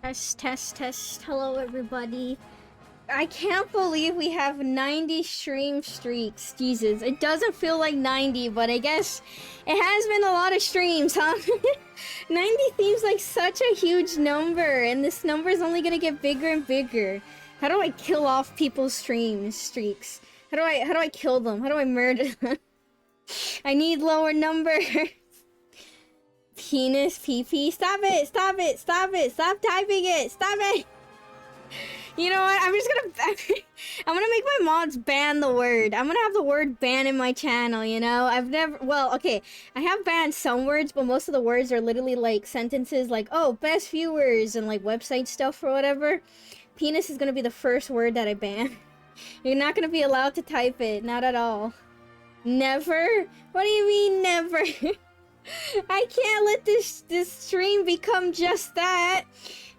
Test, test, test. Hello, everybody. I can't believe we have 90 stream streaks. Jesus, it doesn't feel like 90, but I guess it has been a lot of streams, huh? 90 seems like such a huge number, and this number is only gonna get bigger and bigger. How do I kill off people's streaks? How do I kill them? How do I murder them? I need lower number. Penis, pee-pee. Stop it! Stop it! Stop it! Stop typing it! Stop it! You know what? I'm just gonna... I'm gonna make my mods ban the word. I'm gonna have the word ban in my channel, you know? I've never... Well, okay. I have banned some words, but most of the words are literally like sentences like, oh, best viewers, and like website stuff or whatever. Penis is gonna be the first word that I ban. You're not gonna be allowed to type it. Not at all. Never? What do you mean, never? I can't let this stream become just that.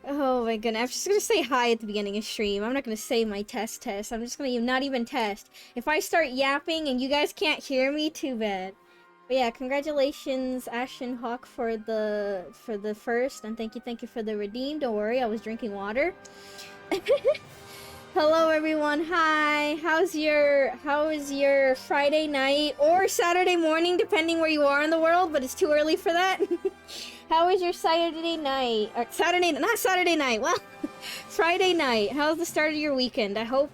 Oh my goodness. I'm just gonna say hi at the beginning of stream. I'm not gonna say my test. I'm just gonna not even test. If I start yapping and you guys can't hear me, too bad. But yeah, congratulations, Ashen Hawk, for the first, and thank you for the redeem. Don't worry, I was drinking water. Hello everyone, hi. How is your Friday night or Saturday morning, depending where you are in the world, but it's too early for that. How was your Saturday night? Or not Saturday night. Well, Friday night. How's the start of your weekend? I hope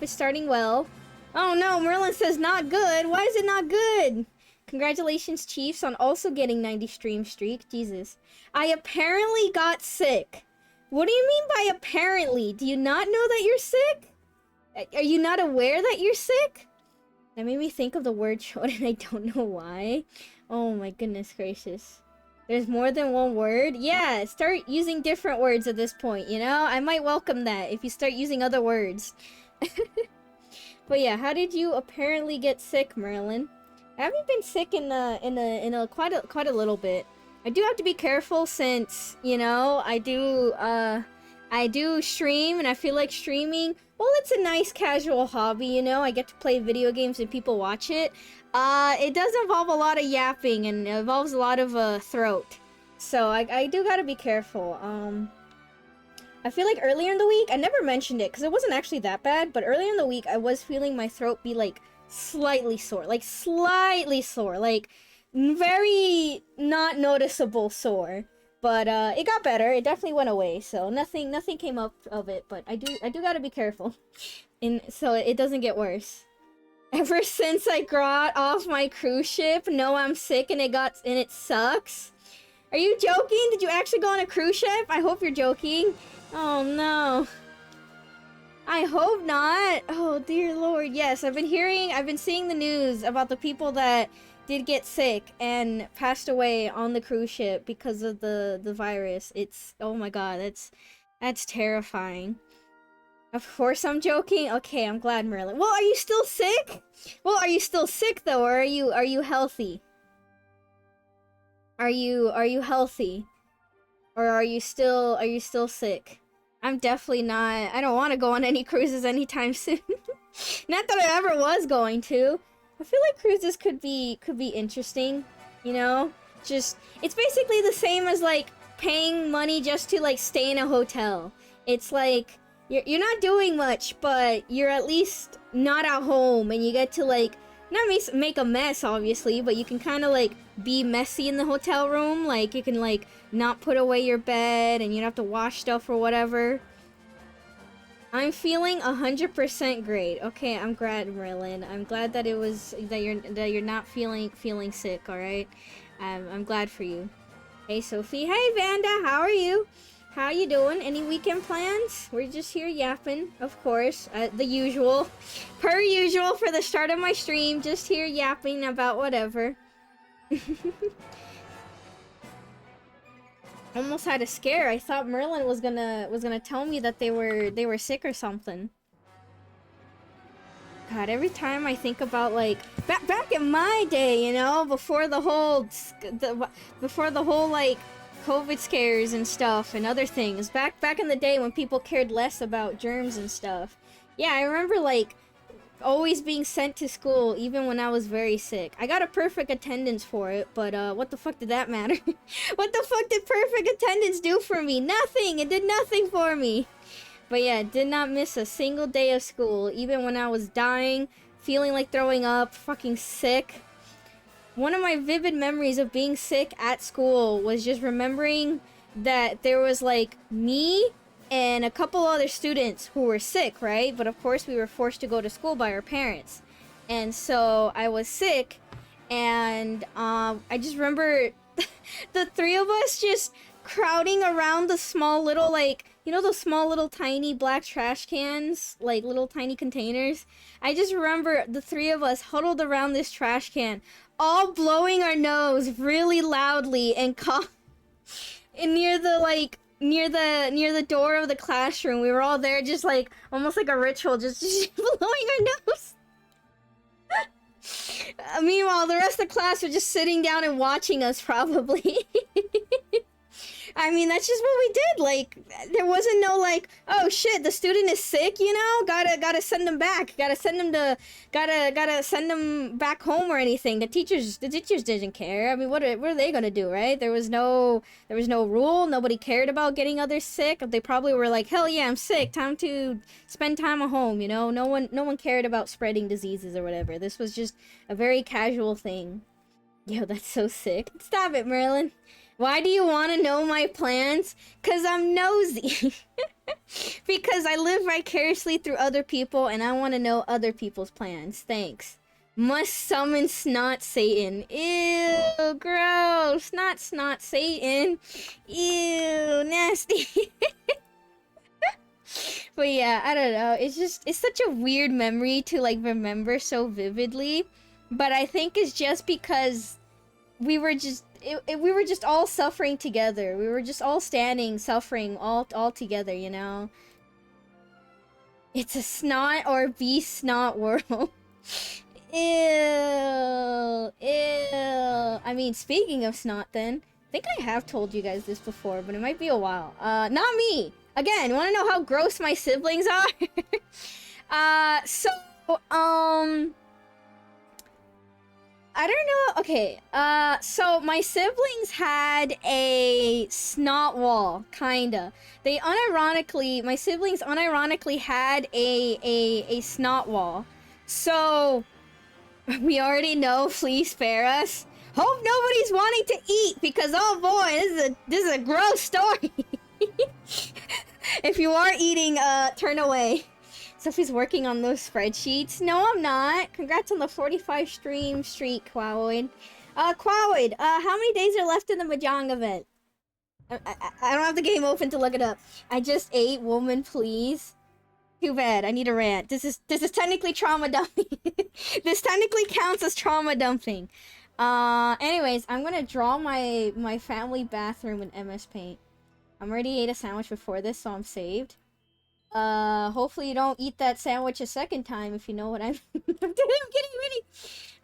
it's starting well. Oh no, Merlin says not good. Why is it not good? Congratulations, Chiefs, on also getting 90 stream streak. Jesus. I apparently got sick. What do you mean by apparently? Do you not know that you're sick? Are you not aware that you're sick? That made me think of the word short and I don't know why. Oh my goodness gracious. There's more than one word? Yeah, start using different words at this point, you know? I might welcome that if you start using other words. But yeah, how did you apparently get sick, Merlin? I haven't been sick in quite a little bit. I do have to be careful since, you know, I do stream and I feel like streaming, well, it's a nice casual hobby, you know, I get to play video games and people watch it. It does involve a lot of yapping and it involves a lot of, throat. So I do gotta be careful. I feel like earlier in the week, I never mentioned it because it wasn't actually that bad, but earlier in the week I was feeling my throat be like slightly sore, like very not noticeable sore, but it got better. It definitely went away, so nothing came up of it, but I do gotta be careful so it doesn't get worse. Ever since I got off my cruise ship, no, I'm sick and it sucks. Are you joking? Did you actually go on a cruise ship? I hope you're joking. Oh no. I hope not. Oh dear lord, yes, I've been seeing the news about the people that did get sick and passed away on the cruise ship because of the virus. It's, oh my god, that's terrifying. Of course I'm joking. Okay, I'm glad, Merlin. Well, are you still sick? Well, are you still sick though, or are you healthy? Are you healthy? Or are you still sick? I'm definitely not. I don't want to go on any cruises anytime soon. Not that I ever was going to. I feel like cruises could be interesting, you know? Just, it's basically the same as like paying money just to like stay in a hotel. It's like you're not doing much, but you're at least not at home and you get to like not make a mess obviously, but you can kind of like be messy in the hotel room. Like you can like not put away your bed and you don't have to wash stuff or whatever. I'm feeling 100% great. Okay, I'm glad, Merlin. I'm glad that you're not feeling sick. All right, I'm glad for you. Hey, Sophie. Hey, Vanda. How are you? How you doing? Any weekend plans? We're just here yapping, of course, the usual, per usual for the start of my stream. Just here yapping about whatever. Almost had a scare. I thought Merlin was gonna tell me that they were sick or something. God, every time I think about like back in my day, you know, before the whole like COVID scares and stuff and other things. Back in the day when people cared less about germs and stuff. Yeah, I remember like always being sent to school even when I was very sick. I got a perfect attendance for it, but what the fuck did that matter? What the fuck did perfect attendance do for me? Nothing! It did nothing for me! But yeah, did not miss a single day of school, even when I was dying, feeling like throwing up, fucking sick. One of my vivid memories of being sick at school was just remembering that there was like me and a couple other students who were sick, right? But of course we were forced to go to school by our parents. And so I was sick, and I just remember the three of us just crowding around the small little, like, you know those small little tiny black trash cans? Like little tiny containers? I just remember the three of us huddled around this trash can, all blowing our nose really loudly and and near the like near the door of the classroom. We were all there just like almost like a ritual, just blowing our nose. Meanwhile, the rest of the class were just sitting down and watching us, probably. I mean, that's just what we did. Like, there wasn't no like, oh shit, the student is sick, you know? Gotta send them back. Gotta send them back home or anything. The teachers didn't care. I mean, what are they gonna do, right? There was no rule. Nobody cared about getting others sick. They probably were like, hell yeah, I'm sick. Time to spend time at home, you know? No one cared about spreading diseases or whatever. This was just a very casual thing. Yo, that's so sick. Stop it, Merlin. Why do you want to know my plans? 'Cause I'm nosy. Because I live vicariously through other people and I want to know other people's plans. Thanks. Must summon Snot Satan. Ew, gross. Not Snot Satan. Ew, nasty. But yeah, I don't know. It's such a weird memory to like remember so vividly. But I think it's just because we were just we were just all suffering together. We were just all standing, suffering all together, you know? It's a snot or be snot world. Ew. Ew. I mean, speaking of snot then, I think I have told you guys this before, but it might be a while. Not me. Again, want to know how gross my siblings are? I don't know. Okay. So my siblings had a snot wall, kinda. My siblings unironically had a snot wall. So we already know, please spare us. Hope nobody's wanting to eat because oh boy, this is a gross story. If you are eating, turn away. Sophie's working on those spreadsheets. No, I'm not. Congrats on the 45 stream streak, Quawoid. Quawoid, how many days are left in the Mahjong event? I don't have the game open to look it up. I just ate, woman, please. Too bad. I need a rant. This is technically trauma dumping. This technically counts as trauma dumping. Anyways, I'm gonna draw my family bathroom in MS Paint. I'm already ate a sandwich before this, so I'm saved. Hopefully you don't eat that sandwich a second time, if you know what I'm I'm getting ready.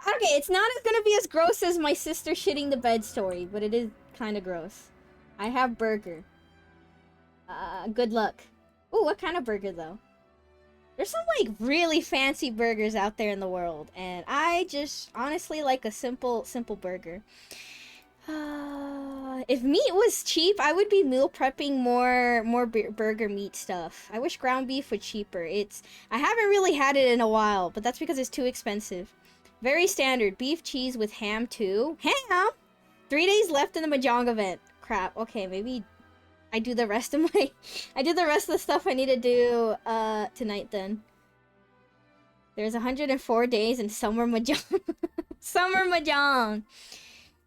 Okay, it's not gonna be as gross as my sister shitting the bed story, but it is kind of gross. I have burger. Good luck. Ooh, what kind of burger, though? There's some, like, really fancy burgers out there in the world, and I just honestly like a simple burger. If meat was cheap, I would be meal prepping more burger meat stuff. I wish ground beef was cheaper. I haven't really had it in a while, but that's because it's too expensive. Very standard. Beef cheese with ham too. Ham? 3 days left in the Mahjong event. Crap. Okay, maybe I do the rest of the stuff I need to do tonight then. There's 104 days in summer Mahjong. Summer Mahjong.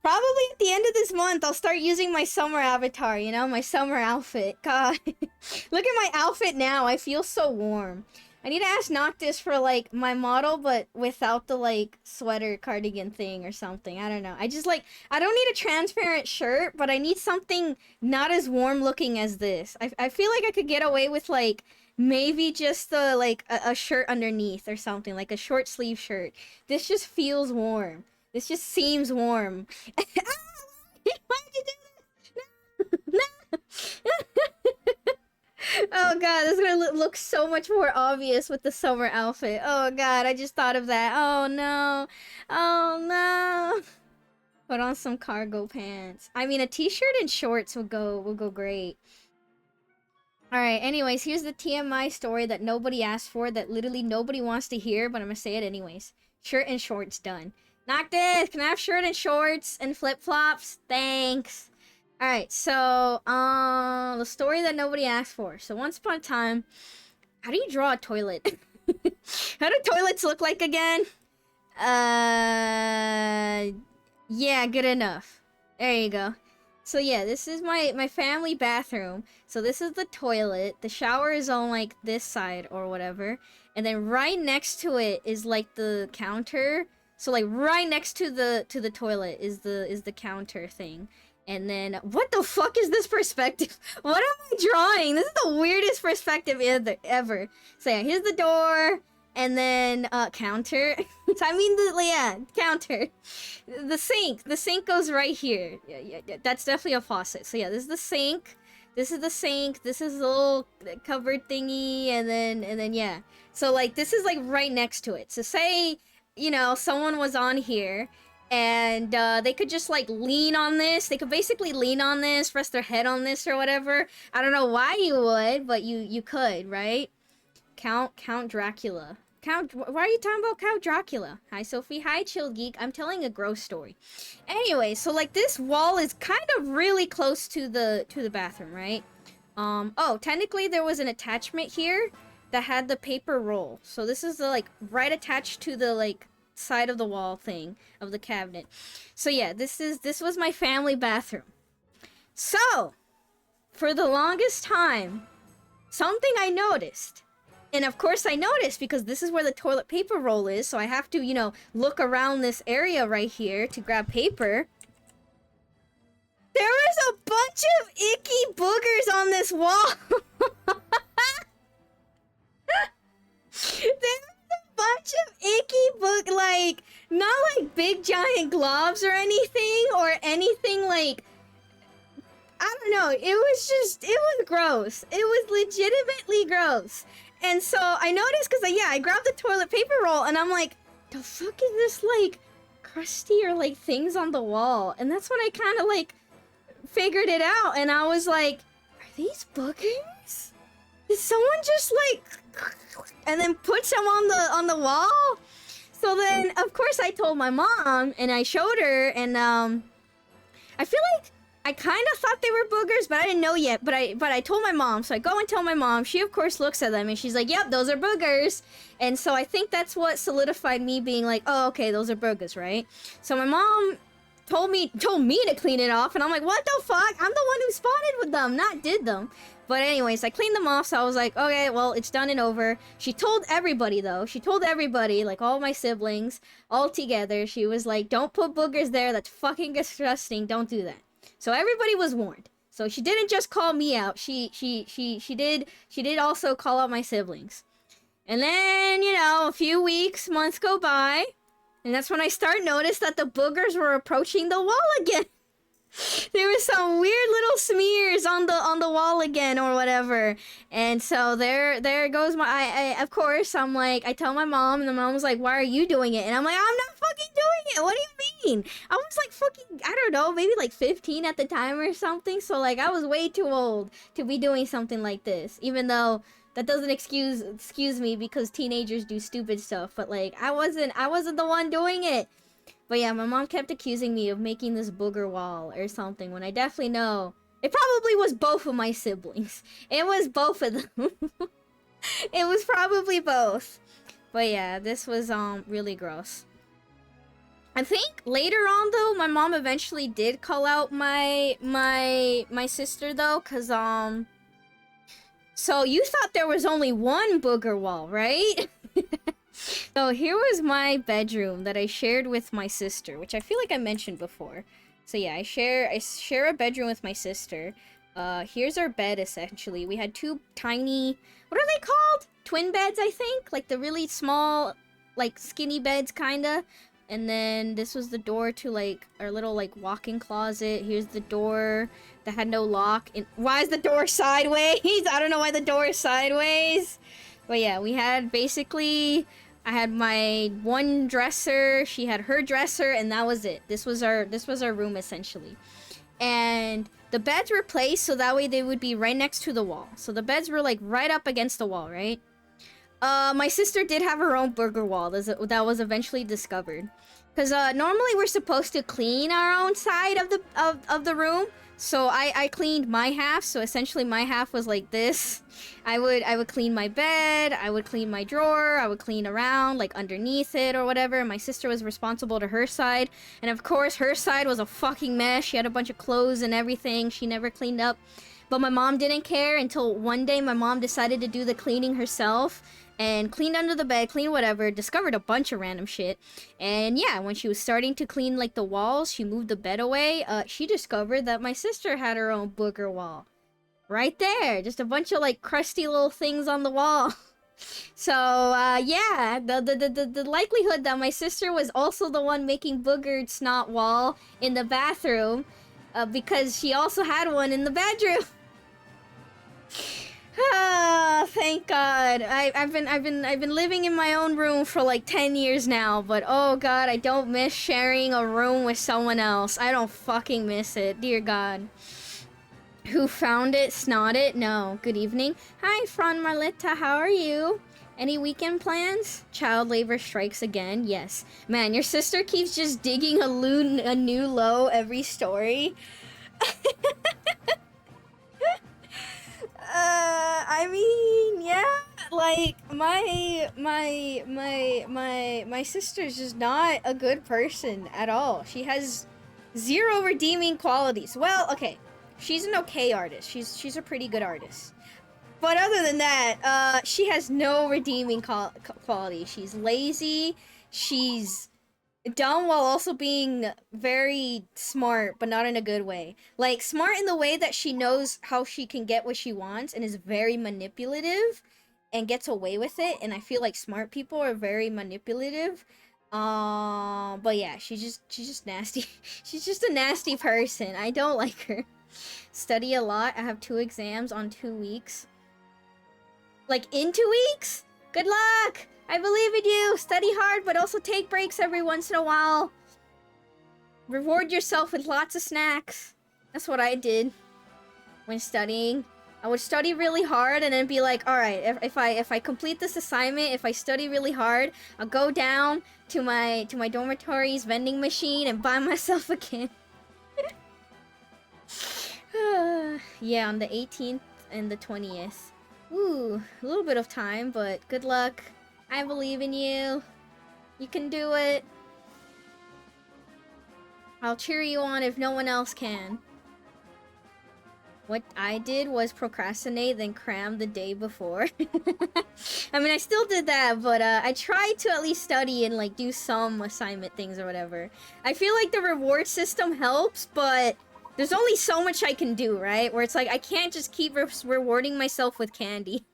Probably at the end of this month, I'll start using my summer avatar, you know? My summer outfit. God. Look at my outfit now. I feel so warm. I need to ask Noctis for, like, my model, but without the, like, sweater cardigan thing or something. I don't know. I don't need a transparent shirt, but I need something not as warm looking as this. I feel like I could get away with, like, maybe just a shirt underneath or something. Like a short sleeve shirt. This just feels warm. This just seems warm. Why'd you do that? No! Oh god, this is gonna look so much more obvious with the summer outfit. Oh god, I just thought of that. Oh no. Oh no. Put on some cargo pants. I mean, a t-shirt and shorts will go great. Alright, anyways, here's the TMI story that nobody asked for, that literally nobody wants to hear, but I'm gonna say it anyways. Shirt and shorts done. Knock this! Can I have shirt and shorts and flip-flops? Thanks. Alright, so, the story that nobody asked for. So once upon a time, how do you draw a toilet? How do toilets look like again? Yeah, good enough. There you go. So yeah, this is my family bathroom. So this is the toilet. The shower is on like this side or whatever. And then right next to it is like the counter. So like right next to the toilet is the counter thing. And then, what the fuck is this perspective? What am I drawing? This is the weirdest perspective ever. So yeah, here's the door, and then, counter. I mean, yeah, counter. The sink goes right here. Yeah, that's definitely a faucet. So yeah, this is the sink. This is the sink. This is the little cupboard thingy, and then, yeah. So, like, this is, like, right next to it. So say, you know, someone was on here, and they could just like lean on this. They could basically lean on this, rest their head on this or whatever. I don't know why you would, but you could, right? Count Dracula. Why are you talking about Count Dracula? Hi Sophie, hi Chill Geek. I'm telling a gross story. Anyway, so like this wall is kind of really close to the bathroom, right? Oh, technically there was an attachment here that had the paper roll. So this is the like right attached to the like side of the wall thing of the cabinet. So yeah, this was my family bathroom. So for the longest time, something I noticed, and of course I noticed because this is where the toilet paper roll is, so I have to, you know, look around this area right here to grab paper. There was a bunch of icky boogers on this wall. Bunch of icky like, not like big giant globs or anything like, I don't know, it was gross. It was legitimately gross. And so I noticed, because yeah, I grabbed the toilet paper roll and I'm like, the fuck is this like crusty or like things on the wall? And that's when I kind of like figured it out, and I was like, are these boogers? Did someone just like and then put some on the wall? So then of course I told my mom and I showed her, and I feel like I kind of thought they were boogers, but I didn't know yet. But I told my mom, so I go and tell my mom. She of course looks at them and she's like, "Yep, those are boogers." And so I think that's what solidified me being like, "Oh, okay, those are boogers, right?" So my mom told me to clean it off, and I'm like, "What the fuck? I'm the one who spotted with them, not did them." But anyways, I cleaned them off, so I was like, okay, well, it's done and over. She told everybody, though. She told everybody, like all my siblings, all together. She was like, don't put boogers there. That's fucking disgusting. Don't do that. So everybody was warned. So she didn't just call me out. She did also call out my siblings. And then, you know, a few weeks, months go by, and that's when I notice that the boogers were approaching the wall again. There was some weird little smears on the wall again or whatever. And so there goes my I of course I'm like, I tell my mom, and the mom was like, "Why are you doing it?" And I'm like, "I'm not fucking doing it. What do you mean?" I was like fucking, I don't know, maybe like 15 at the time or something. So like I was way too old to be doing something like this, even though that doesn't excuse me, because teenagers do stupid stuff. But like I wasn't the one doing it. But yeah, my mom kept accusing me of making this booger wall or something, when I definitely know it probably was both of my siblings. It was both of them. It was probably both. But yeah, this was really gross. I think later on though, my mom eventually did call out my sister though, cause so you thought there was only one booger wall, right? So here was my bedroom that I shared with my sister, which I feel like I mentioned before. So yeah, I share a bedroom with my sister. Here's our bed essentially. We had two tiny, what are they called? Twin beds, I think? Like the really small, like skinny beds kinda. And then this was the door to like our little like walk-in closet. Here's the door that had no lock. And why is the door sideways? I don't know why the door is sideways. But yeah, we had basically, I had my one dresser, she had her dresser, and that was it. This was our room essentially. And the beds were placed so that way they would be right next to the wall. So the beds were like right up against the wall, right? My sister did have her own burger wall that was eventually discovered. Because normally we're supposed to clean our own side of the room. So I cleaned my half. So essentially my half was like this. I would clean my bed. I would clean my drawer. I would clean around like underneath it or whatever. My sister was responsible to her side. And of course her side was a fucking mess. She had a bunch of clothes and everything. She never cleaned up. But my mom didn't care until one day my mom decided to do the cleaning herself. And cleaned under the bed, cleaned whatever, discovered a bunch of random shit. And yeah, when she was starting to clean like the walls, she moved the bed away, she discovered that my sister had her own booger wall. Right there, just a bunch of like crusty little things on the wall. So, yeah, the likelihood that my sister was also the one making boogered snot wall in the bathroom, because she also had one in the bedroom. Ah, thank God. I've been living in my own room for like 10 years now, but oh God, I don't miss sharing a room with someone else. I don't fucking miss it, dear God. Who found it? Snot it? No. Good evening. Hi, Fran Marletta, how are you? Any weekend plans? Child labor strikes again. Yes. Man, your sister keeps just digging a new low every story. I mean, yeah, like my sister's just not a good person at all. She has zero redeeming qualities. Well, okay, she's an okay artist. She's a pretty good artist. But other than that, she has no redeeming quality. She's lazy. She's dumb while also being very smart, but not in a good way. Like, smart in the way that she knows how she can get what she wants and is very manipulative and gets away with it. And I feel like smart people are very manipulative. But yeah, she's just nasty. She's just a nasty person. I don't like her. Study a lot. I have 2 exams on 2 weeks. Like, in 2 weeks? Good luck! I believe in you! Study hard, but also take breaks every once in a while. Reward yourself with lots of snacks. That's what I did when studying. I would study really hard and then be like, alright, if I complete this assignment, if I study really hard, I'll go down to my dormitory's vending machine and buy myself a can. Yeah, on the 18th and the 20th. Ooh, a little bit of time, but good luck. I believe in you. You can do it. I'll cheer you on if no one else can. What I did was procrastinate, then cram the day before. I mean, I still did that, but I tried to at least study and like do some assignment things or whatever. I feel like the reward system helps, but there's only so much I can do, right? Where it's like, I can't just keep rewarding myself with candy.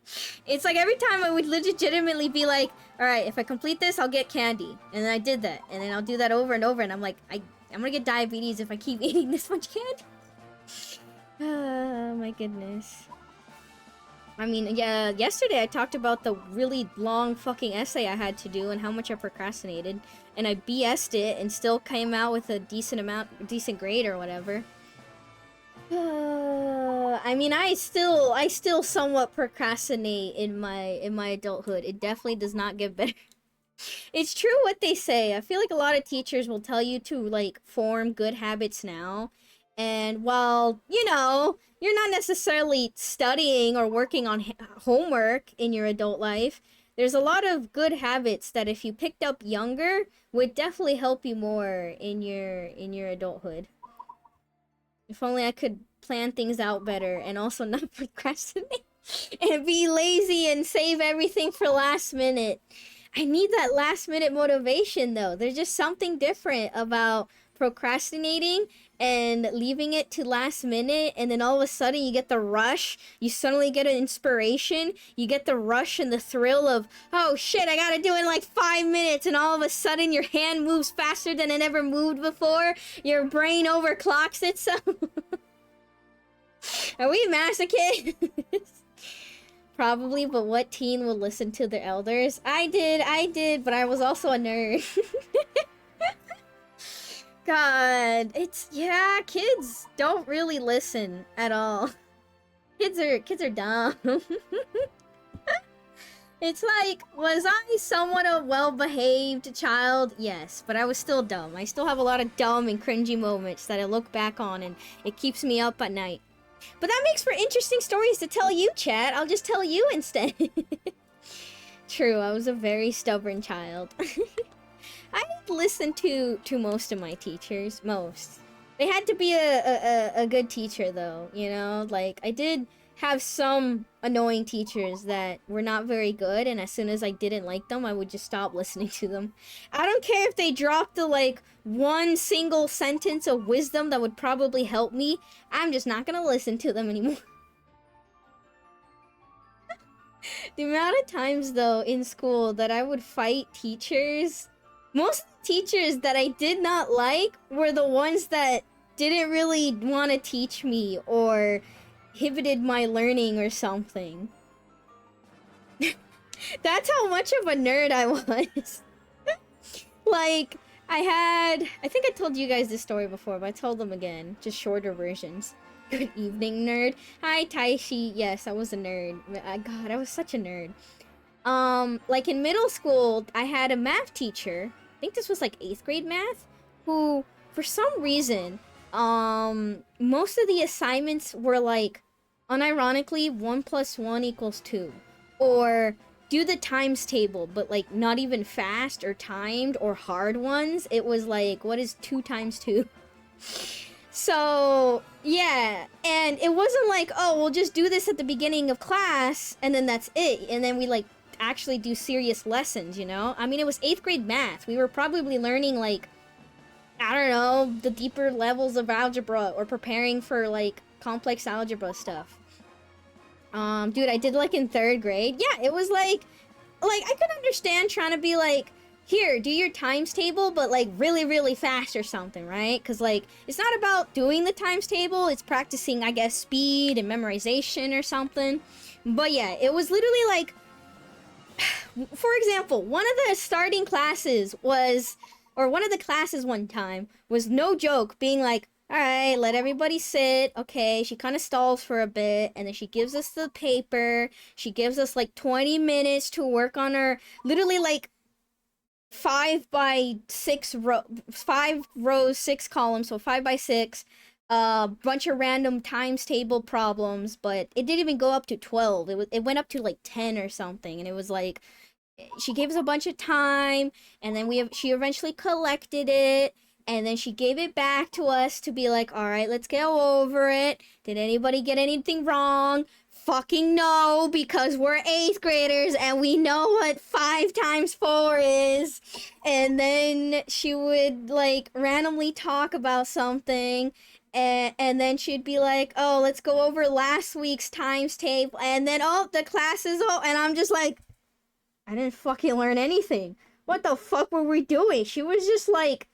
It's like every time I would legitimately be like, alright, if I complete this, I'll get candy. And then I did that. And then I'll do that over and over. And I'm like, I'm gonna get diabetes if I keep eating this much candy. Oh my goodness. I mean, yeah, yesterday I talked about the really long fucking essay I had to do and how much I procrastinated. And I BS'd it and still came out with a decent grade or whatever. I mean, I still somewhat procrastinate in my adulthood. It definitely does not get better. It's true what they say. I feel like a lot of teachers will tell you to like form good habits now. And while, you know, you're not necessarily studying or working on homework in your adult life, there's a lot of good habits that if you picked up younger would definitely help you more in your adulthood. If only I could plan things out better and also not procrastinate and be lazy and save everything for last minute. I need that last minute motivation though. There's just something different about procrastinating and leaving it to last minute, and then all of a sudden you get the rush, you suddenly get an inspiration, you get the rush and the thrill of, oh shit, I gotta do it in like 5 minutes, and all of a sudden your hand moves faster than it ever moved before, your brain overclocks itself. Are we masochists? Probably, but what teen would listen to their elders? I did, but I was also a nerd. God, yeah, kids don't really listen at all. Kids are dumb. It's like, was I somewhat a well-behaved child? Yes, but I was still dumb. I still have a lot of dumb and cringy moments that I look back on, and it keeps me up at night. But that makes for interesting stories to tell you, chat. I'll just tell you instead. True, I was a very stubborn child. I did listen to most of my teachers. Most. They had to be a good teacher, though, you know? Like, I did have some annoying teachers that were not very good, and as soon as I didn't like them, I would just stop listening to them. I don't care if they dropped the, like, one single sentence of wisdom that would probably help me. I'm just not gonna listen to them anymore. The amount of times, though, in school that I would fight teachers, most of the teachers that I did not like were the ones that didn't really want to teach me or inhibited my learning or something. That's how much of a nerd I was. Like, I think I told you guys this story before, but I told them again, just shorter versions. Good evening, nerd. Hi, Taishi. Yes, I was a nerd. God, I was such a nerd. Like in middle school, I had a math teacher, I think this was like 8th grade math, who, for some reason, most of the assignments were like, unironically, 1 + 1 = 2. Or do the times table, but like not even fast or timed or hard ones. It was like, what is 2 × 2? So, yeah, and it wasn't like, oh, we'll just do this at the beginning of class, and then that's it, and then we, like, actually do serious lessons, you know? I mean, it was 8th grade math. We were probably learning, like, I don't know, the deeper levels of algebra, or preparing for, like, complex algebra stuff. Dude, I did, like, in 3rd grade. Yeah, it was, like, I could understand trying to be, like, here, do your times table, but like really, really fast or something, right? Because like, it's not about doing the times table, it's practicing, I guess, speed and memorization or something. But yeah, it was literally like, for example, one of the starting classes was, or one of the classes one time was, no joke, being like, all right, let everybody sit. Okay, she kind of stalls for a bit, and then she gives us the paper. She gives us like 20 minutes to work on her, literally like 5 by 6 5 rows, 6 columns, so 5 by 6. Bunch of random times table problems, but it didn't even go up to 12. It went up to like 10 or something, and it was like, she gave us a bunch of time, and then she eventually collected it, and then she gave it back to us to be like, all right, let's go over it. Did anybody get anything wrong? Fucking no, because we're 8th graders and we know what 5 × 4 is. And then she would like randomly talk about something, and then she'd be like, oh, let's go over last week's times table, and then, oh, the class is over, and I'm just like, I didn't fucking learn anything. What the fuck were we doing? She was just like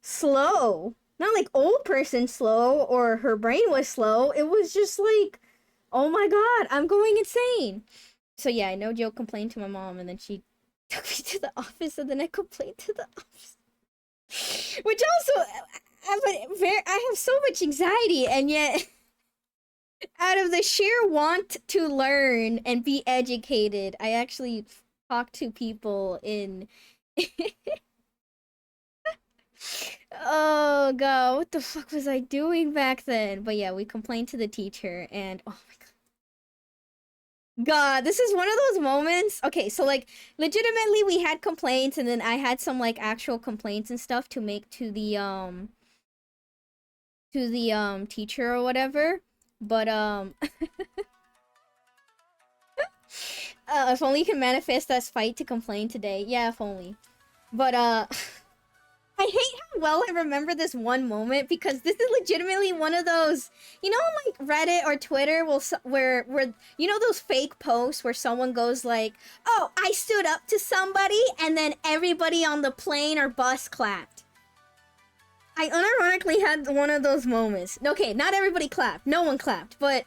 slow. Not like old person slow or her brain was slow. It was just like, oh my god, I'm going insane. So yeah, no joke, complained to my mom, and then she took me to the office, and then I complained to the office. Which also, I have so much anxiety, and yet, out of the sheer want to learn and be educated, I actually talk to people in... Oh god, what the fuck was I doing back then? But yeah, we complained to the teacher, and oh my god, this is one of those moments. Okay, so like legitimately we had complaints, and then I had some like actual complaints and stuff to make to the teacher or whatever. But If only you can manifest that spite to complain today. Yeah, if only. But, I hate how well I remember this one moment because this is legitimately one of those, you know, like Reddit or Twitter where you know those fake posts where someone goes like, "Oh, I stood up to somebody," and then everybody on the plane or bus clapped. I unironically had one of those moments. Okay, not everybody clapped. No one clapped, but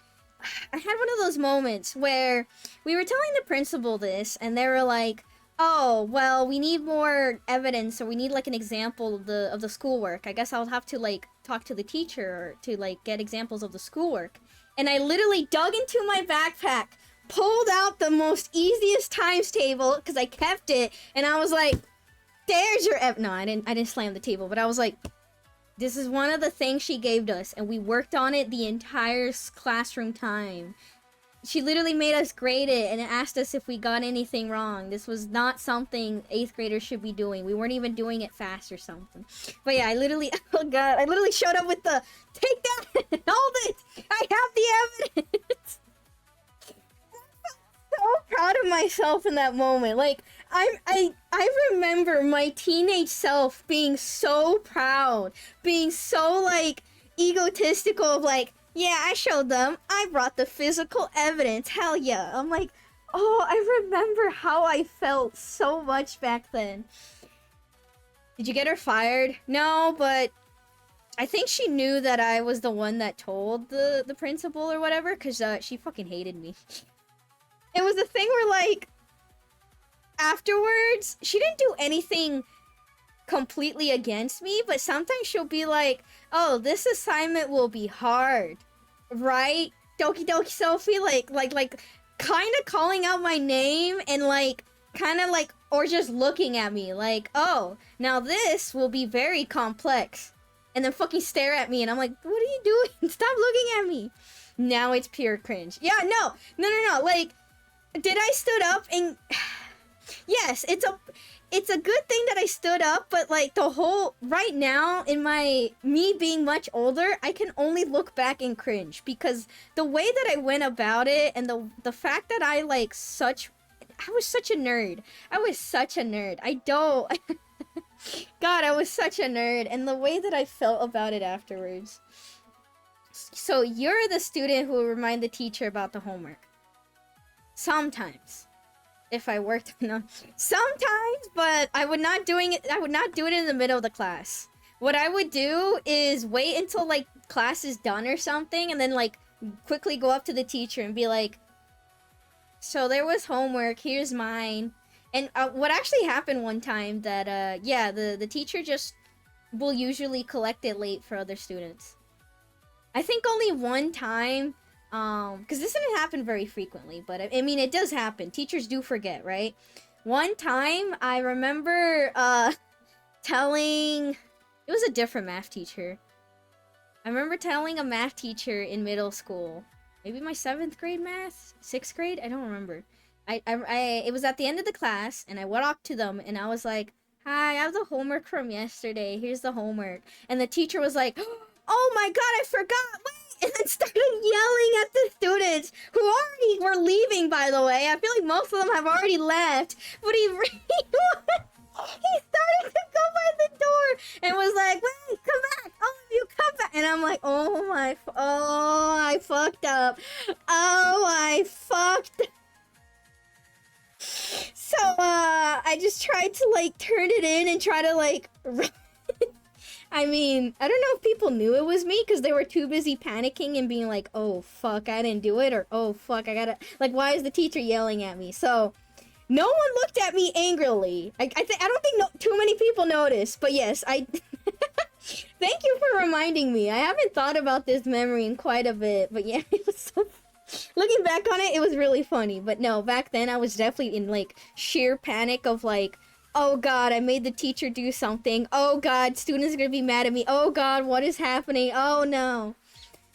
I had one of those moments where we were telling the principal this, and they were like, "Oh, well, we need more evidence, or we need like an example of the schoolwork. I guess I'll have to like talk to the teacher to like get examples of the schoolwork." And I literally dug into my backpack, pulled out the most easiest times table because I kept it, and I was like, "There's your no, I didn't slam the table, but I was like, this is one of the things she gave us, and we worked on it the entire classroom time. She literally made us grade it and asked us if we got anything wrong. This was not something 8th graders should be doing. We weren't even doing it fast or something." But yeah, I literally, oh god, I literally showed up with the, "Take that, hold it, I have the evidence." So proud of myself in that moment. Like, I remember my teenage self being so proud, being so like egotistical of like, "Yeah, I showed them. I brought the physical evidence. Hell yeah." I'm like, oh, I remember how I felt so much back then. Did you get her fired? No, but I think she knew that I was the one that told the principal or whatever, because she fucking hated me. It was a thing where, like, afterwards, she didn't do anything completely against me, but sometimes she'll be like, "Oh, this assignment will be hard, right? Doki Doki Sophie," like, kind of calling out my name and like, kind of like, or just looking at me like, "Oh, now this will be very complex," and then fucking stare at me, and I'm like, "What are you doing? Stop looking at me." Now it's pure cringe. Yeah, no, like, did I stood up and yes, it's a good thing that I stood up, but like the whole right now in me being much older, I can only look back and cringe because the way that I went about it and the fact that I was such a nerd. I was such a nerd. God, I was such a nerd, and the way that I felt about it afterwards. So you're the student who will remind the teacher about the homework. Sometimes. If I worked on sometimes, but I would not do it in the middle of the class. What I would do is wait until like class is done or something, and then like quickly go up to the teacher and be like, "So there was homework, here's mine." And what actually happened one time that yeah, the teacher just will usually collect it late for other students. I think only one time, because this didn't happen very frequently, but I mean, it does happen. Teachers do forget, right? One time, I remember, telling... It was a different math teacher. I remember telling a math teacher in middle school. Maybe my 7th grade math? 6th grade? I don't remember. It was at the end of the class, and I went up to them, and I was like, "Hi, I have the homework from yesterday. Here's the homework." And the teacher was like, "Oh my god, I forgot! Wait!" And then started yelling at the students, who already were leaving, by the way. I feel like most of them have already left. But he started to go by the door and was like, "Wait, come back! All of you, come back!" And I'm like, oh, I fucked up. Oh, I fucked. So, I just tried to, like, turn it in and try to, like... I mean, I don't know if people knew it was me because they were too busy panicking and being like, "Oh, fuck, I didn't do it," or "Oh, fuck, I gotta..." Like, why is the teacher yelling at me? So, no one looked at me angrily. I don't think too many people noticed, but yes, I... Thank you for reminding me. I haven't thought about this memory in quite a bit, but yeah, it was so... Looking back on it, it was really funny. But no, back then I was definitely in, like, sheer panic of, like, "Oh god, I made the teacher do something. Oh god, students are gonna be mad at me. Oh god, what is happening? Oh no."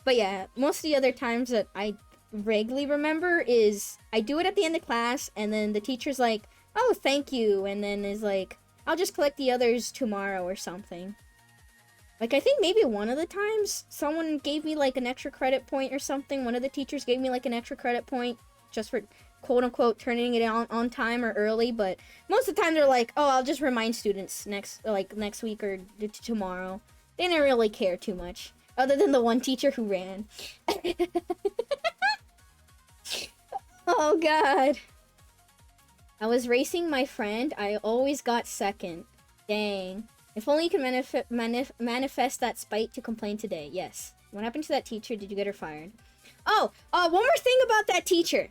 But yeah, most of the other times that I vaguely remember is I do it at the end of class, and then the teacher's like, "Oh, thank you," and then is like, "I'll just collect the others tomorrow," or something. Like, I think maybe one of the times someone gave me like an extra credit point or something. One of the teachers gave me like an extra credit point just for quote unquote turning it on time or early, but most of the time they're like, oh, I'll just remind students next week or tomorrow. They didn't really care too much, other than the one teacher who ran. Oh god. I was racing my friend. I always got second. Dang. If only you can manifest that spite to complain today. Yes. What happened to that teacher? Did you get her fired? Oh, one more thing about that teacher.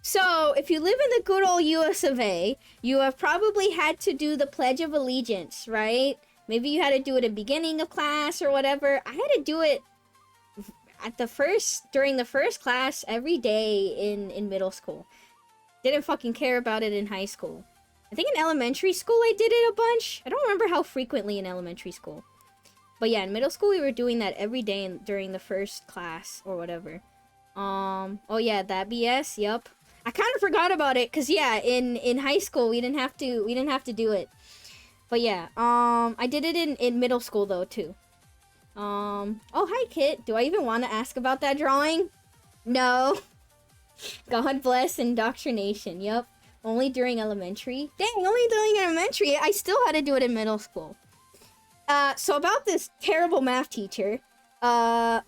So, if you live in the good old US of A, you have probably had to do the Pledge of Allegiance, right? Maybe you had to do it at the beginning of class or whatever. I had to do it during the first class every day in middle school. Didn't fucking care about it in high school. I think in elementary school I did it a bunch. I don't remember how frequently in elementary school. But yeah, in middle school we were doing that every day during the first class or whatever. Oh yeah, that BS, yup. I kind of forgot about it, cause yeah, in high school we didn't have to do it. But yeah, I did it in middle school though too. Oh hi Kit, do I even want to ask about that drawing? No. God bless indoctrination, yup. Only during elementary? Dang, only during elementary? I still had to do it in middle school. So about this terrible math teacher. And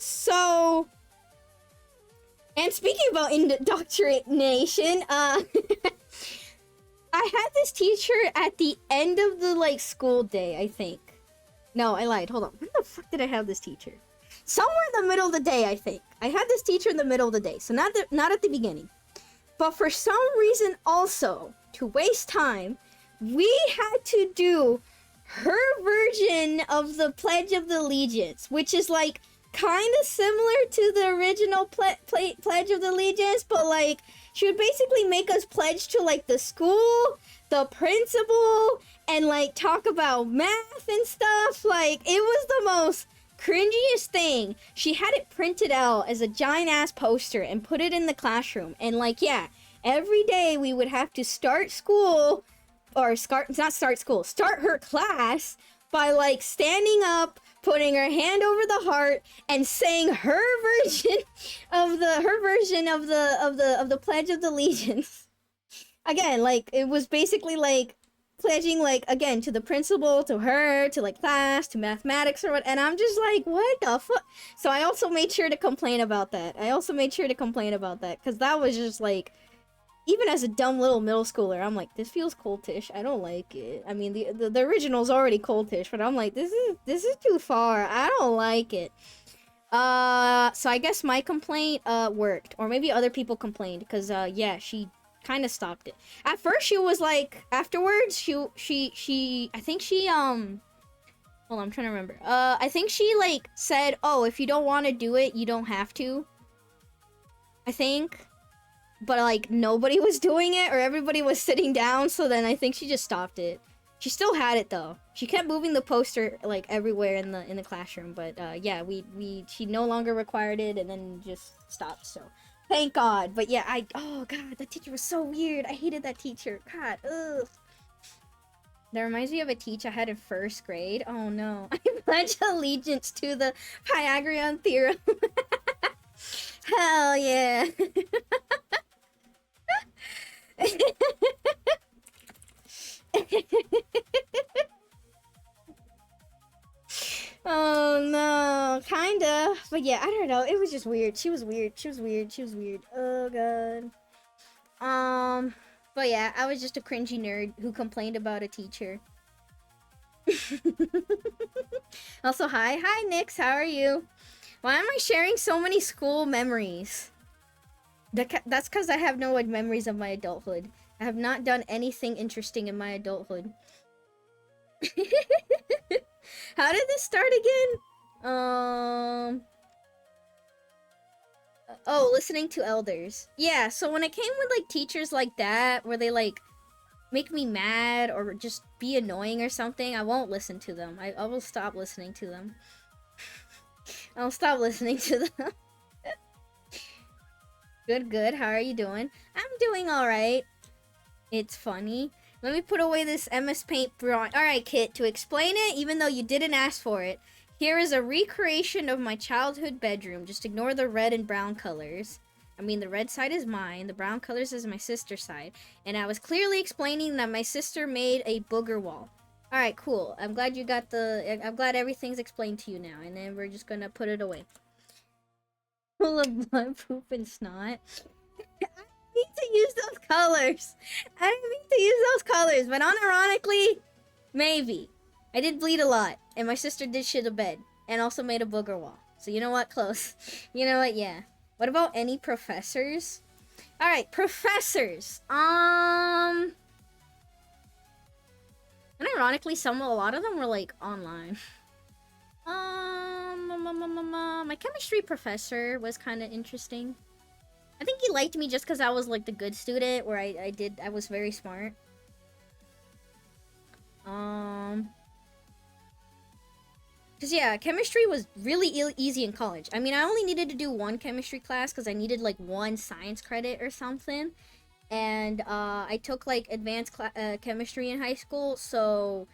speaking about indoctrination, I had this teacher at the end of the, school day, I think. No, I lied. Hold on. When the fuck did I have this teacher? Somewhere in the middle of the day, I think. I had this teacher in the middle of the day, so not at the beginning. But for some reason also, to waste time, we had to do her version of the Pledge of the Allegiance, which is kind of similar to the original Pledge of the Allegiance, but she would basically make us pledge to the school, the principal, and talk about math and stuff. It was the most cringiest thing. She had it printed out as a giant ass poster and put it in the classroom, and yeah, every day we would have to start her class by standing up, putting her hand over the heart, and saying her version of the Pledge of the Allegiance. Again, it was basically pledging again to the principal, to her, to class, to mathematics or what, and I'm just what the fuck. So I also made sure to complain about that. Because that was just even as a dumb little middle schooler, I'm this feels cultish. I don't like it. I mean, the original's already cultish, but I'm this is too far. I don't like it. So I guess my complaint worked, or maybe other people complained, because yeah, she kind of stopped it. At first she was afterwards she I think she hold on, I'm trying to remember. I think she said, oh, if you don't want to do it, you don't have to, I think. But nobody was doing it, or everybody was sitting down, so then I think she just stopped it. She still had it though. She kept moving the poster everywhere in the classroom, but yeah, she no longer required it, and then just stopped. So thank God. But yeah, oh god, that teacher was so weird. I hated that teacher. God, ugh. That reminds me of a teacher I had in first grade. Oh no. I pledge allegiance to the Pythagorean theorem. Hell yeah. Oh no, kinda. But yeah, I don't know. It was just weird. She was weird. Oh god. But yeah, I was just a cringy nerd who complained about a teacher. Also, hi Nix, how are you? Why am I sharing so many school memories? That's because I have no memories of my adulthood. I have not done anything interesting in my adulthood. How did this start again? Oh, listening to elders. Yeah, so when it came with teachers like that, where they make me mad or just be annoying or something, I won't listen to them. I will stop listening to them. I'll stop listening to them. Good. How are you doing? I'm doing alright. It's funny. Let me put away this MS Paint drawing. Alright, Kit, to explain it, even though you didn't ask for it, here is a recreation of my childhood bedroom. Just ignore the red and brown colors. I mean, the red side is mine, the brown colors is my sister's side, and I was clearly explaining that my sister made a booger wall. Alright, cool. I'm glad you got I'm glad everything's explained to you now, and then we're just gonna put it away. Full of blood, poop, and snot. I didn't mean to use those colors. I didn't mean to use those colors, but unironically, maybe. I did bleed a lot, and my sister did shit a bed, and also made a booger wall. So you know what? Close. You know what? Yeah. What about any professors? Alright, professors. And ironically, a lot of them were, like, online. My chemistry professor was kind of interesting. I think he liked me just because I was, like, the good student, where I was very smart. Because, yeah, chemistry was really easy in college. I mean, I only needed to do one chemistry class because I needed, like, one science credit or something. And, I took, like, advanced chemistry in high school, so...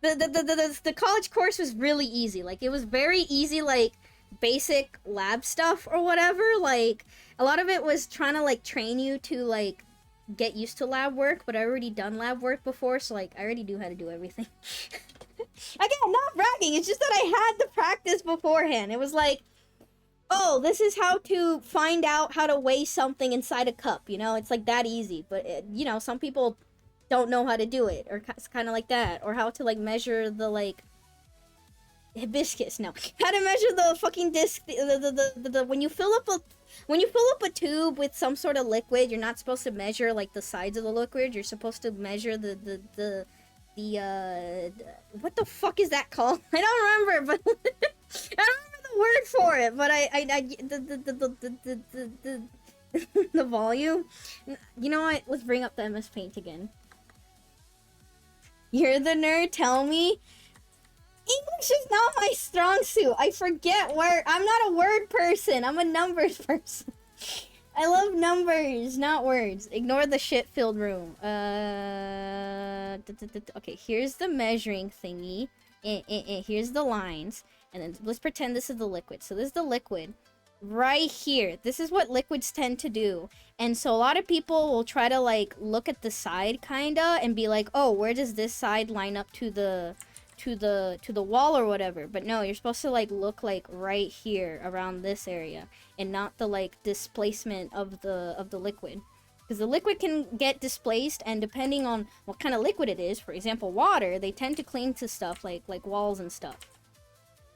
the college course was really easy. Like, it was very easy, like, basic lab stuff or whatever. Like, a lot of it was trying to, like, train you to, like, get used to lab work, but I already done lab work before, so, like, I already knew how to do everything. Again, not bragging, it's just that I had the practice beforehand. It was like, oh, this is how to find out how to weigh something inside a cup, you know? It's like that easy, but, you know, some people don't know how to do it, or it's kind of like that, or how to, like, measure the, like, hibiscus, no. How to measure the fucking disc, when you fill up a tube with some sort of liquid, you're not supposed to measure, like, the sides of the liquid, you're supposed to measure the what the fuck is that called? I don't remember, but I don't remember the word for it, but the volume. You know what? Let's bring up the MS Paint again. You're the nerd, tell me. English is not my strong suit. I forget word. I'm not a word person. I'm a numbers person. I love numbers, not words. Ignore the shit-filled room. Okay, here's the measuring thingy. Here's the lines. And then let's pretend this is the liquid. So this is the liquid. Right here. This is what liquids tend to do. And so a lot of people will try to, like, look at the side, kinda, and be like, oh, where does this side line up to the wall or whatever? But no, you're supposed to, like, look, like, right here around this area, and not the, like, displacement of the liquid, because the liquid can get displaced, and depending on what kind of liquid it is, for example water, they tend to cling to stuff like walls and stuff.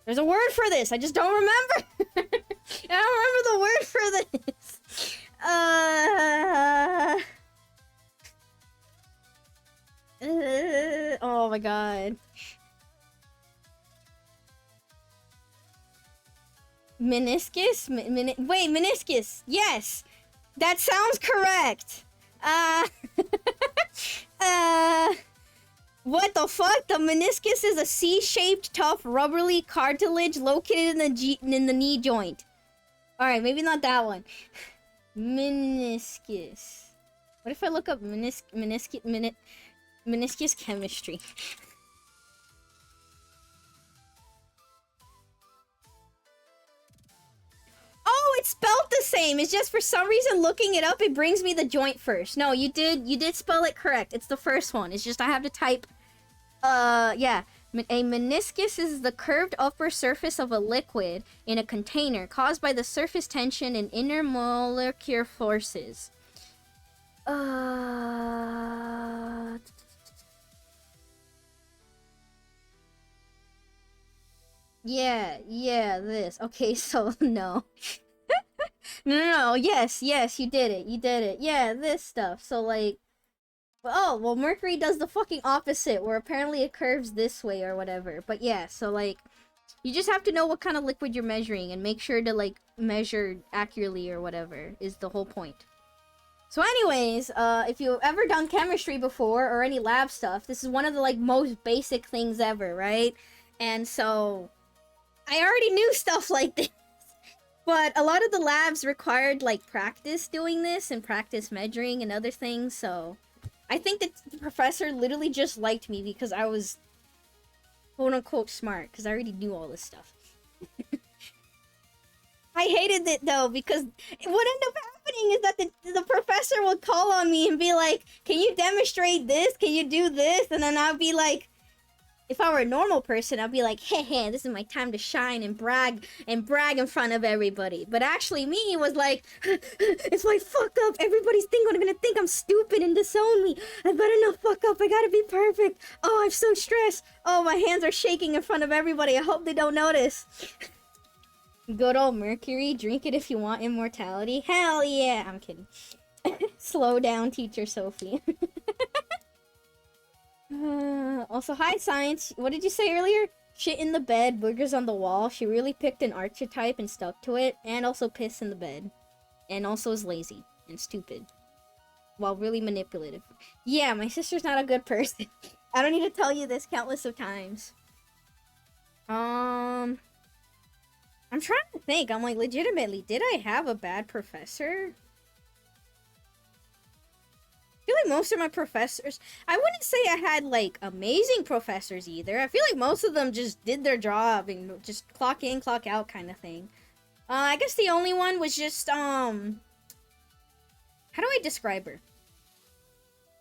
There's a word for this, I just don't remember. I don't remember the word for this. Oh my god. Meniscus? Wait, meniscus. Yes. That sounds correct. What the fuck? The meniscus is a C-shaped, tough, rubbery cartilage located in the knee joint. Alright, maybe not that one. Meniscus. What if I look up meniscus chemistry? Oh, it's spelled the same. It's just for some reason looking it up, it brings me the joint first. No, you did spell it correct. It's the first one. It's just I have to type. Yeah. A meniscus is the curved upper surface of a liquid in a container caused by the surface tension and intermolecular forces. Yeah, this. Okay, so no. No, yes, you did it. Yeah, this stuff. So, like, oh, well, Mercury does the fucking opposite, where apparently it curves this way or whatever. But yeah, so, like, you just have to know what kind of liquid you're measuring and make sure to, like, measure accurately or whatever is the whole point. So anyways, if you've ever done chemistry before or any lab stuff, this is one of the, like, most basic things ever, right? And so I already knew stuff like this. But a lot of the labs required, like, practice doing this and practice measuring and other things, so I think that the professor literally just liked me because I was quote-unquote smart, because I already knew all this stuff. I hated it though because what ended up happening is that the professor would call on me and be like, "Can you demonstrate this? Can you do this?" And then I'd be like, if I were a normal person, I'd be like, "Hey, hey, this is my time to shine and brag in front of everybody." But actually, me was like, "If I fuck up, everybody's gonna think I'm stupid and disown me. I better not fuck up. I gotta be perfect. Oh, I'm so stressed. Oh, my hands are shaking in front of everybody. I hope they don't notice." Good old Mercury, drink it if you want immortality. Hell yeah! I'm kidding. Slow down, teacher Sophie. Also, hi, Science. What did you say earlier? Shit in the bed, boogers on the wall. She really picked an archetype and stuck to it. And also piss in the bed. And also is lazy and stupid. While really manipulative. Yeah, my sister's not a good person. I don't need to tell you this countless of times. I'm trying to think. I'm like, legitimately, did I have a bad professor? I feel like most of my professors... I wouldn't say I had, like, amazing professors either. I feel like most of them just did their job and just clock in, clock out kind of thing. I guess the only one was just, how do I describe her?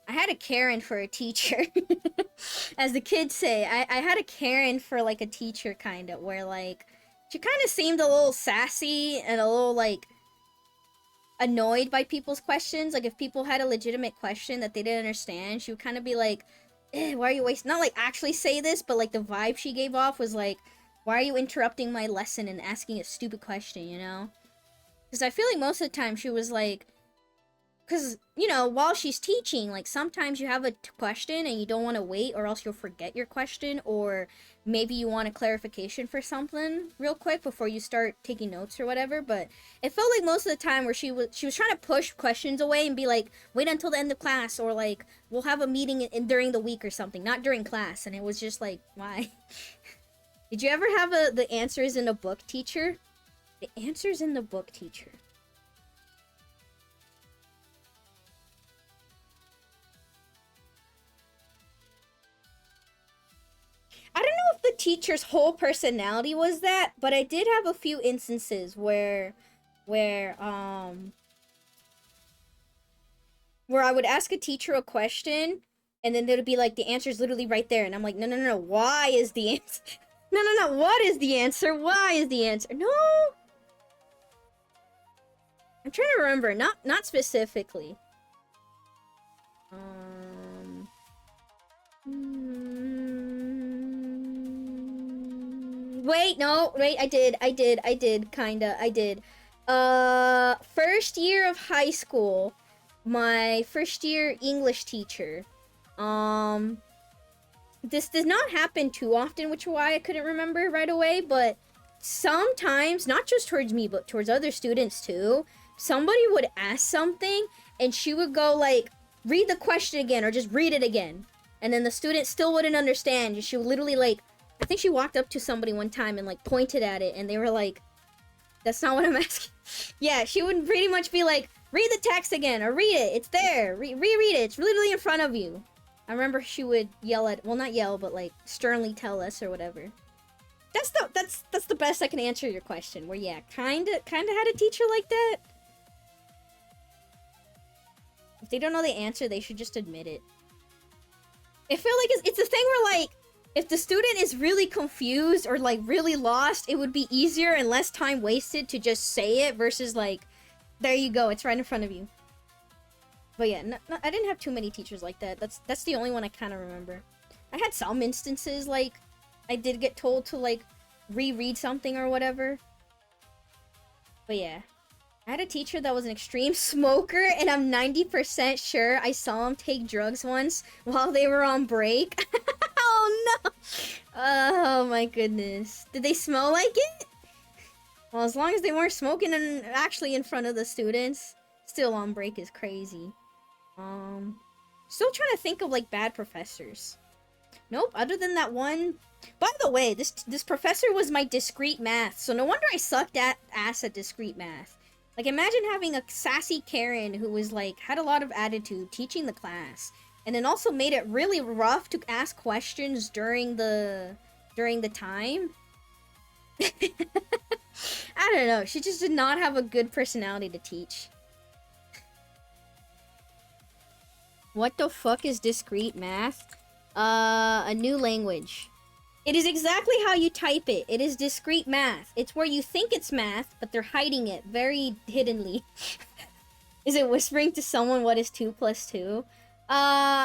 I had a Karen for a teacher. As the kids say, I had a Karen for, like, a teacher, kind of, where, like... She kind of seemed a little sassy and a little, like, annoyed by people's questions. Like, if people had a legitimate question that they didn't understand, she would kind of be like, why are you wasting... Not, like, actually say this, but, like, the vibe she gave off was like, why are you interrupting my lesson and asking a stupid question, you know? Because I feel like most of the time she was like... Because, you know, while she's teaching, like, sometimes you have a question and you don't want to wait or else you'll forget your question, or maybe you want a clarification for something real quick before you start taking notes or whatever. But it felt like most of the time where she was trying to push questions away and be like, wait until the end of class, or like, we'll have a meeting during the week or something, not during class. And it was just like, why? Did you ever have the answers in a book teacher? The answers in the book teacher. I don't know if the teacher's whole personality was that, but I did have a few instances where I would ask a teacher a question, and then there'd be like, the answer's literally right there, and I'm like, no, no, no, why is the answer? No, no, no, what is the answer? Why is the answer? No! I'm trying to remember, not specifically. Wait, no, wait, I did, kinda, I did. First year of high school, my first year English teacher, this does not happen too often, which is why I couldn't remember right away, but sometimes, not just towards me, but towards other students too, somebody would ask something, and she would go like, read the question again, or just read it again. And then the student still wouldn't understand. She would literally like, I think she walked up to somebody one time and like pointed at it, and they were like, that's not what I'm asking. Yeah, she would pretty much be like, read the text again, or read it, it's there, reread it, it's literally in front of you. I remember she would yell at, well, not yell, but like sternly tell us or whatever. That's the best I can answer your question. Where yeah, kinda had a teacher like that. If they don't know the answer, they should just admit it. I feel like it's a thing where like, if the student is really confused or like really lost, it would be easier and less time wasted to just say it versus like, there you go, it's right in front of you. But yeah, I didn't have too many teachers like that. That's the only one I kind of remember. I had some instances like I did get told to like reread something or whatever. But yeah, I had a teacher that was an extreme smoker, and I'm 90% sure I saw him take drugs once while they were on break. Oh no! Oh my goodness. Did they smell like it? Well, as long as they weren't smoking and actually in front of the students, still on break is crazy. Still trying to think of like bad professors. Nope, other than that one. By the way, this professor was my discrete math, so no wonder I sucked ass at discrete math. Like, imagine having a sassy Karen who was like, had a lot of attitude teaching the class, and then also made it really rough to ask questions during the time. I don't know. She just did not have a good personality to teach. What the fuck is discrete math? A new language. It is exactly how you type it. It is discrete math. It's where you think it's math, but they're hiding it very hiddenly. Is it whispering to someone what is 2 plus 2?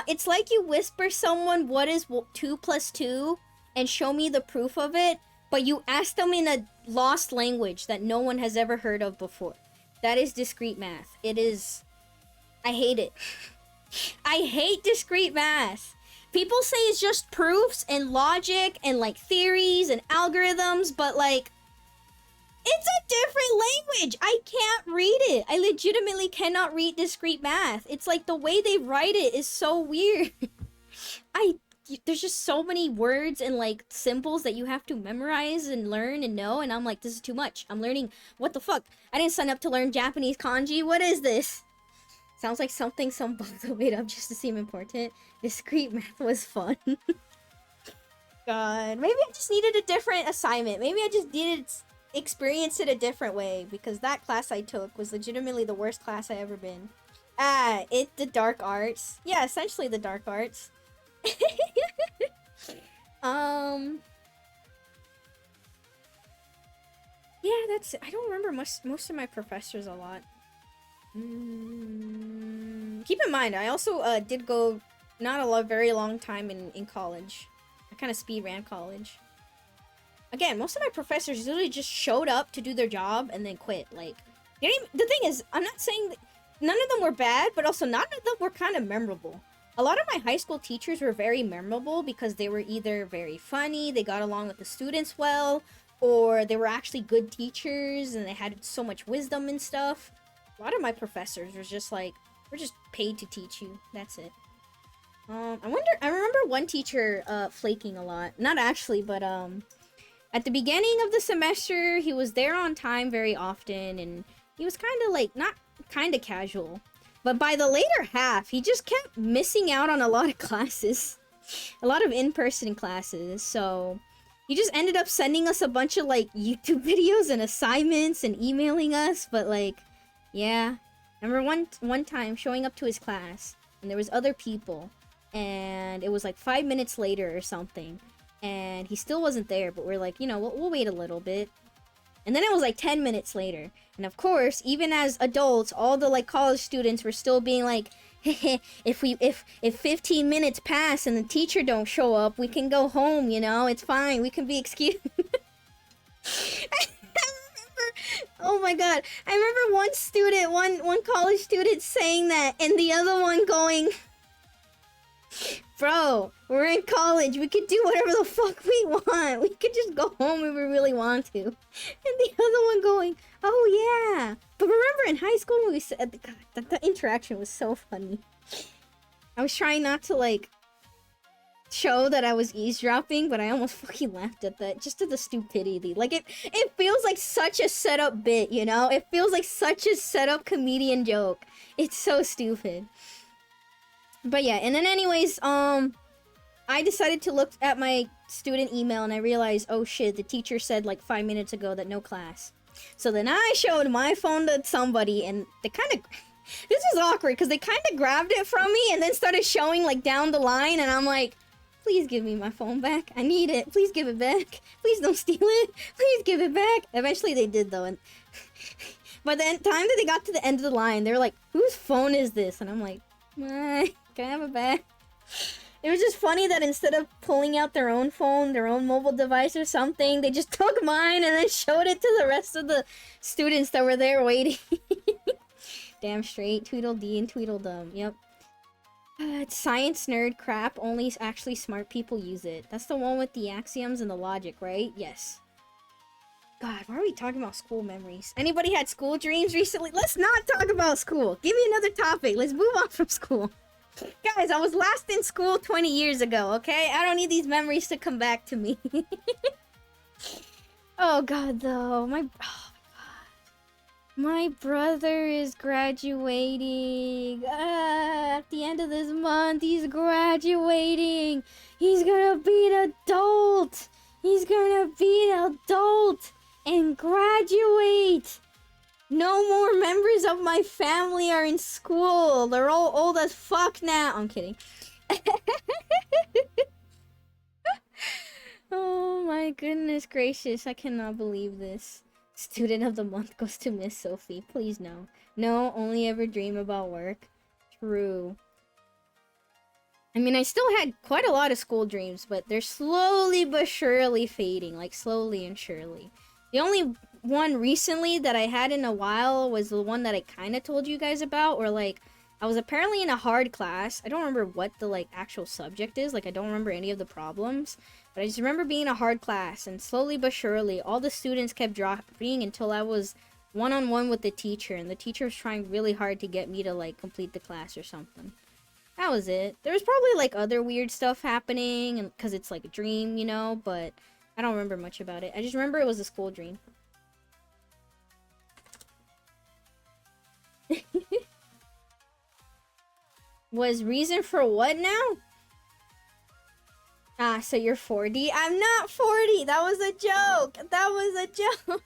It's like you whisper someone what is 2 plus 2 and show me the proof of it, but you ask them in a lost language that no one has ever heard of before. That is discrete math. It is... I hate it. I hate discrete math. People say it's just proofs and logic and like theories and algorithms, but like, it's a different language. I can't read it. I legitimately cannot read discrete math. It's like the way they write it is so weird. There's just so many words and like symbols that you have to memorize and learn and know, and I'm like, this is too much. I'm learning, what the fuck? I didn't sign up to learn Japanese kanji. What is this? Sounds like something some buffalo made up just to seem important. Discrete math was fun. God, maybe I just needed a different assignment. Maybe I just needed to experience it a different way, because that class I took was legitimately the worst class I ever been. The dark arts. Yeah, essentially the dark arts. Yeah, that's it. I don't remember most of my professors a lot. Keep in mind, I also did go not a very long time in college. I kind of speed ran college. Again, most of my professors literally just showed up to do their job and then quit. Like, the thing is, I'm not saying that none of them were bad, but also none of them were kind of memorable. A lot of my high school teachers were very memorable because they were either very funny, they got along with the students well, or they were actually good teachers and they had so much wisdom and stuff. A lot of my professors were just like, we're just paid to teach you. That's it. I remember one teacher flaking a lot. Not actually, but at the beginning of the semester, he was there on time very often, and he was kind of like, not kind of casual. But by the later half, he just kept missing out on a lot of classes. A lot of in-person classes, so he just ended up sending us a bunch of like YouTube videos and assignments and emailing us, but like, yeah. I remember one time showing up to his class, and there was other people, and it was like 5 minutes later or something, and he still wasn't there, but we're like, you know, we'll wait a little bit. And then it was like 10 minutes later, and of course, even as adults, all the like college students were still being like, if 15 minutes pass and the teacher don't show up, we can go home, you know, it's fine, we can be excused. Oh my god, I remember one student, one college student saying that, and the other one going, bro, we're in college, we could do whatever the fuck we want, we could just go home if we really want to. And the other one going, oh yeah. But remember in high school when we said, god, the interaction was so funny. I was trying not to like show that I was eavesdropping, but I almost fucking laughed at that, just at the stupidity. Like, it feels like such a setup bit, you know? It feels like such a setup comedian joke. It's so stupid. But yeah, and then anyways, I decided to look at my student email and I realized, oh shit, the teacher said like 5 minutes ago that no class. So then I showed my phone to somebody, and they kind of... This is awkward, because they kind of grabbed it from me and then started showing like down the line, and I'm like, please give me my phone back. I need it. Please give it back. Please don't steal it. Please give it back. Eventually they did though. And by the time that they got to the end of the line, they were like, whose phone is this? And I'm like, can I have it back? It was just funny that instead of pulling out their own phone, their own mobile device or something, they just took mine and then showed it to the rest of the students that were there waiting. Damn straight. Tweedledee and Tweedledum. Yep. It's science nerd crap, only actually smart people use it. That's the one with the axioms and the logic, right? Yes. God, why are we talking about school memories? Anybody had school dreams recently? Let's not talk about school. Give me another topic. Let's move on from school. Guys, I was last in school 20 years ago, okay? I don't need these memories to come back to me. Oh god, though. My brother is graduating. At the end of this month, he's graduating. He's gonna be an adult. He's gonna be an adult. adult and graduate. No more members of my family are in school. They're all old as fuck now. I'm kidding. Oh my goodness gracious. I cannot believe this. Student of the month goes to Miss Sophie. Please no. No, only ever dream about work. True. I mean, I still had quite a lot of school dreams, but they're slowly but surely fading. Like, slowly and surely. The only one recently that I had in a while was the one that I kind of told you guys about, where, like, I was apparently in a hard class. I don't remember what the, like, actual subject is. Like, I don't remember any of the problems. But I just remember being in a hard class, and slowly but surely, all the students kept dropping until I was one-on-one with the teacher, and the teacher was trying really hard to get me to, like, complete the class or something. That was it. There was probably, like, other weird stuff happening, and because it's, like, a dream, you know, but I don't remember much about it. I just remember it was a school dream. Was reason for what now? Ah, so you're 40? I'm not 40! That was a joke! That was a joke!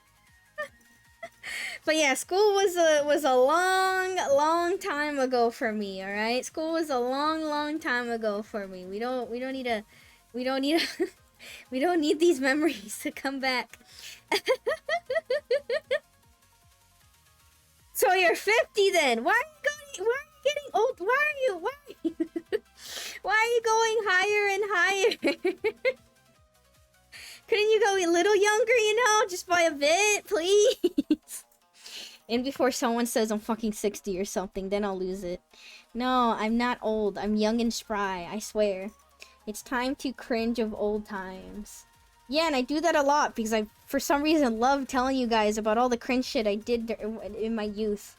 But yeah, school was a long time ago for me, alright? School was a long time ago for me. We don't need we don't need these memories to come back. So you're 50 then. Why are you getting old? Why are you going higher and higher? Couldn't you go a little younger, you know? Just by a bit, please? And before someone says I'm fucking 60 or something, then I'll lose it. No, I'm not old. I'm young and spry, I swear. It's time to cringe of old times. Yeah, and I do that a lot because I, for some reason, love telling you guys about all the cringe shit I did in my youth.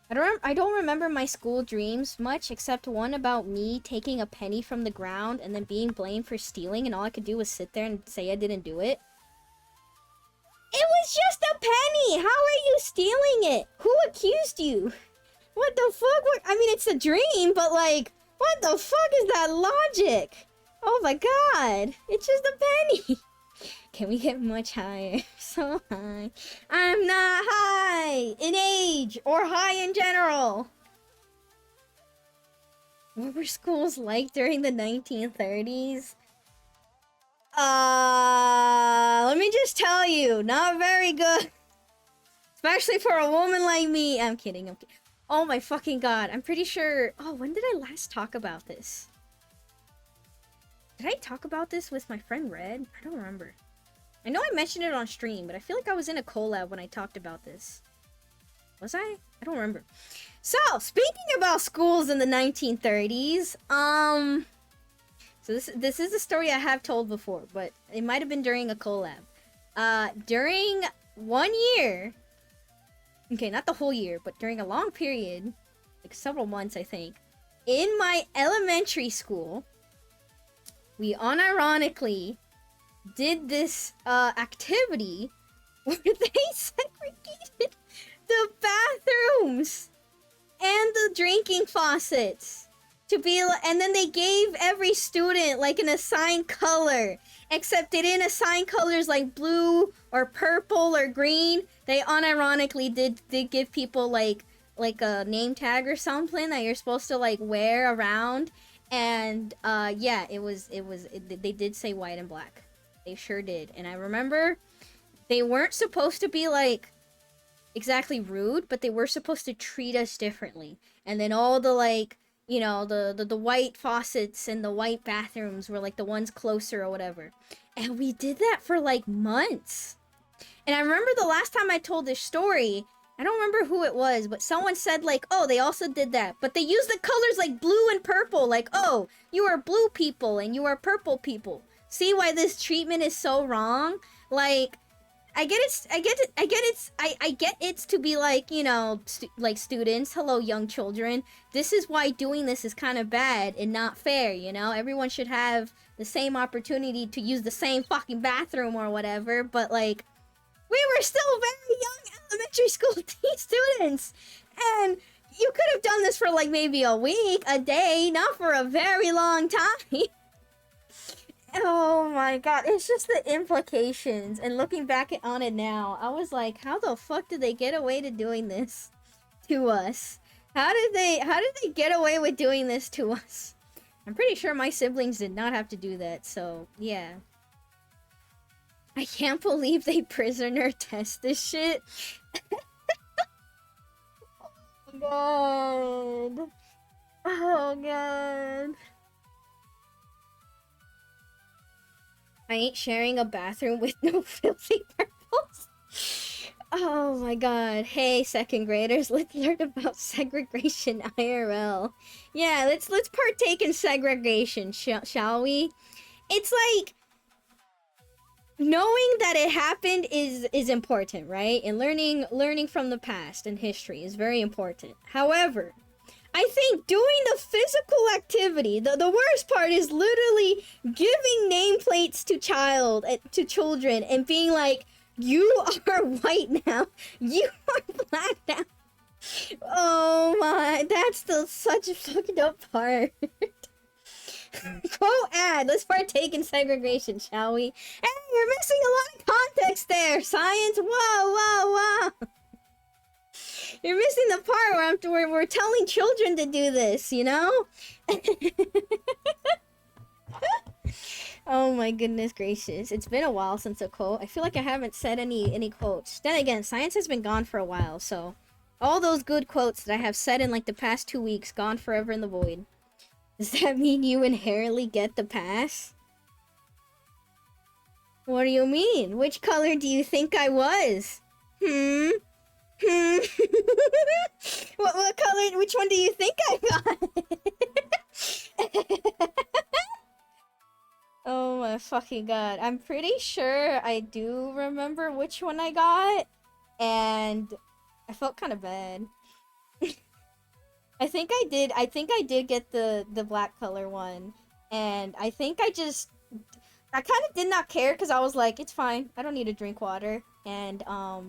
I don't remember my school dreams much, except one about me taking a penny from the ground and then being blamed for stealing, and all I could do was sit there and say I didn't do it. It was just a penny! How are you stealing it? Who accused you? What the fuck? I mean, it's a dream, but like, what the fuck is that logic? Oh my god! It's just a penny! Can we get much higher? So high. I'm not high in age or high in general. What were schools like during the 1930s? Let me just tell you, not very good. Especially for a woman like me. I'm kidding. Oh my fucking god. I'm pretty sure. Oh, when did I last talk about this? Did I talk about this with my friend Red? I don't remember. I know I mentioned it on stream, but I feel like I was in a collab when I talked about this. Was I? I don't remember. So, speaking about schools in the 1930s, so this is a story I have told before, but it might have been during a collab. During 1 year, okay, not the whole year, but during a long period, like several months, I think, in my elementary school, we unironically did this activity where they segregated the bathrooms and the drinking faucets to be, and then they gave every student like an assigned color, except they didn't assign colors like blue or purple or green. They unironically did give people like a name tag or something that you're supposed to like wear around. And yeah, they did say white and black. They sure did. And I remember they weren't supposed to be like exactly rude, but they were supposed to treat us differently. And then all the like, you know, the white faucets and the white bathrooms were like the ones closer or whatever. And we did that for like months. And I remember the last time I told this story, I don't remember who it was, but someone said like, oh, they also did that. But they used the colors like blue and purple. Like, oh, you are blue people and you are purple people. See why this treatment is so wrong? Like, I get it's to be like, you know, like students, hello young children. This is why doing this is kind of bad and not fair, you know? Everyone should have the same opportunity to use the same fucking bathroom or whatever, but like, we were still very young elementary school students, and you could have done this for like maybe a week, a day, not for a very long time. Oh my god, it's just the implications. And looking back on it now, I was like, how the fuck did they get away to doing this to us? How did they get away with doing this to us? I'm pretty sure my siblings did not have to do that, so yeah. I can't believe they prisoner test this shit. Oh god. Oh god. I ain't sharing a bathroom with no filthy purples. Oh my god. Hey, second graders, let's learn about segregation IRL. Yeah, let's partake in segregation, shall we? It's like knowing that it happened is important, right? And learning from the past and history is very important. However, I think doing the physical activity, the worst part is literally giving nameplates to children and being like, you are white now, you are black now. Oh my, that's the such a fucked up part. Quote ad, let's partake in segregation, shall we? Hey, you're missing a lot of context there, science. Whoa, whoa, whoa. You're missing the part where we're telling children to do this, you know? Oh my goodness gracious. It's been a while since a quote. I feel like I haven't said any quotes. Then again, science has been gone for a while, so all those good quotes that I have said in like the past 2 weeks, gone forever in the void. Does that mean you inherently get the pass? What do you mean? Which color do you think I was? Hmm? What color? Which one do you think I got? Oh my fucking god. I'm pretty sure I do remember which one I got, and I felt kind of bad. I think I did get the black color one, and I think I kind of did not care because I was like, it's fine. I don't need to drink water, and I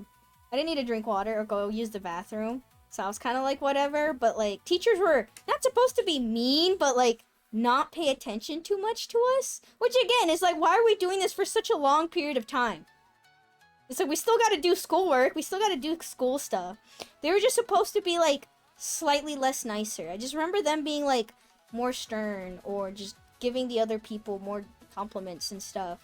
didn't need to drink water or go use the bathroom. So I was kind of like, whatever. But, like, teachers were not supposed to be mean, but, like, not pay attention too much to us. Which, again, is like, why are we doing this for such a long period of time? It's like, we still gotta do schoolwork. We still gotta do school stuff. They were just supposed to be, like, slightly less nicer. I just remember them being, like, more stern or just giving the other people more compliments and stuff.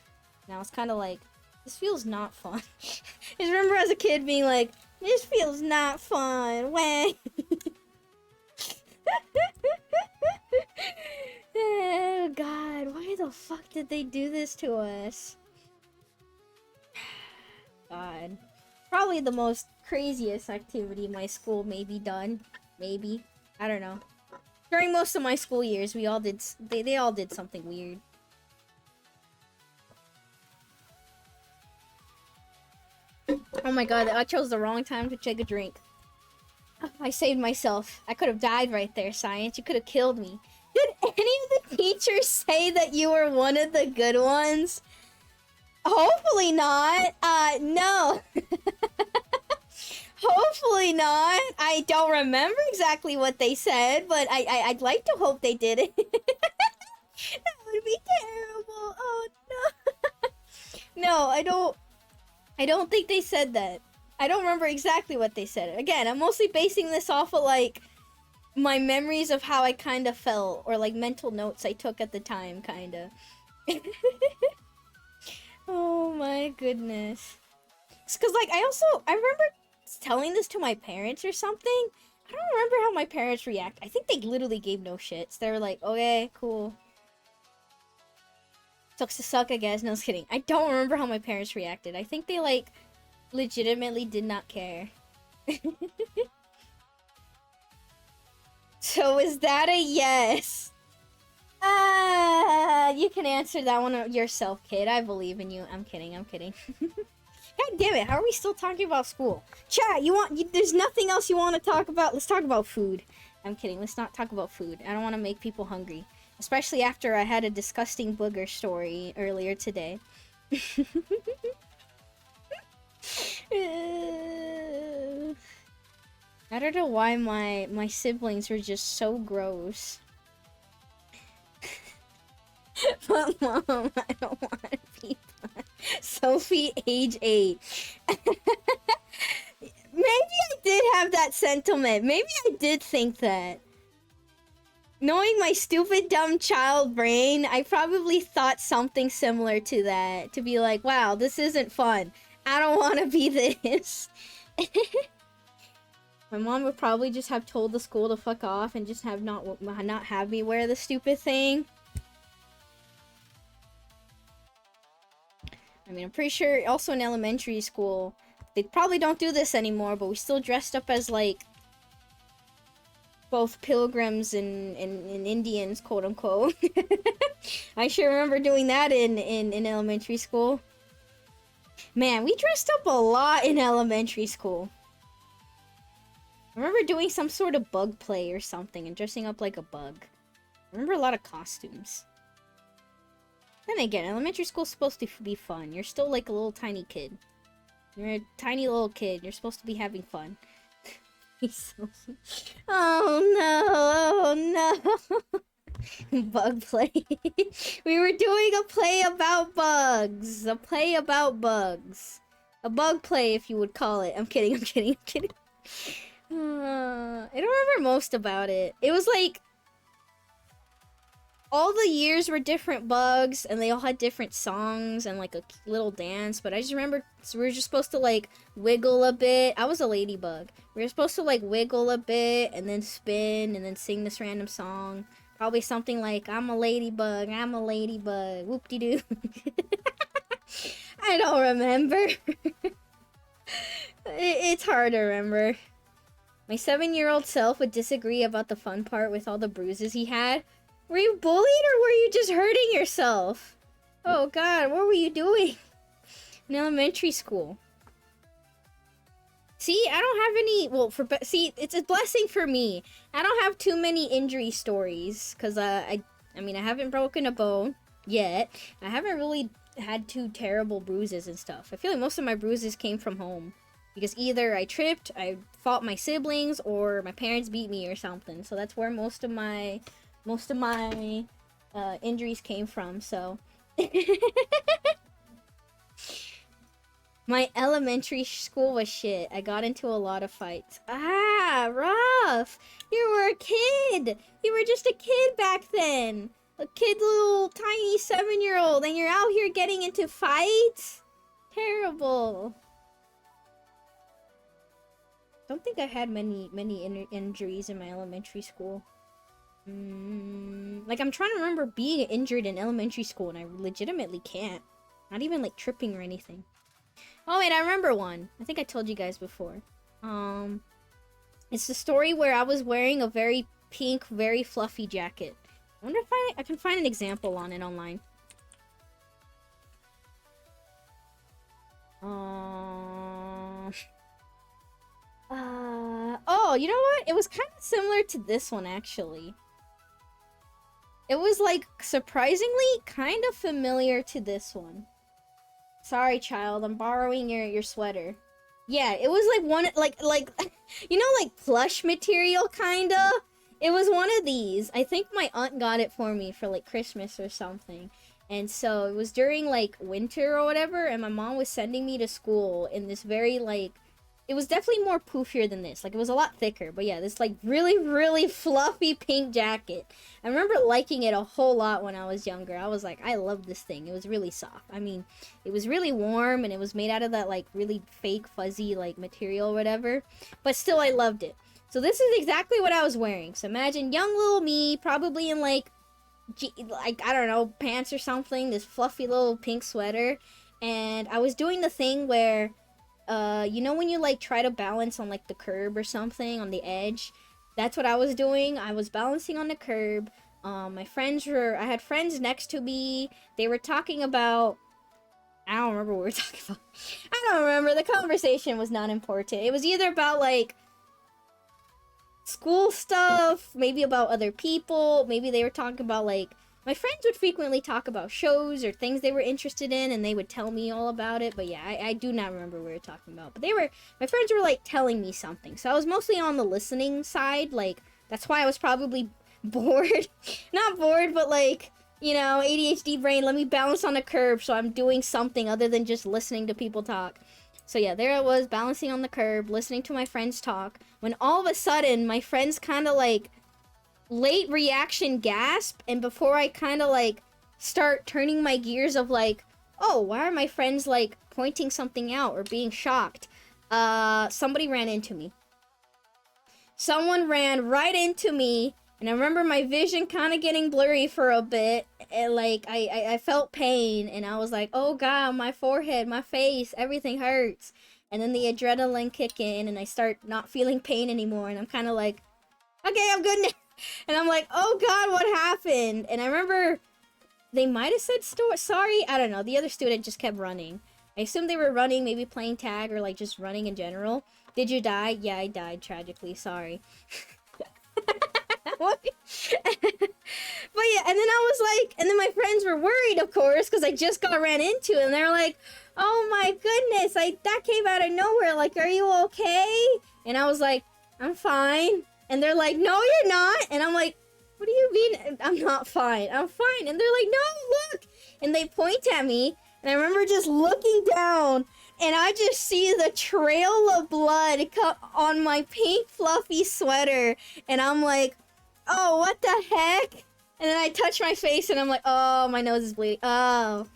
And I was kind of like, this feels not fun. I just remember as a kid being like, this feels not fun. Wah. Oh god, why the fuck did they do this to us? God. Probably the most craziest activity my school maybe done. Maybe. I don't know. During most of my school years, we all did, they all did something weird. Oh my god, I chose the wrong time to take a drink. I saved myself. I could have died right there, science. You could have killed me. Did any of the teachers say that you were one of the good ones? Hopefully not. No. Hopefully not. I don't remember exactly what they said, but I'd like to hope they did it. That would be terrible. Oh no. No, I don't think they said that. I don't remember exactly what they said. Again, I'm mostly basing this off of, like, my memories of how I kind of felt, or, like, mental notes I took at the time, kind of. Oh my goodness. It's because, like, I remember telling this to my parents or something. I don't remember how my parents react. I think they literally gave no shits. They were like, okay, cool. Sucks to suck, I guess. No, I was kidding. I don't remember how my parents reacted. I think they, like, legitimately did not care. So is that a yes? You can answer that one yourself, kid. I believe in you. I'm kidding. God damn it, how are we still talking about school? Chat, there's nothing else you want to talk about? Let's talk about food. I'm kidding, let's not talk about food. I don't want to make people hungry. Especially after I had a disgusting booger story earlier today. I don't know why my siblings are just so gross. want mom. I don't want to be fun. Sophie, age 8. Maybe I did have that sentiment. Maybe I did think that. Knowing my stupid, dumb child brain, I probably thought something similar to that. To be like, wow, this isn't fun. I don't want to be this. My mom would probably just have told the school to fuck off and just have not have me wear the stupid thing. I mean, I'm pretty sure also in elementary school, they probably don't do this anymore, but we still dressed up as, like, both pilgrims and Indians, quote-unquote. I sure remember doing that in elementary school. Man, we dressed up a lot in elementary school. I remember doing some sort of bug play or something and dressing up like a bug. I remember a lot of costumes. Then again, elementary school's supposed to be fun. You're still like a little tiny kid. You're a tiny little kid. You're supposed to be having fun. Oh no, bug play. We were doing a play about bugs. A play about bugs. A bug play, if you would call it. I'm kidding. I don't remember most about it. It was like all the years were different bugs, and they all had different songs and like a little dance. But I just remember we were just supposed to like wiggle a bit. I was a ladybug. We were supposed to like wiggle a bit and then spin and then sing this random song. Probably something like "I'm a ladybug, I'm a ladybug, whoop-de-doo." I don't remember. It's hard to remember. My 7-year-old self would disagree about the fun part with all the bruises he had. Were you bullied or were you just hurting yourself? Oh god, what were you doing? In elementary school. See, I don't have any, well, see, it's a blessing for me. I don't have too many injury stories, because, I mean, I haven't broken a bone yet. I haven't really had too terrible bruises and stuff. I feel like most of my bruises came from home. Because either I tripped, I fought my siblings, or my parents beat me or something. So that's where most of my injuries came from, so. My elementary school was shit. I got into a lot of fights. Ah, rough. You were a kid. You were just a kid back then. A kid, little tiny 7-year-old, and you're out here getting into fights? Terrible. Don't think I had many injuries in my elementary school. Like, I'm trying to remember being injured in elementary school, and I legitimately can't. Not even, like, tripping or anything. Oh, wait, I remember one. I think I told you guys before. It's the story where I was wearing a very pink, very fluffy jacket. I wonder if I can find an example on it online. Oh, you know what? It was kind of similar to this one, actually. It was, like, surprisingly kind of familiar to this one. Sorry, child, I'm borrowing your sweater. Yeah, it was, like, one, like, you know, like, plush material, kinda? It was one of these. I think my aunt got it for me for, like, Christmas or something. And so, it was during, like, winter or whatever, and my mom was sending me to school in this very, like, it was definitely more poofier than this. Like, it was a lot thicker. But yeah, this, like, really, really fluffy pink jacket. I remember liking it a whole lot when I was younger. I was like, I love this thing. It was really soft. I mean, it was really warm, and it was made out of that, like, really fake, fuzzy, like, material or whatever. But still, I loved it. So this is exactly what I was wearing. So imagine young little me, probably in, like, I don't know, pants or something. This fluffy little pink sweater. And I was doing the thing where... you know when you, like, try to balance on, like, the curb or something on the edge? That's what I was doing. I was balancing on the curb. I had friends next to me. They were talking about... I don't remember what we were talking about. I don't remember. The conversation was not important. It was either about, like, school stuff, maybe about other people. Maybe they were talking about, like... My friends would frequently talk about shows or things they were interested in, and they would tell me all about it. But yeah, I do not remember what we were talking about. But my friends were, like, telling me something. So I was mostly on the listening side. Like, that's why I was probably bored. Not bored, but, like, You know, ADHD brain, let me balance on the curb so I'm doing something other than just listening to people talk. So yeah, there I was, balancing on the curb, listening to my friends talk, when all of a sudden, my friends kind of like, late reaction gasp, and before I kind of like, start turning my gears of like, oh, why are my friends like, pointing something out or being shocked? Somebody ran into me. Someone ran right into me, and I remember my vision kind of getting blurry for a bit, and like I felt pain, and I was like, oh god, my forehead, my face, everything hurts. And then the adrenaline kick in, and I start not feeling pain anymore, and I'm kind of like, okay, I'm good now. And I'm like, oh god, what happened? And I remember they might have said sorry, I don't know. The other student just kept running. I assumed they were running, maybe playing tag or like just running in general. Did you die? Yeah, I died tragically. Sorry. What? But yeah, and then I was like, and then my friends were worried, of course, because I just got ran into, and they're like, "Oh my goodness, like that came out of nowhere. Like, are you okay?" And I was like, "I'm fine." And they're like, "No, you're not." And I'm like, "What do you mean I'm not fine? I'm fine." And they're like, "No, look!" And they point at me, and I remember just looking down, and I just see the trail of blood on my pink fluffy sweater, and I'm like, oh, what the heck? And then I touch my face, and I'm like, oh, my nose is bleeding. Oh.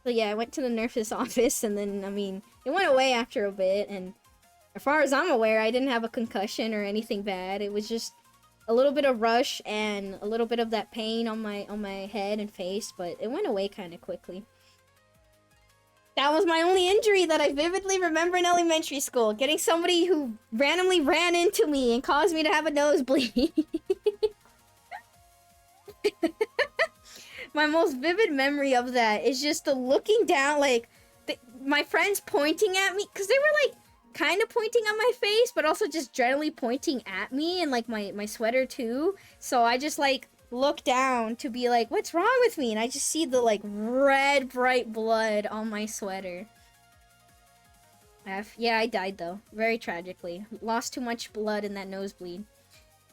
So yeah, I went to the nurse's office, and then, I mean, it went away after a bit, and as far as I'm aware, I didn't have a concussion or anything bad. It was just a little bit of rush and a little bit of that pain on my head and face, but it went away kind of quickly. That was my only injury that I vividly remember in elementary school. Getting somebody who randomly ran into me and caused me to have a nosebleed. My most vivid memory of that is just the looking down, like, my friends pointing at me. Because they were, like, kind of pointing at my face, but also just generally pointing at me and, like, my sweater, too. So I just, like, look down to be like, what's wrong with me? And I just see the like red bright blood on my sweater. Yeah, I died though, very tragically. Lost too much blood in that nosebleed.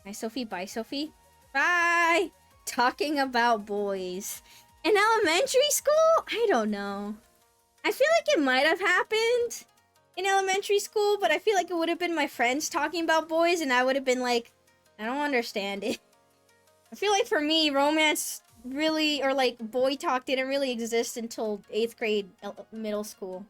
Hi Sophie, bye Sophie. Bye. Talking about boys in elementary school, I don't know. I feel like it might have happened in elementary school, but I feel like it would have been my friends talking about boys, and I would have been like, I don't understand it. I feel like for me, romance really, or like boy talk didn't really exist until 8th grade middle school.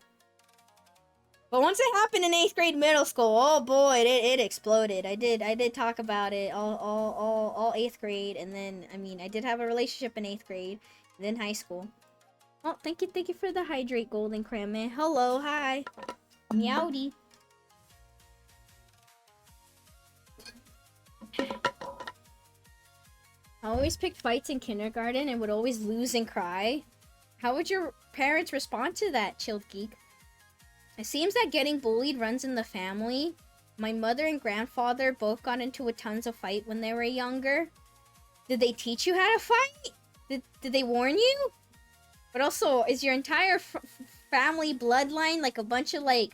But once it happened in 8th grade middle school, oh boy, it exploded. I did talk about it all 8th grade, and then, I mean, I did have a relationship in 8th grade, and then high school. Oh, thank you for the hydrate, Golden Cram Man. Hello, hi. Meowdy. I always picked fights in kindergarten and would always lose and cry. How would your parents respond to that, Chilled Geek? It seems that getting bullied runs in the family. My mother and grandfather both got into a tons of fight when they were younger. Did they teach you how to fight? Did they warn you? But also, is your entire family bloodline like a bunch of like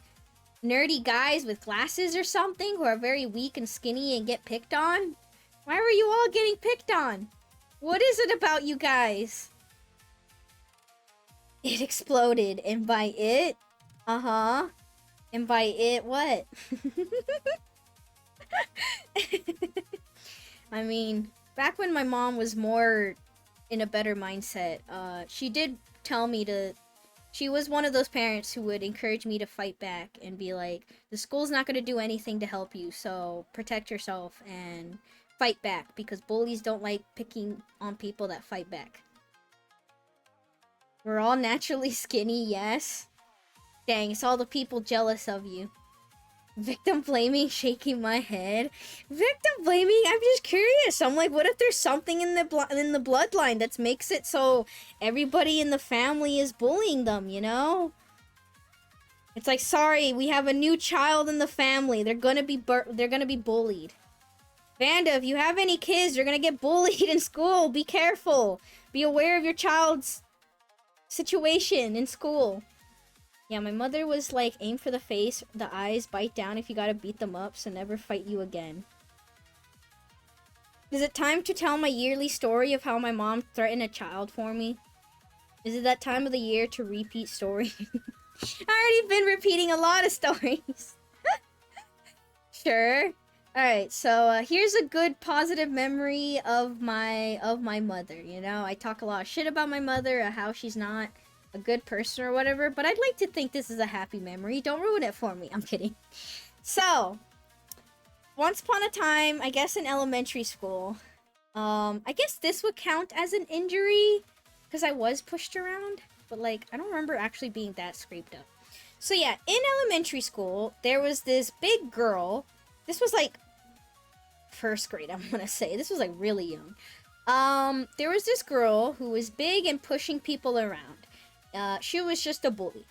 nerdy guys with glasses or something who are very weak and skinny and get picked on? Why were you all getting picked on? What is it about you guys? It exploded, and by it, and by it, what? I mean, back when my mom was more in a better mindset, she did tell me to. She was one of those parents who would encourage me to fight back and be like, the school's not going to do anything to help you, so protect yourself and fight back, because bullies don't like picking on people that fight back. We're all naturally skinny, yes. Dang, it's all the people jealous of you. Victim blaming, shaking my head. Victim blaming? I'm just curious. I'm like, what if there's something in the bloodline that makes it so everybody in the family is bullying them, you know? It's like, sorry, we have a new child in the family. They're gonna be bullied. Vanda, if you have any kids, you're gonna get bullied in school. Be careful. Be aware of your child's situation in school. Yeah, my mother was like, aim for the face, the eyes, bite down if you gotta beat them up, so never fight you again. Is it time to tell my yearly story of how my mom threatened a child for me? Is it that time of the year to repeat story? I already been repeating a lot of stories. Sure. All right. So here's a good positive memory of my mother. You know, I talk a lot of shit about my mother, how she's not a good person or whatever. But I'd like to think this is a happy memory. Don't ruin it for me. I'm kidding. So, once upon a time, I guess in elementary school, I guess this would count as an injury because I was pushed around. But like, I don't remember actually being that scraped up. So yeah, in elementary school, there was this big girl. This was like first grade, I'm gonna say. This was like really young. There was this girl who was big and pushing people around. She was just a bully.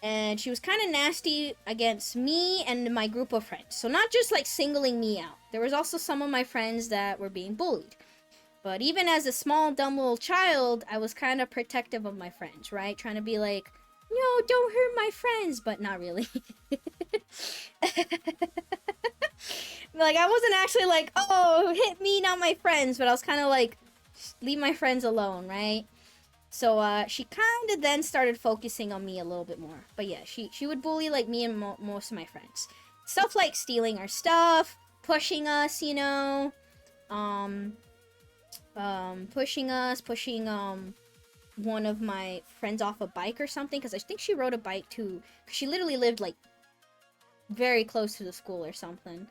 And she was kind of nasty against me and my group of friends. So not just like singling me out. There was also some of my friends that were being bullied. But even as a small, dumb little child, I was kind of protective of my friends, right? Trying to be like, no, don't hurt my friends, but not really. Like, I wasn't actually like, oh, hit me, not my friends, but I was kind of like, leave my friends alone, right? So, she kind of then started focusing on me a little bit more. But yeah, she would bully, like, me and most of my friends. Stuff like stealing our stuff, pushing us, you know, pushing one of my friends off a bike or something, because I think she rode a bike too, because she literally lived like very close to the school or something.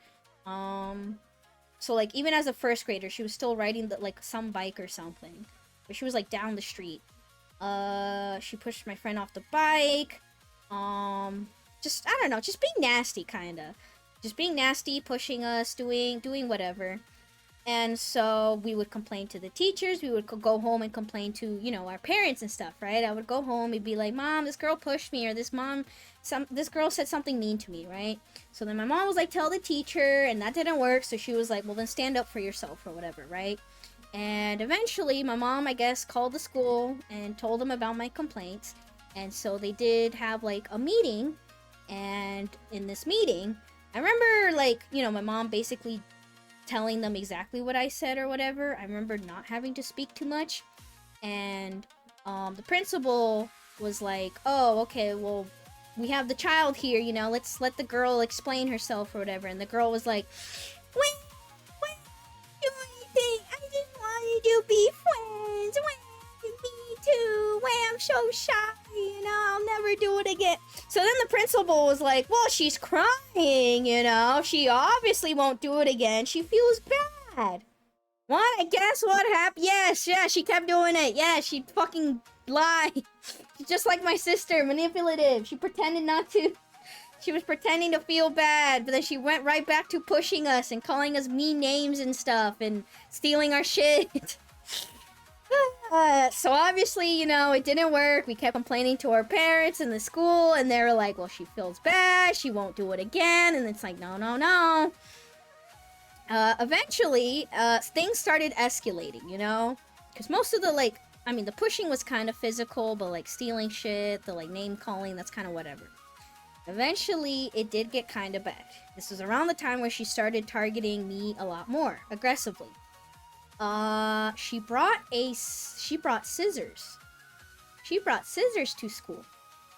So like even as a first grader, she was still riding like some bike or something, but she was like down the street. She pushed my friend off the bike. Just I don't know, just being nasty, kinda, just being nasty, pushing us, doing whatever. And so we would complain to the teachers. We would go home and complain to, you know, our parents and stuff, right? I would go home and be like, Mom, this girl pushed me, or this girl said something mean to me, right? So then my mom was like, tell the teacher, and that didn't work. So she was like, well, then stand up for yourself or whatever, right? And eventually my mom, I guess, called the school and told them about my complaints. And so they did have like a meeting. And in this meeting, I remember like, you know, my mom basically telling them exactly what I said or whatever. I remember not having to speak too much. And the principal was like, oh, okay, well, we have the child here, you know, let's let the girl explain herself or whatever. And the girl was like, wait, do anything. I just wanted to be friends. Wait, me too. Wait, I'm so shy, you know, I'll never do it again. So then the principal was like, well, she's crying, you know. She obviously won't do it again. She feels bad. What? I guess what happened? Yes, yeah, she kept doing it. Yeah, she fucking lied. She's just like my sister, manipulative. She pretended not to. She was pretending to feel bad, but then she went right back to pushing us and calling us mean names and stuff and stealing our shit. So obviously, you know, it didn't work. We kept complaining to our parents and the school, and they were like, well, she feels bad, she won't do it again. And it's like, no. Eventually, things started escalating, you know? Because most of the, like, I mean, the pushing was kind of physical, but, like, stealing shit, the, like, name-calling, that's kind of whatever. Eventually, it did get kind of bad. This was around the time where she started targeting me a lot more, aggressively. She brought scissors. She brought scissors to school.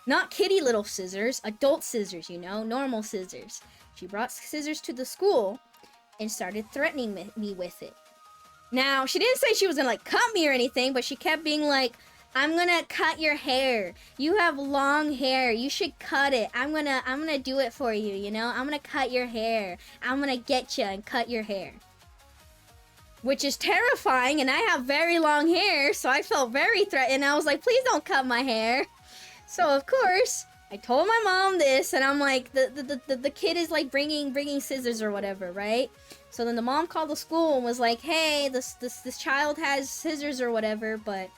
Not kitty little scissors, adult scissors, you know, normal scissors. She brought scissors to the school and started threatening me with it. Now, she didn't say she was gonna, like, cut me or anything, but she kept being like, I'm gonna cut your hair. You have long hair. You should cut it. I'm gonna do it for you, you know? I'm gonna cut your hair. I'm gonna get you and cut your hair. Which is terrifying, and I have very long hair, so I felt very threatened. I was like, please don't cut my hair. So, of course, I told my mom this, and I'm like, the kid is, like, bringing scissors or whatever, right? So then the mom called the school and was like, hey, this child has scissors or whatever, but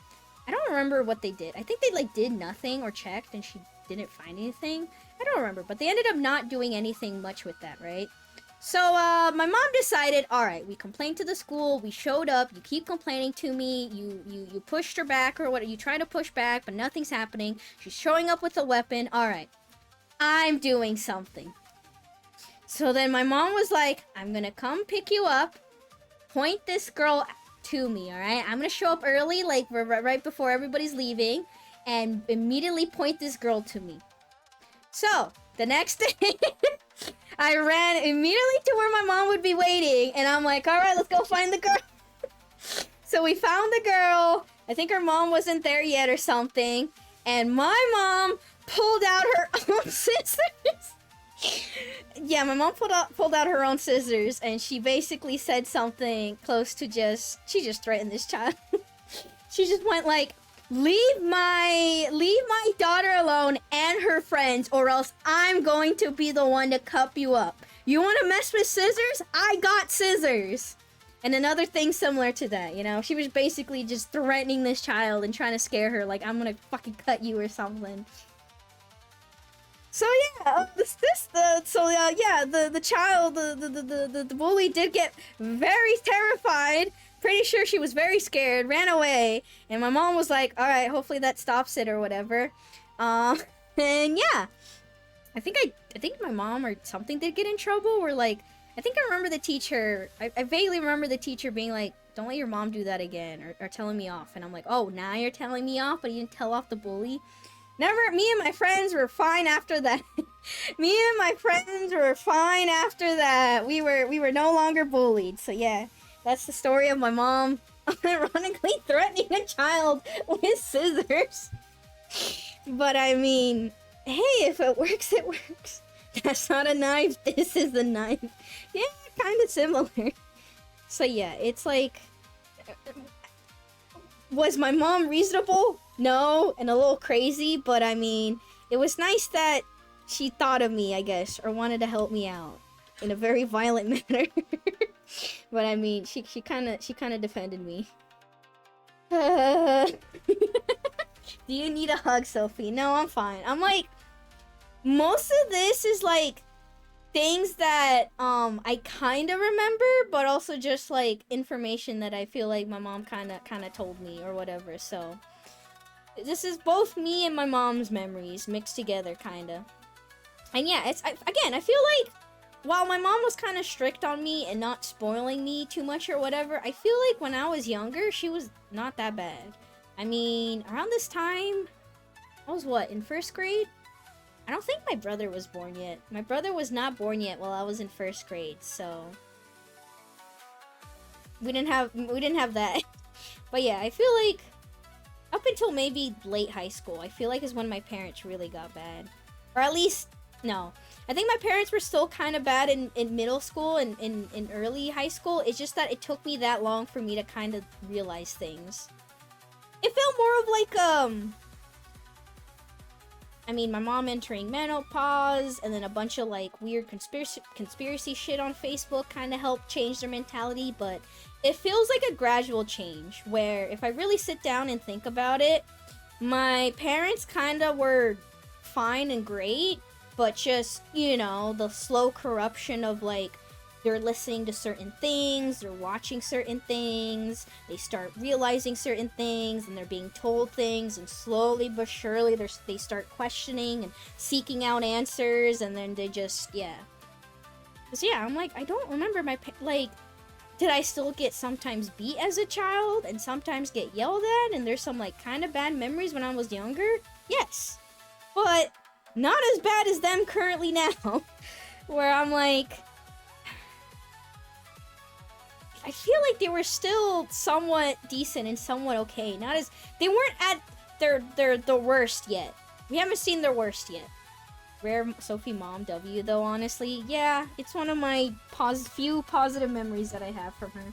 I don't remember what they did. I think they, like, did nothing or checked, and she didn't find anything. I don't remember, but they ended up not doing anything much with that, right? So, my mom decided, alright, we complained to the school, we showed up, you keep complaining to me, you pushed her back or what, you try to push back, but nothing's happening, she's showing up with a weapon, alright, I'm doing something. So then my mom was like, I'm gonna come pick you up point this girl to me, alright? I'm gonna show up early, like, right before everybody's leaving, and immediately point this girl to me. So, the next day, I ran immediately to where my mom would be waiting, and I'm like, alright, let's go find the girl. So we found the girl. I think her mom wasn't there yet or something, and my mom pulled out her own scissors. Yeah, my mom pulled out her own scissors, and she basically said something close to she just threatened this child. She just went like, leave my daughter alone and her friends, or else I'm going to be the one to cup you up. You want to mess with scissors? I got scissors. And another thing similar to that, you know, she was basically just threatening this child and trying to scare her, like, I'm gonna fucking cut you or something. So yeah, the child, the bully did get very terrified. Pretty sure she was very scared, ran away, and my mom was like, all right, hopefully that stops it or whatever. And yeah, I think my mom or something did get in trouble, or like, I think I remember the teacher, I vaguely remember the teacher being like, don't let your mom do that again, or telling me off. And I'm like, oh, now you're telling me off, but you didn't tell off the bully? Never, me and my friends were fine after that. Me and my friends were fine after that. We were no longer bullied. So yeah, that's the story of my mom ironically threatening a child with scissors. But I mean, hey, if it works, it works. That's not a knife, this is the knife. Yeah, kind of similar. So yeah, it's like, was my mom reasonable? No, and a little crazy, but I mean, it was nice that she thought of me, I guess, or wanted to help me out in a very violent manner. But I mean, she kind of defended me. Do you need a hug, Sophie? No, I'm fine. I'm like, most of this is like things that I kind of remember, but also just like information that I feel like my mom kind of told me or whatever. So this is both me and my mom's memories mixed together, kind of. And yeah, I feel like while my mom was kind of strict on me and not spoiling me too much or whatever, I feel like when I was younger, she was not that bad. I mean, around this time, I was what, in first grade? I don't think my brother was born yet. My brother was not born yet while I was in first grade, so we didn't have that. But yeah, I feel like up until maybe late high school, I feel like is when my parents really got bad. Or at least, no. I think my parents were still kind of bad in middle school and in early high school. It's just that it took me that long for me to kind of realize things. It felt more of like, I mean, my mom entering menopause, and then a bunch of, like, weird conspiracy shit on Facebook kind of helped change their mentality, but it feels like a gradual change, where if I really sit down and think about it, my parents kind of were fine and great, but just, you know, the slow corruption of, like, they're listening to certain things, they're watching certain things, they start realizing certain things, and they're being told things, and slowly but surely they start questioning and seeking out answers, and then they just, yeah. So yeah, I'm like, I don't remember like, did I still get sometimes beat as a child, and sometimes get yelled at, and there's some, like, kind of bad memories when I was younger? Yes. But not as bad as them currently now, where I'm like, I feel like they were still somewhat decent and somewhat okay. Not as, they weren't at their worst yet. We haven't seen their worst yet. Rare Sophie Mom W though, honestly. Yeah, it's one of my few positive memories that I have from her.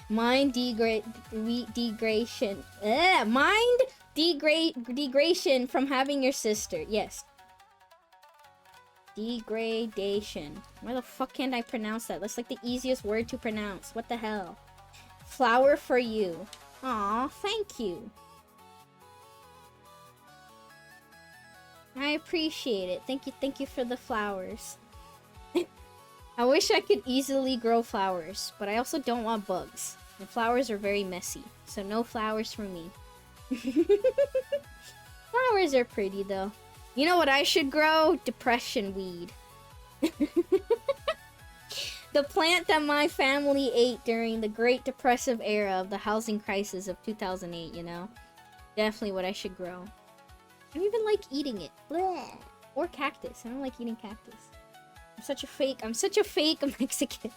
Mind degradation. Mind degradation from having your sister. Yes. Degradation. Why the fuck can't I pronounce that? That's like the easiest word to pronounce. What the hell? Flower for you. Aw, thank you. I appreciate it. Thank you for the flowers. I wish I could easily grow flowers, but I also don't want bugs. And flowers are very messy, so no flowers for me. Flowers are pretty though. You know what I should grow? Depression weed. The plant that my family ate during the Great Depressive era of the housing crisis of 2008, you know? Definitely what I should grow. I don't even like eating it. Bleh. Or cactus. I don't like eating cactus. I'm such a fake Mexican.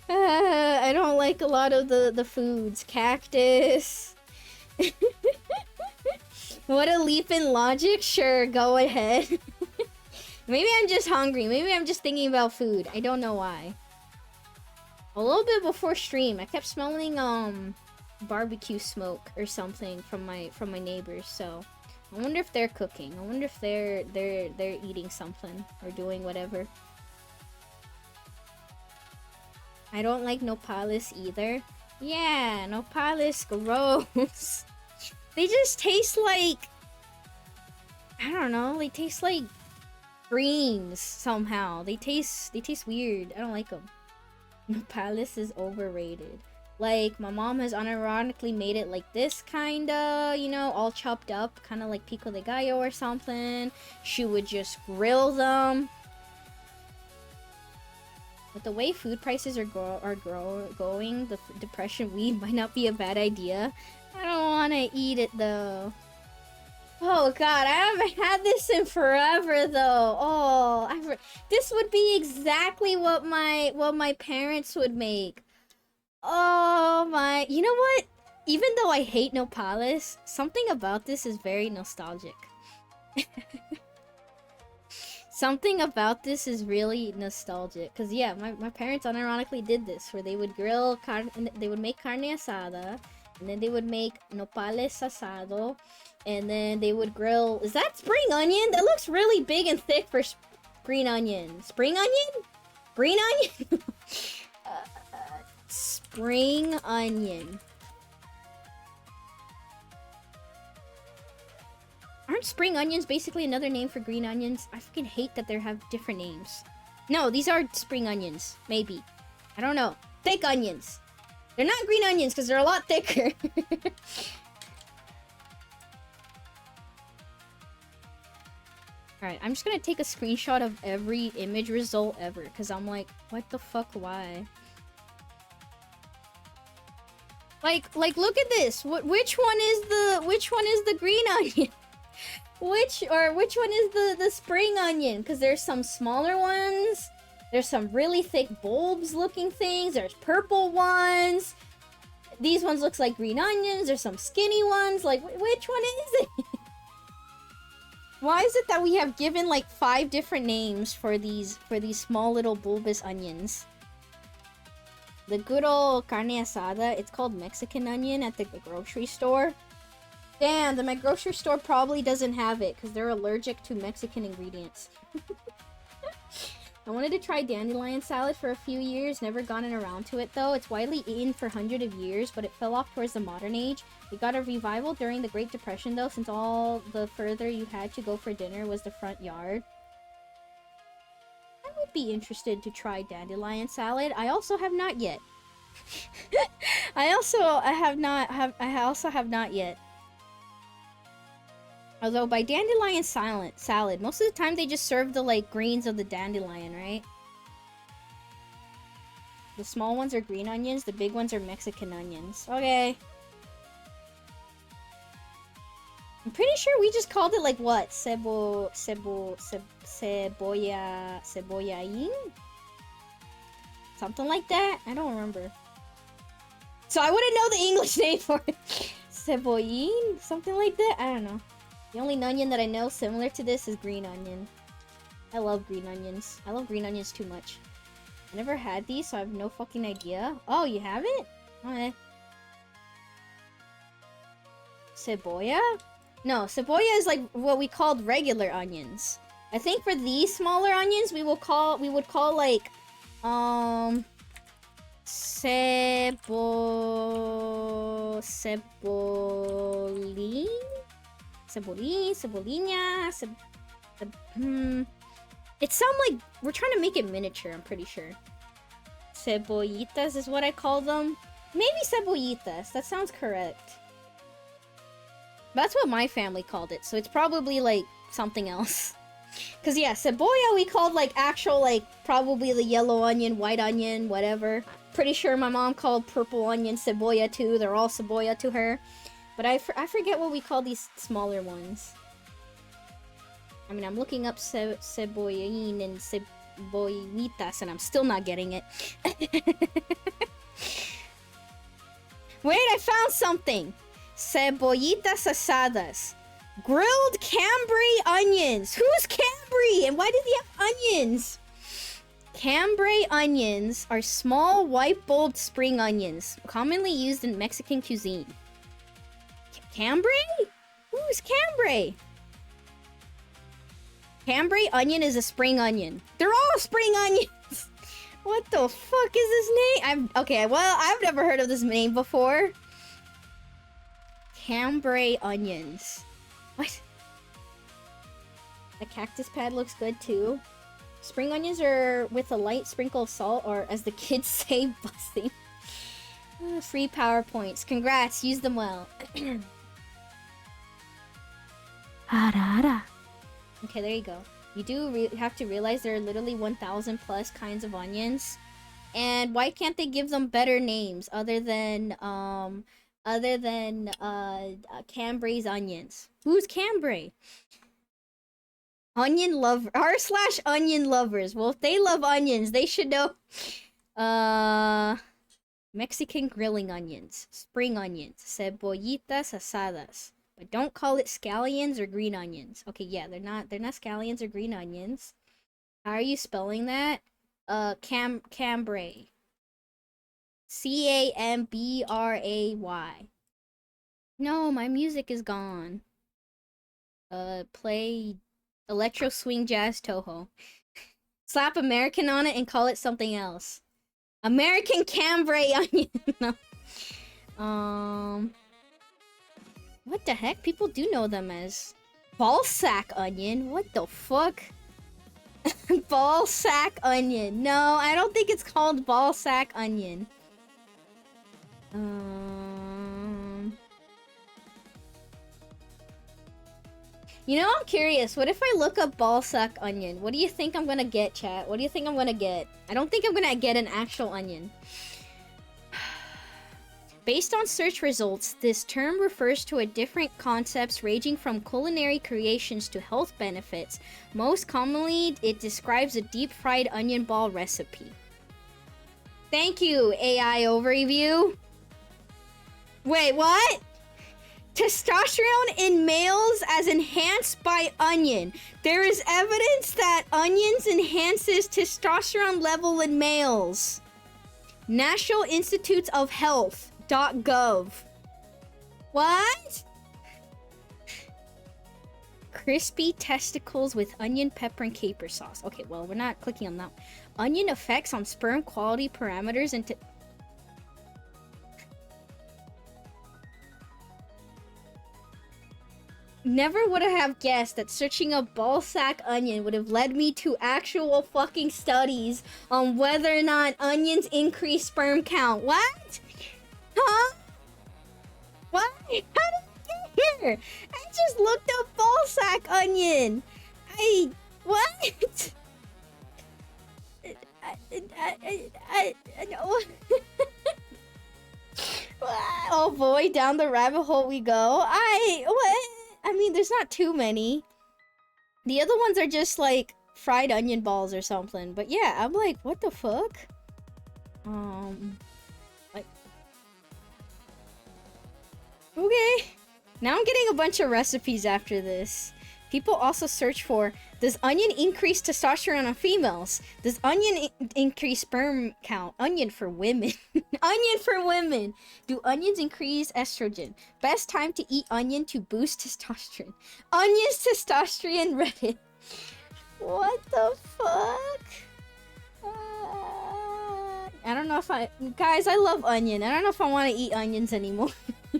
I don't like a lot of the foods. Cactus. What a leap in logic. Sure, go ahead. Maybe I'm just hungry. Maybe I'm just thinking about food. I don't know why. A little bit before stream, I kept smelling barbecue smoke or something from my neighbors. So I wonder if they're cooking. I wonder if they're eating something or doing whatever. I don't like nopales either. Yeah, nopales gross. They just taste like, I don't know, they taste like greens somehow. They taste weird. I don't like them. Nopales is overrated. Like, my mom has unironically made it like this, kinda, you know, all chopped up, kinda like pico de gallo or something. She would just grill them. With the way food prices are going, the depression weed might not be a bad idea. I don't want to eat it though. Oh god, I haven't had this in forever though. Oh, this would be exactly what my parents would make. Oh my, you know what? Even though I hate nopales, something about this is very nostalgic. Something about this is really nostalgic. Cause yeah, my parents unironically did this, where they would they would make carne asada, and then they would make nopales asado, and then they would grill. Is that spring onion? That looks really big and thick for green onion. Spring onion? Green onion? Spring onion. Aren't spring onions basically another name for green onions? I fucking hate that they have different names. No, these are spring onions. Maybe. I don't know. Thick onions. They're not green onions because they're a lot thicker. Alright, I'm just gonna take a screenshot of every image result ever because I'm like, what the fuck, why? Like look at this. Which one is the green onion? Which one is the spring onion? Because there's some smaller ones. There's some really thick bulbs looking things. There's purple ones. These ones looks like green onions. There's some skinny ones. Like, which one is it? Why is it that we have given like 5 different names for these small little bulbous onions? The good old carne asada, it's called Mexican onion at the grocery store. Damn, my grocery store probably doesn't have it because they're allergic to Mexican ingredients. I wanted to try dandelion salad for a few years, never gotten around to it though. It's widely eaten for hundreds of years, but it fell off towards the modern age. We got a revival during the Great Depression though, since all the further you had to go for dinner was the front yard. I would be interested to try dandelion salad. I also have not yet. I also have not yet. Although by dandelion salad, most of the time they just serve the like greens of the dandelion, right? The small ones are green onions, the big ones are Mexican onions. Okay. I'm pretty sure we just called it like what? Cebollaín? Something like that? I don't remember. So I wouldn't know the English name for it. Cebollín? Something like that? I don't know. The only onion that I know similar to this is green onion. I love green onions. I love green onions too much. I never had these, so I have no fucking idea. Oh, you haven't? Okay. Cebolla? No, cebolla is like what we called regular onions. I think for these smaller onions, we would call like, cebollín? Cebollina, It sounds like we're trying to make it miniature, I'm pretty sure. Cebollitas is what I call them. Maybe cebollitas, that sounds correct. That's what my family called it, so it's probably like something else. Cause yeah, cebolla we called like actual like probably the yellow onion, white onion, whatever. Pretty sure my mom called purple onion cebolla too. They're all cebolla to her. But I forget what we call these smaller ones. I mean, I'm looking up cebollín and cebollitas and I'm still not getting it. Wait, I found something! Cebollitas asadas. Grilled Cambrai onions! Who's Cambrai? And why does he have onions? Cambrai onions are small, white-bulbed spring onions, commonly used in Mexican cuisine. Cambrai? Who's Cambrai? Cambrai onion is a spring onion. They're all spring onions! What the fuck is this name? Okay, well, I've never heard of this name before. Cambrai onions. What? The cactus pad looks good too. Spring onions are with a light sprinkle of salt, or as the kids say, busting. Free PowerPoints. Congrats, use them well. Okay, there you go. You do have to realize there are literally 1,000 plus kinds of onions. And why can't they give them better names other than Cambrai's onions? Who's Cambrai? Onion lover r/onion lovers. Well, if they love onions, they should know. Mexican grilling onions, spring onions, cebollitas asadas. But don't call it scallions or green onions. Okay, yeah, they're not scallions or green onions. How are you spelling that? Cambrai. Cambray. No, my music is gone. Play electro swing jazz Toho. Slap American on it and call it something else. American Cambrai onion. No. What the heck? People do know them as ballsack onion. What the fuck? Ballsack onion. No, I don't think it's called ballsack onion. You know, I'm curious. What if I look up ballsack onion? What do you think I'm gonna get, chat? What do you think I'm gonna get? I don't think I'm gonna get an actual onion. Based on search results, this term refers to a different concepts ranging from culinary creations to health benefits. Most commonly, it describes a deep-fried onion ball recipe. Thank you, AI overview. Wait, what? Testosterone in males as enhanced by onion. There is evidence that onions enhances testosterone level in males. National Institutes of Health.gov. What? Crispy testicles with onion, pepper, and caper sauce. Okay, well, we're not clicking on that. Onion effects on sperm quality parameters and never would I have guessed that searching up ballsack onion would have led me to actual fucking studies on whether or not onions increase sperm count. What? Huh? What? How did I get here? I just looked up ballsack onion. What? I know. Oh boy, down the rabbit hole we go. What? I mean, there's not too many. The other ones are just like fried onion balls or something. But yeah, I'm like, what the fuck? Like, okay. Now I'm getting a bunch of recipes after this. People also search for, does onion increase testosterone on females? Does onion increase sperm count? Onion for women. Onion for women. Do onions increase estrogen? Best time to eat onion to boost testosterone. Onions testosterone Reddit. What the fuck? I don't know if guys, I love onion. I don't know if I want to eat onions anymore. No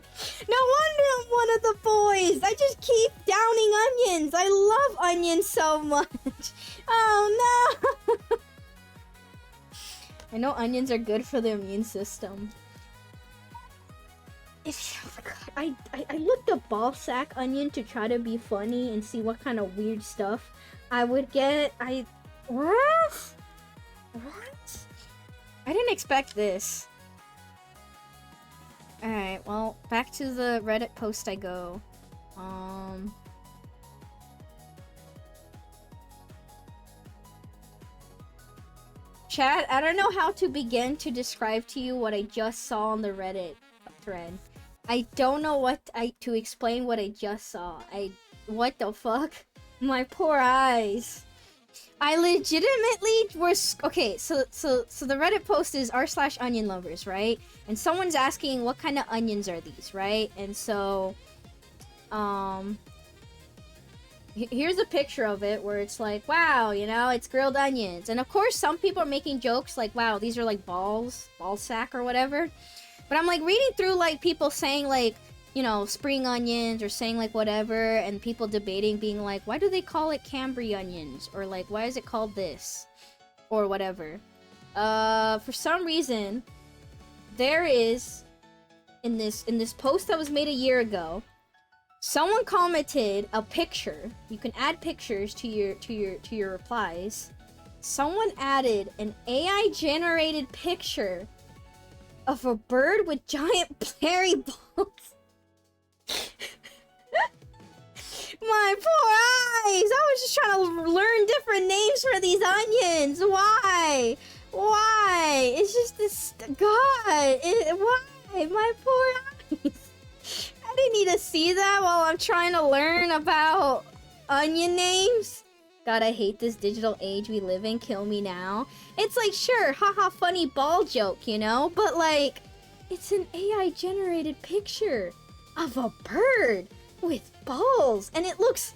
wonder I'm one of the boys. I just keep downing onions. I love onions so much. Oh no. I know onions are good for the immune system. Oh my God. I looked up ball sack onion to try to be funny and see what kind of weird stuff I would get. What? What? I didn't expect this. Alright, well, back to the Reddit post I go. Chat, I don't know how to begin to describe to you what I just saw on the Reddit thread. I don't know to explain what I just saw. What the fuck? My poor eyes. I legitimately was okay. So the Reddit post is r/onion lovers, right? And someone's asking what kind of onions are these, right? And so, here's a picture of it where it's like, wow, you know, it's grilled onions. And of course, some people are making jokes like, wow, these are like ball sack or whatever. But I'm like reading through like people saying like, you know, spring onions or saying like whatever, and people debating being like, why do they call it Cambry onions? Or like, why is it called this? Or whatever. For some reason, there is in this post that was made a year ago, someone commented a picture. You can add pictures to your replies. Someone added an AI generated picture of a bird with giant hairy balls. My poor eyes! I was just trying to learn different names for these onions. Why? Why? It's just this. God. Why? My poor eyes. I didn't need to see that while I'm trying to learn about onion names. God, I hate this digital age we live in. Kill me now. It's like, sure, haha, funny ball joke, you know? But like, it's an AI generated picture of a bird with balls, and it looks,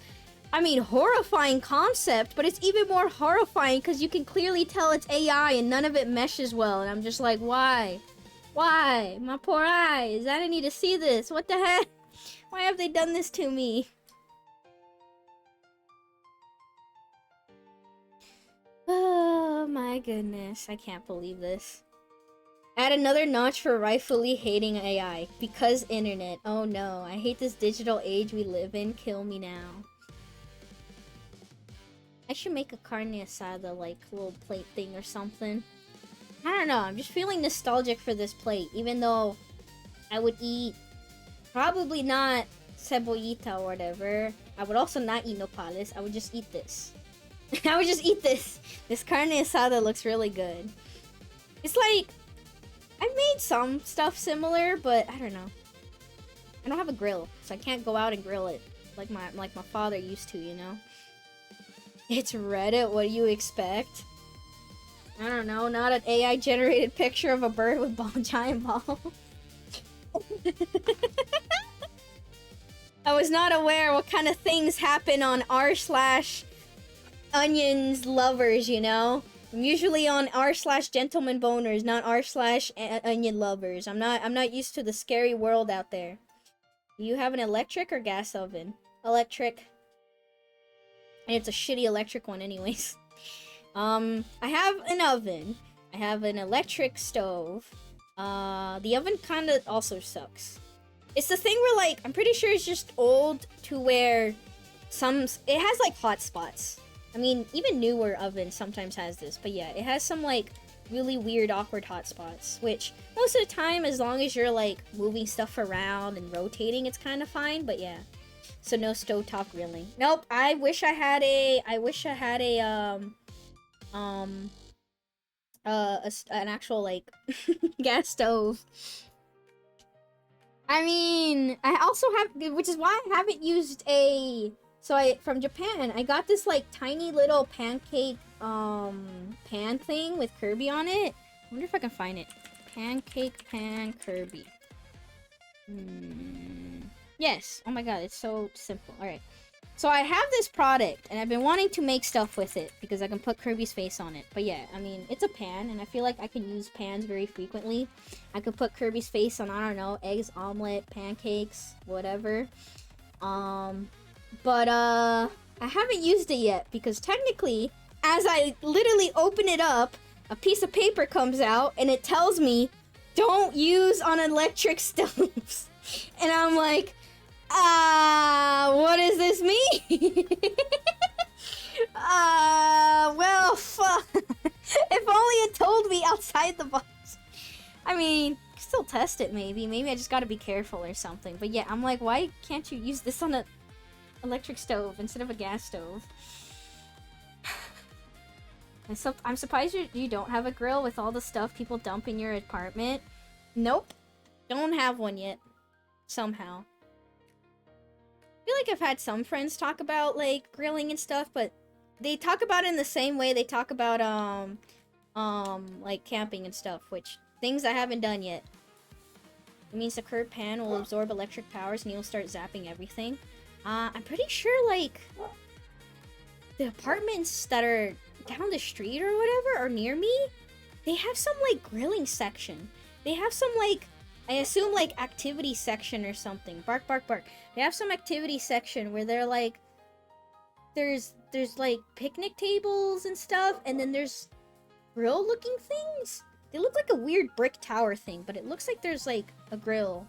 I mean, horrifying concept, but it's even more horrifying because you can clearly tell it's AI and none of it meshes well, and I'm just like, why? Why? My poor eyes. I didn't need to see this. What the heck? Why have they done this to me? Oh my goodness. I can't believe this. Add another notch for rightfully hating AI. Because internet. Oh no. I hate this digital age we live in. Kill me now. I should make a carne asada, like, little plate thing or something. I don't know. I'm just feeling nostalgic for this plate. Even though I would eat... probably not cebollita or whatever. I would also not eat nopales. I would just eat this. I would just eat this. This carne asada looks really good. It's like... I've made some stuff similar, but I don't know. I don't have a grill, so I can't go out and grill it like my father used to, you know? It's Reddit, what do you expect? I don't know, not an AI-generated picture of a bird with giant balls. I was not aware what kind of things happen on r/onions lovers, you know? I'm usually on r/gentleman boners, not r/onion lovers. I'm not used to the scary world out there. Do you have an electric or gas oven? Electric. And it's a shitty electric one anyways. I have an oven. I have an electric stove. The oven kind of also sucks. It's the thing where, like, I'm pretty sure it's just old to where it has, like, hot spots. I mean, even newer ovens sometimes has this, but yeah, it has some, like, really weird, awkward hot spots, which most of the time, as long as you're, like, moving stuff around and rotating, it's kind of fine, but yeah. So no stovetop grilling. Nope, I wish I had an actual, like, gas stove. I mean, I also have, which is why I haven't used from Japan, I got this, like, tiny little pancake, pan thing with Kirby on it. I wonder if I can find it. Pancake pan Kirby. Yes. Oh my god, it's so simple. Alright. So I have this product, and I've been wanting to make stuff with it, because I can put Kirby's face on it. But yeah, I mean, it's a pan, and I feel like I can use pans very frequently. I could put Kirby's face on, I don't know, eggs, omelet, pancakes, whatever. But I haven't used it yet, because technically, as I literally open it up, a piece of paper comes out, and it tells me, don't use on electric stoves. And I'm like, what does this mean? Well, fuck. If only it told me outside the box. I mean, still test it maybe. Maybe I just gotta be careful or something. But yeah, I'm like, why can't you use this on a electric stove instead of a gas stove? I'm surprised you don't have a grill with all the stuff people dump in your apartment. Nope. Don't have one yet. Somehow. I feel like I've had some friends talk about, like, grilling and stuff, but they talk about it in the same way they talk about, like, camping and stuff, which, things I haven't done yet. It means the curved pan will absorb electric powers and you'll start zapping everything. I'm pretty sure, like, the apartments that are down the street or whatever, or near me, they have some, like, grilling section. They have some, like, I assume, like, activity section or something. Bark, bark, bark. They have some activity section where they're, like, there's, like, picnic tables and stuff, and then there's grill-looking things? They look like a weird brick tower thing, but it looks like there's, like, a grill.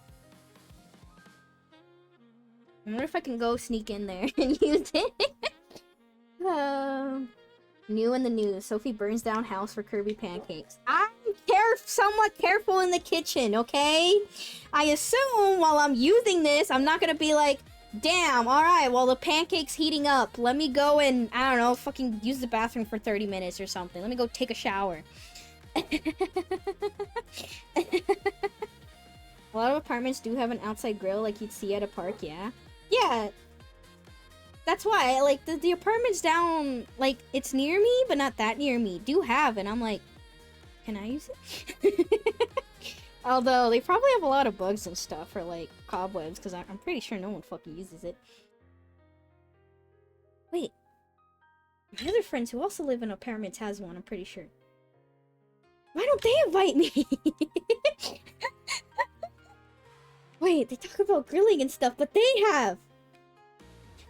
I wonder if I can go sneak in there and use it. New in the news. Sophie burns down house for Kirby pancakes. I'm somewhat careful in the kitchen, okay? I assume while I'm using this, I'm not gonna be like, damn, alright, well the pancake's heating up. Let me go and, I don't know, fucking use the bathroom for 30 minutes or something. Let me go take a shower. A lot of apartments do have an outside grill like you'd see at a park, yeah? Yeah. That's why, like, the apartments down, like, it's near me, but not that near me, do have, and I'm like, can I use it? Although, they probably have a lot of bugs and stuff, or, like, cobwebs, because I'm pretty sure no one fucking uses it. Wait. My other friends who also live in apartments has one, I'm pretty sure. Why don't they invite me? Wait, they talk about grilling and stuff, but they have!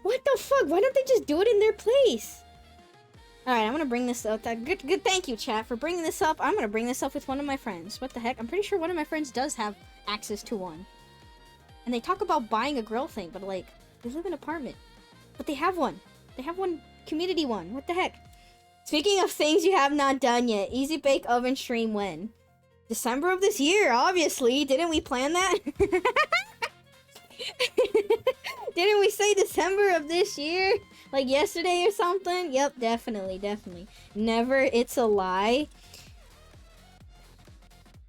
What the fuck? Why don't they just do it in their place? Alright, I'm gonna bring this up. Good, thank you, chat, for bringing this up. I'm gonna bring this up with one of my friends. What the heck? I'm pretty sure one of my friends does have access to one. And they talk about buying a grill thing, but, like, they live in an apartment. But they have one. They have one, community one. What the heck? Speaking of things you have not done yet, Easy Bake Oven stream when? December of this year, obviously. Didn't we plan that? Didn't we say December of this year? Like yesterday or something? Yep, definitely. Never, it's a lie.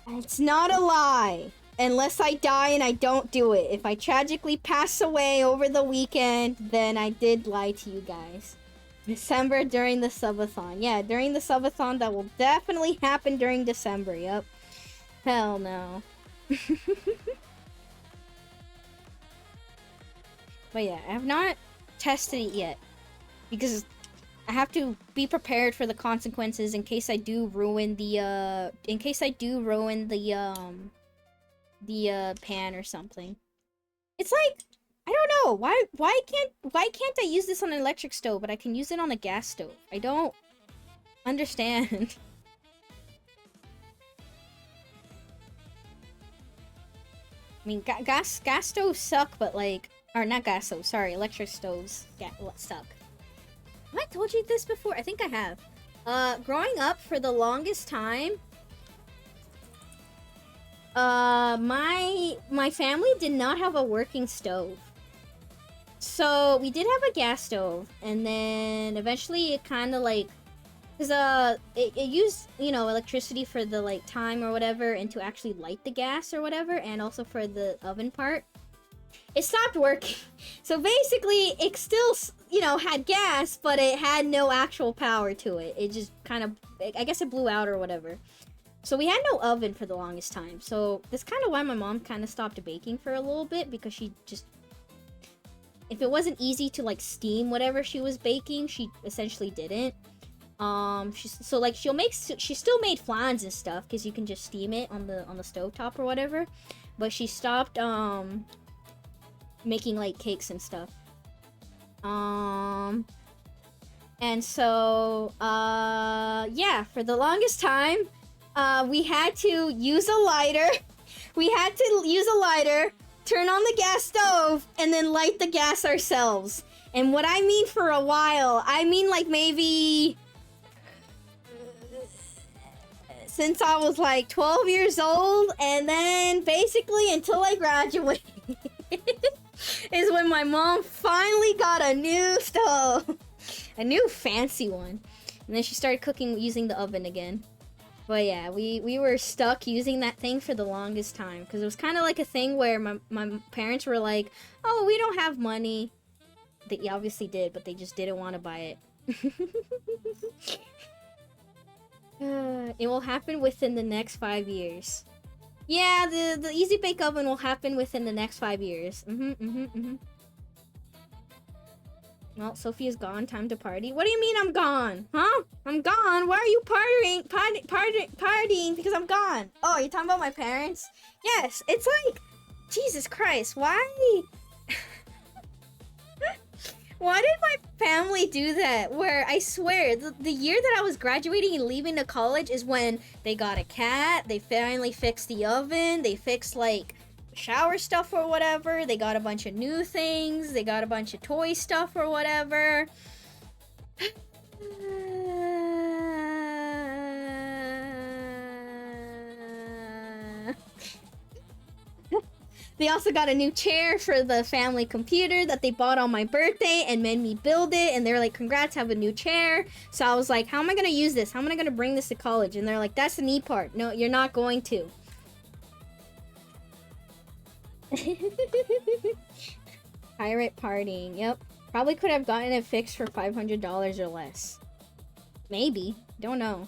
It's not a lie. Unless I die and I don't do it. If I tragically pass away over the weekend, then I did lie to you guys. December during the subathon. Yeah, during the subathon, that will definitely happen during December, yep. Hell no. But yeah, I have not tested it yet. Because I have to be prepared for the consequences in case I do ruin the, pan or something. It's like, I don't know, why can't I use this on an electric stove, but I can use it on a gas stove? I don't understand. I mean, gas stoves suck, but like, or not gas stoves, sorry, electric stoves suck. Have I told you this before? I think I have. Growing up, for the longest time, my family did not have a working stove. So, we did have a gas stove, and then eventually it kind of like, because, it used, you know, electricity for the, like, time or whatever, and to actually light the gas or whatever, and also for the oven part. It stopped working. So basically, it still, you know, had gas, but it had no actual power to it. It just kind of, I guess it blew out or whatever. So we had no oven for the longest time. So that's kind of why my mom kind of stopped baking for a little bit, because she just, if it wasn't easy to, like, steam whatever she was baking, she essentially didn't. So like she still made flans and stuff, because you can just steam it on the stovetop or whatever. But she stopped, making, like, cakes and stuff. And so, yeah, for the longest time, we had to use a lighter. We had to use a lighter turn on the gas stove, and then light the gas ourselves. And what I mean for a while, I mean like maybe... since I was like 12 years old, and then basically until I graduated is when my mom finally got a new stove. A new fancy one. And then she started cooking using the oven again. But yeah, we were stuck using that thing for the longest time. Because it was kind of like a thing where my parents were like, oh, we don't have money. They obviously did, but they just didn't want to buy it. It will happen within the next 5 years. Yeah, the Easy Bake Oven will happen within the next 5 years. Well, Sophia's gone. Time to party. What do you mean I'm gone? Huh? I'm gone? Why are you partying? Because I'm gone. Oh, you're talking about my parents? Yes, it's like... Jesus Christ, why... Why did my family do that? Where, I swear, the year that I was graduating and leaving to college is when they got a cat, they finally fixed the oven, they fixed, like, shower stuff or whatever, they got a bunch of new things, they got a bunch of toy stuff or whatever. They also got a new chair for the family computer that they bought on my birthday and made me build it. And they're like, congrats, have a new chair. So I was like, how am I going to use this? How am I going to bring this to college? And they're like, that's the neat part. No, you're not going to. Pirate partying. Yep. Probably could have gotten it fixed for $500 or less. Maybe. Don't know.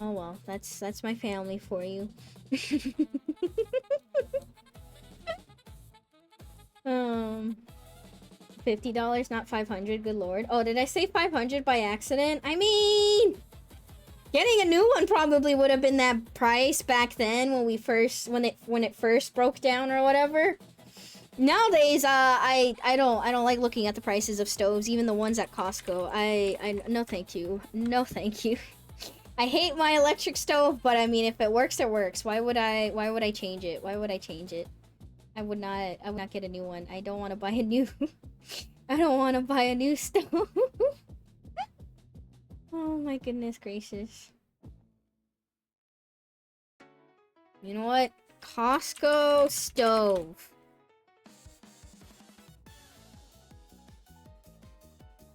Oh well, that's my family for you. $50, not 500. Good lord. Oh, did I say 500 by accident? I mean, getting a new one probably would have been that price back then when when it first broke down or whatever. Nowadays, I don't like looking at the prices of stoves, even the ones at Costco. I no thank you. No thank you. I hate my electric stove, but I mean, if it works, it works. Why would I change it? Why would I change it? I would not get a new one. I don't want to buy a new I don't want to buy a new stove. Oh my goodness gracious. You know what? Costco stove.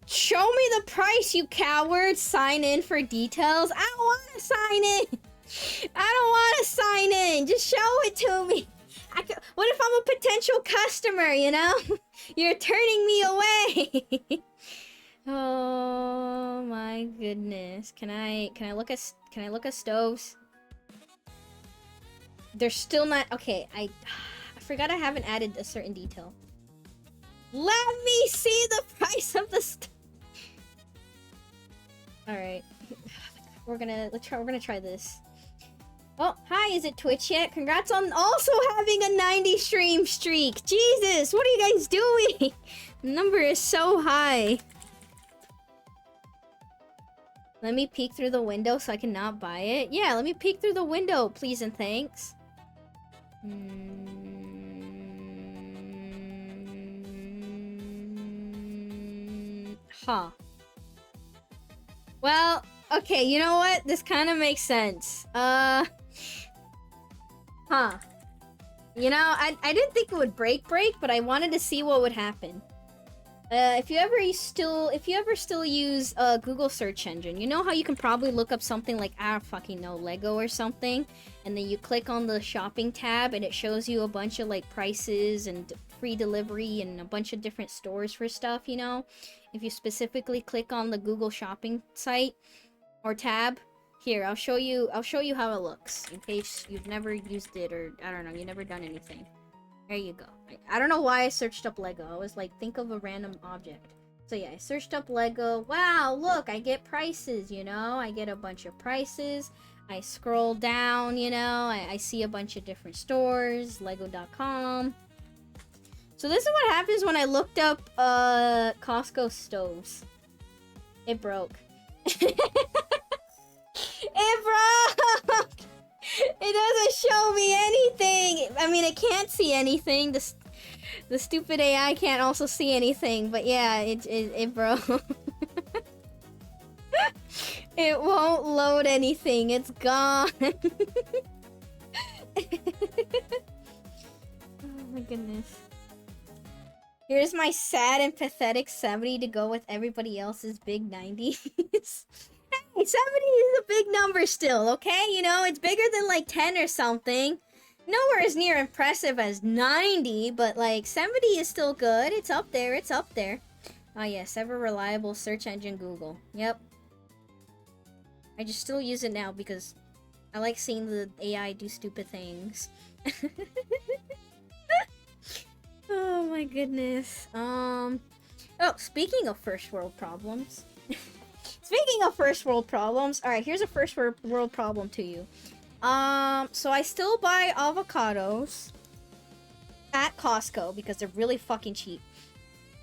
Show me the price, you coward! Sign in for details. I don't want to sign in! I don't want to sign in! Just show it to me! What if I'm a potential customer, you know? You're turning me away! Oh my goodness. Can I look at stoves? They're still not... Okay, I forgot I haven't added a certain detail. Let me see the price of the stove! Alright. We're gonna try this. Oh, hi, is it Twitch yet? Congrats on also having a 90 stream streak! Jesus, what are you guys doing? The number is so high. Let me peek through the window so I can not buy it. Yeah, let me peek through the window, please and thanks. Huh. Well, okay, you know what? This kind of makes sense. Huh. You know, I didn't think it would break, but I wanted to see what would happen. If you ever still use Google search engine, you know how you can probably look up something like, I don't fucking know, Lego or something, and then you click on the shopping tab and it shows you a bunch of like prices and free delivery and a bunch of different stores for stuff, you know? If you specifically click on the Google shopping site or tab, here, I'll show you how it looks in case you've never used it or I don't know, you've never done anything. There you go. I don't know why I searched up Lego. I was like, think of a random object. So yeah, I searched up Lego. Wow, look, I get prices, you know? I get a bunch of prices. I scroll down, you know? I see a bunch of different stores, lego.com. So this is what happens when I looked up Costco stoves. It broke. It broke! It doesn't show me anything. I mean, it can't see anything. The stupid AI can't also see anything. But yeah, it broke. It won't load anything. It's gone. Oh my goodness. Here's my sad and pathetic 70 to go with everybody else's big 90s. Hey, 70 is a big number still, okay? You know, it's bigger than like 10 or something. Nowhere as near impressive as 90, but like 70 is still good. It's up there, it's up there. Oh yes, ever reliable search engine Google. Yep. I just still use it now because I like seeing the AI do stupid things. Oh my goodness. Oh, speaking of first world problems. Speaking of first world problems, alright, here's a first world problem to you. So I still buy avocados at Costco because they're really fucking cheap.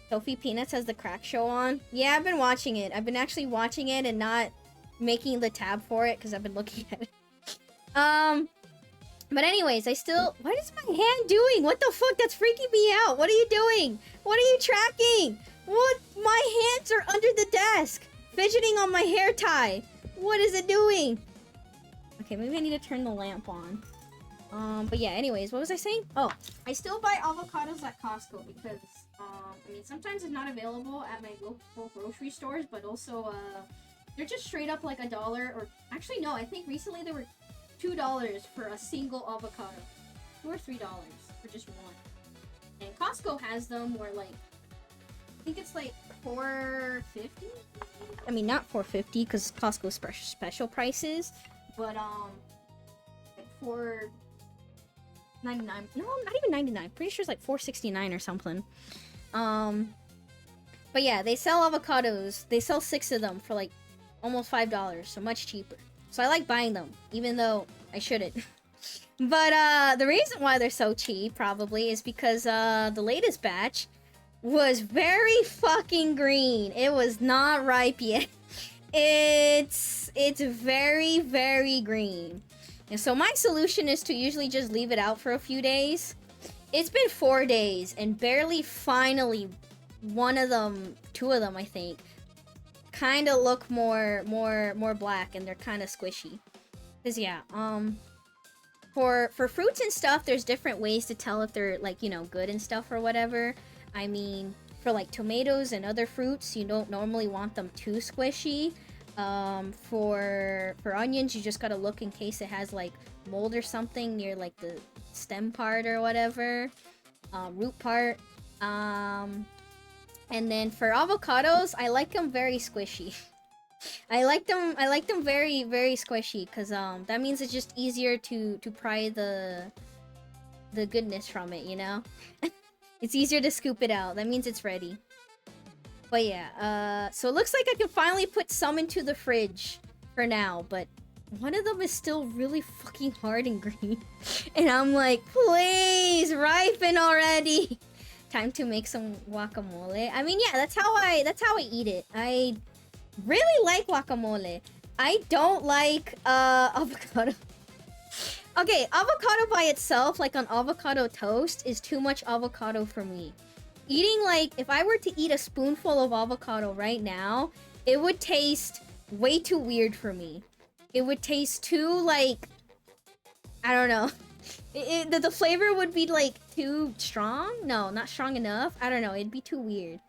Sophie Peanuts has the crack show on. Yeah, I've been watching it. I've been actually watching it and not making the tab for it because I've been looking at it. But anyways, I still... What is my hand doing? What the fuck? That's freaking me out. What are you doing? What are you tracking? What? My hands are under the desk. Fidgeting on my hair tie. What is it doing? Okay, maybe I need to turn the lamp on. But yeah, anyways, what was I saying? Oh, I still buy avocados at Costco because, I mean, sometimes it's not available at my local grocery stores, but also, they're just straight up like $1 or... Actually, no, I think recently they were $2 for a single avocado. $2 or $3 for just one. And Costco has them where like, I think it's like $4.50? I mean, not $4.50 because Costco's special prices, but like $4.99. No, not even 99. Pretty sure it's like $4.69 or something. But yeah, they sell avocados. They sell 6 of them for like almost $5, so much cheaper. So I like buying them, even though I shouldn't. But the reason why they're so cheap probably is because the latest batch was very fucking green. It was not ripe yet. It's very, very green. And so my solution is to usually just leave it out for a few days. It's been 4 days and barely finally one of them, 2 of them I think, kind of look more black and they're kind of squishy. Cause yeah, for fruits and stuff, there's different ways to tell if they're like, you know, good and stuff or whatever. I mean, for like tomatoes and other fruits, you don't normally want them too squishy. For onions, you just gotta look in case it has like mold or something near like the stem part or whatever, root part. And then for avocados, I like them very squishy. I like them very, very squishy because that means it's just easier to pry the goodness from it, you know? It's easier to scoop it out. That means it's ready. But yeah, so it looks like I can finally put some into the fridge for now, but one of them is still really fucking hard and green. And I'm like, please, ripen already. Time to make some guacamole. I mean, yeah, that's how I eat it. I really like guacamole. I don't like avocado. Okay, avocado by itself, like on avocado toast, is too much avocado for me. Eating, like, if I were to eat a spoonful of avocado right now, it would taste way too weird for me. It would taste too, like, I don't know. The flavor would be, like, too strong? No, not strong enough. I don't know, it'd be too weird.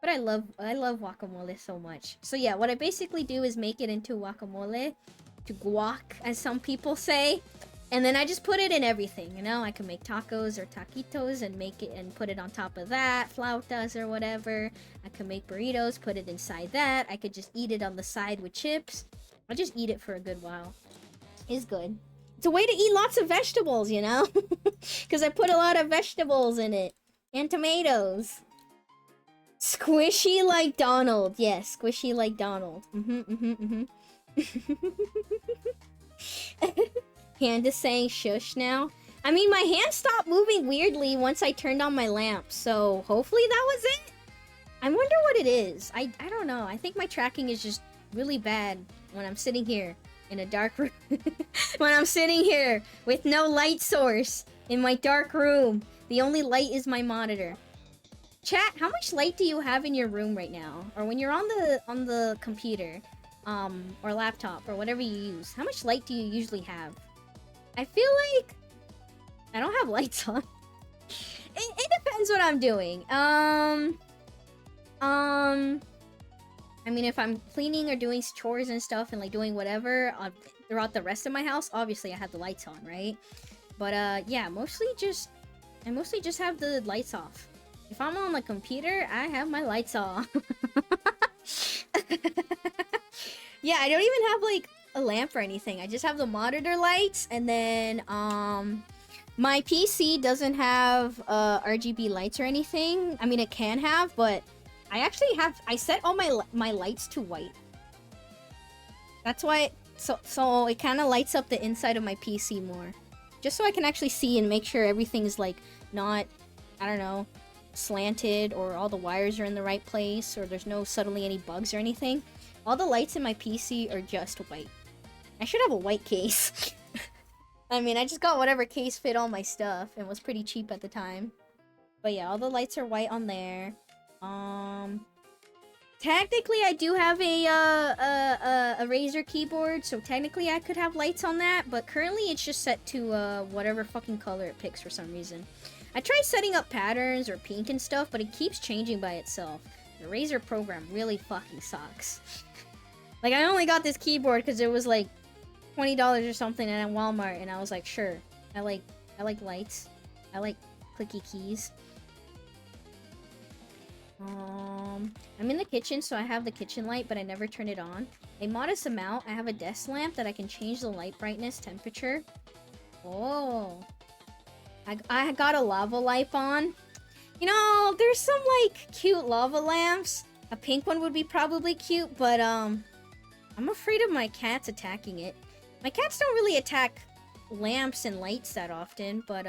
But I love guacamole so much. So yeah, what I basically do is make it into guacamole, to guac, as some people say. And then I just put it in everything, you know? I can make tacos or taquitos and make it and put it on top of that, flautas or whatever. I can make burritos, put it inside that. I could just eat it on the side with chips. I'll just eat it for a good while. It's good. It's a way to eat lots of vegetables, you know? Because I put a lot of vegetables in it. And tomatoes. Squishy like Donald. Yes, squishy like Donald. Hand is saying shush now. I mean, my hand stopped moving weirdly once I turned on my lamp, so hopefully that was it? I wonder what it is. I don't know. I think my tracking is just really bad when I'm sitting here in a dark room. When I'm sitting here with no light source in my dark room. The only light is my monitor. Chat, how much light do you have in your room right now? Or when you're on the computer, or laptop, or whatever you use, how much light do you usually have? I feel like I don't have lights on. It depends what I'm doing. I mean, if I'm cleaning or doing chores and stuff and like doing whatever throughout the rest of my house, obviously I have the lights on, right? But yeah, I mostly just have the lights off. If I'm on the computer, I have my lights off. Yeah, I don't even have like a lamp or anything. I just have the monitor lights, and then my PC doesn't have RGB lights or anything. I mean, it can have, but I set all my lights to white. That's why so it kind of lights up the inside of my PC more. Just so I can actually see and make sure everything's like not, I don't know, slanted, or all the wires are in the right place, or there's no suddenly any bugs or anything. All the lights in my PC are just white. I should have a white case. I mean, I just got whatever case fit all my stuff and was pretty cheap at the time. But yeah, all the lights are white on there. Technically I do have a Razer keyboard, so technically I could have lights on that, but currently it's just set to whatever fucking color it picks for some reason. I tried setting up patterns or pink and stuff, but it keeps changing by itself. The Razer program really fucking sucks. Like, I only got this keyboard because it was like $20 or something at Walmart, and I was like, sure. I like lights. I like clicky keys. I'm in the kitchen, so I have the kitchen light, but I never turn it on. A modest amount. I have a desk lamp that I can change the light brightness, temperature. Oh. I got a lava lamp on. You know, there's some, like, cute lava lamps. A pink one would be probably cute, but, I'm afraid of my cats attacking it. My cats don't really attack lamps and lights that often, but,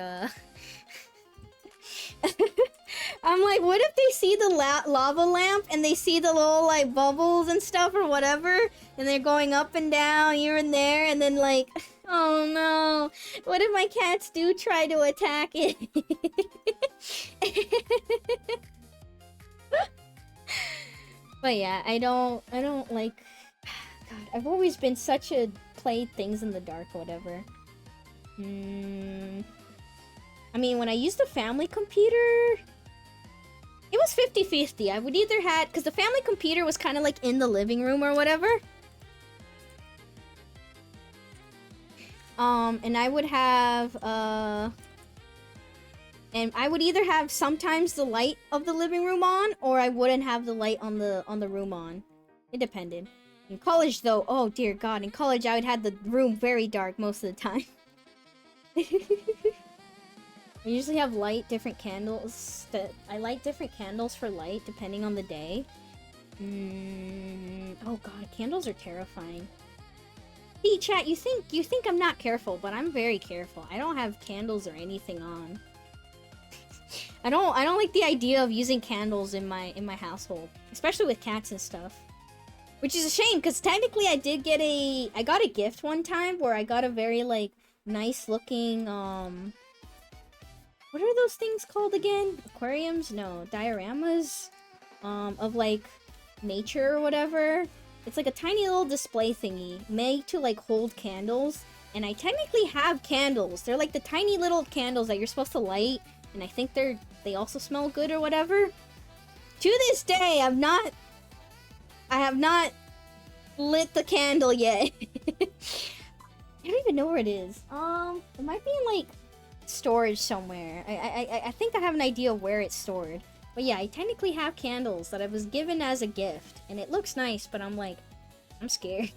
I'm like, what if they see the lava lamp and they see the little, like, bubbles and stuff or whatever, and they're going up and down here and there, and then, like, oh no, what if my cats do try to attack it? But yeah, I don't like, God, I've always been such a play things in the dark or whatever. I mean, when I used the family computer, it was 50-50. I would either had, because the family computer was kind of like in the living room or whatever. And I would have, and I would either have sometimes the light of the living room on, or I wouldn't have the light on the room on. It depended. In college, though, oh dear God, in college I would have the room very dark most of the time. I usually have different candles. I light different candles for light depending on the day. Oh God, candles are terrifying. Hey chat, you think I'm not careful, but I'm very careful. I don't have candles or anything on. I don't like the idea of using candles in my household, especially with cats and stuff. Which is a shame, because technically I got a gift one time where I got a very like nice looking what are those things called again? Aquariums? No, dioramas of like nature or whatever. It's like a tiny little display thingy made to like hold candles, and I technically have candles. They're like the tiny little candles that you're supposed to light, and I think they also smell good or whatever. To this day, I have not lit the candle yet. I don't even know where it is. It might be in like storage somewhere. I think I have an idea of where it's stored. But yeah, I technically have candles that I was given as a gift, and it looks nice, but I'm like, I'm scared.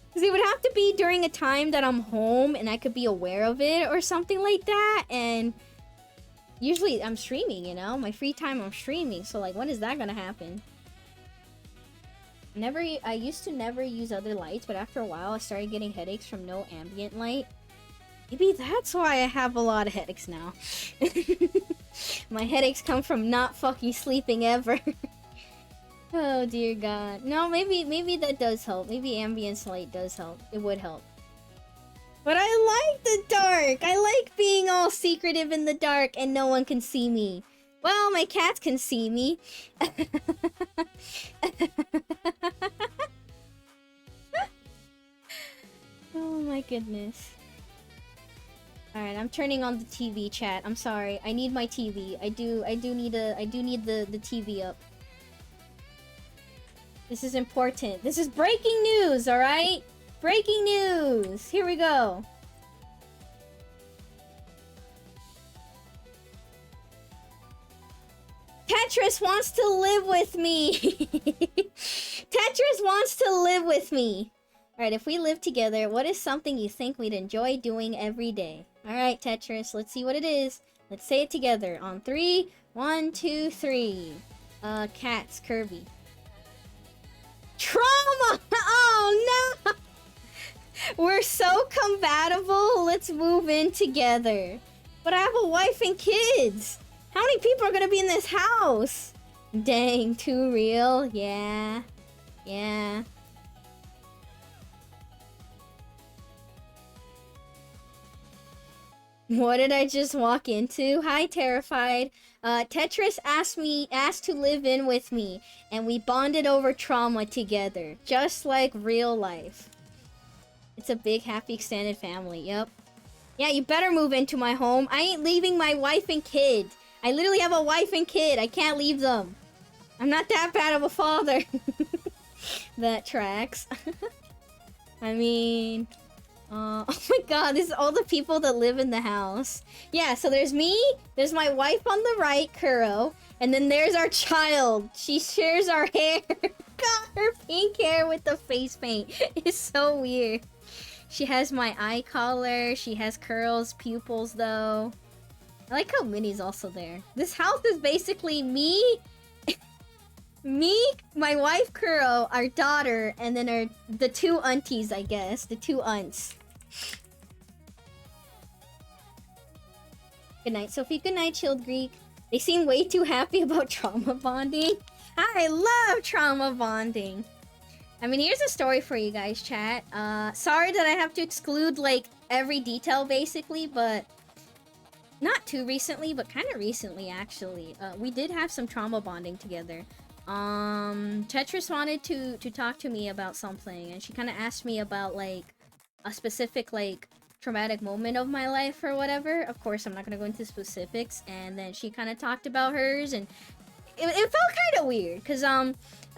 Because it would have to be during a time that I'm home and I could be aware of it or something like that, and usually I'm streaming, you know? My free time I'm streaming, so like, when is that gonna happen? I used to never use other lights, but after a while I started getting headaches from no ambient light. Maybe that's why I have a lot of headaches now. My headaches come from not fucking sleeping ever. Oh dear God. No, maybe that does help. Maybe ambient light does help. It would help. But I like the dark. I like being all secretive in the dark and no one can see me. Well, my cats can see me. Oh my goodness. Alright, I'm turning on the TV, chat. I'm sorry. I need my TV. I do need the TV up. This is important. This is breaking news, alright? Breaking news! Here we go. Tetris wants to live with me! Tetris wants to live with me! Alright, if we live together, what is something you think we'd enjoy doing every day? Alright, Tetris, let's see what it is. Let's say it together on 3. 1, 2, 3. Cats, Kirby. Trauma! Oh no! We're so compatible. Let's move in together. But I have a wife and kids. How many people are gonna be in this house? Dang, too real. Yeah. Yeah. What did I just walk into? Hi, Terrified. Tetris asked to live in with me, and we bonded over trauma together, just like real life. It's a big, happy, extended family, yep. Yeah, you better move into my home. I ain't leaving my wife and kid. I literally have a wife and kid. I can't leave them. I'm not that bad of a father. That tracks. I mean... oh my god, this is all the people that live in the house. Yeah, so there's me, there's my wife on the right, Kuro, and then there's our child. She shares our hair. God, her pink hair with the face paint is so weird. She has my eye collar, she has Kuro's pupils though. I like how Minnie's also there. This house is basically me, my wife Kuro, our daughter, and then the two aunties, I guess. The two aunts. Good night, Sophie. Good night, Chilled Greek. They seem way too happy about trauma bonding. I love trauma bonding. I mean, here's a story for you guys, chat. Sorry that I have to exclude, like, every detail, basically, but... not too recently, but kind of recently, actually. We did have some trauma bonding together. Tetris wanted to talk to me about something, and she kind of asked me about, like, a specific, like, traumatic moment of my life or whatever. Of course, I'm not gonna go into specifics, and then she kind of talked about hers, and it felt kind of weird, because,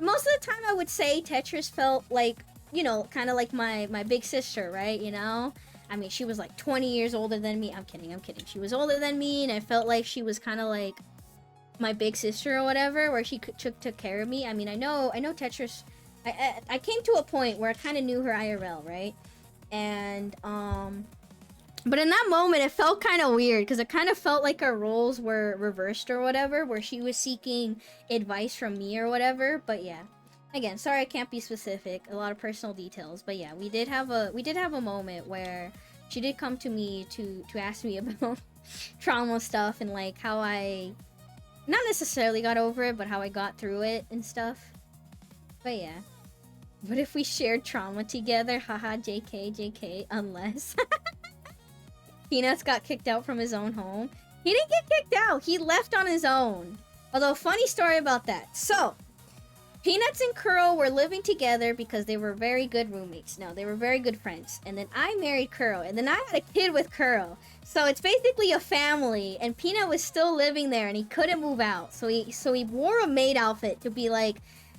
most of the time I would say Tetris felt like, you know, kind of like my big sister, right, you know? I mean, she was like 20 years older than me. I'm kidding. She was older than me, and I felt like she was kind of like my big sister or whatever, where she took care of me. I mean, I know Tetris. I came to a point where I kind of knew her IRL, right? And but in that moment, it felt kind of weird because it kind of felt like our roles were reversed or whatever, where she was seeking advice from me or whatever. But yeah. Again, sorry I can't be specific, a lot of personal details, but yeah, we did have a moment where she did come to me to ask me about trauma stuff and like how I not necessarily got over it, but how I got through it and stuff. But yeah. What if we shared trauma together? Haha, JK, unless Peanuts got kicked out from his own home. He didn't get kicked out, he left on his own. Although, funny story about that. So, Peanuts and Kuro were living together because they were very good roommates. No, they were very good friends. And then I married Kuro, and then I had a kid with Kuro. So it's basically a family, and Peanut was still living there, and he couldn't move out. So he wore a maid outfit to be like,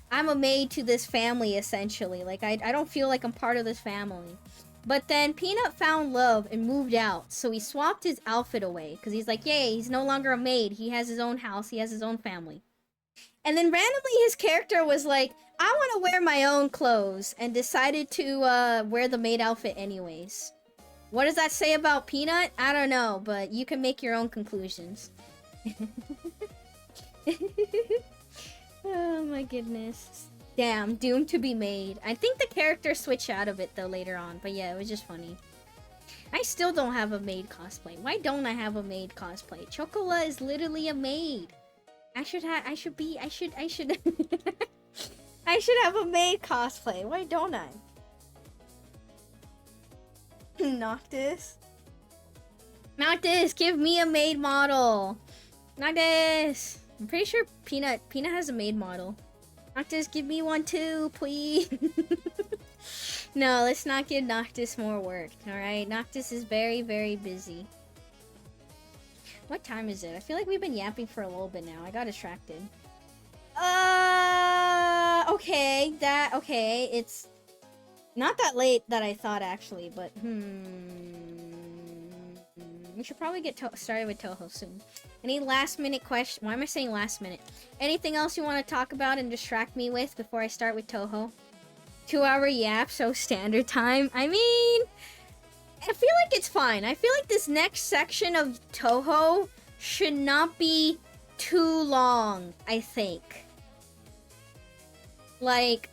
I'm a maid to this family, essentially. Like, I don't feel like I'm part of this family. But then Peanut found love and moved out, so he swapped his outfit away. Because he's like, yay, he's no longer a maid. He has his own house, he has his own family. And then randomly his character was like, I want to wear my own clothes, and decided to wear the maid outfit anyways. What does that say about Peanut? I don't know, but you can make your own conclusions. Oh my goodness. Damn, doomed to be made. I think the character switched out of it though later on, but yeah, it was just funny. I still don't have a maid cosplay. Why don't I have a maid cosplay? Chocola is literally a maid. I should I should have a maid cosplay. Why don't I? Noctis. Noctis, give me a maid model. Noctis. I'm pretty sure Peanut has a maid model. Noctis, give me one too, please. No, let's not give Noctis more work, alright? Noctis is very, very busy. What time is it? I feel like we've been yapping for a little bit now. I got distracted. Okay, it's not that late that I thought, actually, but, we should probably get started with Touhou soon. Any last minute question? Why am I saying last minute? Anything else you want to talk about and distract me with before I start with Touhou? 2-hour yap, so standard time. I mean, I feel like it's fine. I feel like this next section of Touhou should not be too long, I think. Like,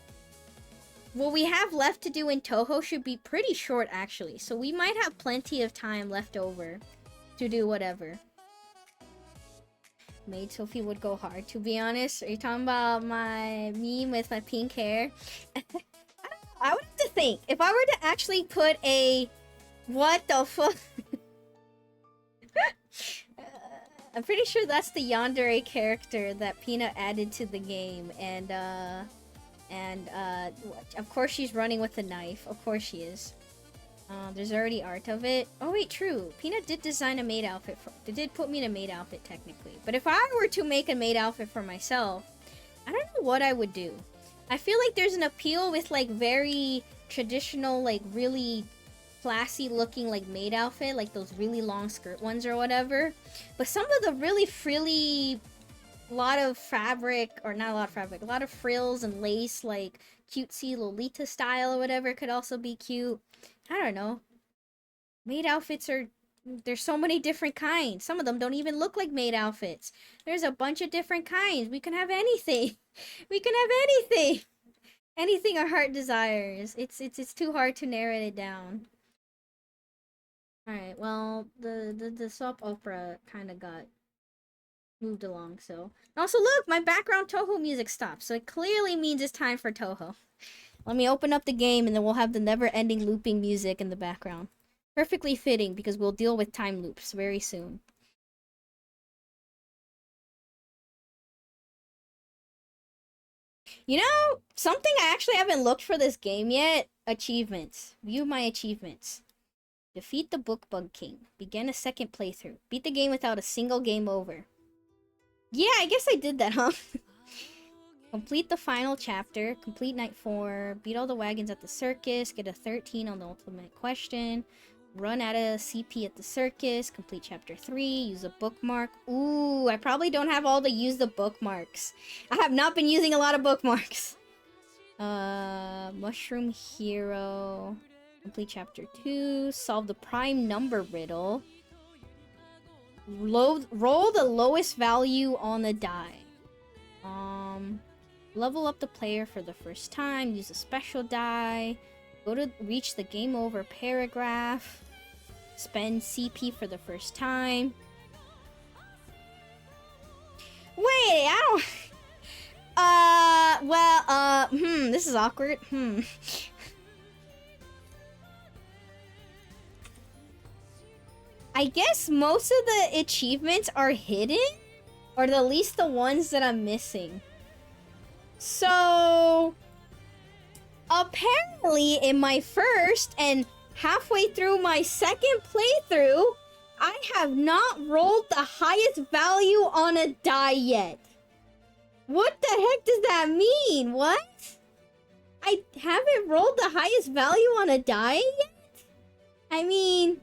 what we have left to do in Touhou should be pretty short, actually. So we might have plenty of time left over to do whatever. Maid Sophie would go hard, to be honest. Are you talking about my meme with my pink hair? I would have to think. If I were to actually put a... What the fuck? I'm pretty sure that's the yandere character that Peanut added to the game. And of course she's running with a knife. Of course she is. There's already art of it. Oh wait, true. Peanut did design a maid outfit. They did put me in a maid outfit, technically. But if I were to make a maid outfit for myself, I don't know what I would do. I feel like there's an appeal with, like, very traditional, like, really classy looking, like, maid outfit. Like, those really long skirt ones or whatever. But some of the really frilly... A lot of fabric, or not a lot of fabric, a lot of frills and lace, like cutesy Lolita style or whatever could also be cute. I don't know. Maid outfits are... There's so many different kinds. Some of them don't even look like maid outfits. There's a bunch of different kinds. We can have anything. We can have anything. Anything our heart desires. It's too hard to narrow it down. Alright, well, the soap opera kind of got moved along, so... Also, look! My background Touhou music stopped, so it clearly means it's time for Touhou. Let me open up the game, and then we'll have the never-ending looping music in the background. Perfectly fitting, because we'll deal with time loops very soon. You know, something I actually haven't looked for this game yet? Achievements. View my achievements. Defeat the Book Bug King. Begin a second playthrough. Beat the game without a single game over. Yeah, I guess I did that, huh? Complete the final chapter. Complete Night 4. Beat all the wagons at the circus. Get a 13 on the ultimate question. Run out of CP at the circus. Complete chapter 3. Use a bookmark. Ooh, I probably don't have all the use the bookmarks. I have not been using a lot of bookmarks. Mushroom Hero. Complete chapter 2. Solve the prime number riddle. Roll the lowest value on the die. Level up the player for the first time. Use a special die. Go to reach the game over paragraph. Spend CP for the first time. Wait, I don't... this is awkward. I guess most of the achievements are hidden, or at least the ones that I'm missing. So, apparently in my first and halfway through my second playthrough, I have not rolled the highest value on a die yet. What the heck does that mean? What? I haven't rolled the highest value on a die yet? I mean...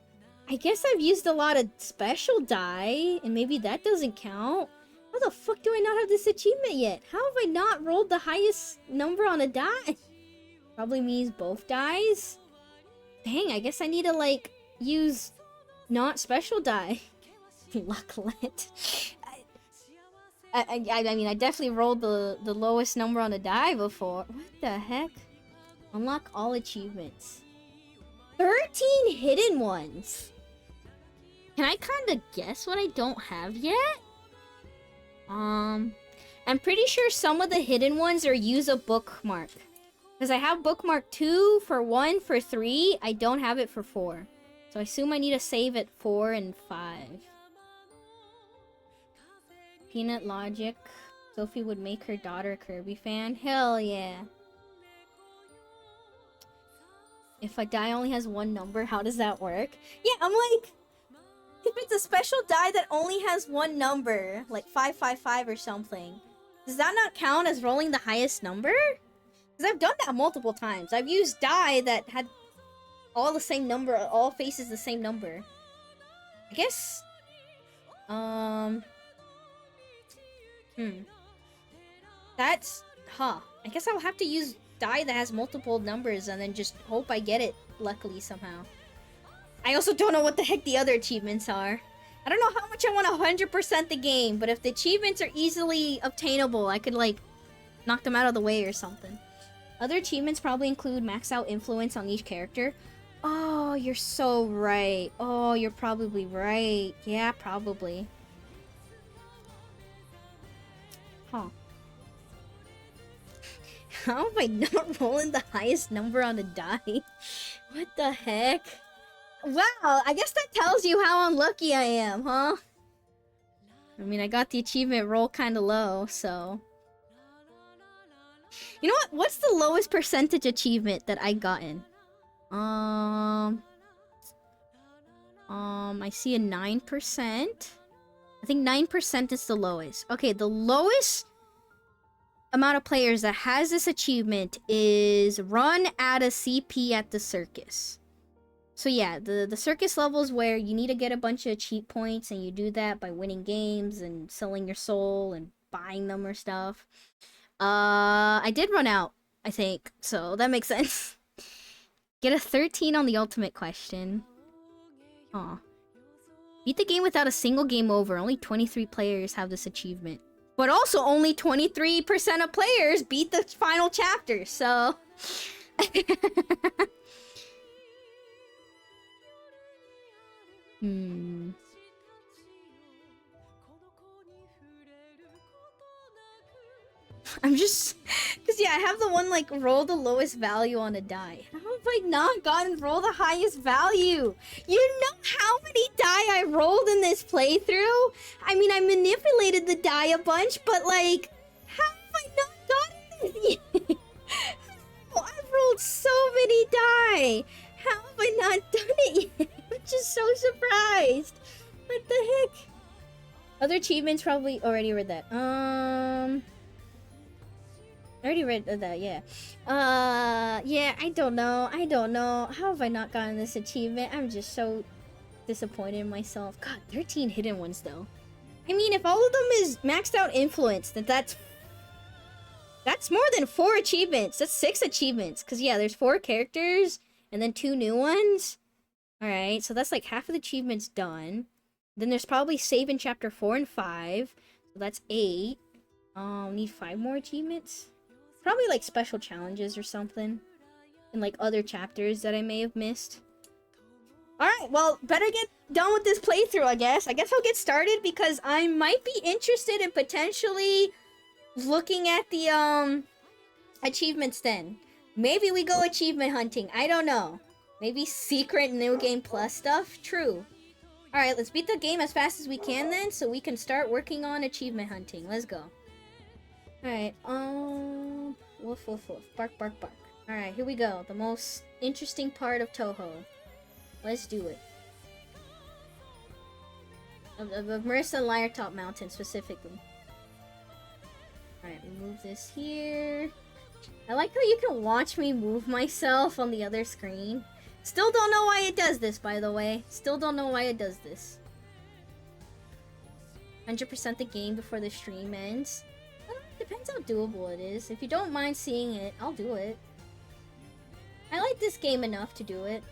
I guess I've used a lot of special die, and maybe that doesn't count. How the fuck do I not have this achievement yet? How have I not rolled the highest number on a die? Probably means both dies? Dang, I guess I need to, like, use not special die. Lucklet. I mean, I definitely rolled the lowest number on a die before. What the heck? Unlock all achievements. 13 hidden ones! Can I kind of guess what I don't have yet? I'm pretty sure some of the hidden ones are use a bookmark. Because I have bookmark 2 for 1 for 3. I don't have it for 4. So I assume I need to save it 4 and 5. Peanut logic. Sophie would make her daughter a Kirby fan. Hell yeah. If a die only has one number, how does that work? Yeah, I'm like, if it's a special die that only has one number, like 555 or something, does that not count as rolling the highest number? Because I've done that multiple times. I've used die that had all the same number, all faces the same number. I guess, that's, I guess I'll have to use die that has multiple numbers and then just hope I get it luckily somehow. I also don't know what the heck the other achievements are. I don't know how much I want to 100% the game, but if the achievements are easily obtainable, I could like knock them out of the way or something. Other achievements probably include max out influence on each character. Oh, you're so right. Oh, you're probably right. Yeah, probably. Huh. How am I not rolling the highest number on a die? What the heck? Wow, I guess that tells you how unlucky I am, huh? I mean, I got the achievement roll kind of low, so... You know what? What's the lowest percentage achievement that I gotten? I see a 9%. I think 9% is the lowest. Okay, the lowest amount of players that has this achievement is run at a CP at the circus. So yeah, the circus levels where you need to get a bunch of cheat points, and you do that by winning games and selling your soul and buying them or stuff. I did run out, I think, so that makes sense. Get a 13 on the ultimate question. Aw. Beat the game without a single game over. Only 23 players have this achievement. But also, only 23% of players beat the final chapter, so... I'm just... Because, yeah, I have the one, like, roll the lowest value on a die. How have I not gotten roll the highest value? You know how many die I rolled in this playthrough? I mean, I manipulated the die a bunch, but, like... How have I not gotten it yet? Oh, I've rolled so many die! How have I not done it yet? I'm just so surprised. What the heck? Other achievements probably already read that. I already read that, yeah. Yeah, I don't know. How have I not gotten this achievement? I'm just so disappointed in myself. God, 13 hidden ones, though. I mean, if all of them is maxed out influence, then that's more than 4 achievements. That's 6 achievements. Because, yeah, there's 4 characters, and then 2 new ones. Alright, so that's like half of the achievements done. Then there's probably save in chapter 4 and 5. So that's 8. Need 5 more achievements? Probably like special challenges or something. And like other chapters that I may have missed. Alright, well, better get done with this playthrough, I guess. I guess I'll get started because I might be interested in potentially looking at the achievements then. Maybe we go achievement hunting. I don't know. Maybe secret new game plus stuff? True. Alright, let's beat the game as fast as we can then, so we can start working on achievement hunting. Let's go. Alright, woof, woof, woof. Bark, bark, bark. Alright, here we go. The most interesting part of Toho. Let's do it. Of Marisa and Liartop Mountain, specifically. Alright, we move this here. I like how you can watch me move myself on the other screen. Still don't know why it does this, by the way. Still don't know why it does this. 100% the game before the stream ends. Well, depends how doable it is. If you don't mind seeing it, I'll do it. I like this game enough to do it.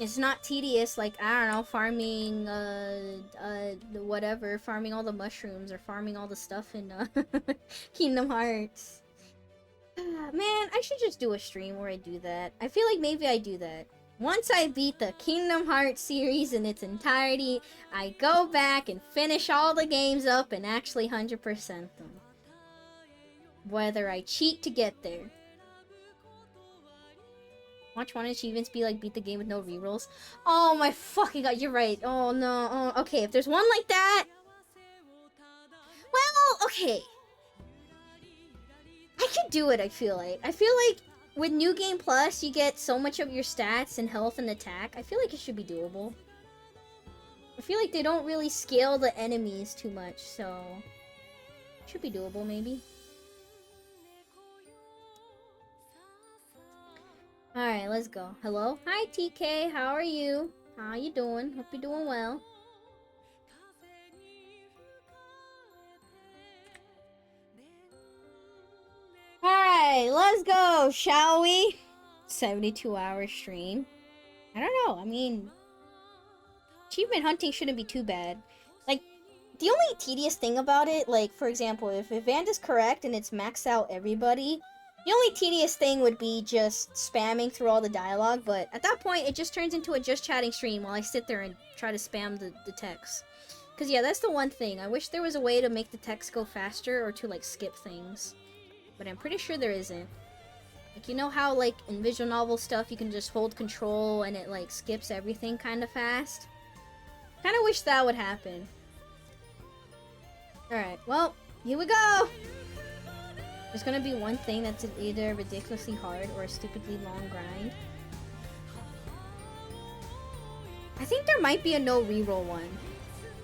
It's not tedious, like, I don't know, farming, whatever, farming all the mushrooms or farming all the stuff in, Kingdom Hearts. Man, I should just do a stream where I do that. I feel like maybe I do that. Once I beat the Kingdom Hearts series in its entirety, I go back and finish all the games up and actually 100% them. Whether I cheat to get there. Watch one achievements be like beat the game with no rerolls. Oh my fucking god, you're right. Oh no. Oh, okay, if there's one like that... Well, okay. I could do it, I feel like. I feel like with New Game Plus, you get so much of your stats and health and attack. I feel like it should be doable. I feel like they don't really scale the enemies too much, so... It should be doable, maybe. Alright, let's go. Hello? Hi, TK. How are you? How you doing? Hope you're doing well. Alright, let's go, shall we? 72-hour stream. I don't know, I mean... Achievement hunting shouldn't be too bad. Like, the only tedious thing about it, like, for example, if Vanda's correct and it's maxed out everybody, the only tedious thing would be just spamming through all the dialogue, but at that point, it just turns into a just chatting stream while I sit there and try to spam the text. Because, yeah, that's the one thing. I wish there was a way to make the text go faster or to, like, skip things. But I'm pretty sure there isn't. Like, you know how, like, in visual novel stuff, you can just hold control and it, like, skips everything kind of fast? Kind of wish that would happen. Alright, well, here we go! There's gonna be one thing that's either ridiculously hard or a stupidly long grind. I think there might be a no reroll one.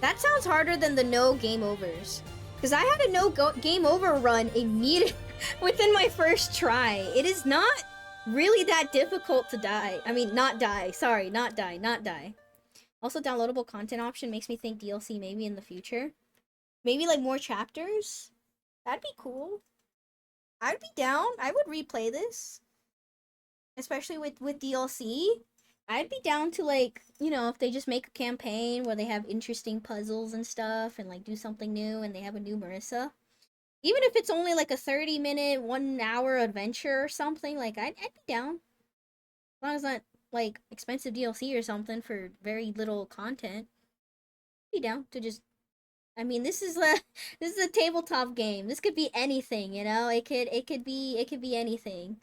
That sounds harder than the no game overs. Because I had a no game over run immediately within my first try. It is not really that difficult to die. I mean, not die. Sorry, not die, not die. Also, downloadable content option makes me think DLC maybe in the future. Maybe like more chapters? That'd be cool. I'd be down. I would replay this. Especially with DLC. I'd be down to, like, you know, if they just make a campaign where they have interesting puzzles and stuff and, like, do something new and they have a new Marisa. Even if it's only, like, a 30-minute, 1-hour adventure or something, like, I'd be down. As long as it's not, like, expensive DLC or something for very little content. I'd be down to just... I mean, this is a tabletop game. This could be anything, you know? It could be anything.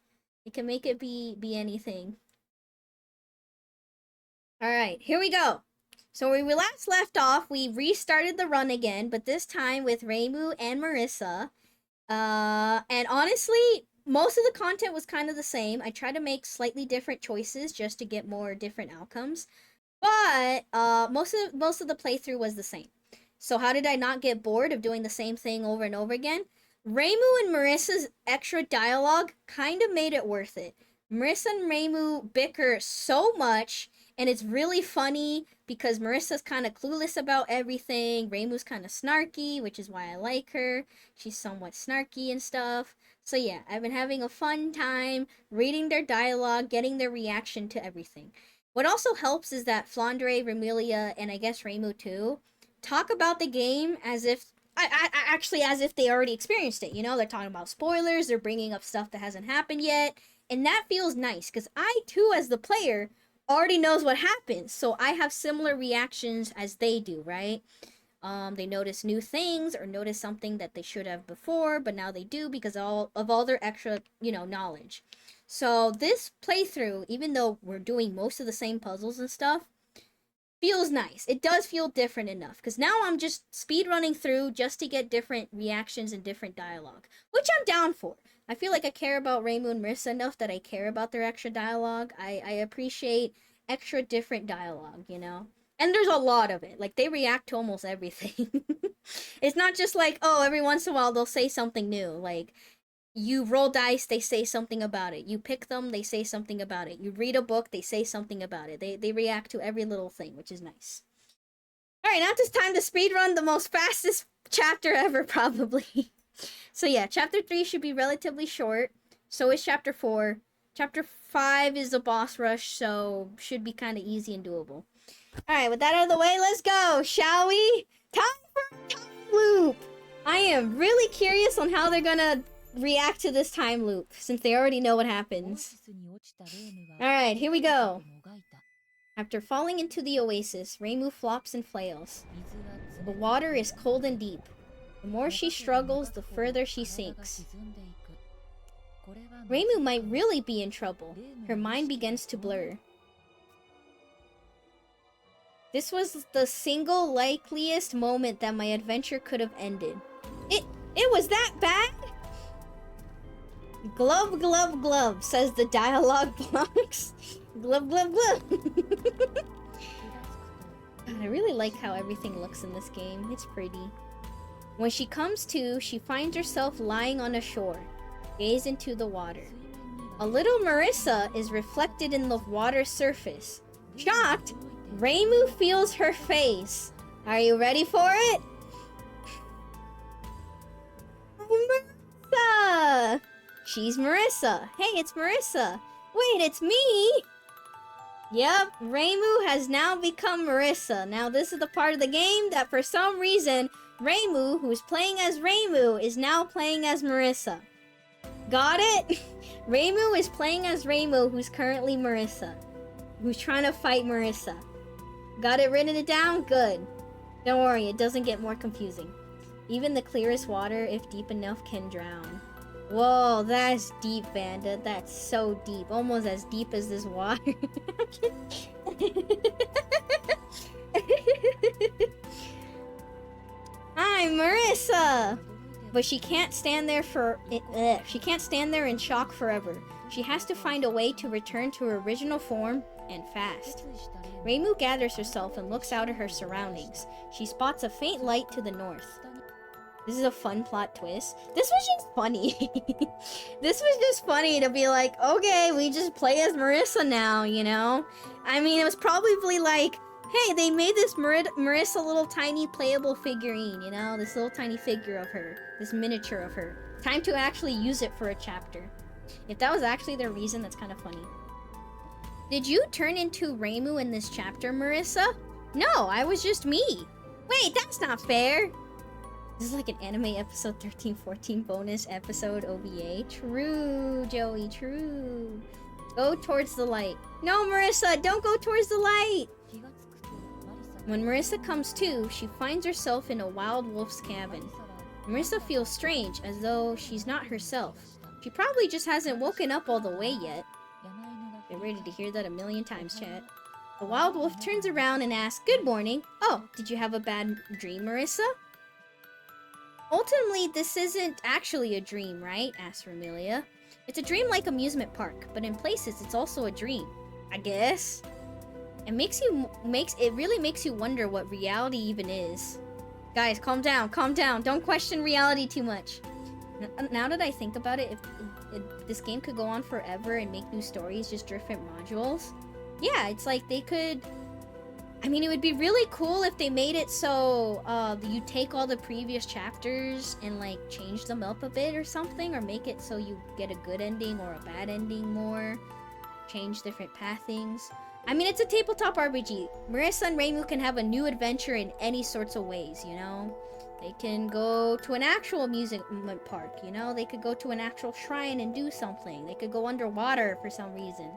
It can make it be anything. Alright, here we go. So where we last left off, we restarted the run again, but this time with Reimu and Marisa. And honestly, most of the content was kind of the same. I tried to make slightly different choices just to get more different outcomes. But most of the playthrough was the same. So how did I not get bored of doing the same thing over and over again? Reimu and Marisa's extra dialogue kind of made it worth it. Marisa and Reimu bicker so much, and it's really funny because Marisa's kind of clueless about everything. Reimu's kind of snarky, which is why I like her. She's somewhat snarky and stuff. So yeah, I've been having a fun time reading their dialogue, getting their reaction to everything. What also helps is that Flandre, Remilia, and I guess Reimu too, talk about the game as if, actually as if they already experienced it, you know? They're talking about spoilers, they're bringing up stuff that hasn't happened yet, and that feels nice, because I, too, as the player, already knows what happens, so I have similar reactions as they do, right? They notice new things, or notice something that they should have before, but now they do because of all their extra, you know, knowledge. So this playthrough, even though we're doing most of the same puzzles and stuff, feels nice. It does feel different enough, because now I'm just speed running through just to get different reactions and different dialogue, which I'm down for. I feel like I care about Reimu and Marisa enough that I care about their extra dialogue. I appreciate extra different dialogue, you know? And there's a lot of it. Like, they react to almost everything. It's not just like, oh, every once in a while they'll say something new. Like, you roll dice, they say something about it. You pick them, they say something about it. You read a book, they say something about it. They react to every little thing, which is nice. Alright, now it's time to speedrun the most fastest chapter ever, probably. So yeah, chapter 3 should be relatively short. So is chapter 4. Chapter 5 is a boss rush, so should be kind of easy and doable. Alright, with that out of the way, let's go, shall we? Time for a time loop! I am really curious on how they're gonna react to this time loop, since they already know what happens. Alright, here we go. After falling into the oasis, Reimu flops and flails. The water is cold and deep. The more she struggles, the further she sinks. Reimu might really be in trouble. Her mind begins to blur. This was the single likeliest moment that my adventure could have ended. It was that bad? Glove, glove, glove, says the dialogue box. Glove, glove, glove. God, I really like how everything looks in this game. It's pretty. When she comes to, she finds herself lying on a shore. Gaze into the water. A little Marisa is reflected in the water's surface. Shocked, Reimu feels her face. Are you ready for it? Marisa! She's Marisa. Hey, it's Marisa. Wait, it's me! Yep, Reimu has now become Marisa. Now this is the part of the game that for some reason, Reimu, who's playing as Reimu, is now playing as Marisa. Got it? Reimu is playing as Reimu, who's currently Marisa. Who's trying to fight Marisa. Got it written it down? Good. Don't worry, it doesn't get more confusing. Even the clearest water, if deep enough, can drown. Whoa, that's deep, Vanda. That's so deep. Almost as deep as this water. Hi, Marisa! But she can't stand there she can't stand there in shock forever. She has to find a way to return to her original form, and fast. Reimu gathers herself and looks out at her surroundings. She spots a faint light to the north. This is a fun plot twist. This was just funny. This was just funny to be like, okay, we just play as Marisa now, you know? I mean, it was probably like, hey, they made this Marisa little tiny playable figurine, you know? This little tiny figure of her. This miniature of her. Time to actually use it for a chapter. If that was actually their reason, that's kind of funny. Did you turn into Reimu in this chapter, Marisa? No, I was just me. Wait, that's not fair. This is like an anime episode 13-14 bonus episode OVA. True, Joey, true. Go towards the light. No, Marisa, don't go towards the light. When Marisa comes to, she finds herself in a wild wolf's cabin. Marisa feels strange, as though she's not herself. She probably just hasn't woken up all the way yet. Get ready to hear that a million times, chat. The wild wolf turns around and asks, "Good morning. Oh, did you have a bad dream, Marisa?" Ultimately, this isn't actually a dream, right? Asks Remilia. It's a dream-like amusement park, but in places it's also a dream, I guess. It really makes you wonder what reality even is. Guys, calm down, calm down. Don't question reality too much. Now that I think about it, if this game could go on forever and make new stories, just different modules. Yeah, it's like they could... I mean, it would be really cool if they made it so you take all the previous chapters and like change them up a bit or something, or make it so you get a good ending or a bad ending more. Change different pathings. I mean, it's a tabletop RPG. Marisa and Reimu can have a new adventure in any sorts of ways, you know? They can go to an actual amusement park, you know? They could go to an actual shrine and do something. They could go underwater for some reason.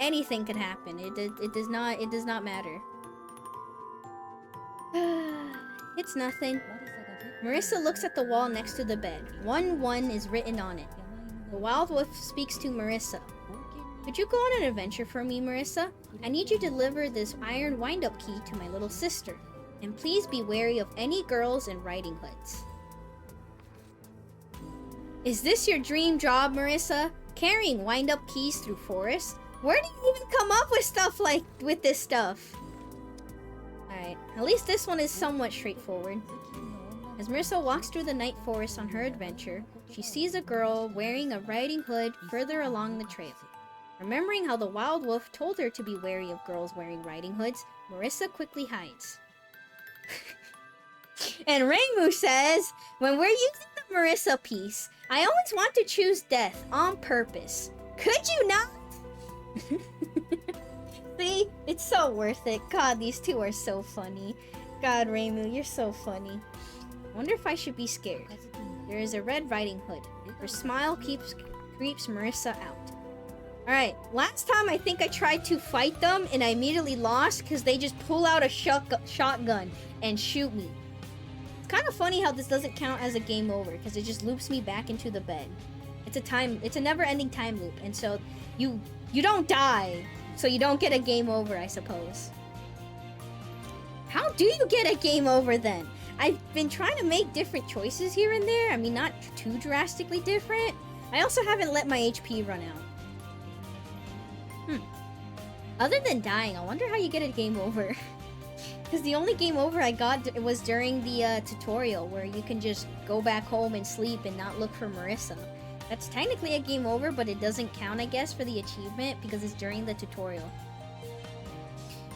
Anything could happen. It does not matter. It's nothing. Marisa looks at the wall next to the bed. 1-1 is written on it. The wild wolf speaks to Marisa. Could you go on an adventure for me, Marisa? I need you to deliver this iron wind-up key to my little sister. And please be wary of any girls in riding hoods. Is this your dream job, Marisa? Carrying wind-up keys through forests? Where do you even come up with this stuff? Alright, at least this one is somewhat straightforward. As Marisa walks through the night forest on her adventure, she sees a girl wearing a riding hood further along the trail. Remembering how the wild wolf told her to be wary of girls wearing riding hoods, Marisa quickly hides. And Reimu says, when we're using the Marisa piece, I always want to choose death on purpose. Could you not? See? It's so worth it. God, these two are so funny. God, Reimu, you're so funny. Wonder if I should be scared. There is a Red Riding Hood. Her smile creeps Marisa out. Alright, last time I think I tried to fight them and I immediately lost because they just pull out a shotgun and shoot me. It's kind of funny how this doesn't count as a game over because it just loops me back into the bed. It's a never-ending time loop, and so you don't die, so you don't get a game over, I suppose. How do you get a game over then? I've been trying to make different choices here and there. I mean, not too drastically different. I also haven't let my HP run out. Other than dying, I wonder how you get a game over. Because the only game over I got was during the tutorial, where you can just go back home and sleep and not look for Marisa. That's technically a game over, but it doesn't count, I guess, for the achievement, because it's during the tutorial.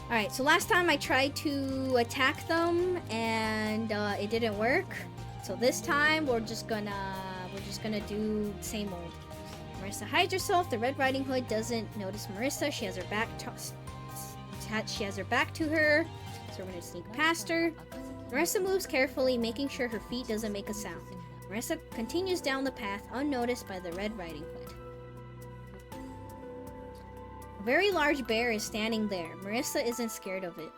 Alright, so last time I tried to attack them, and it didn't work. So this time, we're just gonna do same old. Marisa hides herself. The Red Riding Hood doesn't notice Marisa. She has her back to her. So we're gonna sneak past her. Marisa moves carefully, making sure her feet doesn't make a sound. Marisa continues down the path, unnoticed by the Red Riding Hood. A very large bear is standing there. Marisa isn't scared of it.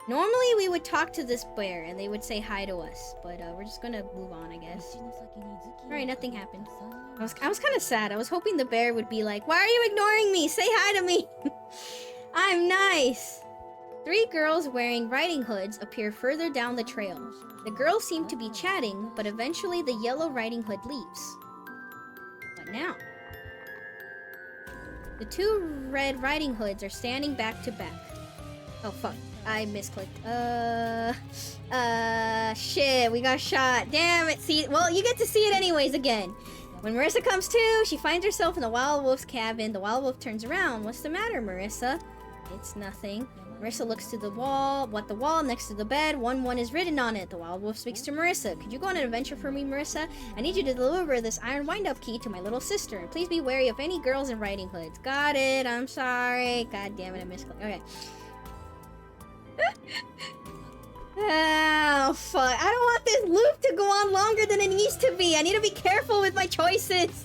Normally, we would talk to this bear, and they would say hi to us. But we're just gonna move on, I guess. Alright, nothing happened. I was kind of sad. I was hoping the bear would be like, "Why are you ignoring me? Say hi to me!" I'm nice! 3 girls wearing riding hoods appear further down the trail. The girls seem to be chatting, but eventually the Yellow Riding Hood leaves. What now? The 2 Red Riding Hoods are standing back to back. Oh fuck, I misclicked. Shit, we got shot. Damn it, see, well, you get to see it anyways again. When Marisa comes to, she finds herself in the Wild Wolf's cabin. The Wild Wolf turns around. What's the matter, Marisa? It's nothing. Marisa looks to the wall. What, the wall next to the bed? 1-1 is written on it. The Wild Wolf speaks to Marisa. Could you go on an adventure for me, Marisa? I need you to deliver this iron wind-up key to my little sister. And please be wary of any girls in riding hoods. Got it. I'm sorry. God damn it, I misclicked. Okay. Oh, fuck. I don't want this loop to go on longer than it needs to be. I need to be careful with my choices.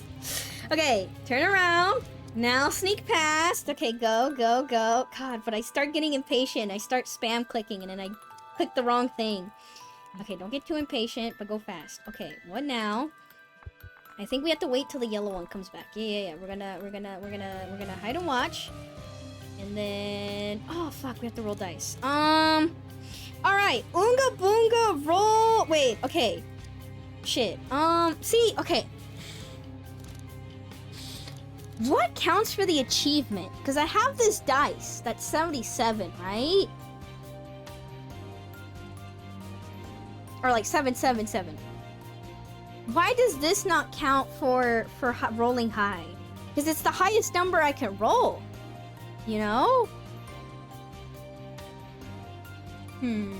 Okay, turn around. Now sneak past. Okay, go, go, go. God, but I start getting impatient. I start spam clicking and then I click the wrong thing. Okay, don't get too impatient, but go fast. Okay, what now? I think we have to wait till the yellow one comes back. Yeah. We're gonna hide and watch. And then, oh fuck, we have to roll dice. Alright, Oonga Boonga roll. Wait, okay. Shit. See, okay. What counts for the achievement? Because I have this dice that's 77, right? Or like 777. Why does this not count for rolling high? Because it's the highest number I can roll. You know? I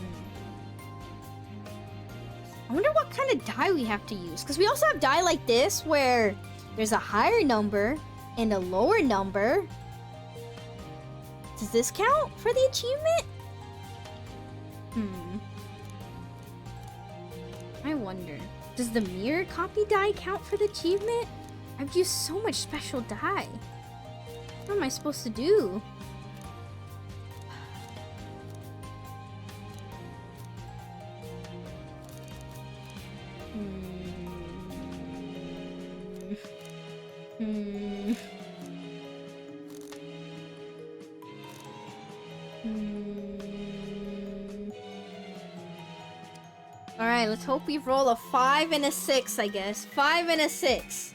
wonder what kind of die we have to use. Because we also have die like this where there's a higher number and a lower number. Does this count for the achievement? I wonder. Does the mirror copy die count for the achievement? I've used so much special die. What am I supposed to do? Alright, let's hope we roll a 5 and a 6, I guess. 5 and a 6.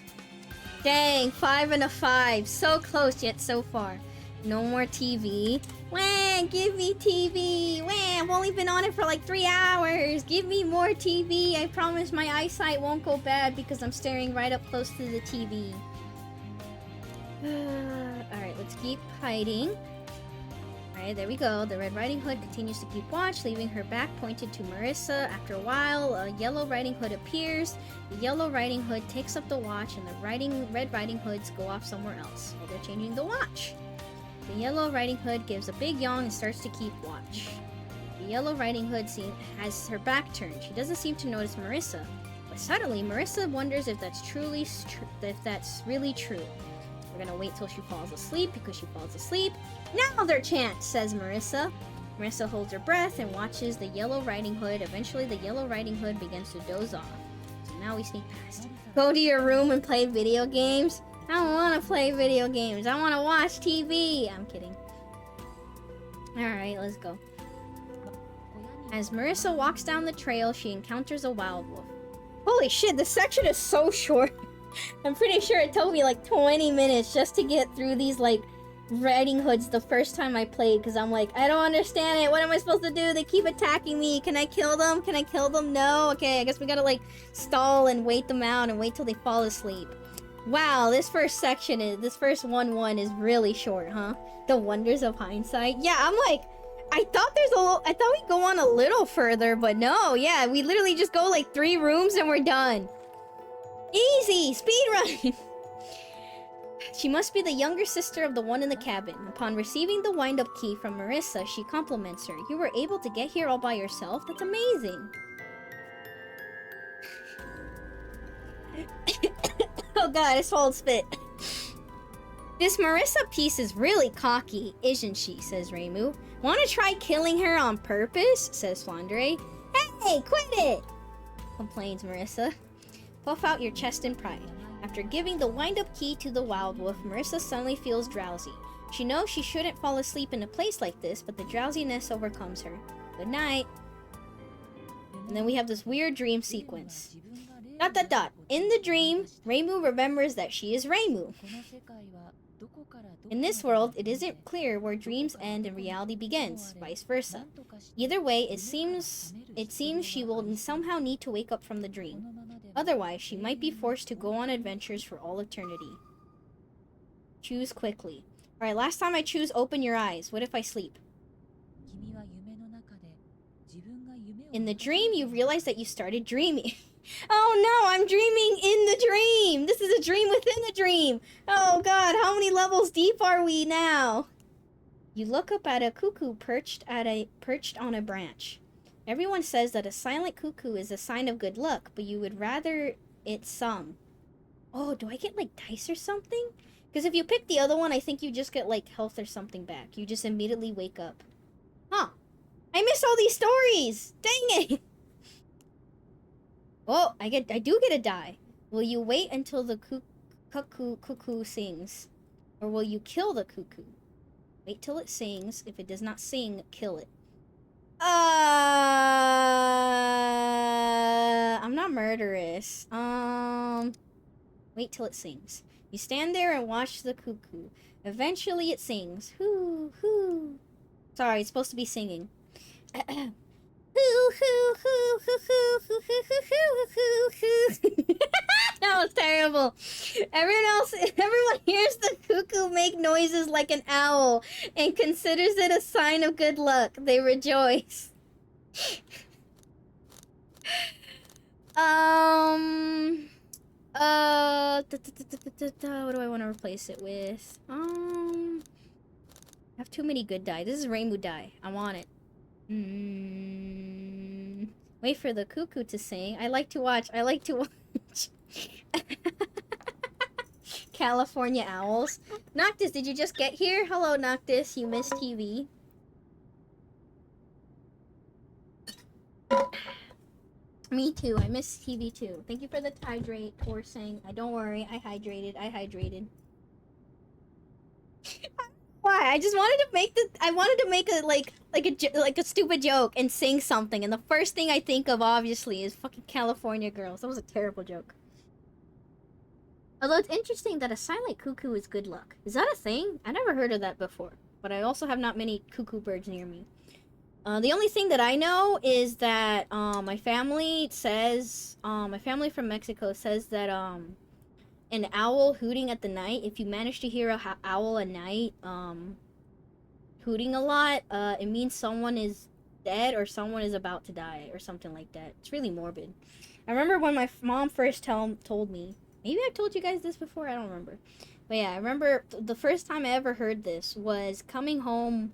Dang, 5 and a 5. So close yet so far. No more TV. Wah, give me TV. Wah, I've only been on it for like 3 hours. Give me more TV. I promise my eyesight won't go bad because I'm staring right up close to the TV. Alright, let's keep hiding. Alright, there we go. The Red Riding Hood continues to keep watch, leaving her back pointed to Marisa. After a while, a Yellow Riding Hood appears. The Yellow Riding Hood takes up the watch, and the Red Riding Hoods go off somewhere else while they're changing the watch. The Yellow Riding Hood gives a big yawn and starts to keep watch. The Yellow Riding Hood has her back turned. She doesn't seem to notice Marisa, but Suddenly, Marissa wonders if that's really true. We're gonna wait till she falls asleep because she falls asleep. Now their chance, says Marissa. Marissa holds her breath and watches the Yellow Riding Hood. Eventually, the Yellow Riding Hood begins to doze off. So now we sneak past. Go to your room and play video games? I don't want to play video games. I want to watch TV. I'm kidding. Alright, let's go. As Marissa walks down the trail, she encounters a wild wolf. Holy shit, this section is so short. I'm pretty sure it took me like 20 minutes just to get through these like Riding Hoods the first time I played, because I'm like, I don't understand it. What am I supposed to do? They keep attacking me. Can I kill them? Can I kill them? No? Okay, I guess we gotta like stall and wait them out and wait till they fall asleep. Wow, this first 1-1 is really short, huh? The wonders of hindsight. Yeah, I'm like, I thought we'd go on a little further, but no, yeah, we literally just go like 3 rooms and we're done. Easy! Speedrun! She must be the younger sister of the one in the cabin. Upon receiving the wind-up key from Marissa, she compliments her. You were able to get here all by yourself? That's amazing. Oh god, I swallowed spit. This Marissa piece is really cocky, isn't she? Says Reimu. Wanna try killing her on purpose? Says Flandre. Hey, quit it! Complains Marissa. Puff out your chest in pride. After giving the wind-up key to the wild wolf, Marissa suddenly feels drowsy. She knows she shouldn't fall asleep in a place like this, but the drowsiness overcomes her. Good night. And then we have this weird dream sequence. ... In the dream, Reimu remembers that she is Reimu. In this world, it isn't clear where dreams end and reality begins, vice versa. Either way, it seems she will somehow need to wake up from the dream. Otherwise, she might be forced to go on adventures for all eternity. Choose quickly. Alright, last time I choose open your eyes. What if I sleep? In the dream, you realize that you started dreaming. Oh no, I'm dreaming in the dream! This is a dream within a dream! Oh god, how many levels deep are we now? You look up at a cuckoo perched on a branch. Everyone says that a silent cuckoo is a sign of good luck, but you would rather it sung. Oh, do I get like dice or something? Because if you pick the other one, I think you just get like health or something back. You just immediately wake up. Huh. I missed all these stories! Dang it! Oh, I do get a die. Will you wait until the cuckoo sings? Or will you kill the cuckoo? Wait till it sings. If it does not sing, kill it. I'm not murderous. Wait till it sings. You stand there and watch the cuckoo. Eventually it sings. Hoo, hoo. Sorry, it's supposed to be singing. That was terrible. Everyone hears the cuckoo make noises like an owl and considers it a sign of good luck. They rejoice. What do I want to replace it with? I have too many good die. This is Reimu die. I want it. Wait for the cuckoo to sing. I like to watch California owls. Noctis, did you just get here? Hello, Noctis. You missed TV. Me too. I missed TV too. Thank you for the hydrate for saying. Don't worry. I hydrated. Why? I just wanted to make a stupid joke and sing something, and the first thing I think of obviously is fucking California Girls. That was a terrible joke. Although it's interesting that a silent cuckoo is good luck. Is that a thing? I never heard of that before, but I also have not many cuckoo birds near me. The only thing that I know is that my family from Mexico says that an owl hooting at the night, if you manage to hear a owl at night hooting a lot, it means someone is dead or someone is about to die or something like that. It's really morbid. I remember when my mom first told me, maybe I've told you guys this before, I don't remember. But yeah, I remember the first time I ever heard this was coming home,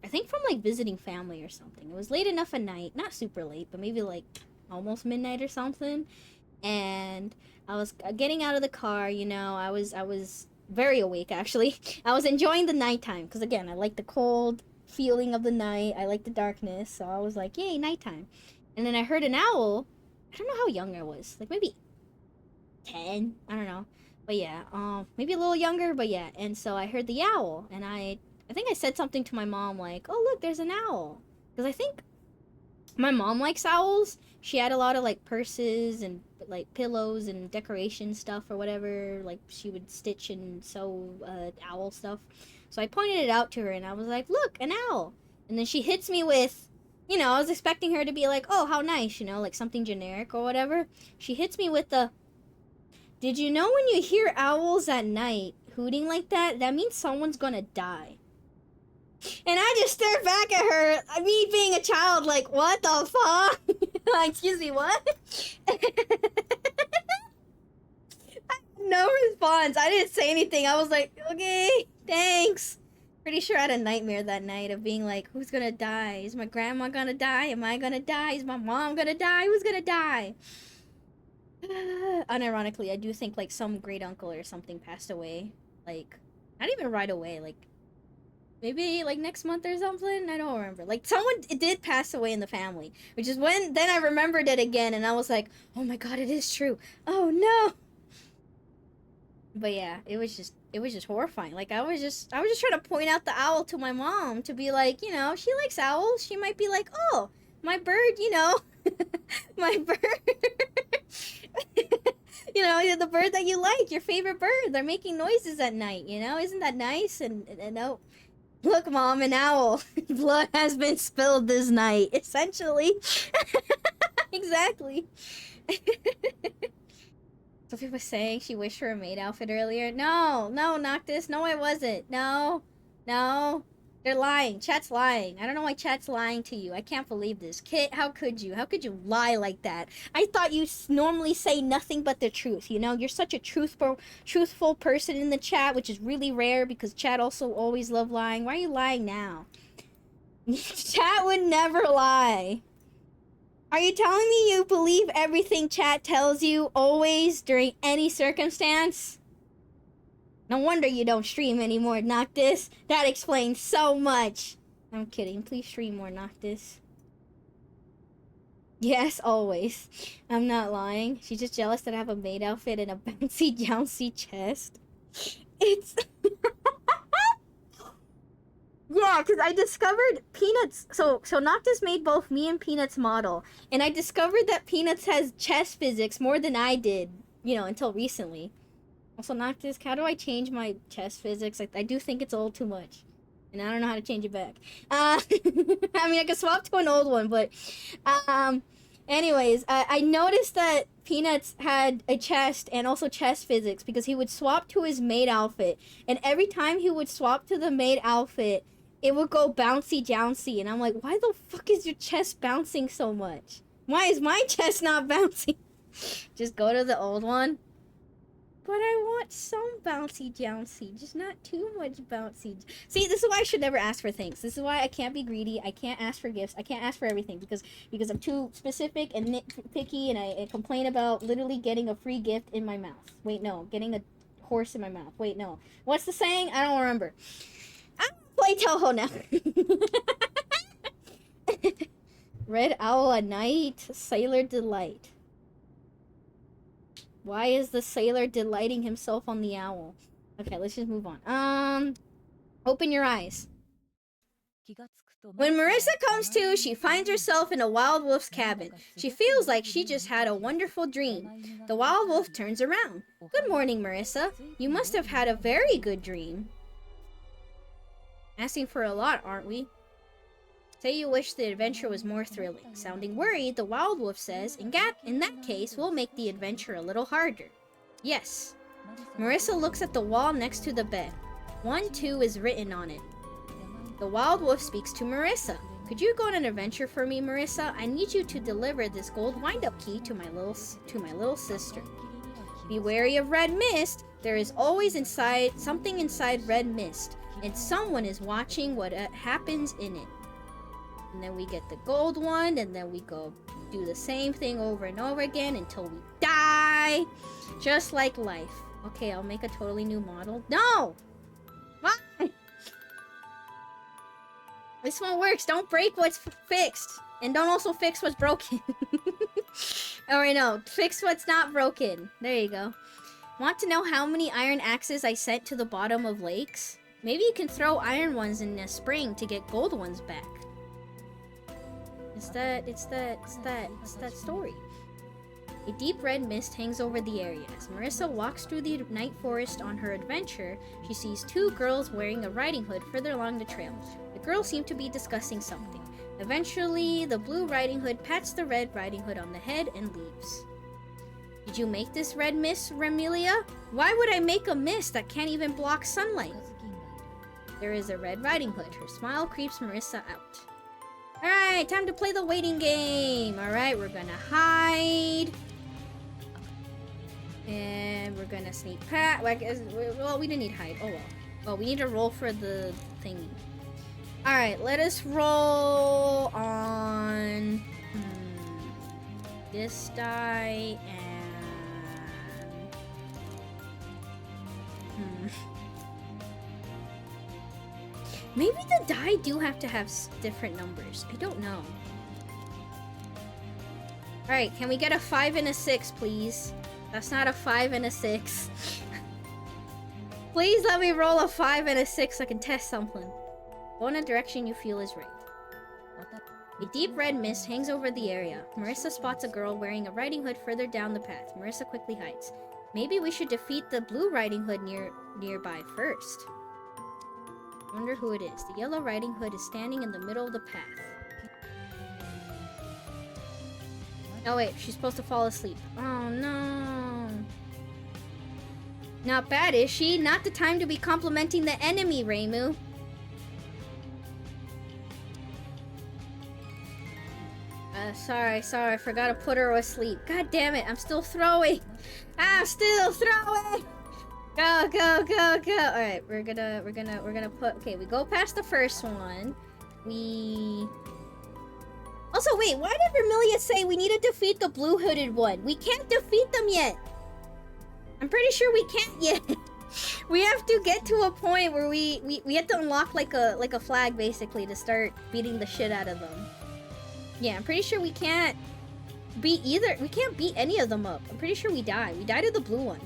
I think from like visiting family or something. It was late enough at night, not super late, but maybe like almost midnight or something. and I was getting out of the car. I was very awake actually. I was enjoying the nighttime because again, I like the cold feeling of the night. I like the darkness, so I was like, yay, nighttime. And then I heard an owl. I don't know how young I was, like maybe 10. I don't know, but yeah, maybe a little younger, but yeah. And so I heard the owl, and I think I said something to my mom like, "Oh look, there's an owl," because I think my mom likes owls. She had a lot of like purses and like pillows and decoration stuff or whatever. Like she would stitch and sew owl stuff. So I pointed it out to her and I was like, "Look, an owl." And then she hits me with, I was expecting her to be like, "Oh, how nice," like something generic or whatever. She hits me with the, "Did you know when you hear owls at night hooting like that, that means someone's gonna die?" And I just stared back at her, me being a child, like, what the fuck? Like, excuse me, what? No response. I didn't say anything. I was like, okay, thanks. Pretty sure I had a nightmare that night of being like, who's gonna die? Is my grandma gonna die? Am I gonna die? Is my mom gonna die? Who's gonna die? Unironically, I do think, like, some great uncle or something passed away. Like, not even right away, like, maybe like next month or something. I don't remember. Like someone did pass away in the family, which is when then I remembered it again, and I was like, "Oh my god, it is true." Oh no. But yeah, it was just horrifying. Like I was just trying to point out the owl to my mom to be like, she likes owls. She might be like, "Oh, my bird, my bird." The bird that you like, your favorite bird. They're making noises at night. Isn't that nice? And no. Look, Mom, an owl. Blood has been spilled this night. Essentially. Exactly. Sophie was saying she wished for a maid outfit earlier. No, Noctis. No, I wasn't. No. They're lying. Chat's lying. I don't know why chat's lying to you. I can't believe this. Kit, how could you? How could you lie like that? I thought you normally say nothing but the truth, You're such a truthful person in the chat, which is really rare because chat also always love lying. Why are you lying now? Chat would never lie. Are you telling me you believe everything chat tells you always during any circumstance? No wonder you don't stream anymore, Noctis. That explains so much. I'm kidding. Please stream more, Noctis. Yes, always. I'm not lying. She's just jealous that I have a maid outfit and a bouncy, jouncy chest. It's... Yeah, because I discovered Peanuts... So Noctis made both me and Peanuts model. And I discovered that Peanuts has chest physics more than I did, until recently. Also, Noctis, how do I change my chest physics? I do think it's a little too much. And I don't know how to change it back. I mean, I could swap to an old one, but... Anyways, I noticed that Peanuts had a chest and also chest physics because he would swap to his maid outfit. And every time he would swap to the maid outfit, it would go bouncy jouncy. And I'm like, why the fuck is your chest bouncing so much? Why is my chest not bouncing? Just go to the old one. But I want some bouncy jouncy, just not too much bouncy. See, this is why I should never ask for things. This is why I can't be greedy. I can't ask for gifts. I can't ask for everything because I'm too specific and nitpicky, and I complain about literally getting a free gift in my mouth. Wait, no, getting a horse in my mouth. Wait, no. What's the saying? I don't remember. I'm gonna play Toho now. Red Owl at Night, Sailor Delight. Why is the sailor delighting himself on the owl? Okay, let's just move on. Open your eyes. When Marissa comes to, she finds herself in a wild wolf's cabin. She feels like she just had a wonderful dream. The wild wolf turns around. Good morning, Marissa. You must have had a very good dream. Asking for a lot, aren't we? Say you wish the adventure was more thrilling. Sounding worried, the wild wolf says, in that case, we'll make the adventure a little harder. Yes. Marissa looks at the wall next to the bed. 1-2 is written on it. The wild wolf speaks to Marissa. Could you go on an adventure for me, Marissa? I need you to deliver this gold wind-up key to my little sister. Be wary of red mist. There is always something inside red mist, and someone is watching what happens in it. And then we get the gold one, and then we go do the same thing over and over again until we die. Just like life. Okay, I'll make a totally new model. No! Why? This one works. Don't break what's fixed. And don't also fix what's broken. Or no, fix what's not broken. There you go. Want to know how many iron axes I sent to the bottom of lakes? Maybe you can throw iron ones in a spring to get gold ones back. It's that story. A deep red mist hangs over the area. As Marisa walks through the night forest on her adventure, she sees two girls wearing a riding hood further along the trail. The girls seem to be discussing something. Eventually, the blue riding hood pats the red riding hood on the head and leaves. Did you make this red mist, Remelia? Why would I make a mist that can't even block sunlight? There is a red riding hood. Her smile creeps Marisa out. Alright, time to play the waiting game. Alright, we're gonna hide. And we're gonna sneak pat. Well, we didn't need hide. Oh well. Oh, we need to roll for the thingy. Alright, let us roll on this die and maybe the die do have to have different numbers. I don't know. Alright, can we get a 5 and a 6, please? That's not a 5 and a 6. Please let me roll a 5 and a 6 so I can test something. Go in a direction you feel is right. A deep red mist hangs over the area. Marisa spots a girl wearing a riding hood further down the path. Marisa quickly hides. Maybe we should defeat the blue riding hood nearby first. Wonder who it is. The yellow riding hood is standing in the middle of the path. Oh wait, she's supposed to fall asleep. Oh no. Not bad, is she? Not the time to be complimenting the enemy, Reimu. Sorry, I forgot to put her asleep. God damn it, I'm still throwing. I'm still throwing. Go, go, go, go. Alright, we're gonna put, okay, we go past the first one. Also, wait, why did Remelia say we need to defeat the blue hooded one? We can't defeat them yet. I'm pretty sure we can't yet. We have to get to a point where we have to unlock like a flag basically to start beating the shit out of them. Yeah, I'm pretty sure we can't beat any of them up. I'm pretty sure we die. We die to the blue one.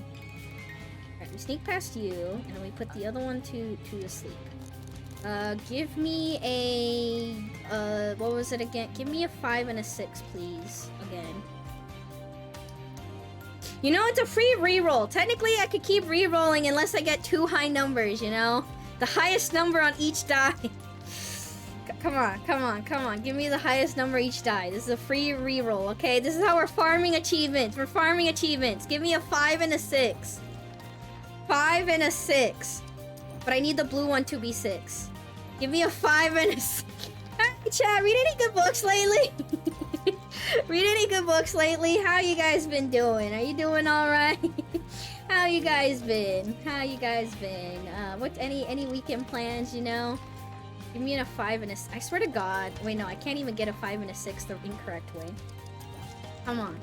Alright, we sneak past you, and then we put the other one to sleep. Give me a, what was it again? Give me a 5 and a 6, please, again. You know, it's a free reroll. Technically, I could keep rerolling unless I get 2 high numbers, you know? The highest number on each die. Come on. Give me the highest number each die. This is a free reroll, okay? This is how we're farming achievements. We're farming achievements. Give me a 5 and a 6. 5 and a 6. But I need the blue one to be 6. Give me a 5 and a 6. Hey, chat, read any good books lately? Read any good books lately? How you guys been doing? Are you doing alright? How you guys been? What any weekend plans, you know? Give me a 5 and a 6. I swear to God. Wait, no, I can't even get a 5 and a 6 the incorrect way. Come on.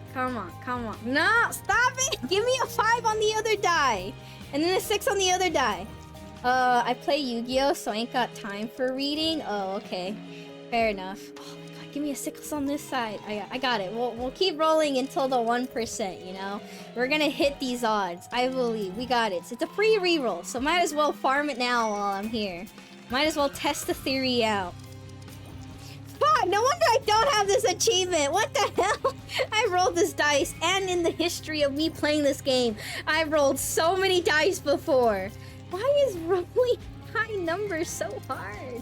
No, stop it! Give me a 5 on the other die. And then a 6 on the other die. I play Yu-Gi-Oh, so I ain't got time for reading. Oh, okay. Fair enough. Oh my God, give me a 6 on this side. I got it. We'll keep rolling until the 1%, you know? We're gonna hit these odds. I believe. We got it. It's a free reroll, so might as well farm it now while I'm here. Might as well test the theory out. Fuck, no wonder I don't have this achievement. What the hell? I rolled this dice, and in the history of me playing this game, I've rolled so many dice before. Why is rolling high numbers so hard? Oh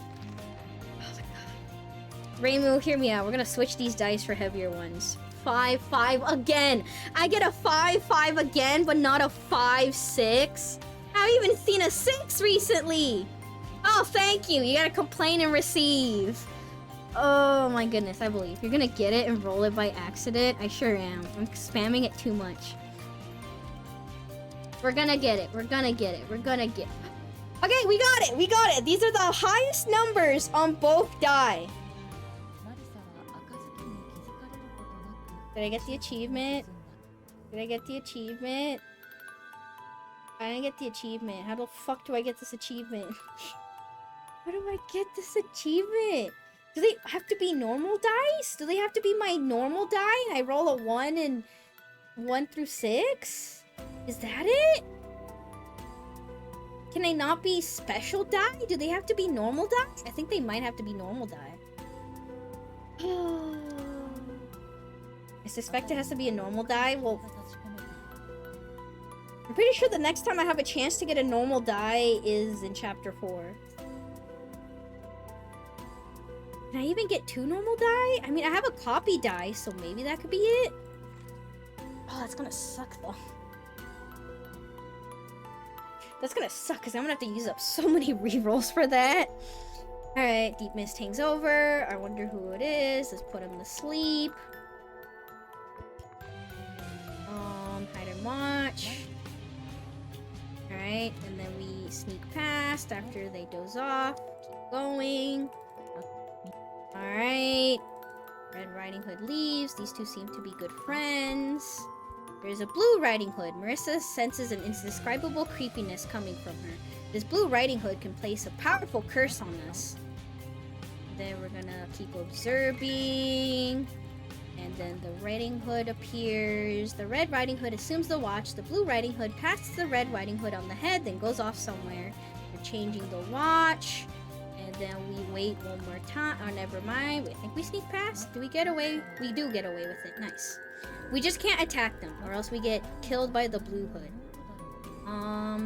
my God. Reimu, hear me out. We're gonna switch these dice for heavier ones. 5, 5 again. I get a 5, 5 again, but not a 5, 6. I haven't even seen a 6 recently. Oh, thank you. You gotta complain and receive. Oh my goodness, I believe. You're gonna get it and roll it by accident? I sure am. I'm spamming it too much. We're gonna get it. Okay, we got it. These are the highest numbers on both die. Did I get the achievement? Did I get the achievement? I didn't get the achievement. How the fuck do I get this achievement? How do I get this achievement? Do they have to be normal dice? Do they have to be my normal die and I roll a 1 and 1 through 6? Is that it? Can they not be special die? Do they have to be normal die? I think they might have to be normal die. I suspect it has to be a normal die. Well, I'm pretty sure the next time I have a chance to get a normal die is in chapter 4. Can I even get 2 normal die? I mean, I have a copy die, so maybe that could be it. Oh, that's gonna suck though. That's gonna suck because I'm gonna have to use up so many rerolls for that. Alright, Deep Mist hangs over. I wonder who it is. Let's put him to sleep. Hide and watch. Alright, and then we sneak past after they doze off. Keep going. Alright. Red Riding Hood leaves. These two seem to be good friends. There's a Blue Riding Hood. Marisa senses an indescribable creepiness coming from her. This Blue Riding Hood can place a powerful curse on us. Then we're gonna keep observing. And then the Riding Hood appears. The Red Riding Hood assumes the watch. The Blue Riding Hood passes the Red Riding Hood on the head, then goes off somewhere. We're changing the watch. And then we wait one more time. Oh, never mind. I think we sneak past. Do we get away? We do get away with it. Nice. We just can't attack them, or else we get killed by the Blue Hood.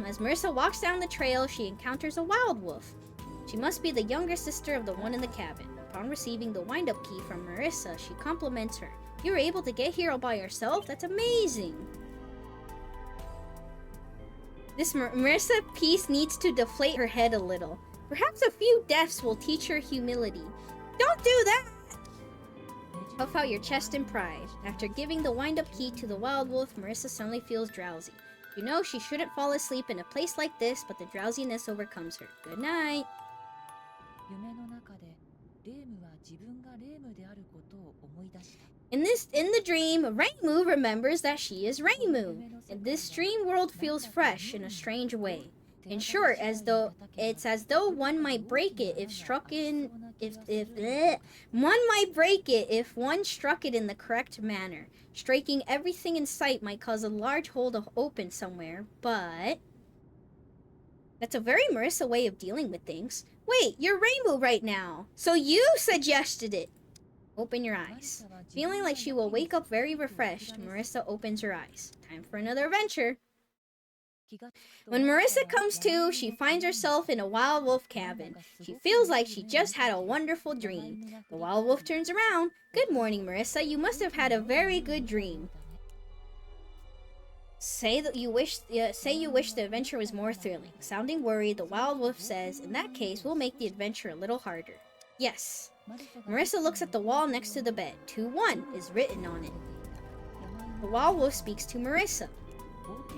As Marisa walks down the trail, she encounters a wild wolf. She must be the younger sister of the one in the cabin. Upon receiving the wind-up key from Marisa, she compliments her. You were able to get here all by yourself? That's amazing! This Marisa piece needs to deflate her head a little. Perhaps a few deaths will teach her humility. Don't do that! Puff out your chest in pride. After giving the wind-up key to the wild wolf, Marisa suddenly feels drowsy. You know she shouldn't fall asleep in a place like this, but the drowsiness overcomes her. Good night! In the dream, Reimu remembers that she is Reimu. And this dream world feels fresh in a strange way. In short, as though one might break it if one struck it in the correct manner. Striking everything in sight might cause a large hole to open somewhere, but that's a very Marisa way of dealing with things. Wait, you're Reimu right now, so you suggested it. Open your eyes. Feeling like she will wake up very refreshed, Marisa opens her eyes. Time for another adventure. When Marisa comes to, she finds herself in a wild wolf cabin. She feels like she just had a wonderful dream. The wild wolf turns around. Good morning, Marisa. You must have had a very good dream. Say you wish the adventure was more thrilling. Sounding worried, the wild wolf says, in that case, we'll make the adventure a little harder. Yes. Marisa looks at the wall next to the bed. 2-1 is written on it. The wild wolf speaks to Marisa.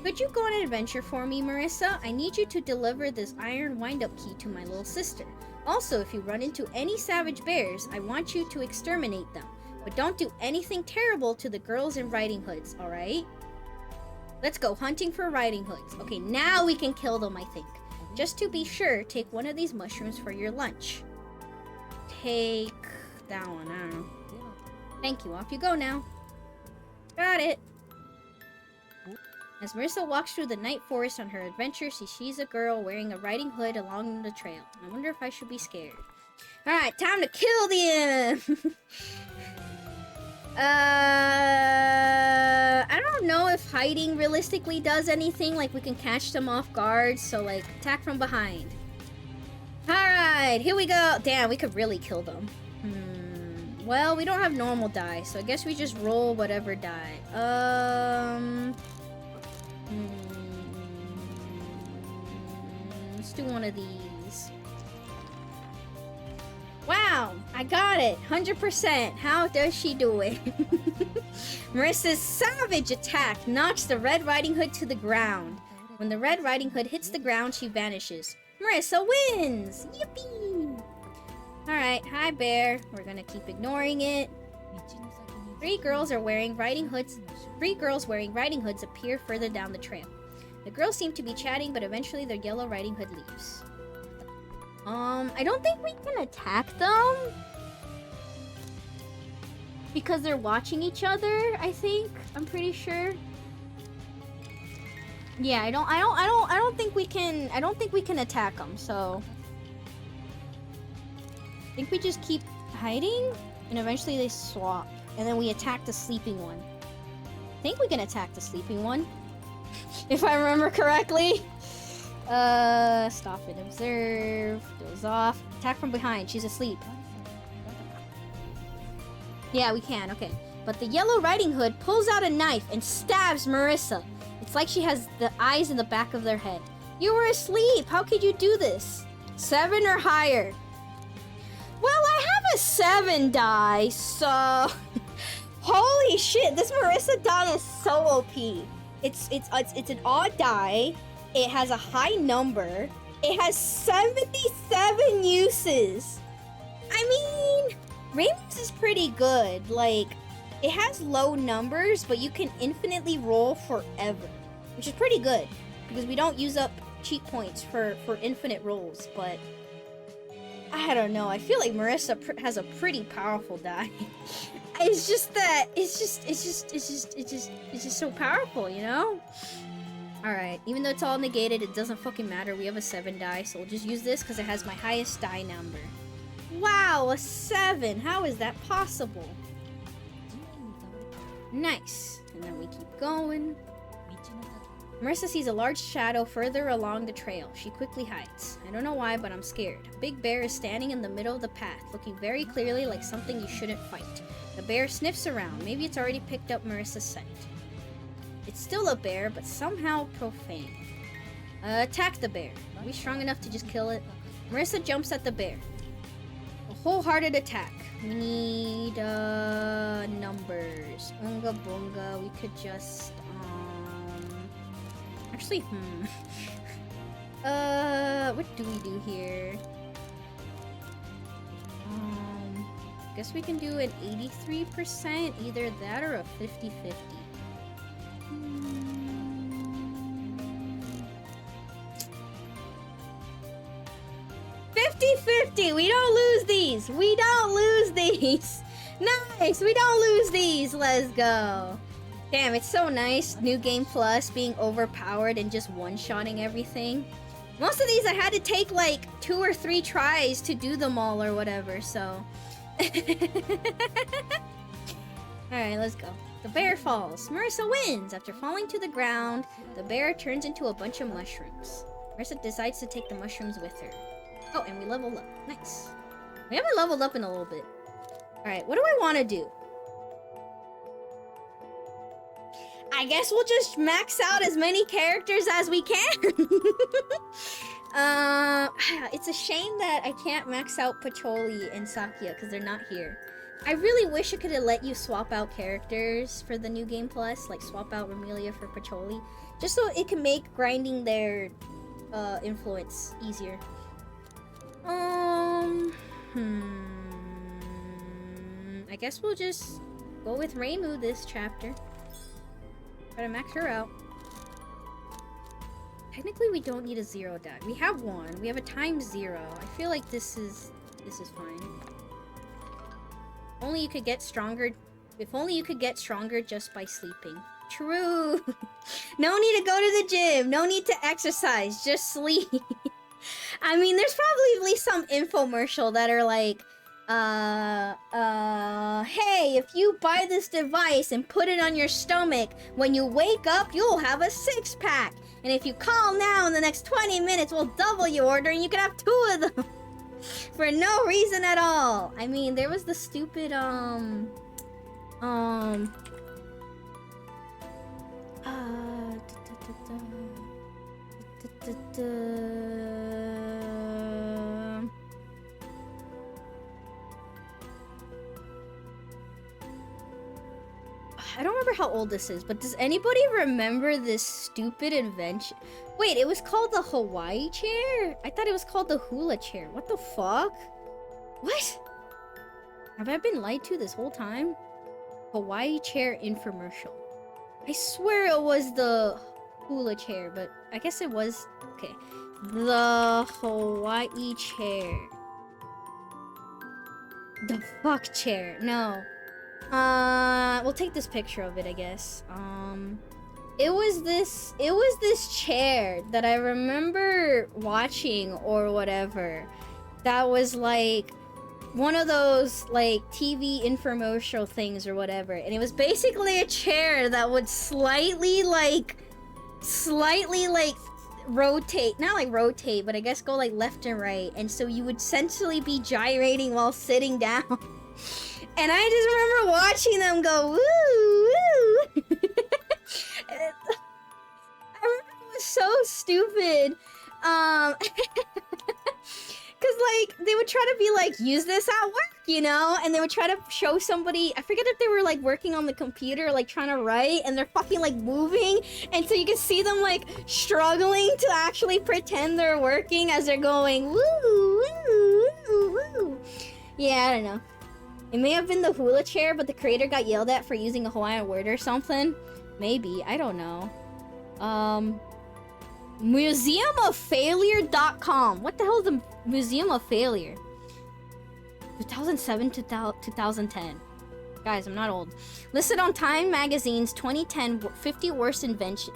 Could you go on an adventure for me, Marisa? I need you to deliver this iron wind-up key to my little sister. Also, if you run into any savage bears, I want you to exterminate them. But don't do anything terrible to the girls in riding hoods, alright? Let's go hunting for riding hoods. Okay, now we can kill them, I think. Just to be sure, take one of these mushrooms for your lunch. Take that one, I don't know. Thank you, off you go now. Got it. As Marisa walks through the night forest on her adventure, she sees a girl wearing a riding hood along the trail. I wonder if I should be scared. Alright, time to kill them! I don't know if hiding realistically does anything, like we can catch them off guard, so like, attack from behind. Alright, here we go! Damn, we could really kill them. Well, we don't have normal die, so I guess we just roll whatever die. Let's do one of these. Wow, I got it, 100%. How does she do it? Marisa's savage attack knocks the Red Riding Hood to the ground. When the Red Riding Hood hits the ground, she vanishes. Marisa wins! Yippee! Alright, hi bear. We're gonna keep ignoring it. Three girls wearing riding hoods appear further down the trail. The girls seem to be chatting, but eventually their yellow riding hood leaves. I don't think we can attack them because they're watching each other, I think. I'm pretty sure. Yeah, I don't think we can attack them, so I think we just keep hiding and eventually they swap and then we attack the sleeping one. I think we can attack the sleeping one if I remember correctly. Stop and observe. Goes off. Attack from behind. She's asleep. Yeah, we can. Okay. But the Yellow Riding Hood pulls out a knife and stabs Marisa. It's like she has the eyes in the back of their head. You were asleep. How could you do this? 7 or higher. Well, I have a 7 die, so... Holy shit, this Marisa die is so OP. It's an odd die. It has a high number. It has 77 uses. I mean, Reimu's is pretty good. Like, it has low numbers, but you can infinitely roll forever, which is pretty good because we don't use up cheat points for infinite rolls. But I don't know. I feel like Marisa has a pretty powerful die. It's just that it's just so powerful, you know? Alright, even though it's all negated, it doesn't fucking matter. We have a 7 die, so we'll just use this because it has my highest die number. Wow, a 7! How is that possible? Nice. And then we keep going. Marisa sees a large shadow further along the trail. She quickly hides. I don't know why, but I'm scared. A big bear is standing in the middle of the path, looking very clearly like something you shouldn't fight. The bear sniffs around. Maybe it's already picked up Marisa's scent. It's still a bear, but somehow profane. Attack the bear. Are we strong enough to just kill it? Marisa jumps at the bear. A wholehearted attack. We need, numbers. Unga bunga. We could just, actually, what do we do here? Guess we can do an 83%, either that or a 50-50. 50-50! We don't lose these! We don't lose these! Nice! We don't lose these! Let's go! Damn, it's so nice, New Game Plus being overpowered and just one-shotting everything. Most of these I had to take like 2 or 3 tries to do them all or whatever, so... Alright, let's go. The bear falls. Marisa wins! After falling to the ground, the bear turns into a bunch of mushrooms. Marisa decides to take the mushrooms with her. Oh, and we leveled up. Nice. We haven't leveled up in a little bit. Alright, what do I want to do? I guess we'll just max out as many characters as we can. It's a shame that I can't max out Pacholi and Sakia because they're not here. I really wish it could have let you swap out characters for the New Game Plus, like swap out Romelia for Pacholi, just so it can make grinding their influence easier. I guess we'll just go with Reimu this chapter. Try to max her out. Technically, we don't need a 0 die. We have 1. We have a times 0. I feel like this is fine. Only you could get stronger. If only you could get stronger just by sleeping. True. No need to go to the gym. No need to exercise. Just sleep. I mean, there's probably some infomercial that are like, hey, if you buy this device and put it on your stomach, when you wake up, you'll have a 6-pack. And if you call now in the next 20 minutes, we'll double your order and you can have 2 of them. For no reason at all. I mean, there was the stupid, I don't remember how old this is, but does anybody remember this stupid invention? Wait, it was called the Hawaii chair? I thought it was called the hula chair. What the fuck? What? Have I been lied to this whole time? Hawaii chair infomercial. I swear it was the hula chair, but I guess it was. Okay. The Hawaii chair. The fuck chair. No. We'll take this picture of it, I guess. It was this chair that I remember watching or whatever. That was like one of those like TV infomercial things or whatever. And it was basically a chair that would slightly like rotate, not like rotate, but I guess go like left and right. And so you would essentially be gyrating while sitting down. And I just remember watching them go, woo, woo. I remember it was so stupid. Cause like, they would try to be like, use this at work, you know? And they would try to show somebody, I forget if they were like working on the computer, like trying to write, and they're fucking like moving. And so you can see them like struggling to actually pretend they're working as they're going, woo, woo, woo, woo. Yeah, I don't know. It may have been the hula chair, but the creator got yelled at for using a Hawaiian word or something. Maybe, I don't know. Museumoffailure.com. What the hell is the Museum of Failure? 2007 to 2010. Guys, I'm not old. Listed on Time Magazine's 2010 50 Worst Invention.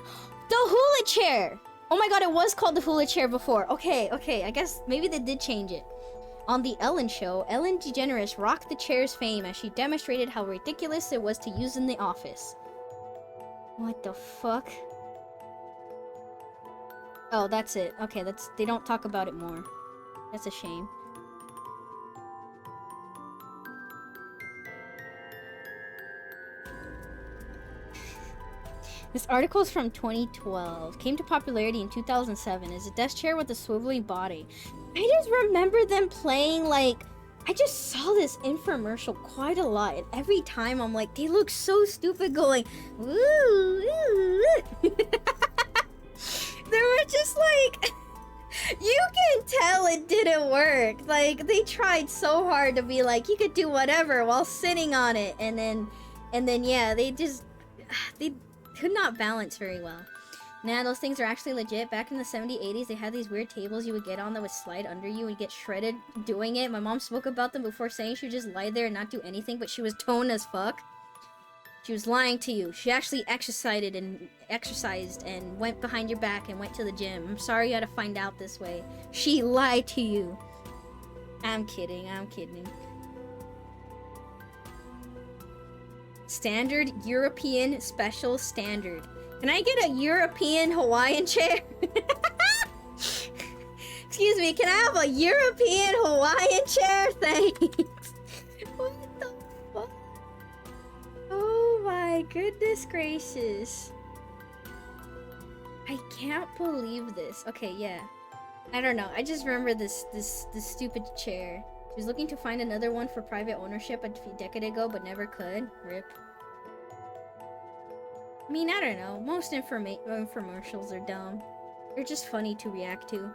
The hula chair! Oh my god, it was called the hula chair before. Okay, I guess maybe they did change it. On The Ellen Show, Ellen DeGeneres rocked the chair's fame as she demonstrated how ridiculous it was to use in the office. What the fuck? Oh, that's it. Okay, they don't talk about it more. That's a shame. This article is from 2012. Came to popularity in 2007 as a desk chair with a swiveling body. I just remember them playing like... I just saw this infomercial quite a lot, and every time I'm like, they look so stupid going, woo, woo, woo. They were just like... You can tell it didn't work. Like, they tried so hard to be like, you could do whatever while sitting on it, and then yeah, they could not balance very well. Nah, those things are actually legit. Back in the 70s, 80s, they had these weird tables you would get on that would slide under you and get shredded doing it. My mom spoke about them before saying she would just lie there and not do anything, but she was toned as fuck. She was lying to you. She actually exercised and went behind your back and went to the gym. I'm sorry you had to find out this way. She lied to you. I'm kidding. Standard European Special Standard. Can I get a European Hawaiian chair? Excuse me, can I have a European Hawaiian chair? Thanks. What the fuck? Oh my goodness gracious. I can't believe this. Okay, yeah. I don't know. I just remember this stupid chair. She was looking to find another one for private ownership a decade ago, but never could. RIP. I mean, I don't know. Most infomercials are dumb. They're just funny to react to.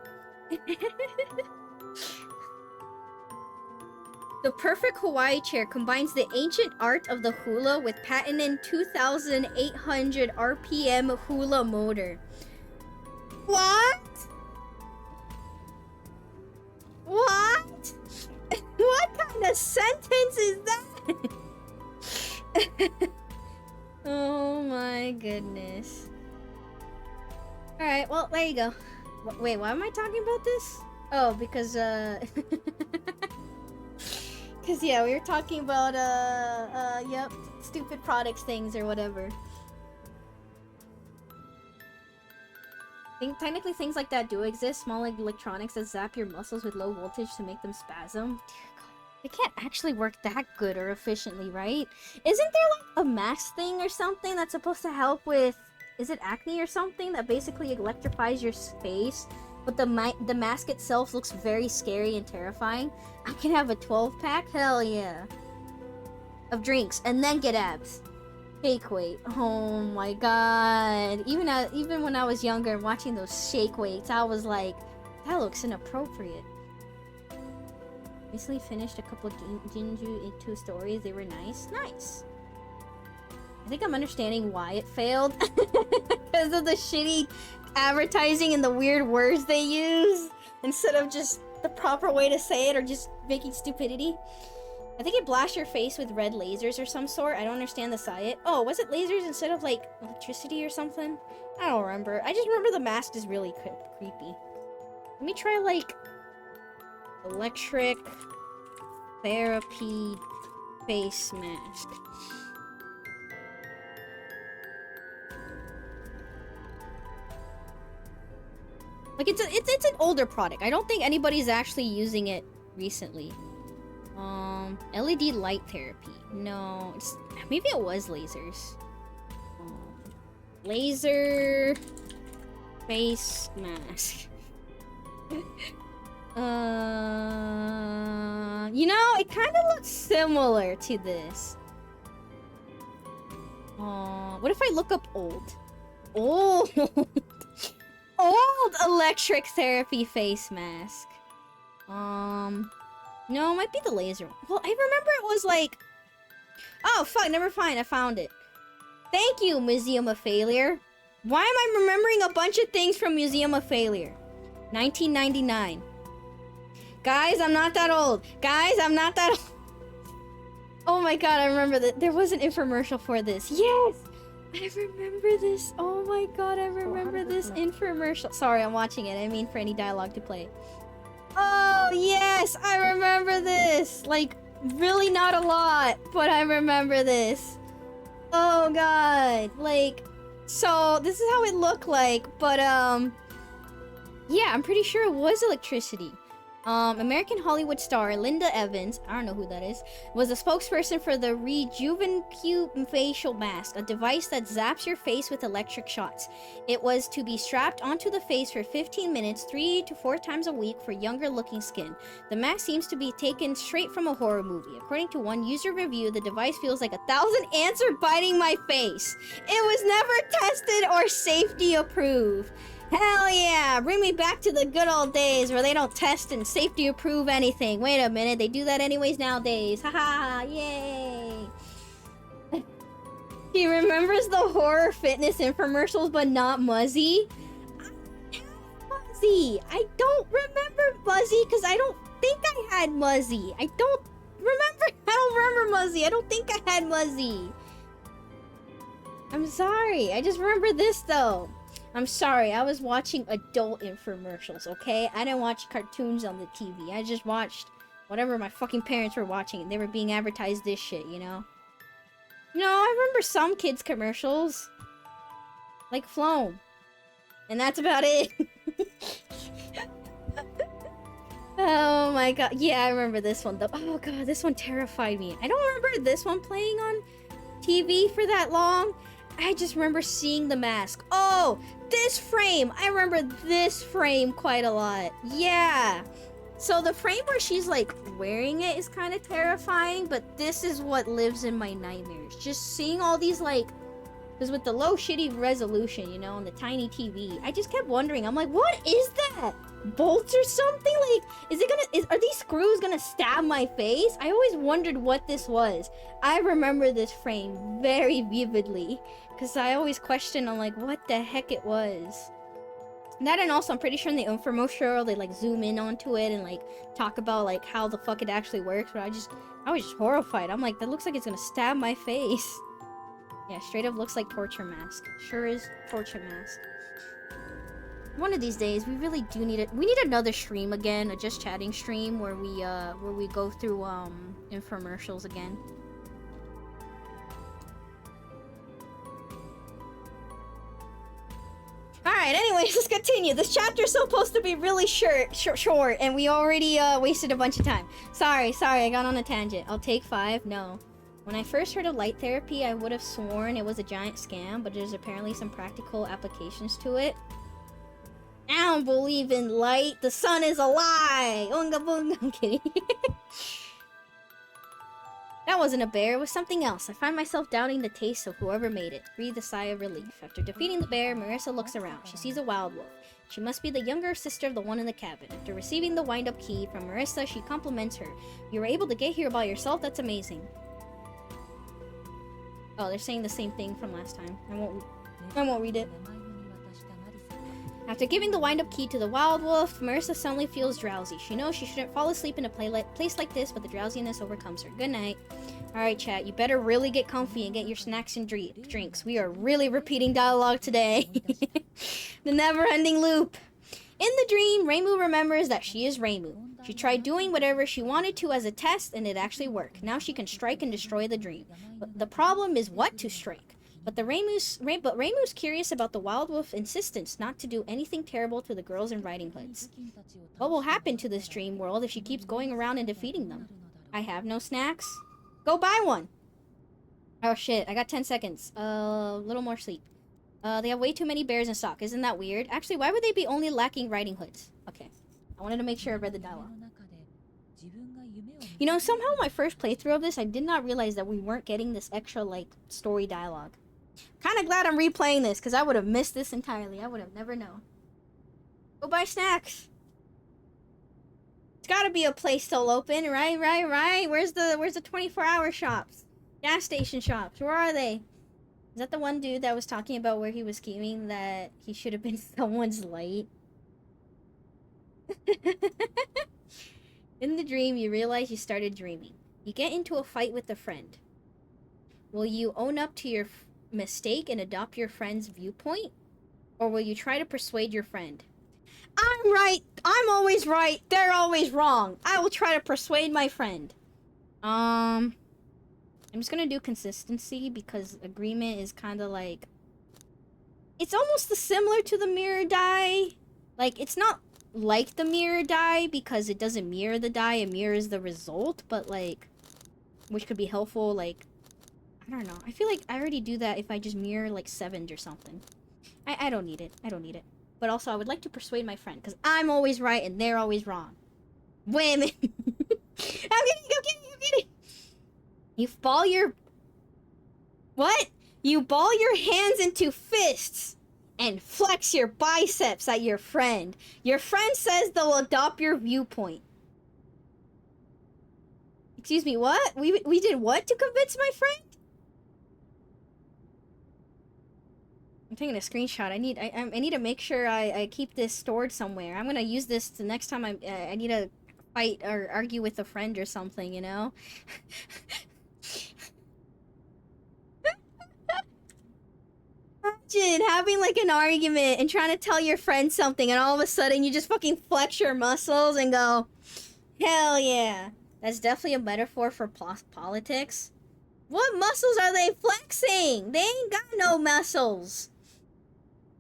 The perfect Hawaii chair combines the ancient art of the hula with patented 2,800 RPM hula motor. What? What? What kind of sentence is that? Oh my goodness. Alright, well, there you go. Wait, why am I talking about this? Oh, because, Cause, yeah, we were talking about, yep, stupid products things or whatever. Technically, things like that do exist. Small electronics that zap your muscles with low voltage to make them spasm. They can't actually work that good or efficiently, right? Isn't there like a mask thing or something that's supposed to help with, is it acne or something that basically electrifies your face? But the mask itself looks very scary and terrifying. I can have a 12-pack? Hell yeah. Of drinks and then get abs. Shake weight. Oh my god. Even when I was younger and watching those shake weights, I was like, that looks inappropriate. Recently finished a couple of Jinju 2 stories. They were nice. Nice. I think I'm understanding why it failed. Because of the shitty advertising and the weird words they use. Instead of just the proper way to say it or just making stupidity. I think it blasts your face with red lasers or some sort. I don't understand the science. Oh, was it lasers instead of like electricity or something? I don't remember. I just remember the mask is really creepy. Let me try like electric therapy face mask. Like it's an older product. I don't think anybody's actually using it recently. LED light therapy. No, maybe it was lasers. Laser face mask. You know, it kind of looks similar to this. What if I look up old? Old electric therapy face mask. No, it might be the laser one. Well, I remember it was like... Oh, fuck, never mind, I found it. Thank you, Museum of Failure. Why am I remembering a bunch of things from Museum of Failure? 1999. Guys, I'm not that old. Guys, I'm not that old. Oh my god, I remember that. There was an infomercial for this. Yes! I remember this. Oh my god, I remember this infomercial. Sorry, I'm watching it. I didn't mean for any dialogue to play. Oh, yes! I remember this! Like, really not a lot, but I remember this. Oh god. Like, so, this is how it looked like, but, yeah, I'm pretty sure it was electricity. American Hollywood star Linda Evans, I don't know who that is, was a spokesperson for the Rejuvenate facial mask, a device that zaps your face with electric shots. It was to be strapped onto the face for 15 minutes, 3 to 4 times a week for younger looking skin. The mask seems to be taken straight from a horror movie. According to one user review, the device feels like 1,000 ants are biting my face. It was never tested or safety approved. Hell yeah! Bring me back to the good old days where they don't test and safety approve anything. Wait a minute, they do that anyways nowadays. Haha, yay! He remembers the horror fitness infomercials, but not Muzzy. Muzzy! I don't remember Muzzy because I don't think I had Muzzy. I don't remember Muzzy. I don't think I had Muzzy. I'm sorry. I just remember this though. I'm sorry, I was watching adult infomercials, okay? I didn't watch cartoons on the TV. I just watched whatever my fucking parents were watching, and they were being advertised this shit, you know? No, I remember some kids' commercials. Like Floam. And that's about it. Oh my god. Yeah, I remember this one, though. Oh god, this one terrified me. I don't remember this one playing on TV for that long. I just remember seeing the mask. Oh, this frame. I remember this frame quite a lot. Yeah. So the frame where she's like wearing it is kind of terrifying, but this is what lives in my nightmares. Just seeing all these like, because with the low shitty resolution, you know, on the tiny TV, I just kept wondering. I'm like, what is that? Bolts or something? Like, are these screws gonna stab my face? I always wondered what this was. I remember this frame very vividly because I always question on like what the heck it was. That, and also I'm pretty sure in the infomercial they like zoom in onto it and like talk about like how the fuck it actually works, but I was just horrified. I'm like, that looks like it's gonna stab my face. Yeah, straight up looks like torture mask. Sure is torture mask. One of these days, we really do need it. We need another stream again, a just chatting stream where we go through infomercials again. All right. Anyways, let's continue. This chapter's supposed to be really short, and we already wasted a bunch of time. Sorry. I got on a tangent. I'll take 5. No. When I first heard of light therapy, I would have sworn it was a giant scam, but there's apparently some practical applications to it. I don't believe in light. The sun is a lie. Oonga boonga. I'm kidding. That wasn't a bear. It was something else. I find myself doubting the taste of whoever made it. Breathe a sigh of relief. After defeating the bear, Marisa looks around. She sees a wild wolf. She must be the younger sister of the one in the cabin. After receiving the wind-up key from Marisa, she compliments her. You were able to get here by yourself? That's amazing. Oh, they're saying the same thing from last time. I won't read it. After giving the wind-up key to the wild wolf, Marisa suddenly feels drowsy. She knows she shouldn't fall asleep in a place like this, but the drowsiness overcomes her. Good night. Alright, chat, you better really get comfy and get your snacks and drinks. We are really repeating dialogue today. The never-ending loop. In the dream, Reimu remembers that she is Reimu. She tried doing whatever she wanted to as a test, and it actually worked. Now she can strike and destroy the dream. But the problem is what to strike. But Reimu's curious about the wild wolf's insistence not to do anything terrible to the girls in riding hoods. What will happen to this dream world if she keeps going around and defeating them? I have no snacks. Go buy one! Oh shit, I got 10 seconds. A little more sleep. They have way too many bears in stock. Isn't that weird? Actually, why would they be only lacking riding hoods? Okay. I wanted to make sure I read the dialogue. You know, somehow my first playthrough of this, I did not realize that we weren't getting this extra, like, story dialogue. Kind of glad I'm replaying this, because I would have missed this entirely. I would have never known. Go buy snacks. It's gotta be a place still open, right? Where's the 24-hour shops? Gas station shops, where are they? Is that the one dude that was talking about where he was scheming that he should have been someone's light? In the dream, you realize you started dreaming. You get into a fight with a friend. Will you own up to your mistake and adopt your friend's viewpoint? Or will you try to persuade your friend? I'm right! I'm always right! They're always wrong! I will try to persuade my friend. I'm just gonna do consistency because agreement is kind of like... It's almost similar to the mirror die. Like, it's not like the mirror die because it doesn't mirror the die, it mirrors the result, but like... Which could be helpful, like... I don't know. I feel like I already do that if I just mirror, like, 7 or something. I don't need it. I don't need it. But also, I would like to persuade my friend, because I'm always right and they're always wrong. Women! I'm kidding! You ball your... What? You ball your hands into fists and flex your biceps at your friend. Your friend says they'll adopt your viewpoint. Excuse me, what? We did what to convince my friend? I'm taking a screenshot. I need to make sure I keep this stored somewhere. I'm gonna use this the next time I need to fight or argue with a friend or something, you know? Imagine having like an argument and trying to tell your friend something and all of a sudden you just fucking flex your muscles and go, hell yeah. That's definitely a metaphor for politics. What muscles are they flexing? They ain't got no muscles.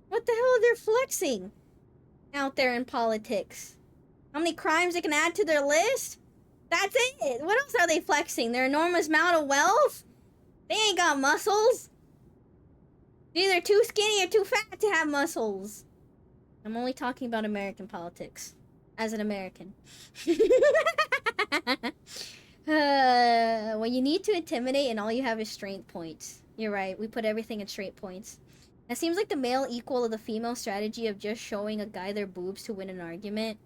What the hell are they flexing out there in politics? How many crimes they can add to their list? That's it. What else are they flexing? Their enormous amount of wealth? They ain't got muscles. They're either too skinny or too fat to have muscles. I'm only talking about American politics. As an American. When you need to intimidate and all you have is strength points. You're right, we put everything in strength points. That seems like the male equal of the female strategy of just showing a guy their boobs to win an argument.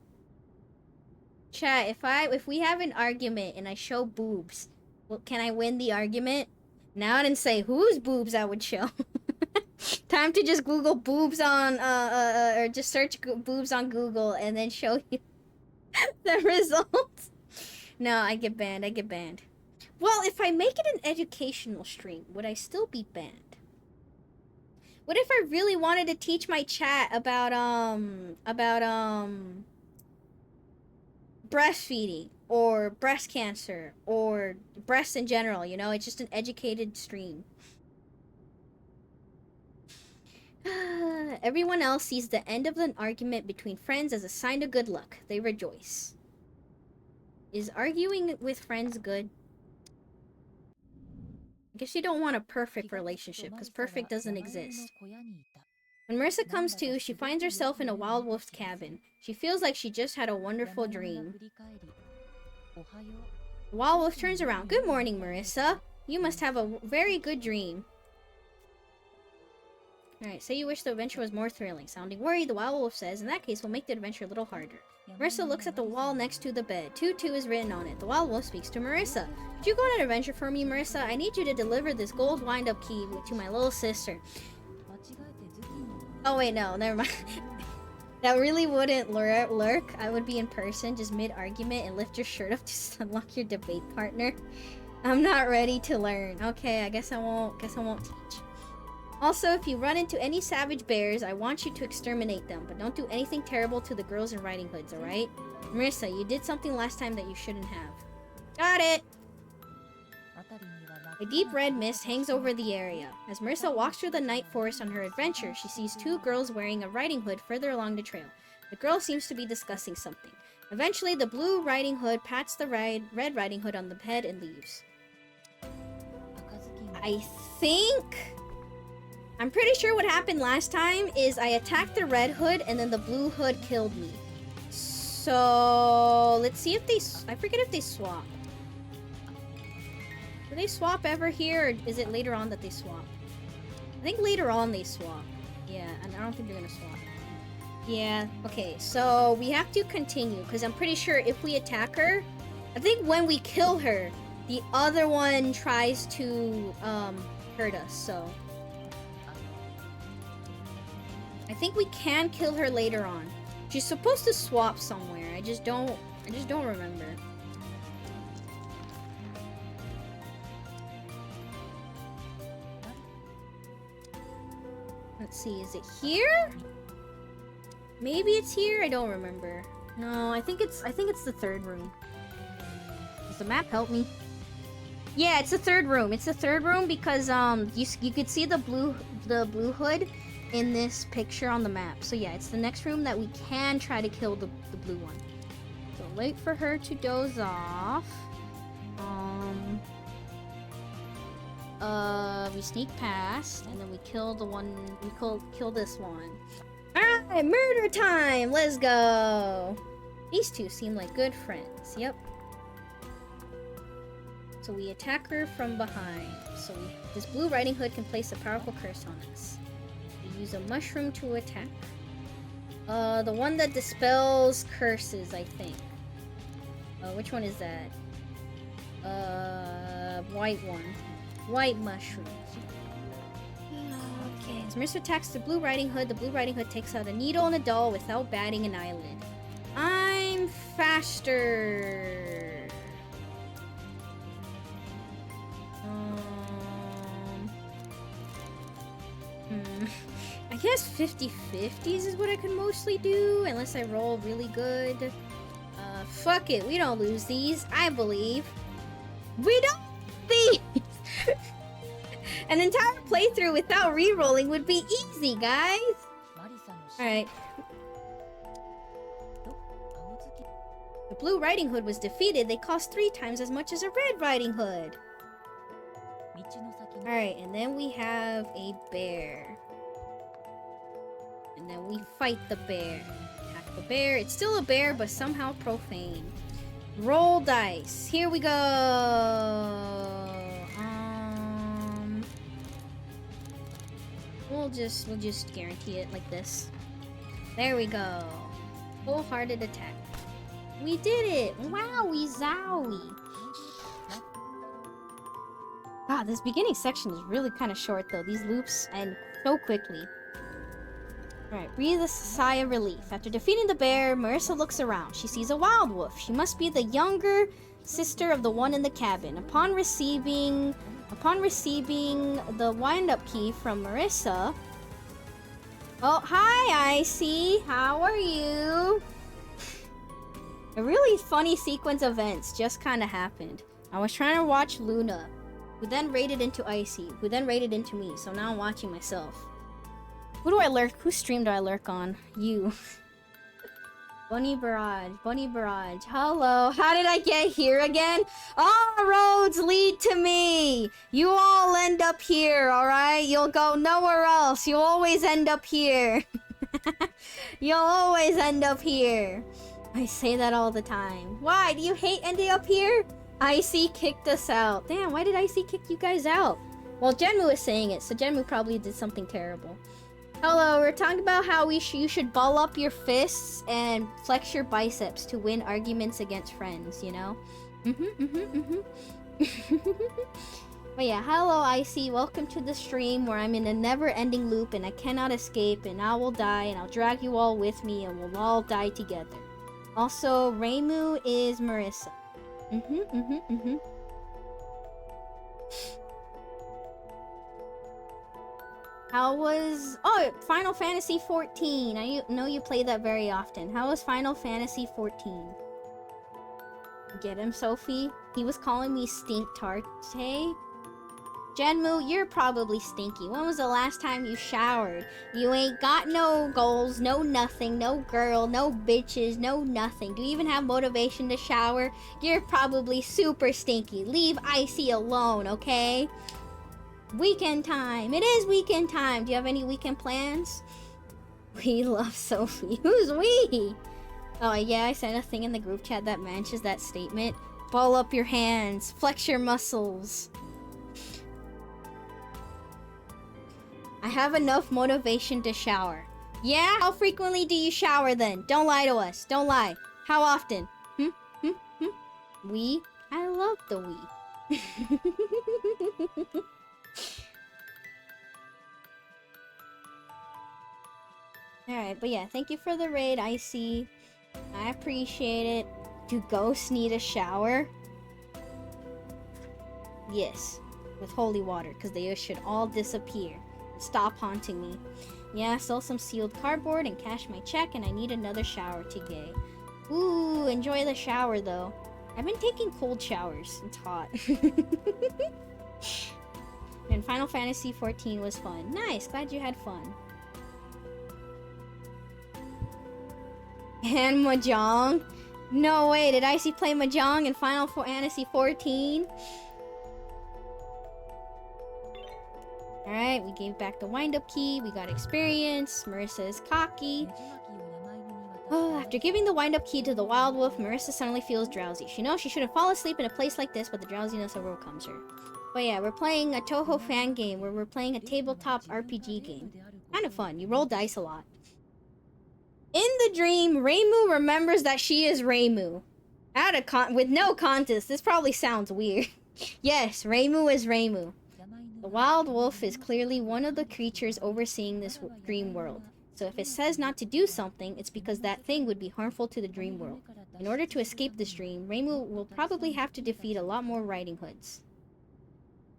Chat, if we have an argument and I show boobs, well, can I win the argument? Now I didn't say whose boobs I would show. Time to just Google boobs on, or just search boobs on Google and then show you the results. No, I get banned. Well, if I make it an educational stream, would I still be banned? What if I really wanted to teach my chat about breastfeeding or breast cancer or breasts in general, you know? It's just an educated stream. Everyone else sees the end of an argument between friends as a sign of good luck. They rejoice. Is arguing with friends good? I guess you don't want a perfect relationship, because perfect doesn't exist. When Marisa comes to, she finds herself in a wild wolf's cabin. She feels like she just had a wonderful dream. The wild wolf turns around. Good morning, Marisa. You must have a very good dream. Alright, say you wish the adventure was more thrilling. Sounding worried, the wild wolf says, in that case, we'll make the adventure a little harder. Marissa looks at the wall next to the bed. 2-2 is written on it. The wild wolf speaks to Marissa. Could you go on an adventure for me, Marissa? I need you to deliver this gold wind-up key to my little sister. Oh wait, no, never mind. That really wouldn't lurk. I would be in person, just mid-argument, and lift your shirt up to unlock your debate partner. I'm not ready to learn. Okay, I guess I won't teach. Also, if you run into any savage bears, I want you to exterminate them, but don't do anything terrible to the girls in riding hoods, alright? Marissa, you did something last time that you shouldn't have. Got it! A deep red mist hangs over the area. As Marissa walks through the night forest on her adventure, she sees 2 girls wearing a riding hood further along the trail. The girl seems to be discussing something. Eventually, the blue riding hood pats the red riding hood on the head and leaves. I'm pretty sure what happened last time is I attacked the red hood and then the blue hood killed me. So let's see if they... I forget if they swap. Do they swap ever here, or is it later on that they swap? I think later on they swap. Yeah, and I don't think they're gonna swap. Yeah, okay, so we have to continue, because I'm pretty sure if we attack her, I think when we kill her, the other one tries to hurt us, so... I think we can kill her later on. She's supposed to swap somewhere. I just don't remember. Let's see, is it here? Maybe it's here? I don't remember. No, I think it's the third room. Does the map help me? Yeah, it's the third room. It's the third room because you could see the blue hood in this picture on the map. So yeah, it's the next room that we can try to kill the blue one. So wait for her to doze off. We sneak past, and then we kill the one, kill this one. Alright, murder time! Let's go! These two seem like good friends, yep. So we attack her from behind. So this blue riding hood can place a powerful curse on us. We use a mushroom to attack. The one that dispels curses, I think. Which one is that? White one. White mushrooms. Okay, as Marissa attacks the blue riding hood takes out a needle and a doll without batting an eyelid. I'm faster. I guess 50-50s is what I could mostly do, unless I roll really good. Fuck it, we don't lose these, I believe. We don't lose these! An entire playthrough without re-rolling would be easy, guys! Alright. The blue riding hood was defeated. They cost 3 times as much as a red riding hood. Alright, and then we have a bear. And then we fight the bear. Attack the bear. It's still a bear, but somehow profane. Roll dice. Here we go. We'll just guarantee it like this. There we go. Wholehearted attack. We did it! Wowie zowie! God, this beginning section is really kind of short though. These loops end so quickly. Alright, breathe a sigh of relief. After defeating the bear, Marissa looks around. She sees a wild wolf. She must be the younger sister of the one in the cabin. Upon receiving the wind-up key from Marissa... Oh, hi, Icy! How are you? A really funny sequence of events just kind of happened. I was trying to watch Luna, who then raided into Icy, who then raided into me, so now I'm watching myself. Who do I lurk? Whose stream do I lurk on? You. Bunny Barrage. Hello. How did I get here again? All roads lead to me. You all end up here, alright? You'll go nowhere else. You'll always end up here. You'll always end up here. I say that all the time. Why? Do you hate ending up here? Icy kicked us out. Damn, why did Icy kick you guys out? Well, Jenmu is saying it, so Jenmu probably did something terrible. Hello, we're talking about how you should ball up your fists and flex your biceps to win arguments against friends, you know? But yeah, hello Icy, welcome to the stream where I'm in a never-ending loop and I cannot escape and I will die and I'll drag you all with me and we'll all die together. Also, Reimu is Marisa. How was... Oh, Final Fantasy 14. I know you play that very often. How was Final Fantasy 14? Get him, Sophie? He was calling me Stink Tarte. Genmu, you're probably stinky. When was the last time you showered? You ain't got no goals, no nothing, no girl, no bitches, no nothing. Do you even have motivation to shower? You're probably super stinky. Leave Icy alone, okay? Weekend time. It is weekend time. Do you have any weekend plans? We love Sophie. Who's we? Oh yeah, I sent a thing in the group chat that matches that statement. Ball up your hands. Flex your muscles. I have enough motivation to shower. Yeah? How frequently do you shower then? Don't lie to us. Don't lie. How often? We? I love the we. Alright, but yeah, thank you for the raid, Icy. I appreciate it. Do ghosts need a shower? Yes. With holy water, because they should all disappear. Stop haunting me. Yeah, sell some sealed cardboard and cash my check, and I need another shower today. Ooh, enjoy the shower, though. I've been taking cold showers. It's hot. And Final Fantasy 14 was fun. Nice, glad you had fun. And Mahjong? No way, did Icy play Mahjong in Final Fantasy 14? Alright, we gave back the wind-up key, we got experience, Marisa is cocky. Oh, after giving the wind-up key to the wild wolf, Marisa suddenly feels drowsy. She knows she shouldn't fall asleep in a place like this, but the drowsiness overcomes her. But yeah, we're playing a Toho fan game where we're playing a tabletop RPG game. Kind of fun, you roll dice a lot. In the dream, Reimu remembers that she is Reimu. With no contest, this probably sounds weird. Yes, Reimu is Reimu. The wild wolf is clearly one of the creatures overseeing this dream world. So if it says not to do something, it's because that thing would be harmful to the dream world. In order to escape this dream, Reimu will probably have to defeat a lot more Riding Hoods.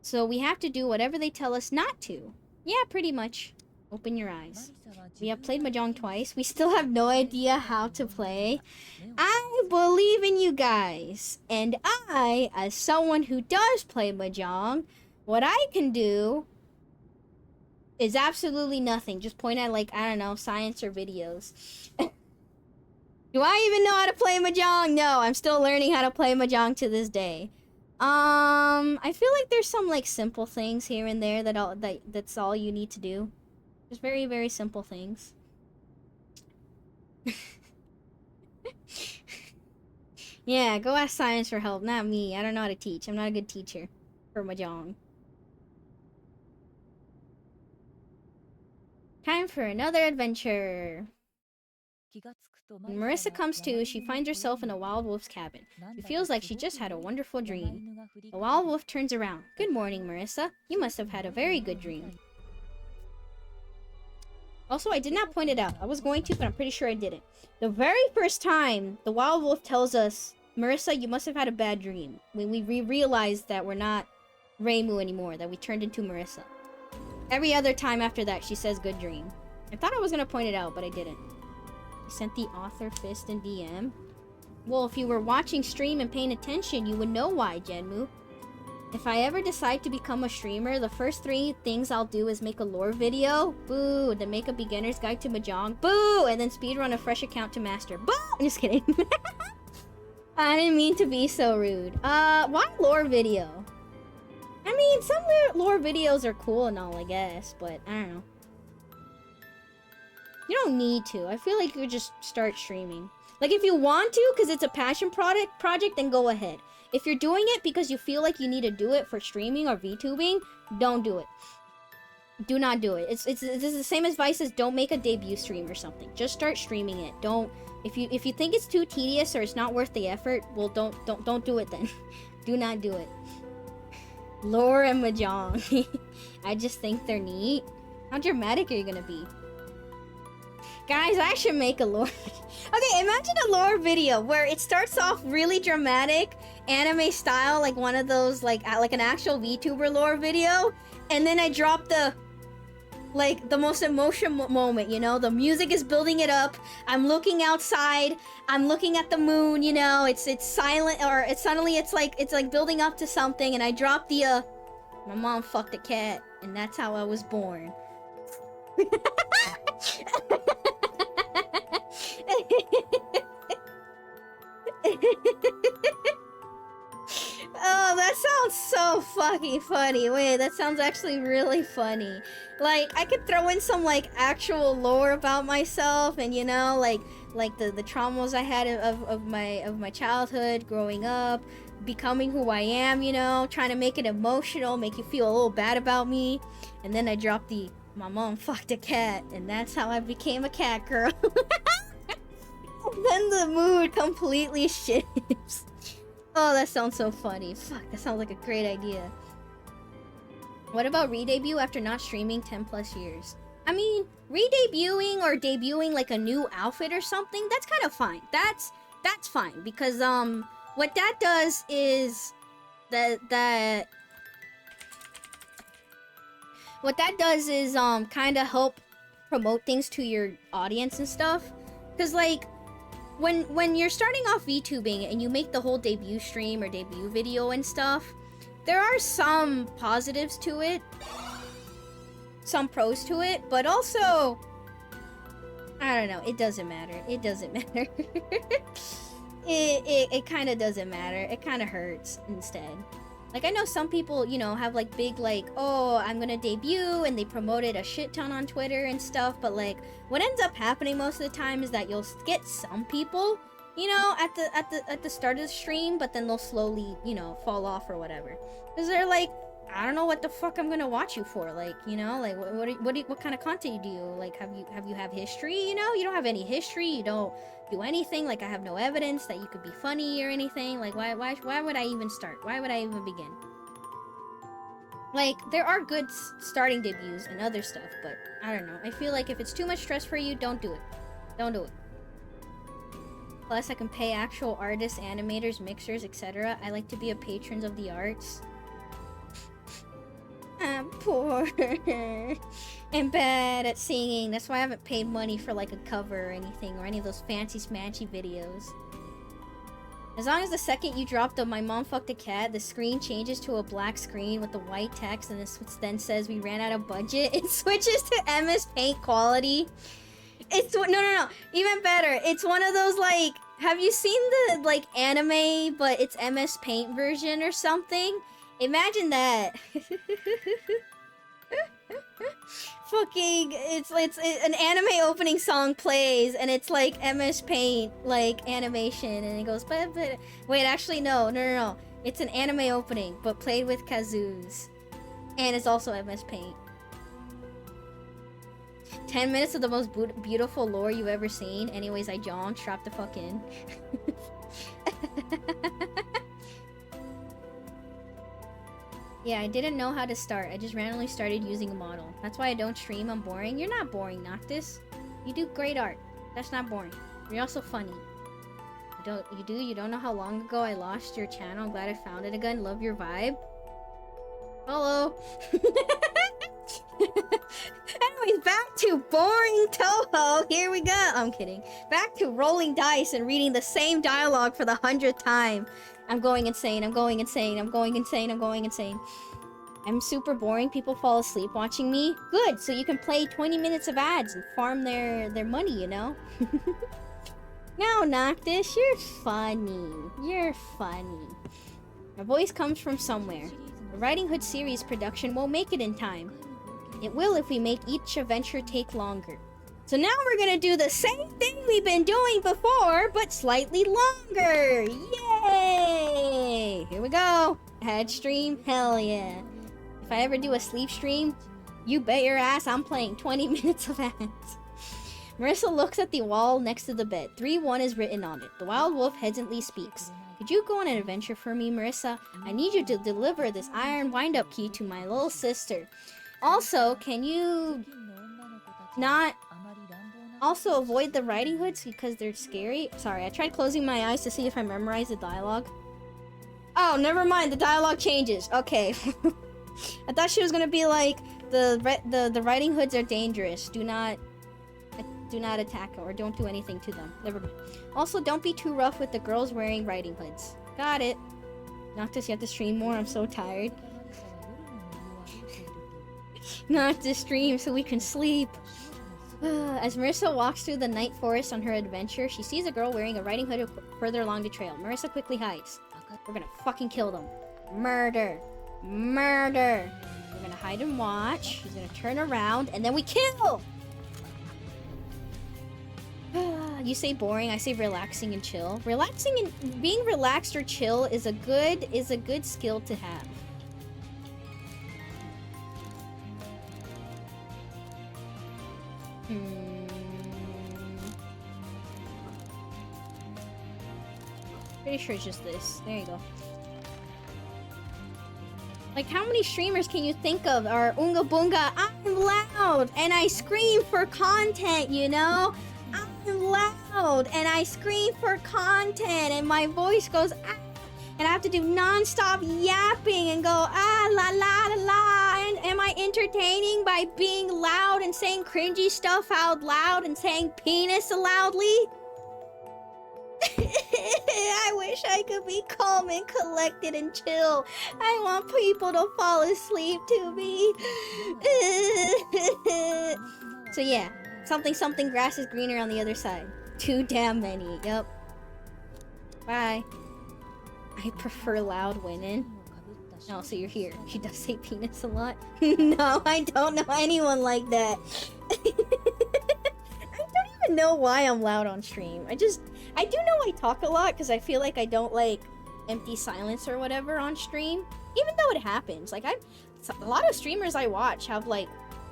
So we have to do whatever they tell us not to. Yeah, pretty much. Open your eyes. We have played Mahjong twice. We still have no idea how to play. I believe in you guys. And I, as someone who does play Mahjong, what I can do is absolutely nothing. Just point at, like, I don't know, science or videos. Do I even know how to play Mahjong? No, I'm still learning how to play Mahjong to this day. I feel like there's some, like, simple things here and there that's all you need to do. Just very, very simple things. Yeah, go ask science for help, not me. I don't know how to teach. I'm not a good teacher for Mahjong. Time for another adventure. When Marisa comes to, she finds herself in a wild wolf's cabin. She feels like she just had a wonderful dream. The wild wolf turns around. Good morning, Marisa. You must have had a very good dream. Also, I did not point it out. I was going to, but I'm pretty sure I didn't. The very first time the wild wolf tells us, Marisa, you must have had a bad dream. When we realized that we're not Reimu anymore, that we turned into Marisa. Every other time after that, she says good dream. I thought I was going to point it out, but I didn't. I sent the author fist in DM. Well, if you were watching stream and paying attention, you would know why, Genmu. If I ever decide to become a streamer, the first 3 things I'll do is make a lore video. Boo! Then make a beginner's guide to Mahjong. Boo! And then speedrun a fresh account to master. Boo! I'm just kidding. I didn't mean to be so rude. Why lore video? I mean, some lore videos are cool and all, I guess, but I don't know. You don't need to. I feel like you just start streaming. Like, if you want to, because it's a passion project, then go ahead. If you're doing it because you feel like you need to do it for streaming or VTubing, don't do it. Do not do it. This is the same advice as don't make a debut stream or something. Just start streaming it. Don't if you think it's too tedious or it's not worth the effort, well don't do it then. Do not do it. Lore and Mahjong. I just think they're neat. How dramatic are you gonna be? Guys, I should make a lore. Okay, imagine a lore video where it starts off really dramatic, anime style, like one of those like an actual VTuber lore video, and then I drop the most emotional moment, you know? The music is building it up. I'm looking outside. I'm looking at the moon, you know? It's silent, or it's suddenly it's like building up to something, and I drop the my mom fucked a cat, and that's how I was born. Oh, that sounds so fucking funny. Wait, that sounds actually really funny. Like, I could throw in some, like, actual lore about myself and, you know, like the traumas I had of my childhood, growing up, becoming who I am, you know, trying to make it emotional, make you feel a little bad about me. And then I dropped the, my mom fucked a cat, and that's how I became a cat girl. Then the mood completely shifts. Oh, that sounds so funny. Fuck, that sounds like a great idea. What about re-debut after not streaming 10 plus years? I mean, re-debuting or debuting like a new outfit or something, that's kind of fine. That's fine, because what that does is kind of help promote things to your audience and stuff. Cause like when you're starting off VTubing and you make the whole debut stream or debut video and stuff, there are some positives to it, some pros to it, but also, I don't know, it doesn't matter. It doesn't matter. it kind of doesn't matter. It kind of hurts instead. Like, I know some people, you know, have like big like, oh, I'm gonna debut, and they promote it a shit ton on Twitter and stuff, but like what ends up happening most of the time is that you'll get some people, you know, at the start of the stream, but then they'll slowly, you know, fall off or whatever. Cuz they're like, I don't know what the fuck I'm gonna watch you for, like, you know, like what kind of content do you like? Have you have history? You know, you don't have any history. You don't do anything. Like, I have no evidence that you could be funny or anything. Like, why would I even start? Why would I even begin? Like, there are good starting debuts and other stuff, but I don't know. I feel like if it's too much stress for you, don't do it. Don't do it. Plus, I can pay actual artists, animators, mixers, etc. I like to be a patron of the arts. I'm poor and bad at singing. That's why I haven't paid money for like a cover or anything, or any of those fancy smanchy videos. As long as the second you drop the "my mom fucked a cat," the screen changes to a black screen with the white text, and this then says we ran out of budget. It switches to MS Paint quality. It's no, even better. It's one of those, like, have you seen the like anime but it's MS Paint version or something? Imagine that. Fucking, it's an anime opening song plays, and it's like MS Paint, like, animation, and it goes, but wait, actually, no. It's an anime opening, but played with kazoos. And it's also MS Paint. 10 minutes of the most beautiful lore you've ever seen. Anyways, I jonked. Strap the fuck in. Yeah, I didn't know how to start. I just randomly started using a model. That's why I don't stream. I'm boring. You're not boring, Noctis. You do great art. That's not boring. You're also funny. You don't know how long ago I lost your channel. I'm glad I found it again. Love your vibe. Hello. Anyways, back to boring Toho. Here we go. I'm kidding. Back to rolling dice and reading the same dialogue for the 100th time. I'm going insane. I'm going insane. I'm going insane. I'm going insane. I'm super boring. People fall asleep watching me. Good. So you can play 20 minutes of ads and farm their money, you know? No, Noctis, you're funny. You're funny. My voice comes from somewhere. The Riding Hood series production won't make it in time. It will if we make each adventure take longer. So now we're gonna do the same thing we've been doing before, but slightly longer. Yay! Here we go. Head stream, hell yeah. If I ever do a sleep stream, You bet your ass I'm playing 20 minutes of ads. Marisa looks at the wall next to the bed. 3-1 is written on it. The wild wolf hesitantly speaks. Could you go on an adventure for me, Marisa? I need you to deliver this iron wind-up key to my little sister. Also, can you not also avoid the riding hoods because they're scary? Sorry, I tried closing my eyes to see if I memorized the dialogue. Oh, never mind. The dialogue changes. Okay. I thought she was gonna be like, the riding hoods are dangerous. Do not attack or don't do anything to them. Never mind. Also, don't be too rough with the girls wearing riding hoods. Got it. Noctis, you have to stream more. I'm so tired. Not to stream so we can sleep. As Marisa walks through the night forest on her adventure, she sees a girl wearing a riding hood further along the trail. Marisa quickly hides. We're gonna fucking kill them. Murder. Murder. We're gonna hide and watch. She's gonna turn around, and then we kill! You say boring, I say relaxing and chill. Relaxing and being relaxed or chill is a good skill to have. Pretty sure it's just this. There you go. Like, how many streamers can you think of are Unga Bunga? I'm loud and I scream for content, you know? I'm loud and I scream for content and my voice goes ah, and I have to do non-stop yapping and go ah la la la la. And am I entertaining by being loud and saying cringy stuff out loud and saying penis loudly? I wish I could be calm and collected and chill. I want people to fall asleep to me. So yeah, something grass is greener on the other side. Too damn many, yep. Bye. I prefer loud women. Oh, so you're here. She does say penis a lot. No, I don't know anyone like that. I don't even know why I'm loud on stream. I do know I talk a lot because I feel like I don't like empty silence or whatever on stream. Even though it happens. Like, a lot of streamers I watch have like,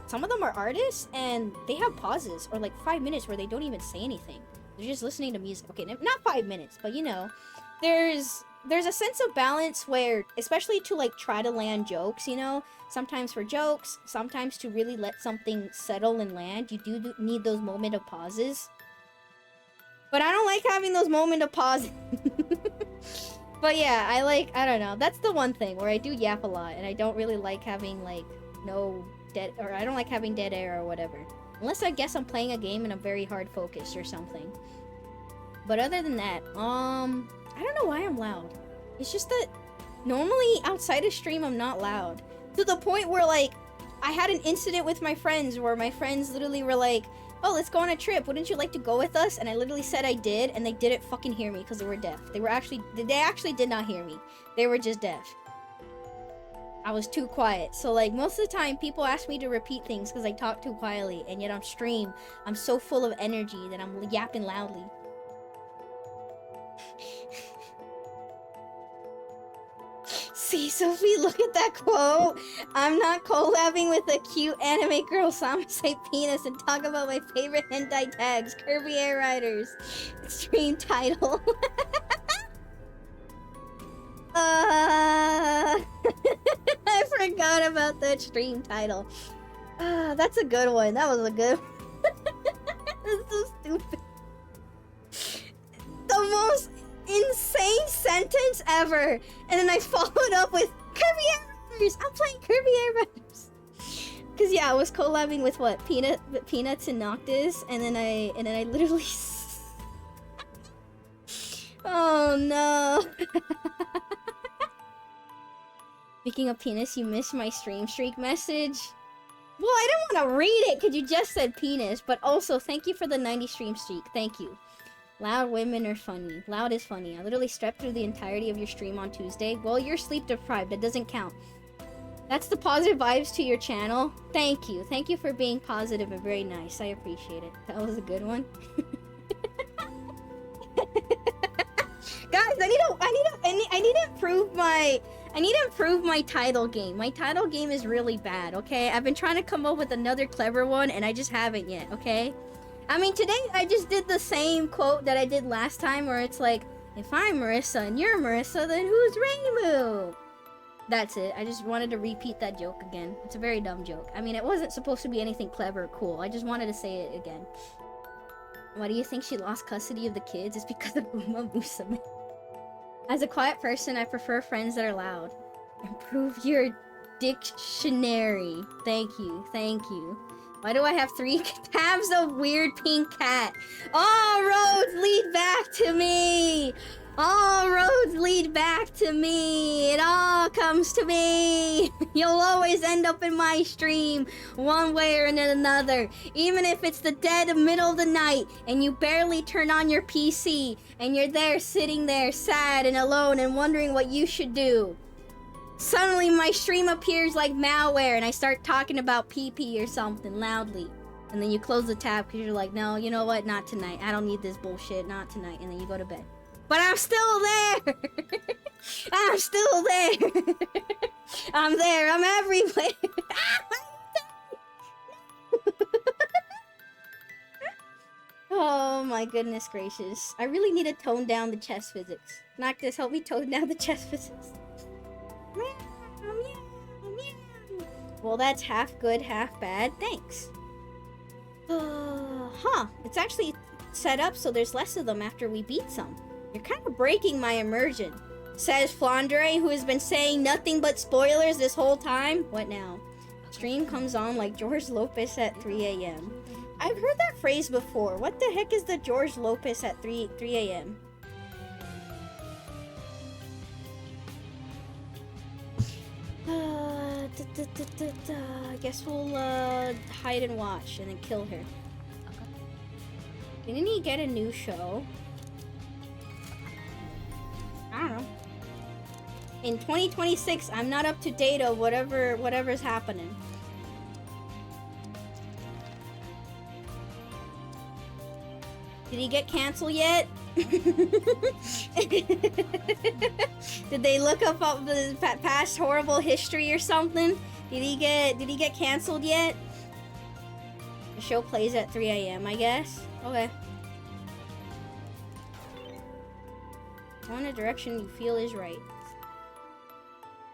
some of them are artists and they have pauses or like 5 minutes where they don't even say anything. They're just listening to music. Okay, not 5 minutes, but you know, there's a sense of balance where, especially to like try to land jokes, you know, sometimes for jokes, sometimes to really let something settle and land, you do need those moment of pauses. But I don't like having those moment of pauses. But yeah, I don't know. That's the one thing where I do yap a lot and I don't really like having like no dead, or I don't like having dead air or whatever. Unless I guess I'm playing a game and I'm very hard focused or something. But other than that, I don't know why I'm loud. It's just that normally outside of stream I'm not loud. To the point where like, I had an incident with my friends where my friends literally were like, oh, let's go on a trip. Wouldn't you like to go with us? And I literally said I did, and they didn't fucking hear me because they were deaf. They actually did not hear me. They were just deaf. I was too quiet. So like most of the time people ask me to repeat things because I talk too quietly, and yet on stream, I'm so full of energy that I'm yapping loudly. See, Sophie, look at that quote. I'm not collabing with a cute anime girl, so I'm gonna say penis and talk about my favorite hentai tags, Kirby Air Riders. Stream title. I forgot about that stream title. That's a good one. That was a good one. That's so stupid. The most insane sentence ever, and then I followed up with Kirby Air Riders. I'm playing Kirby Air Riders. Cause yeah, I was collabing with what Peanuts and Noctis, and then I literally. Oh no. Speaking of penis, you missed my stream streak message. Well, I didn't want to read it because you just said penis, but also thank you for the 90 stream streak. Thank you. Loud women are funny. Loud is funny. I literally slept through the entirety of your stream on Tuesday. Well, you're sleep deprived. That doesn't count. That's the positive vibes to your channel. Thank you. Thank you for being positive and very nice. I appreciate it. That was a good one. Guys, I need to improve my I need to improve my title game. My title game is really bad, okay? I've been trying to come up with another clever one, and I just haven't yet, okay? I mean, today I just did the same quote that I did last time, where it's like, if I'm Marissa and you're Marissa, then who's Reimu? That's it. I just wanted to repeat that joke again. It's a very dumb joke. I mean, it wasn't supposed to be anything clever or cool. I just wanted to say it again. Why do you think she lost custody of the kids? It's because of Uma Musume. As a quiet person, I prefer friends that are loud. Improve your dictionary. Thank you. Thank you. Why do I have 3 tabs of weird pink cat? All roads lead back to me! All roads lead back to me. It all comes to me. You'll always end up in my stream, one way or another. Even if it's the dead of middle of the night and you barely turn on your PC and you're there sitting there sad and alone and wondering what you should do. Suddenly my stream appears like malware and I start talking about PP or something loudly. And then you close the tab because you're like, no, you know what? Not tonight. I don't need this bullshit. Not tonight. And then you go to bed. But I'm still there! I'm still there! I'm there, I'm everywhere! Oh my goodness gracious. I really need to tone down the chess physics. Noctis, help me tone down the chess physics. Well, that's half good, half bad. Thanks. Huh. It's actually set up so there's less of them after we beat some. You're kind of breaking my immersion, says Flandre, who has been saying nothing but spoilers this whole time. What now? Stream comes on like George Lopez at 3 a.m. I've heard that phrase before. What the heck is the George Lopez at 3 a.m.? I guess we'll hide and watch and then kill her. Didn't he get a new show? I don't know. In 2026, I'm not up to date of whatever's happening. Did he get canceled yet? Did they look up the past horrible history or something? Did he get canceled yet? The show plays at 3 a.m. I guess. Okay. Go in a direction you feel is right.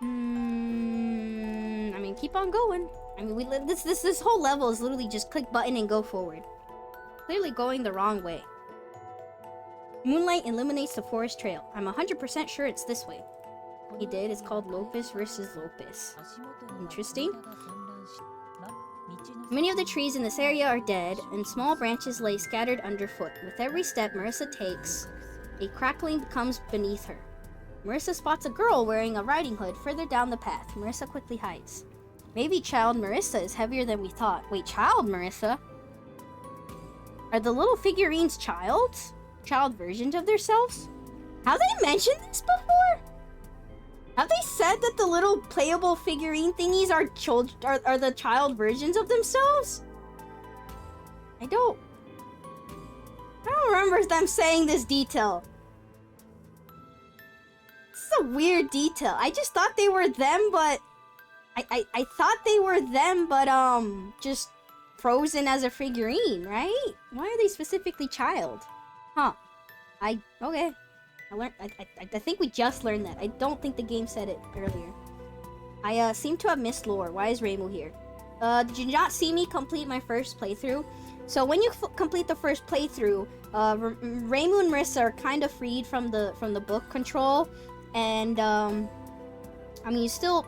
I mean, keep on going. I mean, this whole level is literally just click button and go forward. Clearly going the wrong way. Moonlight illuminates the forest trail. I'm 100% sure it's this way. He did. It's called Lopus versus Lopus. Interesting. Many of the trees in this area are dead, and small branches lay scattered underfoot. With every step Marissa takes, a crackling comes beneath her. Marissa spots a girl wearing a riding hood further down the path. Marissa quickly hides. Maybe child Marissa is heavier than we thought. Wait, child Marissa? Are the little figurines childs? Child versions of themselves? Have they mentioned this before? Have they said that the little playable figurine thingies are the child versions of themselves? I don't remember them saying this detail. This is a weird detail. I just thought they were them, but I thought they were them, but just frozen as a figurine, right? Why are they specifically child? Huh. Okay. I think we just learned that. I don't think the game said it earlier. I seem to have missed lore. Why is Reimu here? Did you not see me complete my first playthrough? So when you complete the first playthrough, Reimu and Marissa are kind of freed from the book control, and I mean, Marissa's still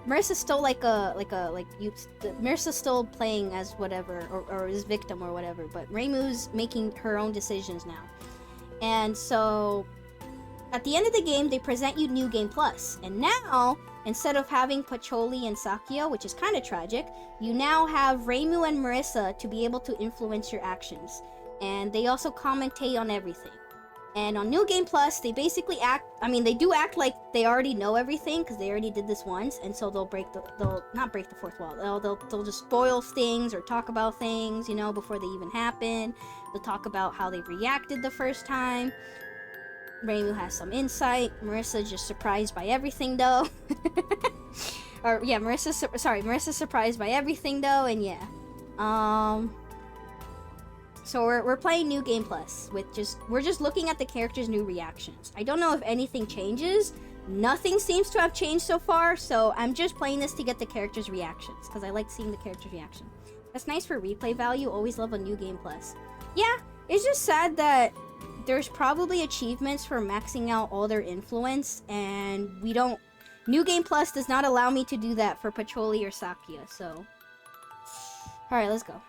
Marissa's still playing as whatever, or as victim or whatever, but Reimu's making her own decisions now. And so, at the end of the game, they present you New Game Plus. And now, instead of having Pacholi and Sakya, which is kind of tragic, you now have Reimu and Marissa to be able to influence your actions. And they also commentate on everything. And on New Game Plus, they basically they do act like they already know everything, because they already did this once, and so they'll not break the fourth wall. They'll just spoil things or talk about things, before they even happen. They'll talk about how they reacted the first time. Reimu has some insight. Marissa's just surprised by everything, though. Or, yeah, Marissa's surprised by everything, though, and yeah. So we're playing New Game Plus, we're just looking at the characters' new reactions. I don't know if anything changes. Nothing seems to have changed so far, so I'm just playing this to get the characters' reactions, because I like seeing the characters' reaction. That's nice for replay value. Always love a New Game Plus. Yeah, it's just sad that there's probably achievements for maxing out all their influence, and we don't... New Game Plus does not allow me to do that for Patroli or Sakia, so... Alright, let's go.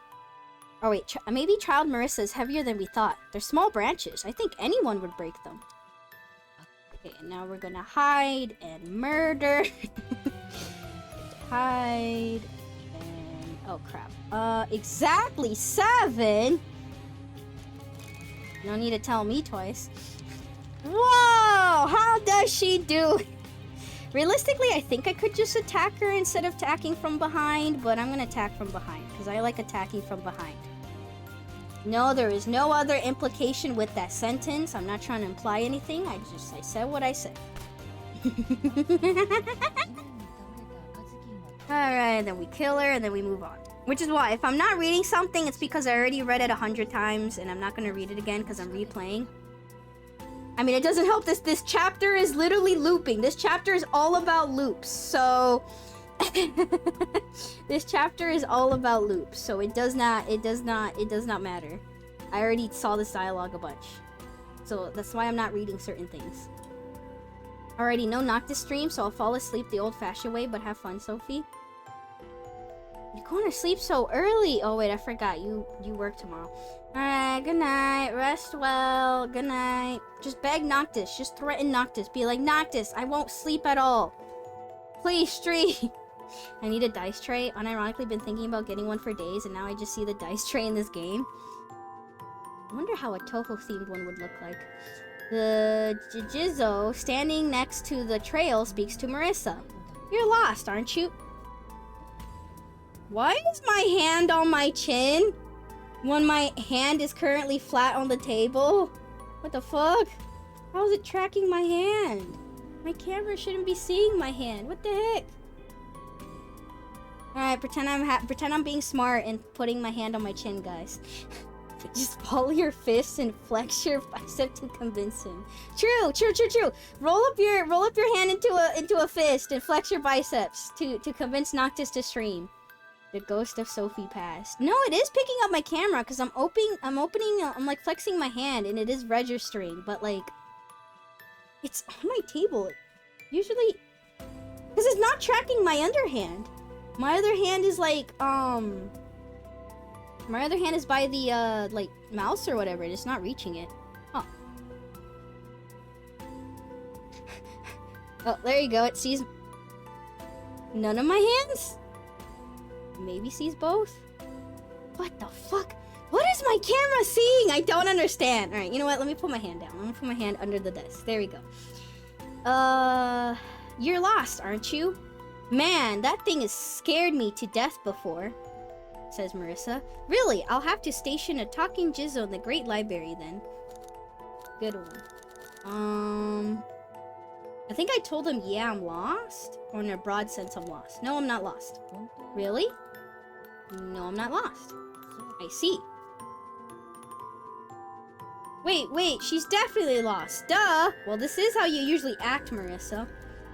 Oh wait, maybe Child Marissa is heavier than we thought. They're small branches. I think anyone would break them. Okay, and now we're gonna hide and murder. Hide and... oh crap. Exactly 7? No need to tell me twice. Whoa! How does she do it? Realistically, I think I could just attack her instead of attacking from behind, but I'm gonna attack from behind, because I like attacking from behind. No, there is no other implication with that sentence. I'm not trying to imply anything. I said what I said. Alright, then we kill her, and then we move on. Which is why, if I'm not reading something, it's because I already read it 100 times, and I'm not gonna read it again because I'm replaying. I mean, it doesn't help this chapter is literally looping. This chapter is all about loops, so... This chapter is all about loops, so it does not matter. I already saw this dialogue a bunch. So that's why I'm not reading certain things. Alrighty, no Noctis stream, so I'll fall asleep the old-fashioned way, but have fun, Sophie. You're going to sleep so early! Oh wait, I forgot. You work tomorrow. Alright, good night. Rest well. Good night. Just beg Noctis. Just threaten Noctis. Be like, Noctis, I won't sleep at all. Please stream. I need a dice tray. Unironically, been thinking about getting one for days, and now I just see the dice tray in this game. I wonder how a Toho-themed one would look like. The Jijizo standing next to the trail speaks to Marissa. You're lost, aren't you? Why is my hand on my chin when my hand is currently flat on the table? What the fuck? How is it tracking my hand? My camera shouldn't be seeing my hand. What the heck? Alright, pretend I'm being smart and putting my hand on my chin, guys. Just follow your fists and flex your bicep to convince him. True. Roll up your hand into a fist and flex your biceps to convince Noctis to stream. The ghost of Sophie passed. No, it is picking up my camera because I'm like flexing my hand and it is registering, but like it's on my table. Usually, because it's not tracking my underhand. My other hand is like, my other hand is by the, like, mouse or whatever. It's not reaching it. Huh. Oh, there you go. It sees none of my hands? Maybe sees both? What the fuck? What is my camera seeing? I don't understand. Alright, you know what? Let me put my hand down. I'm gonna put my hand under the desk. There we go. You're lost, aren't you? Man, that thing has scared me to death before, says Marissa. Really, I'll have to station a talking Jizzo in the Great Library then. Good one. I think I told him, yeah, I'm lost. Or in a broad sense, I'm lost. No, I'm not lost. Really? No, I'm not lost. I see. Wait, she's definitely lost. Duh! Well, this is how you usually act, Marissa.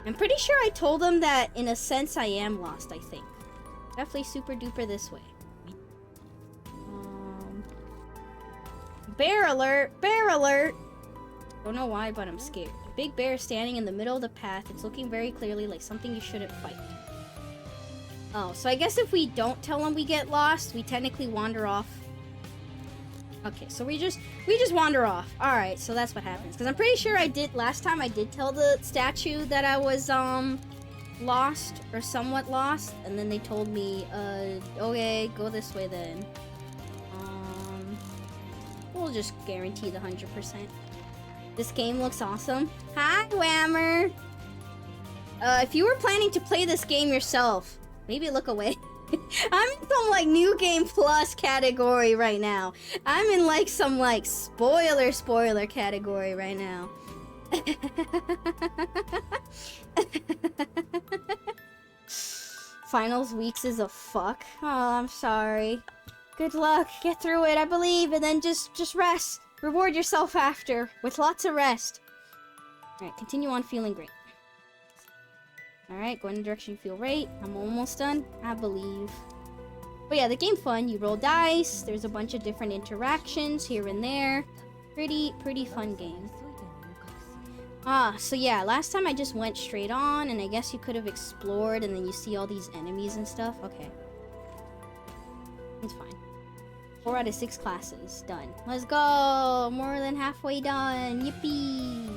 I'm pretty sure I told him that, in a sense, I am lost, I think. Definitely super duper this way. Bear alert! Bear alert! Don't know why, but I'm scared. A big bear is standing in the middle of the path. It's looking very clearly like something you shouldn't fight. Oh, so I guess if we don't tell him we get lost, we technically wander off. Okay, so we just wander off. Alright, so that's what happens. Because I'm pretty sure last time I did tell the statue that I was, lost, or somewhat lost. And then they told me, okay, go this way then. We'll just guarantee the 100%. This game looks awesome. Hi, Whammer! If you were planning to play this game yourself, maybe look away. I'm in some, like, New Game Plus category right now. I'm in, like, some, like, spoiler category right now. Finals weeks is a fuck. Oh, I'm sorry. Good luck. Get through it, I believe, and then just rest. Reward yourself after with lots of rest. Alright, continue on feeling great. Alright, go in the direction you feel right. I'm almost done, I believe. But yeah, the game's fun. You roll dice. There's a bunch of different interactions here and there. Pretty fun game. So yeah, last time I just went straight on, and I guess you could have explored, and then you see all these enemies and stuff. Okay. It's fine. 4 out of 6 classes. Done. Let's go! More than halfway done. Yippee!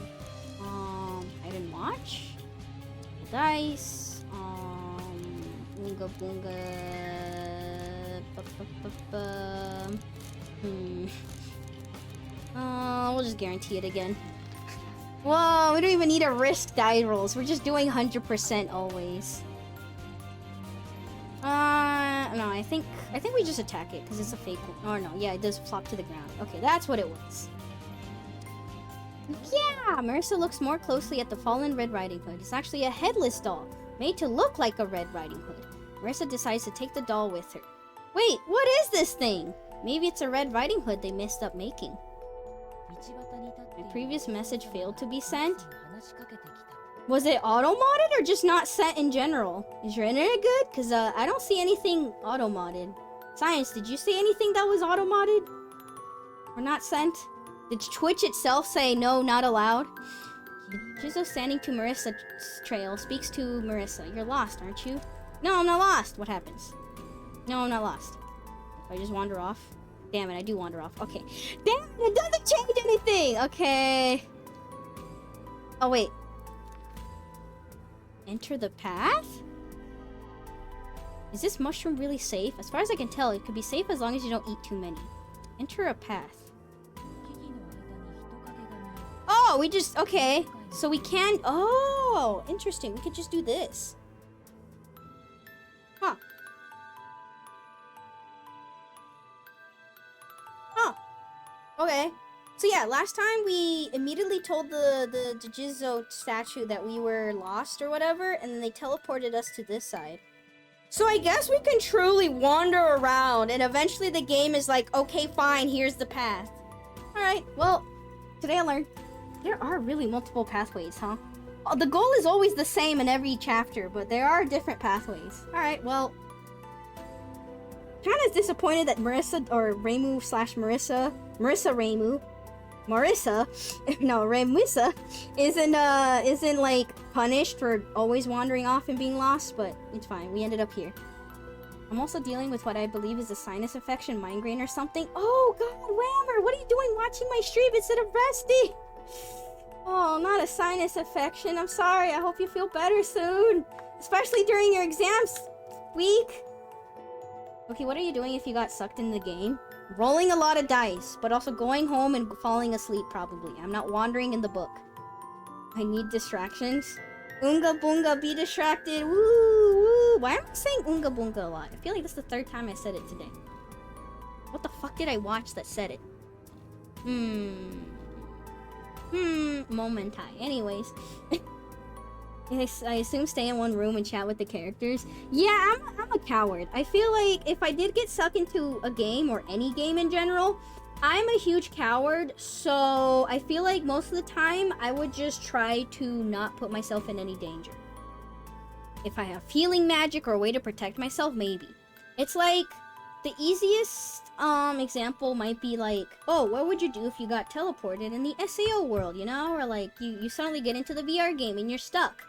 Item watch. Dice. Boonga boonga. We'll just guarantee it again. Whoa, we don't even need to risk die rolls. We're just doing 100% always. No, I think we just attack it because it's a fake one. Oh no, yeah, it does flop to the ground. Okay, that's what it was. Yeah, Marisa looks more closely at the fallen Red Riding Hood. It's actually a headless doll, made to look like a Red Riding Hood. Marisa decides to take the doll with her. Wait, what is this thing? Maybe it's a Red Riding Hood they messed up making. My previous message failed to be sent? Was it auto-modded or just not sent in general? Is your internet good? Because I don't see anything auto-modded. Science, did you see anything that was auto-modded? Or not sent? Did Twitch itself say no, not allowed? Jizo standing to Marisa's trail speaks to Marisa. You're lost, aren't you? No, I'm not lost. What happens? No, I'm not lost. I just wander off. Damn it, I do wander off. Okay. Damn it, it doesn't change anything! Okay. Oh, wait. Enter the path? Is this mushroom really safe? As far as I can tell, it could be safe as long as you don't eat too many. Enter a path. Oh, we just... Okay. So we can... Oh, interesting. We could just do this. Huh. Huh. Okay. So yeah, last time we immediately told the Jizo statue that we were lost or whatever, and then they teleported us to this side. So I guess we can truly wander around, and eventually the game is like, okay, fine, here's the path. Alright, well, today I learned there are really multiple pathways, huh? The goal is always the same in every chapter, but there are different pathways. Alright, well, kind of disappointed that Marisa, or Reimu slash Marisa, Reimu, isn't like punished for always wandering off and being lost, but it's fine. We ended up here. I'm also dealing with what I believe is a sinus infection, migraine or something. Oh god, Whammer, what are you doing watching my stream instead of resting? Oh, not a sinus infection. I'm sorry. I hope you feel better soon, especially during your exams week. Okay, what are you doing if you got sucked in the game? Rolling a lot of dice, but also going home and falling asleep probably. I'm not wandering in the book. I need distractions. Oonga boonga, be distracted. Woo, woo. Why am I saying oonga boonga a lot? I feel like that's the 3rd time I said it today. What the fuck did I watch that said it? Momentai. Anyways. I assume stay in one room and chat with the characters. Yeah, I'm a coward. I feel like if I did get sucked into a game, or any game in general, I'm a huge coward, so I feel like most of the time I would just try to not put myself in any danger. If I have healing magic or a way to protect myself, maybe. It's like, the easiest example might be like, oh, what would you do if you got teleported in the SAO world, you know? Or like, you suddenly get into the VR game and you're stuck.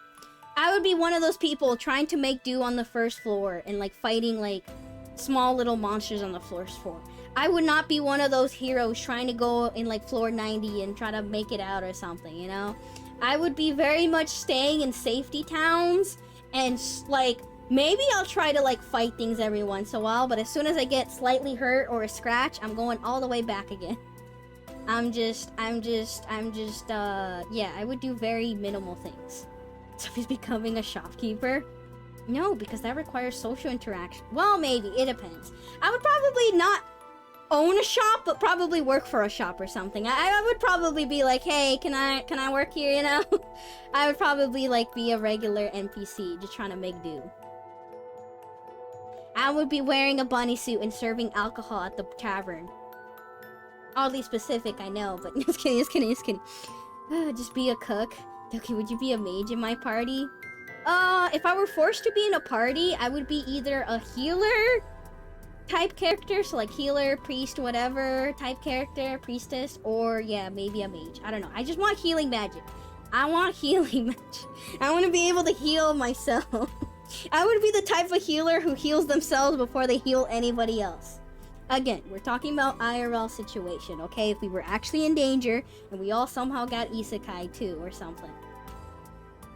I would be one of those people trying to make do on the 1st floor and like fighting like small little monsters on the 1st floor. I would not be one of those heroes trying to go in like floor 90 and try to make it out or something, you know? I would be very much staying in safety towns and like maybe I'll try to like fight things every once in a while, but as soon as I get slightly hurt or a scratch, I'm going all the way back again. Yeah, I would do very minimal things. So he's becoming a shopkeeper? No, because that requires social interaction. Well, maybe. It depends. I would probably not own a shop, but probably work for a shop or something. I would probably be like, hey, can I work here, you know? I would probably like be a regular NPC, just trying to make do. I would be wearing a bunny suit and serving alcohol at the tavern. Oddly specific, I know, but just kidding. Just be a cook. Okay, would you be a mage in my party? If I were forced to be in a party, I would be either a healer type character, so like healer, priest, whatever type character, priestess, or yeah, maybe a mage. I don't know. I just want healing magic. I want healing magic. I want to be able to heal myself. I would be the type of healer who heals themselves before they heal anybody else. Again, we're talking about IRL situation, okay? If we were actually in danger and we all somehow got isekai too or something.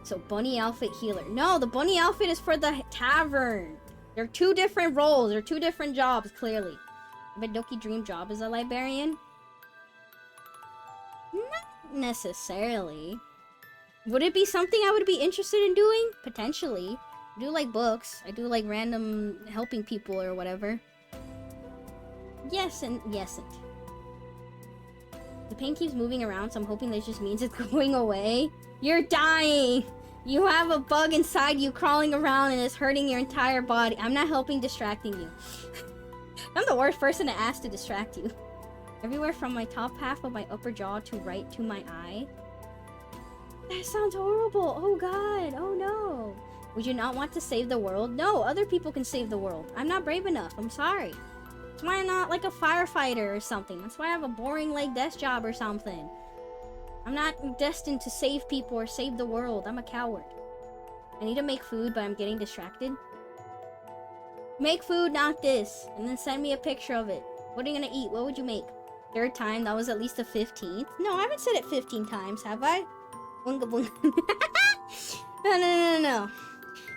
So bunny outfit healer. No, the bunny outfit is for the tavern. They're two different roles. They're two different jobs, clearly. But Doki dream job as a librarian? Not necessarily. Would it be something I would be interested in doing? Potentially. I do like books. I do like random helping people or whatever. Yes and yes and. The pain keeps moving around, so I'm hoping this just means it's going away. You're dying! You have a bug inside you crawling around and it's hurting your entire body. I'm not helping distracting you. I'm the worst person to ask to distract you. Everywhere from my top half of my upper jaw to right to my eye. That sounds horrible. Oh god. Oh no. Would you not want to save the world? No, other people can save the world. I'm not brave enough. I'm sorry. That's why I'm not like a firefighter or something. That's why I have a boring like desk job or something. I'm not destined to save people or save the world. I'm a coward. I need to make food, but I'm getting distracted. Make food, not this. And then send me a picture of it. What are you gonna eat? What would you make? Third time, that was at least the 15th. No, I haven't said it 15 times, have I? Bunga bunga. No.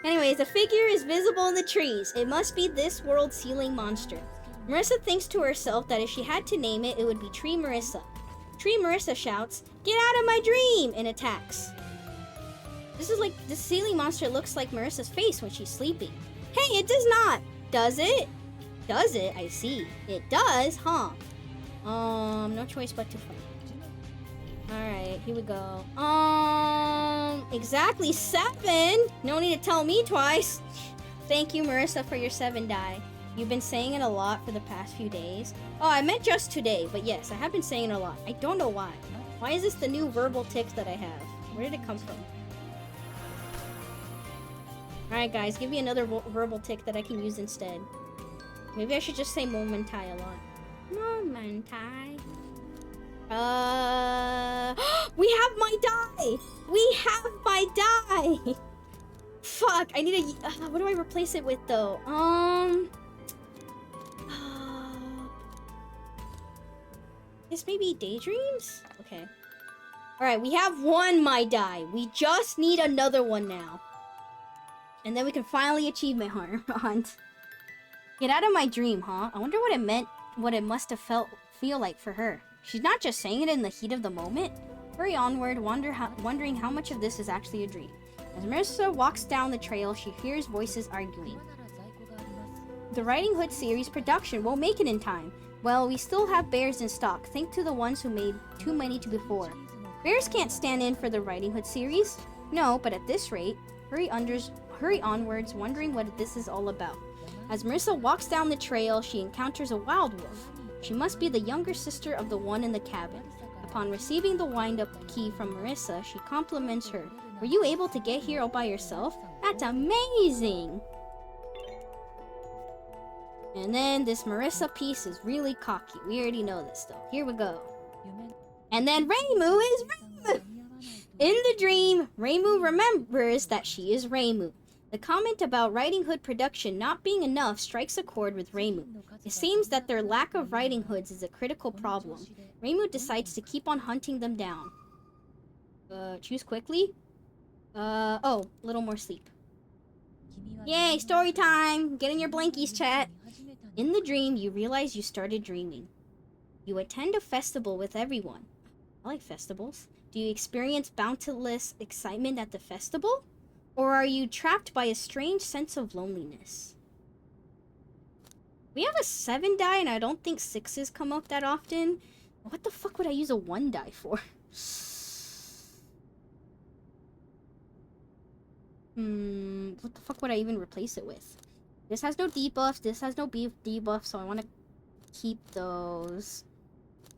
Anyways, the figure is visible in the trees. It must be this world's healing monster. Marisa thinks to herself that if she had to name it, it would be Tree Marisa. Tree Marisa shouts, "Get out of my dream!" and attacks. This ceiling monster looks like Marisa's face when she's sleeping. Hey, it does not! Does it? Does it? I see. It does, huh? No choice but to fight. Alright, here we go. Exactly 7! No need to tell me twice. Thank you, Marisa, for your 7 die. You've been saying it a lot for the past few days. Oh, I meant just today, but yes, I have been saying it a lot. I don't know why. Why is this the new verbal tick that I have? Where did it come from? Alright guys, give me another verbal tick that I can use instead. Maybe I should just say momentai a lot. Momentai. We have my die! We have my die! Fuck, I need a... what do I replace it with though? This maybe daydreams? Okay. Alright, we have one my die. We just need another one now. And then we can finally achievement hunt. Get out of my dream, huh? I wonder what it meant, what it must have feel like for her. She's not just saying it in the heat of the moment. Hurry onward, wondering how much of this is actually a dream. As Marisa walks down the trail, she hears voices arguing. The Riding Hood series production won't make it in time. Well, we still have bears in stock. Think to the ones who made too many to before. Bears can't stand in for the Riding Hood series. No, but at this rate, hurry onwards, wondering what this is all about. As Marisa walks down the trail, she encounters a wild wolf. She must be the younger sister of the one in the cabin. Upon receiving the wind-up key from Marisa, she compliments her. Were you able to get here all by yourself? That's amazing! And then this Marisa piece is really cocky. We already know this though. Here we go. And then Reimu is Reimu! In the dream, Reimu remembers that she is Reimu. The comment about Riding Hood production not being enough strikes a chord with Reimu. It seems that their lack of Riding Hoods is a critical problem. Reimu decides to keep on hunting them down. Choose quickly? Oh, a little more sleep. Yay, story time! Get in your blankies, chat! In the dream, you realize you started dreaming. You attend a festival with everyone. I like festivals. Do you experience boundless excitement at the festival? Or are you trapped by a strange sense of loneliness? We have a 7 die, and I don't think 6s come up that often. What the fuck would I use a 1 die for? What the fuck would I even replace it with? This has no debuffs, this has no debuffs, so I want to keep those.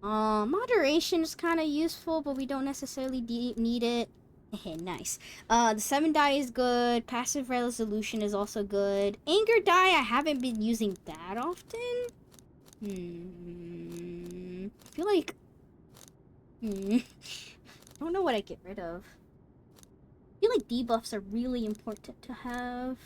Moderation is kind of useful, but we don't necessarily need it. Nice. The 7 die is good. Passive resolution is also good. Anger die, I haven't been using that often. I feel like... I don't know what I get rid of. I feel like debuffs are really important to have.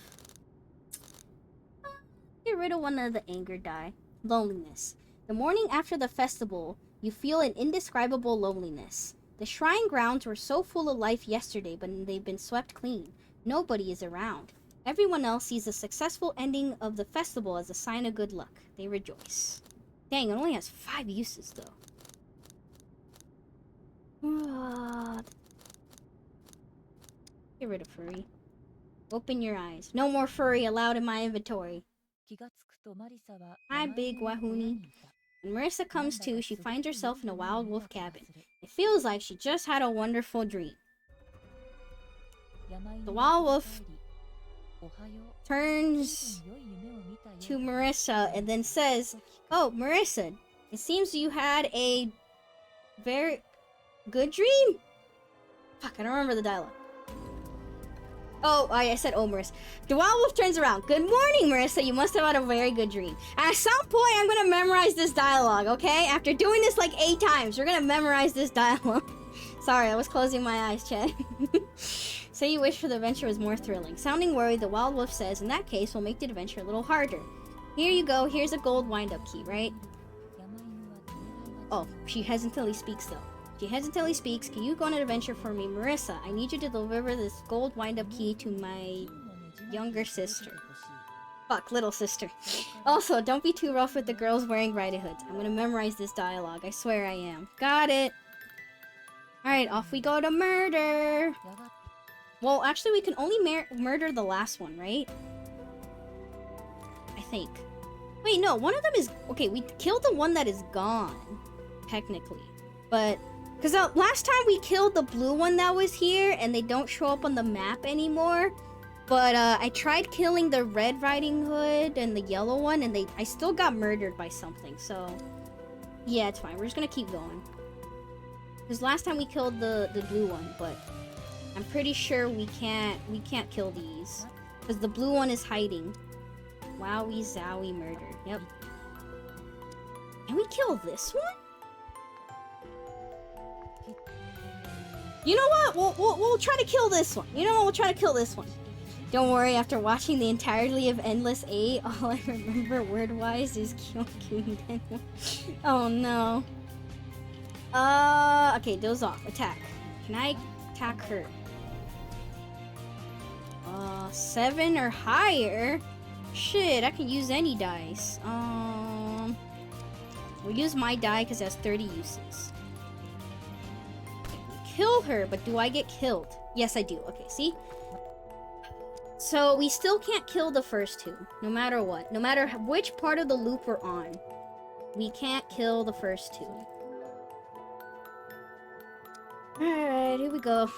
Get rid of one of the anger die. Loneliness. The morning after the festival, you feel an indescribable loneliness. The shrine grounds were so full of life yesterday, but they've been swept clean. Nobody is around. Everyone else sees the successful ending of the festival as a sign of good luck. They rejoice. Dang, it only has 5 uses, though. Get rid of furry. Open your eyes. No more furry allowed in my inventory. Hi, big wahuni. When Marisa comes to, she finds herself in a wild wolf cabin. It feels like she just had a wonderful dream. The wild wolf turns to Marisa and then says, "Oh, Marisa, it seems you had a very good dream." Fuck, I don't remember the dialogue. Oh, I said, "Oh, Marissa." The wild wolf turns around. "Good morning, Marissa. You must have had a very good dream." At some point, I'm gonna memorize this dialogue, okay? After doing this like 8 times, you're gonna memorize this dialogue. Sorry, I was closing my eyes, Chad. Say you wish for the adventure was more thrilling. Sounding worried, the wild wolf says, "In that case, we'll make the adventure a little harder. Here you go. Here's a gold wind-up key, right?" Oh, she hesitantly speaks, though. She hesitantly speaks. "Can you go on an adventure for me, Marissa? I need you to deliver this gold wind-up key to my younger sister." Fuck, little sister. "Also, don't be too rough with the girls wearing riding hoods. I'm gonna memorize this dialogue. I swear I am." Got it. Alright, off we go to murder. Well, actually, we can only murder the last one, right? I think. Wait, no, one of them is... Okay, we killed the one that is gone, technically. But... Because last time we killed the blue one that was here, and they don't show up on the map anymore. But I tried killing the red riding hood and the yellow one, and I still got murdered by something. So, yeah, it's fine. We're just gonna keep going. Because last time we killed the blue one, but I'm pretty sure we can't kill these. Because the blue one is hiding. Wowie zowie murder. Yep. Can we kill this one? You know what? We'll try to kill this one. You know what? We'll try to kill this one. Don't worry, after watching the entirety of Endless 8, all I remember word-wise is Kyokun Denwa. Oh no. Okay, doze off. Attack. Can I attack her? 7 or higher? Shit, I can use any dice. We'll use my die because it has 30 uses. Kill her, but do I get killed? Yes, I do. Okay, see? So we still can't kill the first 2, no matter what. No matter which part of the loop we're on. We can't kill the first 2. Alright, here we go.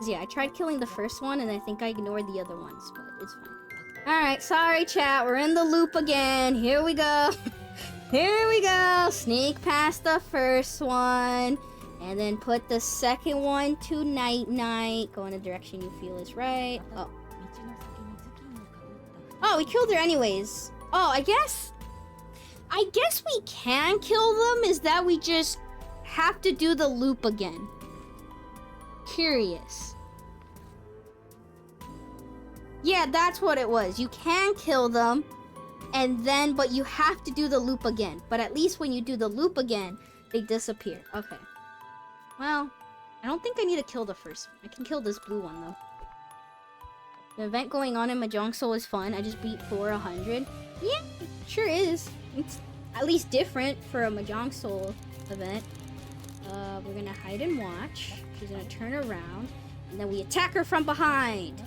Yeah, I tried killing the first one, and I think I ignored the other ones, but it's fine. Alright, sorry chat, we're in the loop again. Here we go. Here we go. Sneak past the first one. And then put the second one to night-night. Go in the direction you feel is right. Oh. Oh, we killed her anyways. Oh, I guess we can kill them. Is that we just have to do the loop again? Curious. Yeah, that's what it was. You can kill them. And then, but you have to do the loop again. But at least when you do the loop again, they disappear. Okay. Well, I don't think I need to kill the first one. I can kill this blue one, though. The event going on in Mahjong Soul is fun. I just beat 400. Yeah, it sure is. It's at least different for a Mahjong Soul event. We're gonna hide and watch. She's gonna turn around. And then we attack her from behind.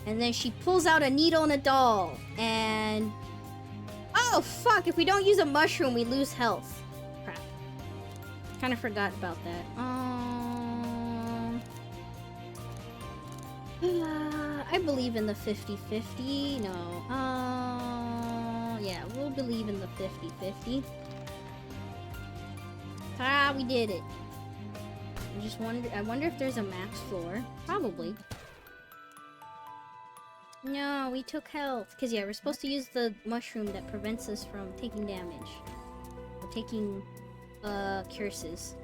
And then she pulls out a needle and a doll. And... Oh, fuck. If we don't use a mushroom, we lose health. Crap. Kind of forgot about that. I believe in the 50-50. No. Yeah, we'll believe in the 50-50. Ah, we did it. I wonder if there's a max floor. Probably. No, we took health. Because, yeah, we're supposed to use the mushroom that prevents us from taking damage. Or taking, curses.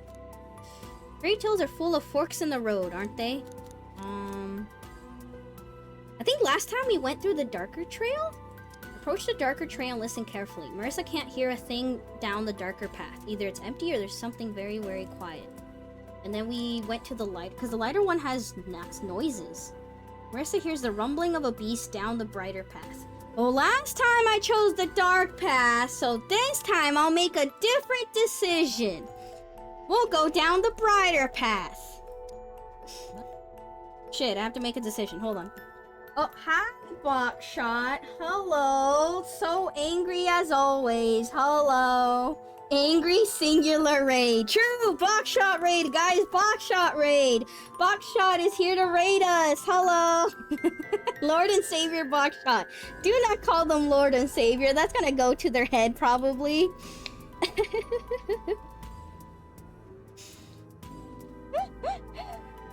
Fairy tales are full of forks in the road, aren't they? I think last time we went through the darker trail? Approach the darker trail and listen carefully. Marisa can't hear a thing down the darker path. Either it's empty or there's something very, very quiet. And then we went to the light, because the lighter one has noises. Marisa hears the rumbling of a beast down the brighter path. Well, last time I chose the dark path, so this time I'll make a different decision. We'll go down the brighter path. Shit, I have to make a decision. Hold on. Oh, hi, Botshot. Hello. So angry as always. Hello. Angry singular raid. True, Botshot raid, guys. Botshot raid. Botshot is here to raid us. Hello. Lord and Savior Botshot. Do not call them Lord and Savior. That's gonna go to their head, probably.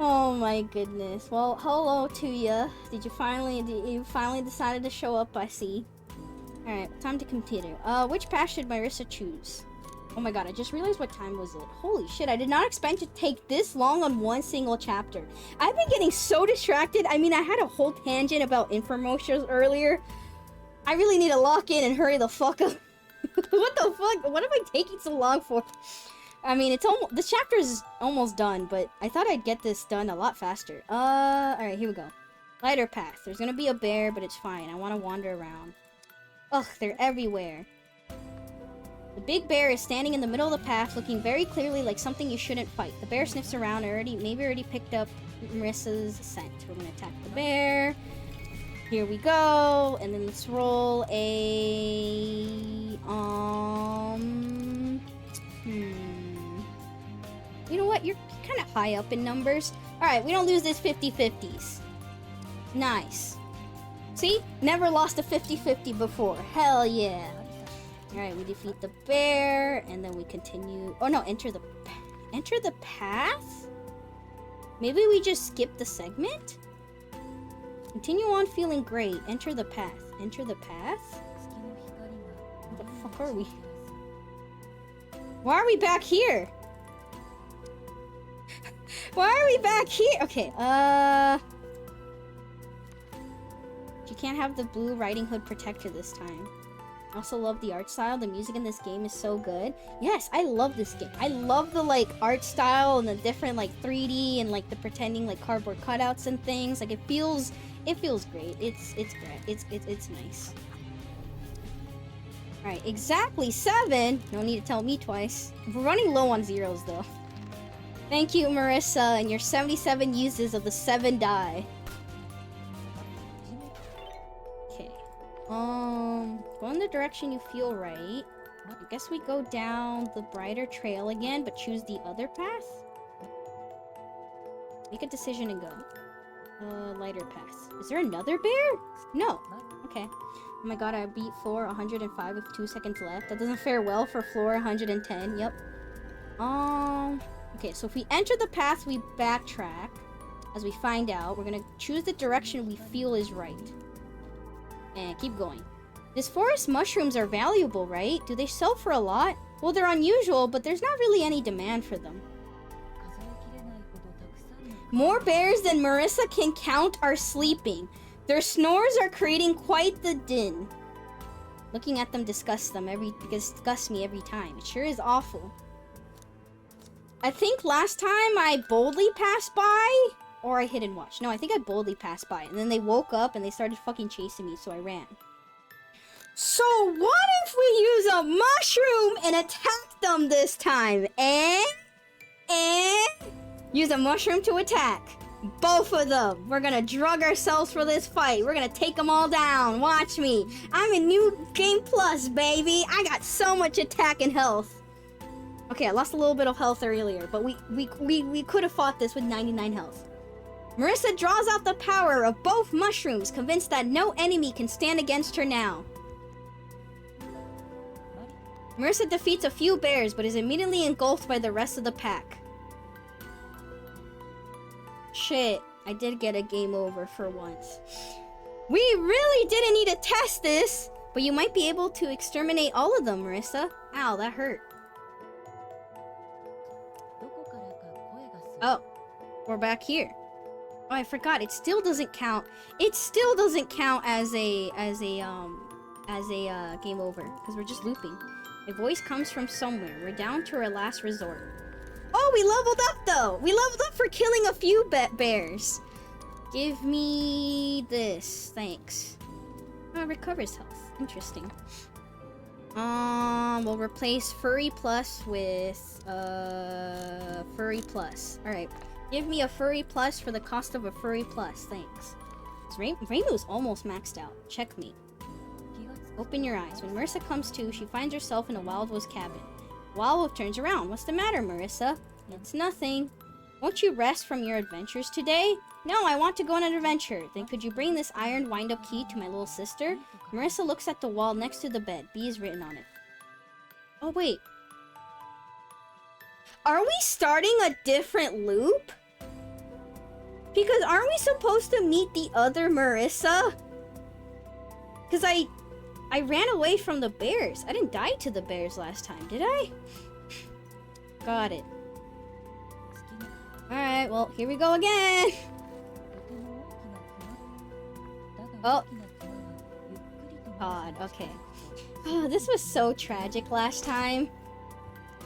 Oh my goodness. Well, hello to ya. You finally decided to show up, I see. Alright, time to continue. Which path should Marisa choose? Oh my god, I just realized what time was it. Holy shit, I did not expect to take this long on one single chapter. I've been getting so distracted. I mean, I had a whole tangent about infomercials earlier. I really need to lock in and hurry the fuck up. What the fuck? What am I taking so long for? I mean, this chapter is almost done, but I thought I'd get this done a lot faster. Alright, here we go. Lighter path. There's gonna be a bear, but it's fine. I want to wander around. Ugh, they're everywhere. The big bear is standing in the middle of the path, looking very clearly like something you shouldn't fight. The bear sniffs around, maybe already picked up Marissa's scent. We're gonna attack the bear. Here we go, and then let's roll a... You know what? You're kind of high up in numbers. Alright, we don't lose this 50-50s. Nice. See? Never lost a 50-50 before. Hell yeah. Alright, we defeat the bear, and then we continue... Oh no, enter the path? Maybe we just skip the segment? Continue on feeling great. Enter the path. Enter the path? What the fuck are we? Why are we back here? Why are we back here? Okay, you can't have the blue Riding Hood protector this time. I also love the art style. The music in this game is so good. Yes, I love this game. I love the, like, art style and the different, like, 3D and, like, the pretending, like, cardboard cutouts and things. Like, it feels great. It's great. It's nice. Alright, exactly 7. No need to tell me twice. We're running low on zeros, though. Thank you, Marisa, and your 77 uses of the 7 die. Okay. Go in the direction you feel right. I guess we go down the brighter trail again, but choose the other path? Make a decision and go. Lighter path. Is there another bear? No. Okay. Oh my god, I beat floor 105 with 2 seconds left. That doesn't fare well for floor 110. Yep. Okay, so if we enter the path, we backtrack. As we find out, we're gonna choose the direction we feel is right. And keep going. These forest mushrooms are valuable, right? Do they sell for a lot? Well, they're unusual, but there's not really any demand for them. More bears than Marisa can count are sleeping. Their snores are creating quite the din. Looking at them disgusts me every time. It sure is awful. I think last time I boldly passed by, or I hid and watched. No, I think I boldly passed by, and then they woke up and they started fucking chasing me, so I ran. So what if we use a mushroom and attack them this time? Use a mushroom to attack. Both of them. We're gonna drug ourselves for this fight. We're gonna take them all down. Watch me. I'm in New Game Plus, baby. I got so much attack and health. Okay, I lost a little bit of health earlier, but we could have fought this with 99 health. Marisa draws out the power of both mushrooms, convinced that no enemy can stand against her now. Marisa defeats a few bears, but is immediately engulfed by the rest of the pack. Shit, I did get a game over for once. We really didn't need to test this, but you might be able to exterminate all of them, Marisa. Ow, that hurt. Oh, we're back here. Oh, I forgot. It still doesn't count. It still doesn't count as a game over because we're just looping. A voice comes from somewhere. We're down to our last resort. Oh, we leveled up though. We leveled up for killing a few bears. Give me this, thanks. Oh, recovers health. Interesting. We'll replace Furry Plus with Furry Plus. All right. Give me a Furry Plus for the cost of a Furry Plus. Thanks. Reimu's almost maxed out. Checkmate. Open your eyes. When Marisa comes to, she finds herself in a Wild Wolf's cabin. Wild Wolf turns around. What's the matter, Marisa? It's nothing. Won't you rest from your adventures today? No, I want to go on an adventure. Then could you bring this iron wind-up key to my little sister? Marisa looks at the wall next to the bed. B is written on it. Oh, wait. Are we starting a different loop? Because aren't we supposed to meet the other Marisa? Because I ran away from the bears. I didn't die to the bears last time, did I? Got it. Alright, well, here we go again. Oh. God, okay. Oh, this was so tragic last time.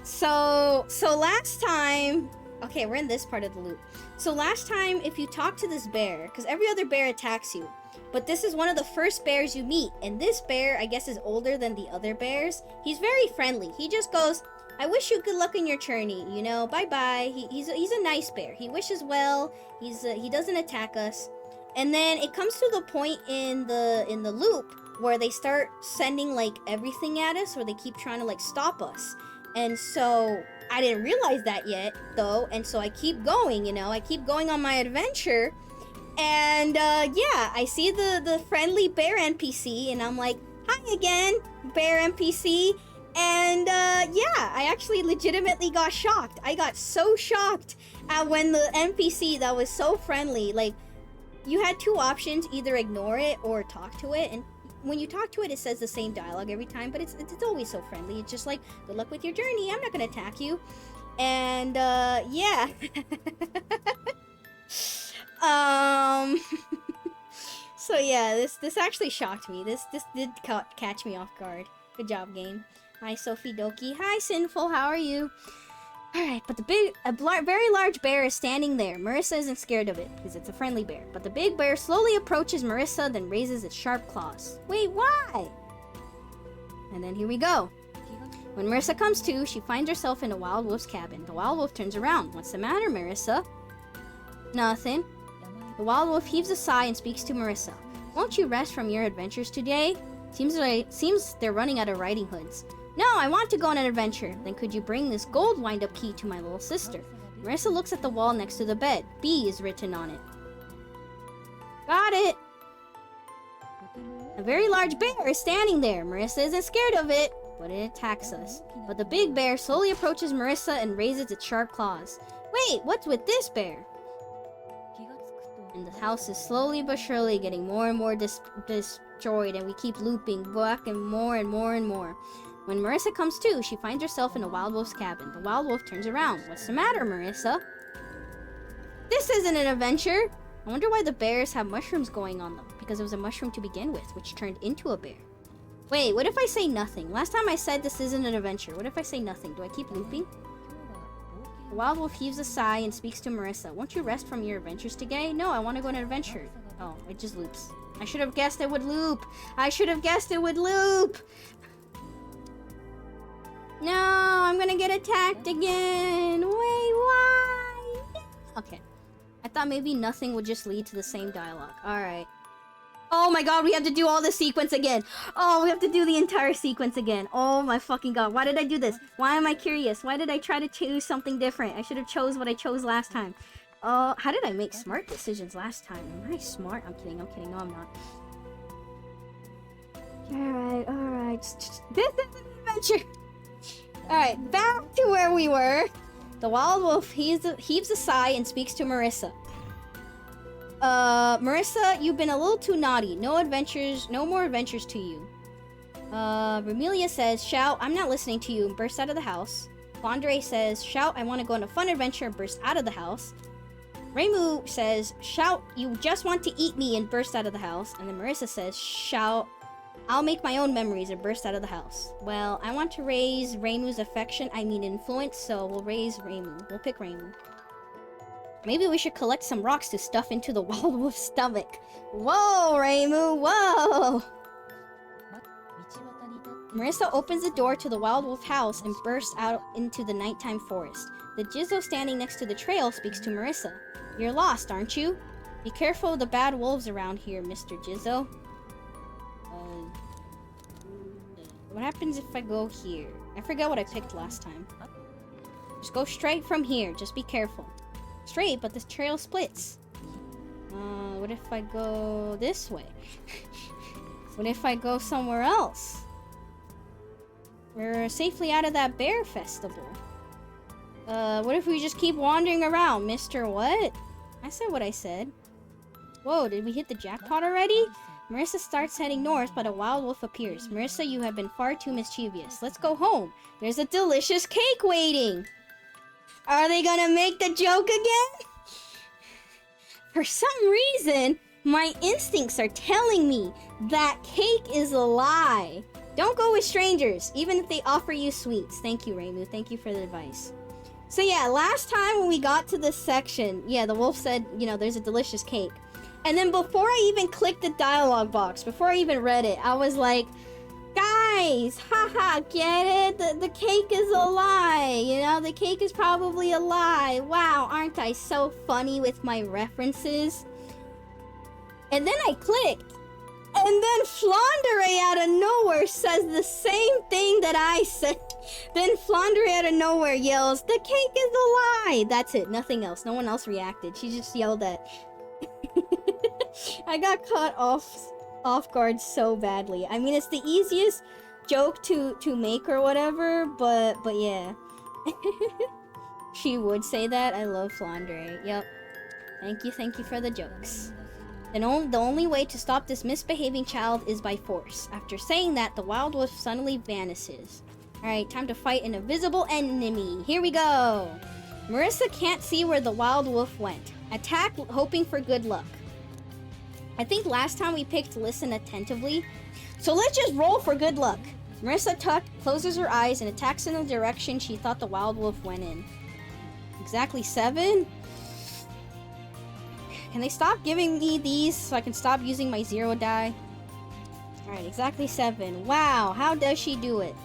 So last time... Okay, we're in this part of the loop. So last time, if you talk to this bear, because every other bear attacks you, but this is one of the first bears you meet, and this bear, I guess, is older than the other bears. He's very friendly. He just goes, I wish you good luck in your journey, you know, bye-bye. He's a nice bear. He wishes well. He doesn't attack us. And then it comes to the point in the loop where they start sending, like, everything at us, or they keep trying to, like, stop us. And so I didn't realize that yet, though, and so I keep going, you know. I keep going on my adventure. And, yeah, I see the friendly bear NPC, and I'm like, hi again, bear NPC. And, yeah, I actually legitimately got shocked. I got so shocked at when the NPC that was so friendly, like, you had two options, either ignore it or talk to it, and when you talk to it, it says the same dialogue every time, but it's always so friendly. It's just like, good luck with your journey, I'm not gonna attack you. And, yeah. So yeah, this actually shocked me. This did catch me off guard. Good job, game. Hi, Sophie Doki. Hi, Sinful. How are you? Alright, but very large bear is standing there. Marisa isn't scared of it, because it's a friendly bear. But the big bear slowly approaches Marisa, then raises its sharp claws. Wait, why? And then here we go. When Marisa comes to, she finds herself in a wild wolf's cabin. The wild wolf turns around. What's the matter, Marisa? Nothing. The wild wolf heaves a sigh and speaks to Marisa. Won't you rest from your adventures today? Seems they're running out of riding hoods. No, I want to go on an adventure. Then could you bring this gold wind-up key to my little sister? Marisa looks at the wall next to the bed. B is written on it. Got it! A very large bear is standing there. Marisa isn't scared of it, but it attacks us. But the big bear slowly approaches Marisa and raises its sharp claws. Wait, what's with this bear? And the house is slowly but surely getting more and more destroyed, and we keep looping back and more and more and more. When Marisa comes to, she finds herself in a wild wolf's cabin. The wild wolf turns around. What's the matter, Marisa? This isn't an adventure! I wonder why the bears have mushrooms going on them. Because it was a mushroom to begin with, which turned into a bear. Wait, what if I say nothing? Last time I said this isn't an adventure. What if I say nothing? Do I keep looping? The wild wolf heaves a sigh and speaks to Marisa. Won't you rest from your adventures today? No, I want to go on an adventure. Oh, it just loops. I should have guessed it would loop. I should have guessed it would loop. No, I'm gonna get attacked again. Wait, why? Okay. thought maybe nothing would just lead to the same dialogue. Alright. Oh my god, we have to do all the sequence again. Oh, we have to do the entire sequence again. Oh my fucking god. Why did I do this? Why am I curious? Why did I try to choose something different? I should have chose what I chose last time. How did I make smart decisions last time? Am I smart? I'm kidding. No, I'm not. Alright. This is an adventure. Alright, back to where we were. The wild wolf heaves a sigh and speaks to Marisa. Marisa, you've been a little too naughty. No more adventures to you. Remelia says, shout, I'm not listening to you, and bursts out of the house. Flandre says, shout, I want to go on a fun adventure, and bursts out of the house. Reimu says, shout, you just want to eat me, and bursts out of the house. And then Marisa says, shout, I'll make my own memories, and bursts out of the house. Well, I want to raise Reimu's affection, influence, so we'll raise Reimu. We'll pick Reimu. Maybe we should collect some rocks to stuff into the wild wolf's stomach. Whoa, Reimu, whoa! Marisa opens the door to the wild wolf house and bursts out into the nighttime forest. The Jizzo standing next to the trail speaks to Marisa. You're lost, aren't you? Be careful of the bad wolves around here, Mr. Jizzo. What happens if I go here? I forgot what I picked last time. Just go straight from here, just be careful. Straight, but this trail splits. What if I go this way? What if I go somewhere else? We're safely out of that bear festival. What if we just keep wandering around, Mr. What? I said what I said. Whoa, did we hit the jackpot already? Marisa starts heading north, but a wild wolf appears. Marisa, you have been far too mischievous. Let's go home. There's a delicious cake waiting. Are they gonna make the joke again? For some reason, my instincts are telling me that cake is a lie. Don't go with strangers, even if they offer you sweets. Thank you, Reimu. Thank you for the advice. So yeah, last time when we got to this section, yeah, the wolf said, you know, there's a delicious cake. And then before I even clicked the dialogue box, before I even read it, I was like, guys, haha, get it? The cake is a lie. You know, the cake is probably a lie. Wow, aren't I so funny with my references? And then I clicked. And then Flandre out of nowhere says the same thing that I said. Then Flandre out of nowhere yells, the cake is a lie. That's it, nothing else. No one else reacted. She just yelled at... I got caught off guard so badly. I mean, it's the easiest joke to make or whatever, but yeah. She would say that. I love Flandre. Yep. Thank you for the jokes. The only way to stop this misbehaving child is by force. After saying that, the wild wolf suddenly vanishes. Alright, time to fight an invisible enemy. Here we go! Marisa can't see where the wild wolf went. Attack, hoping for good luck. I think last time we picked listen attentively. So let's just roll for good luck. Marisa closes her eyes and attacks in the direction she thought the wild wolf went in. Exactly 7? Can they stop giving me these so I can stop using my 0 die? Alright, exactly 7. Wow, how does she do it?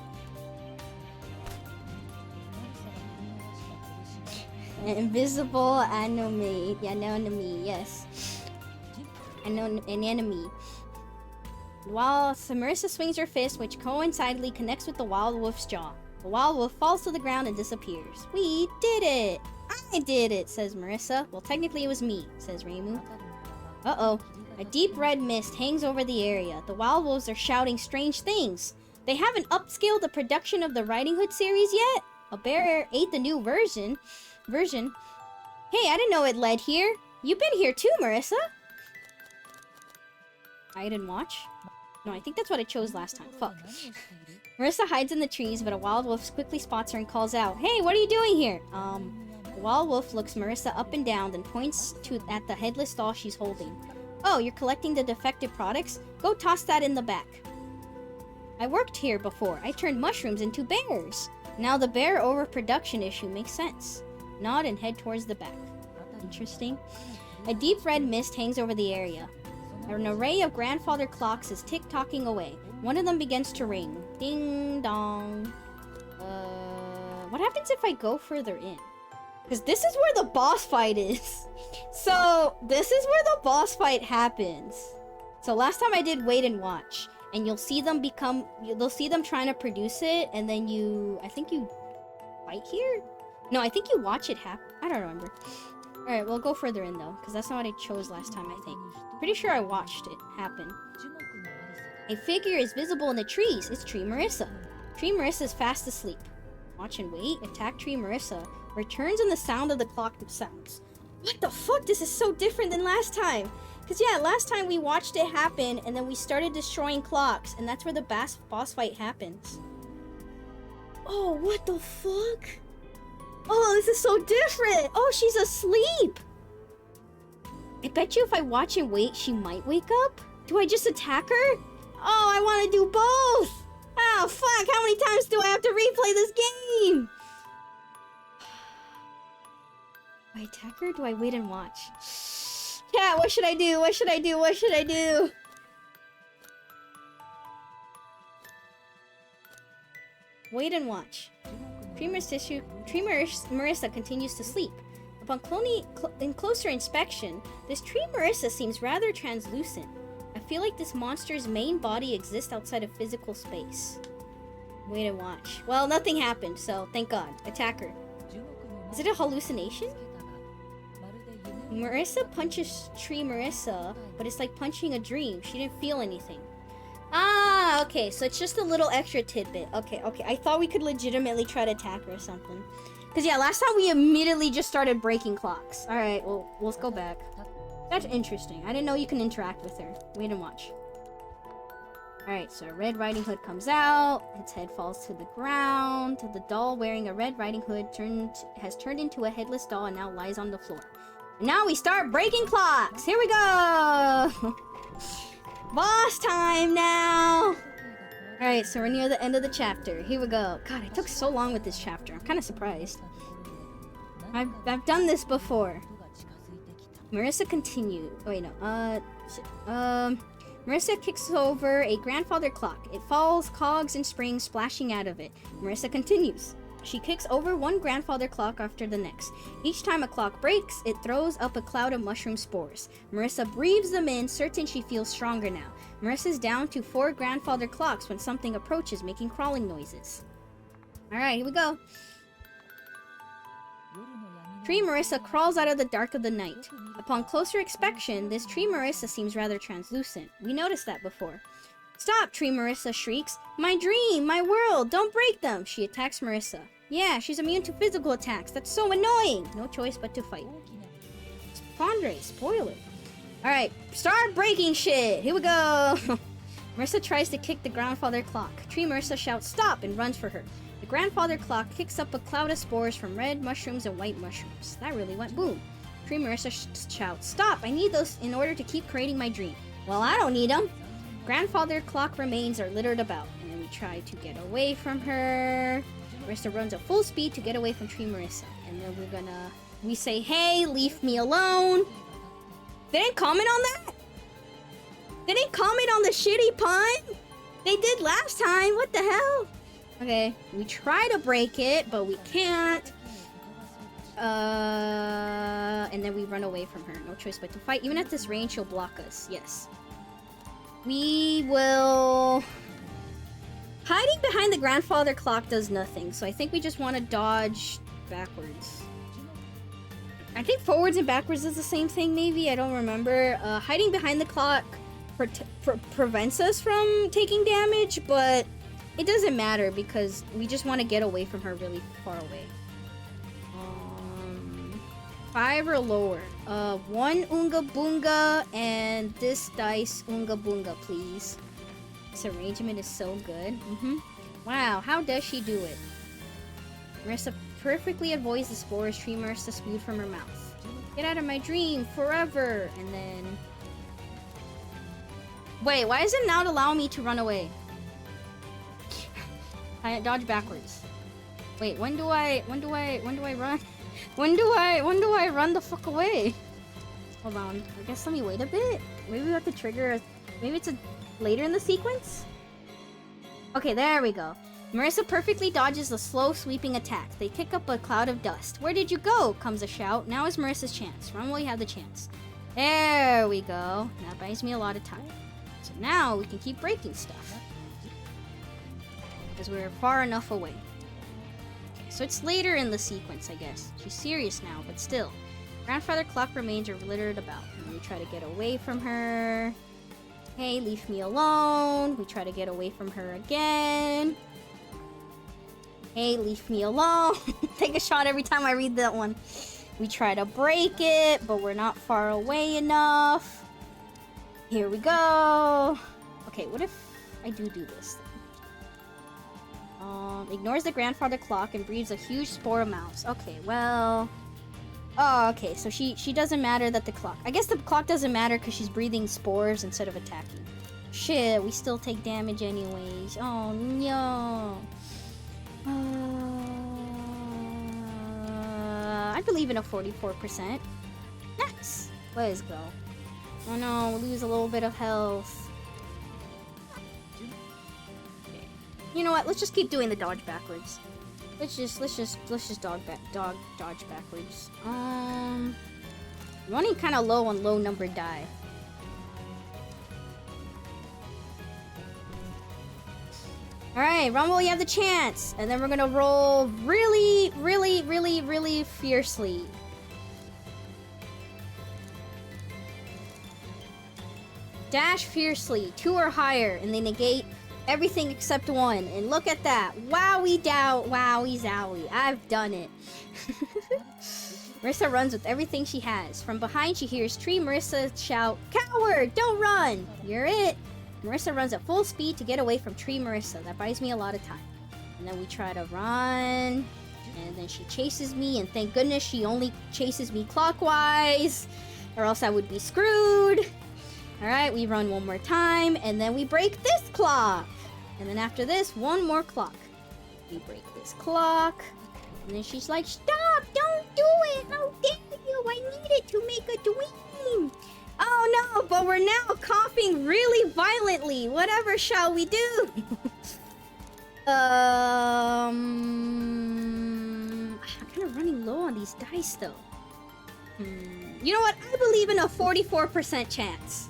An invisible enemy. Yeah, no enemy, yes. An enemy. While Marisa swings her fist, which coincidentally connects with the wild wolf's jaw. The wild wolf falls to the ground and disappears. We did it! I did it, says Marisa. Well, technically it was me, says Reimu. Uh-oh. A deep red mist hangs over the area. The wild wolves are shouting strange things. They haven't upscaled the production of the Riding Hood series yet? A bear ate the new version. Hey, I didn't know it led here. You've been here too, Marisa. Hide and watch? No, I think that's what I chose last time. Fuck. Marisa hides in the trees, but a wild wolf quickly spots her and calls out, hey, what are you doing here? The wild wolf looks Marisa up and down, then points at the headless doll she's holding. Oh, you're collecting the defective products? Go toss that in the back. I worked here before. I turned mushrooms into bears. Now the bear overproduction issue makes sense. Nod and head towards the back. Interesting. A deep red mist hangs over the area. An array of grandfather clocks is tick-tocking away. One of them begins to ring. Ding dong. What happens if I go further in? Because this is where the boss fight is. So So, this is where the boss fight happens. So, last time I did wait and watch. And you'll see them trying to produce it. And then I think you fight here? No, I think you watch it happen. I don't remember. Alright, we'll go further in though. Because that's not what I chose last time, I think. Pretty sure I watched it happen. A figure is visible in the trees. It's Tree Marisa. Tree Marisa is fast asleep. Watch and wait. Attack Tree Marisa. Returns when the sound of the clock sounds. What the fuck? This is so different than last time. Because yeah, last time we watched it happen and then we started destroying clocks. And that's where the boss fight happens. Oh, what the fuck? Oh, this is so different. Oh, she's asleep. I bet you if I watch and wait, she might wake up. Do I just attack her? Oh, I want to do both. Oh, fuck. How many times do I have to replay this game? Do I attack her or do I wait and watch? Cat, what should I do? What should I do? What should I do? Wait and watch. Marisa continues to sleep. Upon closer inspection, this Tree Marisa seems rather translucent. I feel like this monster's main body exists outside of physical space. Wait and watch. Well, nothing happened, so thank God. Attack her. Is it a hallucination? Marisa punches Tree Marisa, but it's like punching a dream. She didn't feel anything. Ah, okay, so it's just a little extra tidbit. Okay. I thought we could legitimately try to attack her or something. Because yeah, last time we immediately just started breaking clocks. Alright, well, let's go back. That's interesting. I didn't know you can interact with her. Wait and watch. Alright, so Red Riding Hood comes out. Its head falls to the ground. The doll wearing a Red Riding Hood has turned into a headless doll and now lies on the floor. And now we start breaking clocks! Here we go! Boss time now! Alright, so we're near the end of the chapter. Here we go. God, I took so long with this chapter. I'm kind of surprised. I've done this before. Marisa continued. Oh, wait, no. Marisa kicks over a grandfather clock. It falls, cogs and springs splashing out of it. Marisa continues. She kicks over one grandfather clock after the next. Each time a clock breaks, it throws up a cloud of mushroom spores. Marisa breathes them in, certain she feels stronger now. Marissa's down to 4 grandfather clocks when something approaches, making crawling noises. Alright, here we go. Tree Marisa crawls out of the dark of the night. Upon closer inspection, this Tree Marisa seems rather translucent. We noticed that before. Stop, Tree Marisa shrieks. My dream, my world, don't break them. She attacks Marisa. Yeah, she's immune to physical attacks. That's so annoying. No choice but to fight. Pondre, spoiler. Alright, start breaking shit. Here we go. Marisa tries to kick the grandfather clock. Tree Marisa shouts stop and runs for her. The grandfather clock kicks up a cloud of spores from red mushrooms and white mushrooms. That really went boom. Tree Marisa shouts, stop, I need those in order to keep creating my dream. Well, I don't need them. Grandfather clock remains are littered about, and then we try to get away from her. Marisa runs at full speed to get away from Tree Marisa. And then we say, hey, leave me alone. They didn't comment on that? They didn't comment on the shitty pun? They did last time, what the hell? Okay, we try to break it, but we can't. And then we run away from her. No choice but to fight. Even at this range, she'll block us. Yes. We will... Hiding behind the grandfather clock does nothing, so I think we just want to dodge backwards. I think forwards and backwards is the same thing, maybe? I don't remember. Hiding behind the clock prevents us from taking damage, but it doesn't matter because we just want to get away from her really far away. 5 or lower. 1 Unga Boonga and this dice Unga Boonga, please. This arrangement is so good. Wow, how does she do it? Marisa perfectly avoids the spores Tree Marisa spewed from her mouth. Get out of my dream forever! And then... Wait, why is it not allowing me to run away? I dodge backwards. Wait, when do I run? When do I run the fuck away? Hold on. I guess let me wait a bit. Maybe we have to trigger. Maybe it's later in the sequence. Okay, there we go. Marisa perfectly dodges the slow sweeping attack. They kick up a cloud of dust. Where did you go? Comes a shout. Now is Marisa's chance. Run while you have the chance. There we go. That buys me a lot of time. So now we can keep breaking stuff. Because we're far enough away. Okay, so it's later in the sequence, I guess. She's serious now, but still. Grandfather clock remains are littered about. And we try to get away from her. Hey, leave me alone. We try to get away from her again. Hey, leave me alone. Take a shot every time I read that one. We try to break it, but we're not far away enough. Here we go. Okay, what if I do this thing? Ignores the grandfather clock and breeds a huge spore of mouse. Okay, well... Oh, okay, so she doesn't matter that the clock... I guess the clock doesn't matter because she's breathing spores instead of attacking. Shit, we still take damage anyways. Oh, no. I believe in a 44%. Nice. Let's go. Oh no, we'll lose a little bit of health. Okay. You know what? Let's just keep doing the dodge backwards. Let's just dodge backwards. Running kind of low on low number die. Alright, run while you have the chance. And then we're gonna roll really, really, really, really fiercely. Dash fiercely, 2 or higher, and they negate everything except 1. And look at that. Wowie zowie. I've done it. Marisa runs with everything she has. From behind, she hears Tree Marisa shout, "Coward! Don't run! You're it!" Marisa runs at full speed to get away from Tree Marisa. That buys me a lot of time. And then we try to run. And then she chases me. And thank goodness she only chases me clockwise. Or else I would be screwed. Alright, we run one more time. And then we break this clock. And then after this, one more clock. We break this clock. And then she's like, "Stop! Don't do it! How dare you! I need it to make a dream!" Oh no, but we're now coughing really violently. Whatever shall we do? I'm kind of running low on these dice though. You know what? I believe in a 44% chance.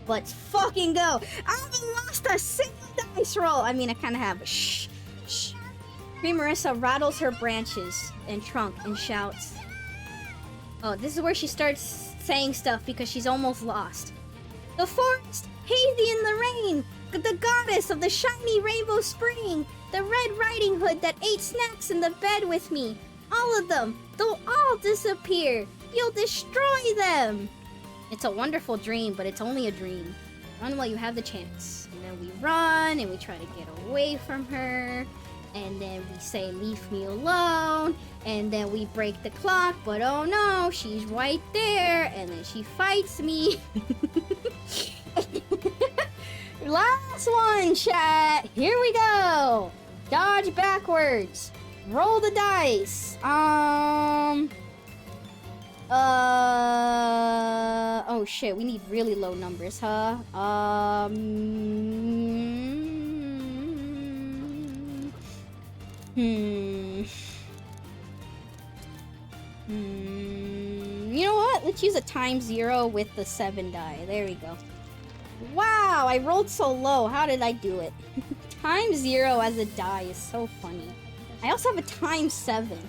Let's fucking go. I haven't lost a single dice roll. I mean, I kind of have. Shh. Shh. Queen Marisa rattles her branches and trunk and shouts. Oh, this is where she starts saying stuff because she's almost lost. "The forest, hazy in the rain, the goddess of the shiny rainbow spring, the Red Riding Hood that ate snacks in the bed with me. All of them, they'll all disappear. You'll destroy them." It's a wonderful dream, but it's only a dream. Run while you have the chance. And then we run and we try to get away from her. And then we say, "Leave me alone." And then we break the clock, but oh no, she's right there. And then she fights me. Last one, chat. Here we go. Dodge backwards. Roll the dice. Oh shit, we need really low numbers, huh? You know what? Let's use a ×0 with the 7 die. There we go. Wow, I rolled so low. How did I do it? ×0 as a die is so funny. I also have a ×7.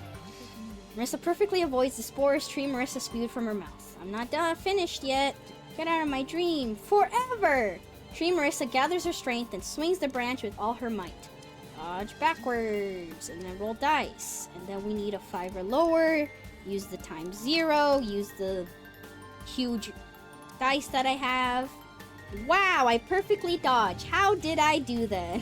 Marisa perfectly avoids the spores Tree Marisa spewed from her mouth. "I'm not finished yet. Get out of my dream. Forever!" Tree Marisa gathers her strength and swings the branch with all her might. Dodge backwards, and then roll dice. And then we need a 5 or lower. Use the ×0. Use the huge dice that I have. Wow, I perfectly dodge. How did I do that?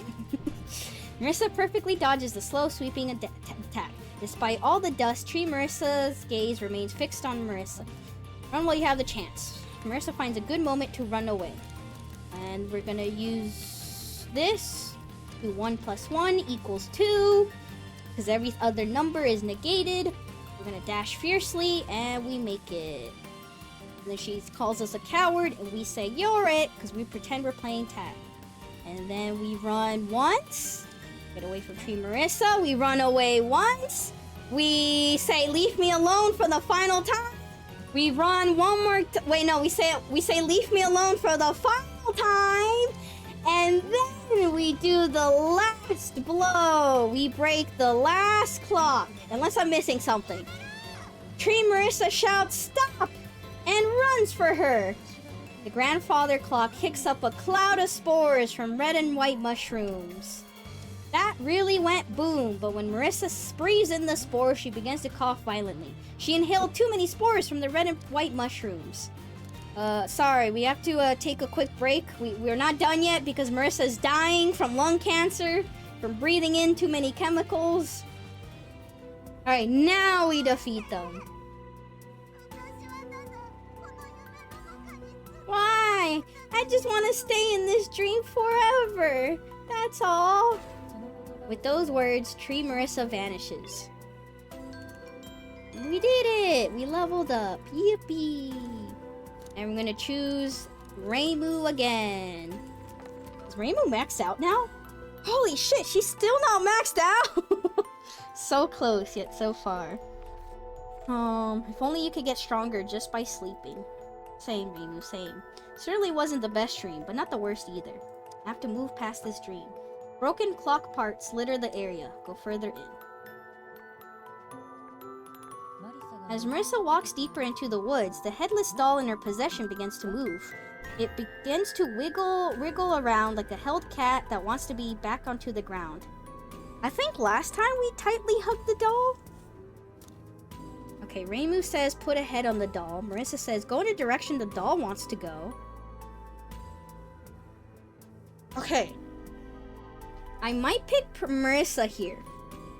Marisa perfectly dodges the slow sweeping attack. Despite all the dust, Tree Marisa's gaze remains fixed on Marisa. Run while you have the chance. Marisa finds a good moment to run away. And we're gonna use this. 1 + 1 = 2. Because every other number is negated. We're gonna dash fiercely and we make it. And then she calls us a coward and we say, "You're it," because we pretend we're playing tag. And then we run once. Get away from Tree Marisa. We run away once. We say, leave me alone for the final time. We run one more wait, no, we say leave me alone for the final time. And then we do the last blow. We break the last clock. Unless I'm missing something. Tree Marisa shouts, stop! And runs for her. The grandfather clock kicks up a cloud of spores from red and white mushrooms. That really went boom, but when Marisa breathes in the spores, she begins to cough violently. She inhaled too many spores from the red and white mushrooms. Sorry, we have to take a quick break. We're not done yet because Marisa's dying from lung cancer, from breathing in too many chemicals. Alright, now we defeat them. Why? I just want to stay in this dream forever. That's all. With those words, Tree Marisa vanishes. We did it! We leveled up. Yippee! And we're gonna choose Reimu again. Is Reimu maxed out now? Holy shit, she's still not maxed out! So close, yet so far. If only you could get stronger just by sleeping. Same, Reimu, same. Certainly wasn't the best dream, but not the worst either. I have to move past this dream. Broken clock parts litter the area. Go further in. As Marisa walks deeper into the woods, the headless doll in her possession begins to move. It begins to wriggle around like a held cat that wants to be back onto the ground. I think last time we tightly hugged the doll? Okay, Reimu says put a head on the doll. Marisa says go in the direction the doll wants to go. Okay. I might pick Marisa here.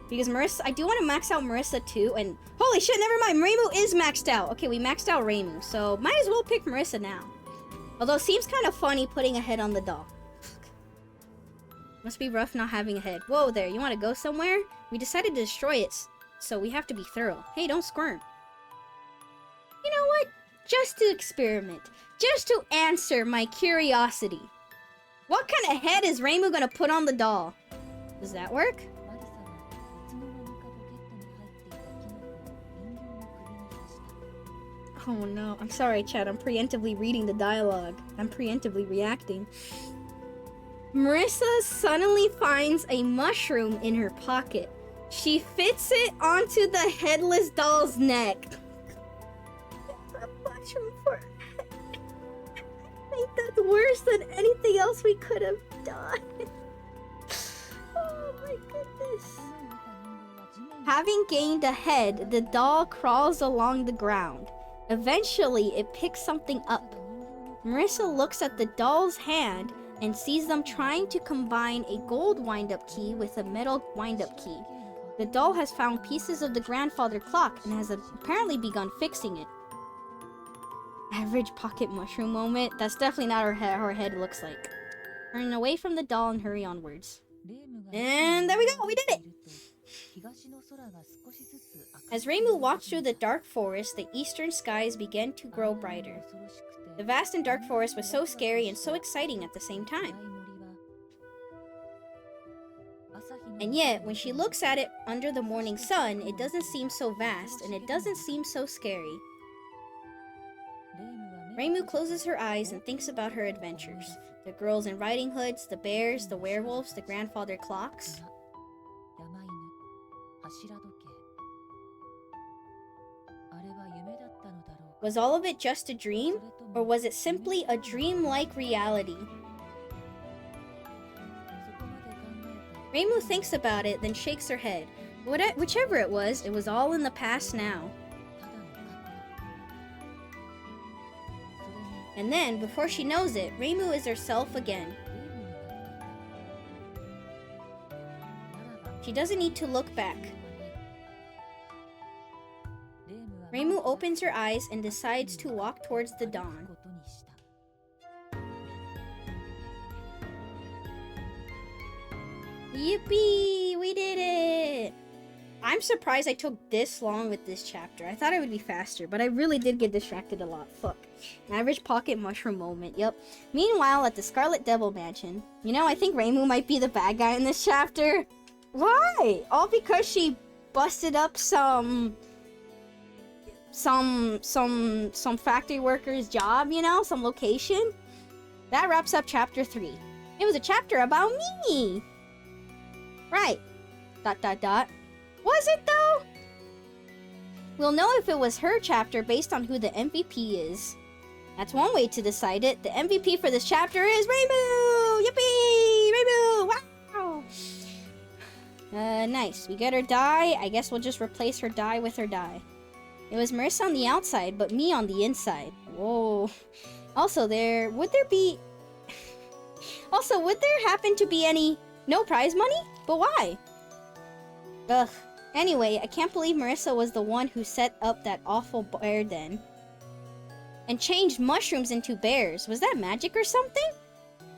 Because Marisa, I do want to max out Marisa too, and holy shit, never mind, Reimu is maxed out. Okay, we maxed out Reimu, so might as well pick Marisa now. Although it seems kind of funny putting a head on the doll. Must be rough not having a head. Whoa there, you want to go somewhere? We decided to destroy it, so we have to be thorough. Hey, don't squirm. You know what? Just to experiment. Just to answer my curiosity. What kind of head is Reimu gonna put on the doll? Does that work? Oh no, I'm sorry, chat. I'm preemptively reading the dialogue. I'm preemptively reacting. Marisa suddenly finds a mushroom in her pocket. She fits it onto the headless doll's neck. It's a mushroom for her head. I think that's worse than anything else we could have done. Oh my goodness. Having gained a head, the doll crawls along the ground. Eventually, it picks something up. Marisa looks at the doll's hand and sees them trying to combine a gold wind-up key with a metal wind-up key. The doll has found pieces of the grandfather clock and has apparently begun fixing it. Average pocket mushroom moment. That's definitely not how her head looks like. Turn away from the doll and hurry onwards. And there we go, we did it! As Reimu walked through the dark forest, the eastern skies began to grow brighter. The vast and dark forest was so scary and so exciting at the same time. And yet, when she looks at it under the morning sun, it doesn't seem so vast and it doesn't seem so scary. Reimu closes her eyes and thinks about her adventures. The girls in riding hoods, the bears, the werewolves, the grandfather clocks. Was all of it just a dream? Or was it simply a dream-like reality? Reimu thinks about it, then shakes her head. Whichever it was all in the past now. And then, before she knows it, Reimu is herself again. She doesn't need to look back. Reimu opens her eyes and decides to walk towards the dawn. Yippee! We did it! I'm surprised I took this long with this chapter. I thought it would be faster, but I really did get distracted a lot. Fuck. Average pocket mushroom moment, yep. Meanwhile, at the Scarlet Devil Mansion, you know, I think Reimu might be the bad guy in this chapter. Why? All because she busted up some factory worker's job, you know, some location. That wraps up chapter 3. It was a chapter about me. Right. ... Was it though? We'll know if it was her chapter based on who the MVP is. That's one way to decide it. The MVP for this chapter is Reimu! Yippee! Reimu! Wow! Nice. We get her die. I guess we'll just replace her die with her die. It was Marisa on the outside, but me on the inside. Whoa. Also, would there happen to be any... No prize money? But why? Ugh. Anyway, I can't believe Marisa was the one who set up that awful bear den. And changed mushrooms into bears. Was that magic or something?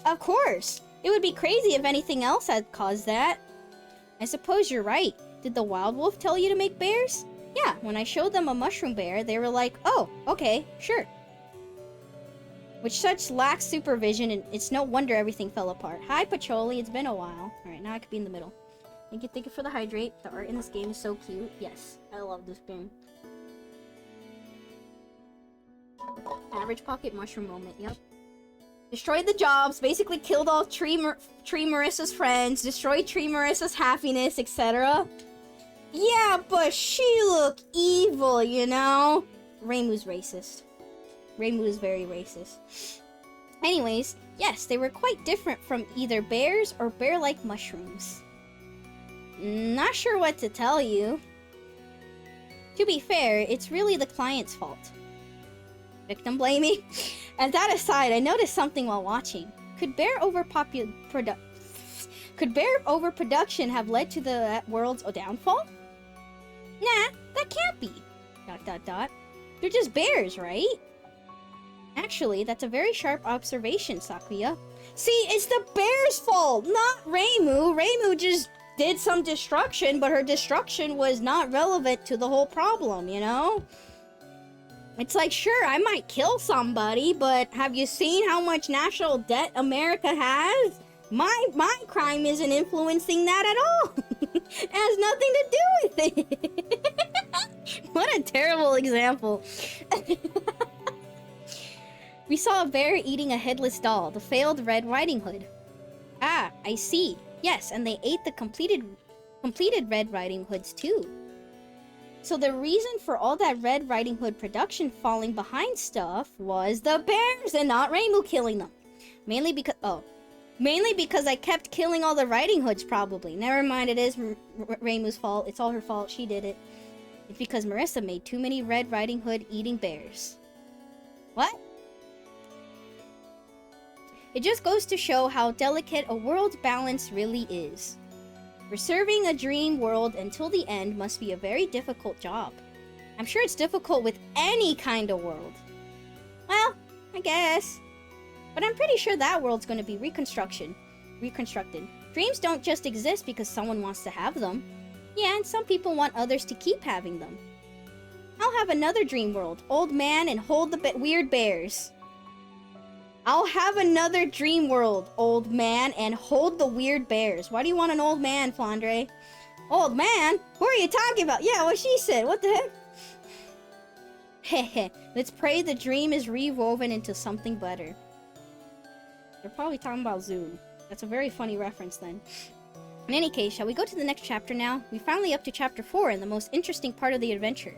Of course. It would be crazy if anything else had caused that. I suppose you're right. Did the wild wolf tell you to make bears? Yeah, when I showed them a mushroom bear, they were like, oh, okay, sure. With such lax supervision, it's no wonder everything fell apart. Hi, Pacholi, it's been a while. Alright, now I could be in the middle. Thank you for the hydrate. The art in this game is so cute. Yes, I love this game. Average pocket mushroom moment, yep. Destroyed the jobs, basically killed all Tree Marissa's friends, destroyed Tree Marissa's happiness, etc. Yeah, but she look evil, you know? Reimu's racist. Reimu is very racist. Anyways, yes, they were quite different from either bears or bear-like mushrooms. Not sure what to tell you. To be fair, it's really the client's fault. Victim blaming? And that aside, I noticed something while watching. Could bear overproduction have led to the world's downfall? Nah, that can't be. ... They're just bears, right? Actually, that's a very sharp observation, Sakuya. See, it's the bear's fault, not Reimu. Reimu just did some destruction, but her destruction was not relevant to the whole problem, you know? It's like, sure, I might kill somebody, but have you seen how much national debt America has? My crime isn't influencing that at all. It has nothing to do with it. What a terrible example. We saw a bear eating a headless doll, the failed Red Riding Hood. Ah, I see. Yes, and they ate the completed Red Riding Hoods too. So the reason for all that Red Riding Hood production falling behind stuff was the bears and not Reimu killing them. Mainly because I kept killing all the Riding Hoods, probably. Never mind, it is Reimu's fault. It's all her fault. She did it. It's because Marisa made too many Red Riding Hood eating bears. What? It just goes to show how delicate a world balance really is. Preserving a dream world until the end must be a very difficult job. I'm sure it's difficult with any kind of world. Well, I guess. But I'm pretty sure that world's going to be reconstructed. Dreams don't just exist because someone wants to have them. Yeah, and some people want others to keep having them. I'll have another dream world, old man and hold the weird bears. I'll have another dream world, old man, and hold the weird bears. Why do you want an old man, Flandre? Old man? Who are you talking about? Yeah, what she said. What the heck? Heh. Let's pray the dream is rewoven into something better. They're probably talking about Zoom. That's a very funny reference then. In any case, shall we go to the next chapter now? We're finally up to chapter 4 and the most interesting part of the adventure.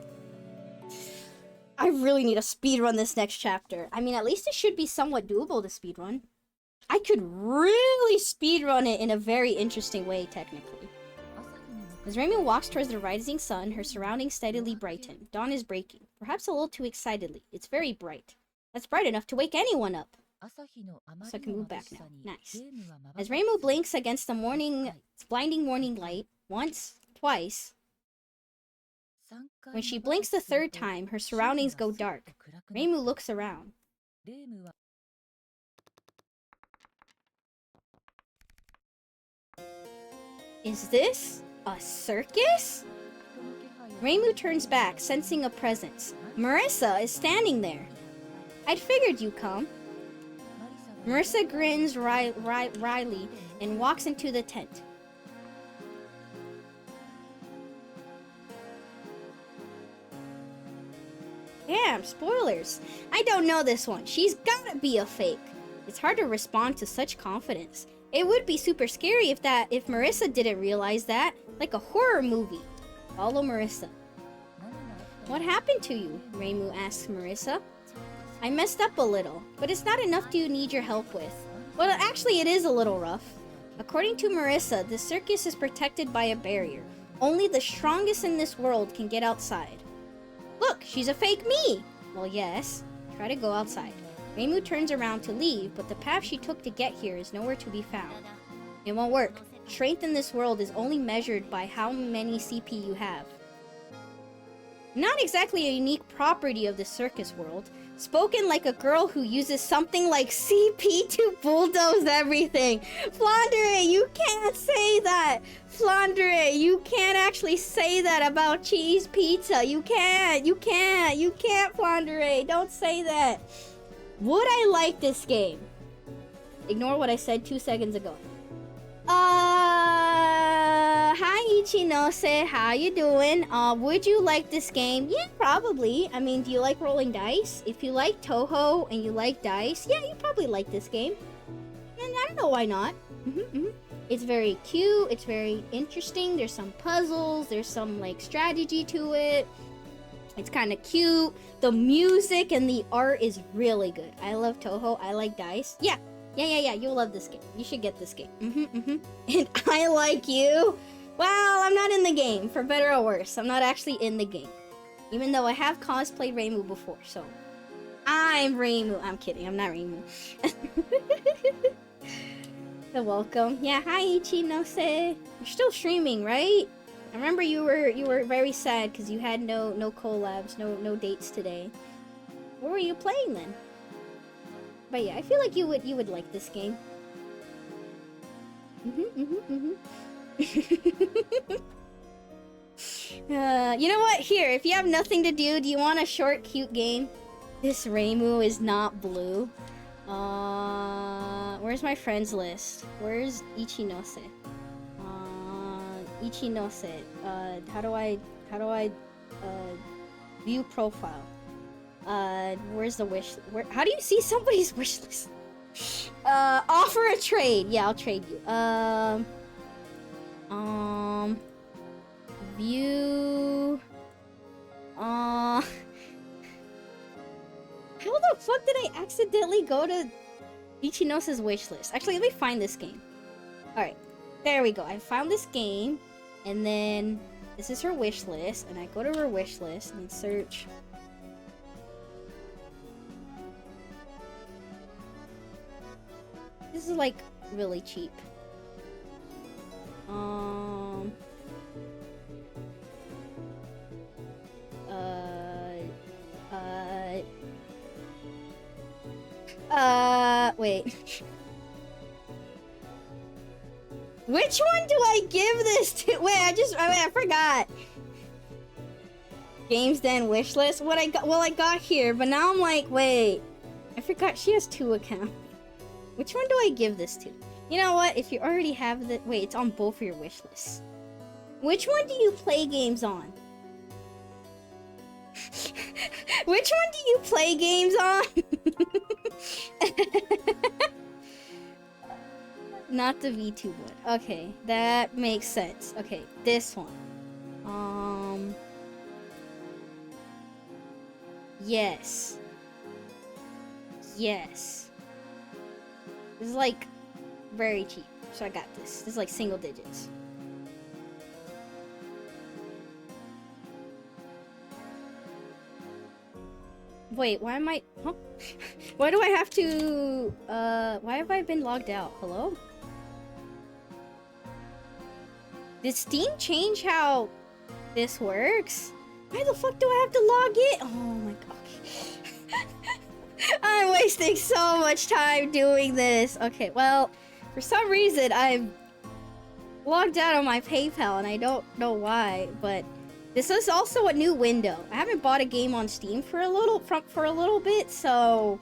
I really need to speedrun this next chapter. I mean, at least it should be somewhat doable to speedrun. I could really speedrun it in a very interesting way, technically. As Reimu walks towards the rising sun, her surroundings steadily brighten. Dawn is breaking, perhaps a little too excitedly. It's very bright. That's bright enough to wake anyone up. So I can move back now. Nice. As Reimu blinks against the blinding morning light, once, twice... When she blinks the third time, her surroundings go dark. Reimu looks around. Is this a circus? Reimu turns back, sensing a presence. Marisa is standing there. I'd figured you'd come. Marisa grins wryly and walks into the tent. Damn, spoilers. I don't know this one. She's gotta be a fake. It's hard to respond to such confidence. It would be super scary if Marisa didn't realize that. Like a horror movie. Follow Marisa. What happened to you? Reimu asks Marisa. I messed up a little, but it's not enough to need your help with. Well, actually, it is a little rough. According to Marisa, the circus is protected by a barrier. Only the strongest in this world can get outside. Look, she's a fake me! Well, yes. Try to go outside. Reimu turns around to leave, but the path she took to get here is nowhere to be found. It won't work. Strength in this world is only measured by how many CP you have. Not exactly a unique property of the circus world. Spoken like a girl who uses something like CP to bulldoze everything. Flandre, you can't say that. Flandre, you can't actually say that about cheese pizza. You can't, Flandre. Don't say that. Would I like this game? Ignore what I said 2 seconds ago. Hi Ichinose, how you doing? Would you like this game? Yeah, probably. I mean, do you like rolling dice? If you like Toho and you like dice, yeah, you probably like this game. And I don't know why not. It's very cute, it's very interesting, there's some puzzles, there's some, like, strategy to it. It's kind of cute. The music and the art is really good. I love Toho, I like dice. Yeah, you'll love this game. You should get this game. And I like you. Well, I'm not in the game, for better or worse. I'm not actually in the game. Even though I have cosplayed Reimu before, so... I'm Reimu. I'm kidding, I'm not Reimu. You're welcome. Yeah, hi Ichinose. You're still streaming, right? I remember you were very sad because you had no collabs, no dates today. What were you playing then? But yeah, I feel like you would like this game. You know what? Here, if you have nothing to do you want a short, cute game? This Reimu is not blue. Where's my friends list? Where's Ichinose? Ichinose. How do I view profile? Where's the wish? How do you see somebody's wish list? Offer a trade. Yeah, I'll trade you. View. How the fuck did I accidentally go to Ichinose's wish list? Actually, let me find this game. Alright, there we go. I found this game, and then this is her wish list, and I go to her wish list and search. This is like really cheap. Wait. Which one do I give this to? Wait, I forgot. Games Den wishlist. What I got? Well, I got here, but now I'm like, wait. I forgot she has 2 accounts. Which one do I give this to? You know what? If you already have the... Wait, it's on both of your wish lists. Which one do you play games on? Which one do you play games on? Not the V2 one. Okay, that makes sense. Okay, this one. Yes. Yes. This is like very cheap, so I got this. This is like single digits. Wait, why am I... Huh? Why do I have to... why have I been logged out? Hello? Did Steam change how this works? Why the fuck do I have to log in? Oh my god. I'm wasting so much time doing this. Okay, well, for some reason, I'm logged out on my PayPal, and I don't know why, but... This is also a new window. I haven't bought a game on Steam for a little bit, so...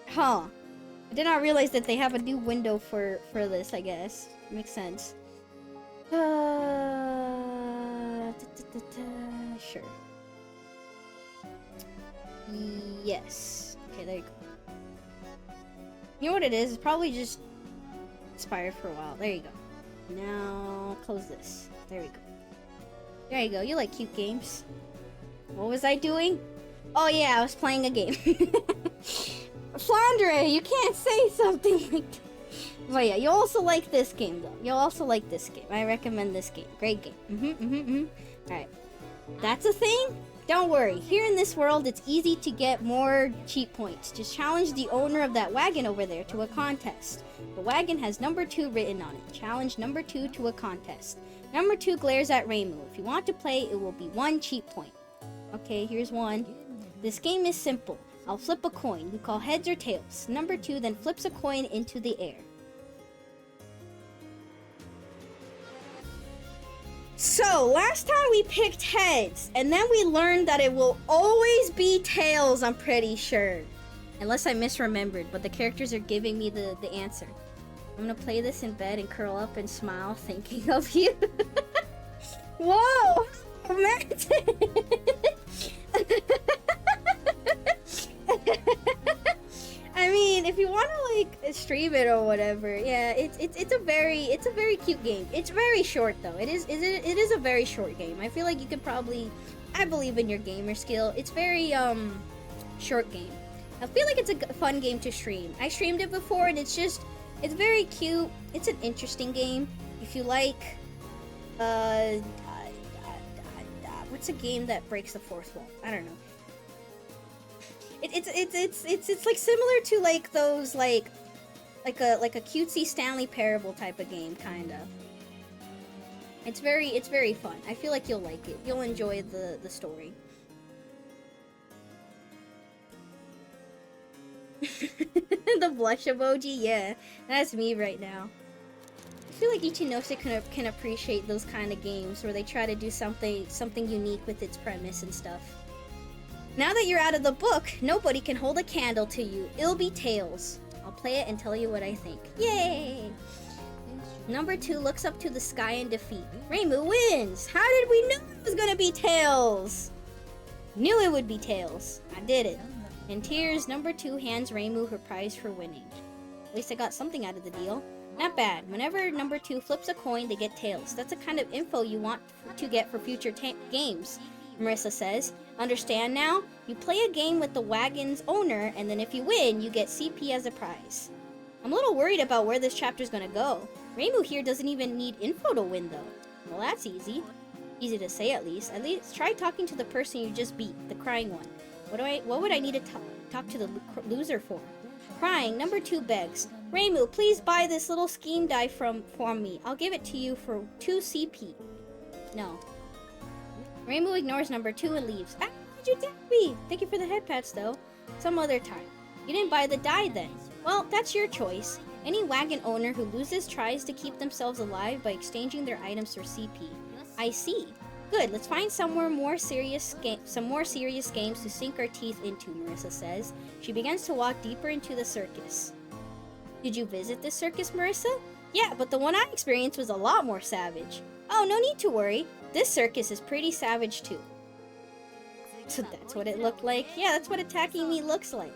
Huh. I did not realize that they have a new window for this, I guess. Makes sense. Sure. Yes. Okay, there you go. You know what it is? It's probably just expired for a while. There you go. Now, close this. There we go. There you go. You like cute games. What was I doing? Oh yeah, I was playing a game. Flandre, you can't say something like that. But yeah, you also like this game though. You'll also like this game. I recommend this game. Great game. Alright. That's a thing? Don't worry. Here in this world, it's easy to get more cheat points. Just challenge the owner of that wagon over there to a contest. The wagon has number 2 written on it. Challenge number 2 to a contest. Number 2 glares at Reimu. If you want to play, it will be 1 cheat point. Okay, here's one. This game is simple. I'll flip a coin. You call heads or tails. Number 2 then flips a coin into the air. So, last time we picked heads, and then we learned that it will always be tails, I'm pretty sure. Unless I misremembered, but the characters are giving me the answer. I'm gonna play this in bed and curl up and smile thinking of you. Whoa! Romantic! I mean, if you want to like stream it or whatever, yeah, it's a very cute game. It's very short though. It is a very short game. I feel like you could probably, I believe in your gamer skill. It's very short game. I feel like it's a fun game to stream. I streamed it before and it's very cute. It's an interesting game. If you like, what's a game that breaks the fourth wall? I don't know. It's like similar to like those like a cutesy Stanley Parable type of game, kind of. It's very fun. I feel like you'll like it. You'll enjoy the story. The blush emoji, yeah, that's me right now. I feel like Ichinose can appreciate those kind of games where they try to do something unique with its premise and stuff. Now that you're out of the book, nobody can hold a candle to you. It'll be tails. I'll play it and tell you what I think. Yay! Number 2 looks up to the sky in defeat. Reimu wins! How did we know it was gonna be tails? Knew it would be tails. I did it. In tears, number 2 hands Reimu her prize for winning. At least I got something out of the deal. Not bad. Whenever number 2 flips a coin, they get tails. That's the kind of info you want to get for future games, Marisa says. Understand now? You play a game with the wagon's owner, and then if you win, you get CP as a prize. I'm a little worried about where this chapter's gonna go. Reimu here doesn't even need info to win, though. Well, that's easy. Easy to say, at least. At least try talking to the person you just beat, the crying one. What would I need to talk to the loser for? Crying, number 2 begs. Reimu, please buy this little scheme die from me. I'll give it to you for 2 CP. No. Reimu ignores number 2 and leaves. Ah, why'd you tell me? Thank you for the head pats, though. Some other time. You didn't buy the die then. Well, that's your choice. Any wagon owner who loses tries to keep themselves alive by exchanging their items for CP. I see. Good, let's find some more serious games to sink our teeth into, Marisa says. She begins to walk deeper into the circus. Did you visit this circus, Marisa? Yeah, but the one I experienced was a lot more savage. Oh, no need to worry. This circus is pretty savage too. So that's what it looked like? Yeah, that's what attacking me looks like.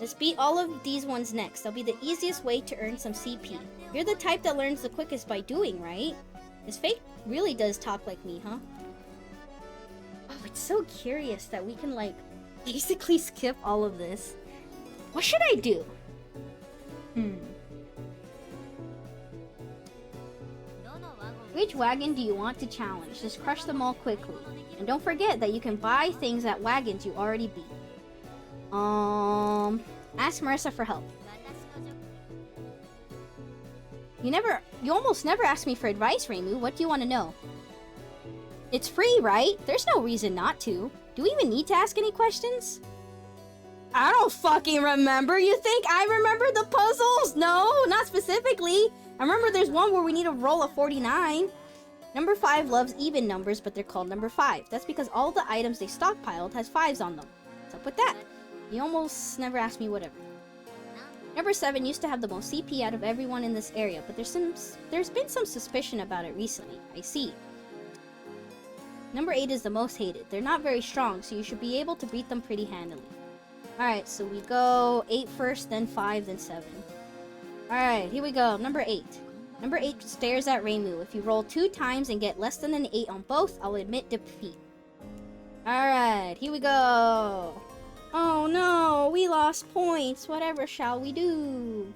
Let's beat all of these ones next. That'll be the easiest way to earn some CP. You're the type that learns the quickest by doing, right? This fake really does talk like me, huh? Oh, it's so curious that we can, like, basically skip all of this. What should I do? Which wagon do you want to challenge? Just crush them all quickly. And don't forget that you can buy things at wagons you already beat. Ask Marisa for help. You almost never ask me for advice, Reimu. What do you want to know? It's free, right? There's no reason not to. Do we even need to ask any questions? I don't fucking remember. You think I remember the puzzles? No, not specifically. I remember there's one where we need to roll a 49. Number 5 loves even numbers, but they're called number 5. That's because all the items they stockpiled has 5s on them. What's up with that? You almost never ask me whatever. Number 7 used to have the most CP out of everyone in this area, but there's been some suspicion about it recently. I see. Number 8 is the most hated. They're not very strong, so you should be able to beat them pretty handily. Alright, so we go 8 first, then 5, then 7. Alright, here we go. Number 8. Number 8 stares at Reimu. If you roll 2 times and get less than an 8 on both, I'll admit defeat. Alright, here we go. Oh no, we lost points. Whatever shall we do?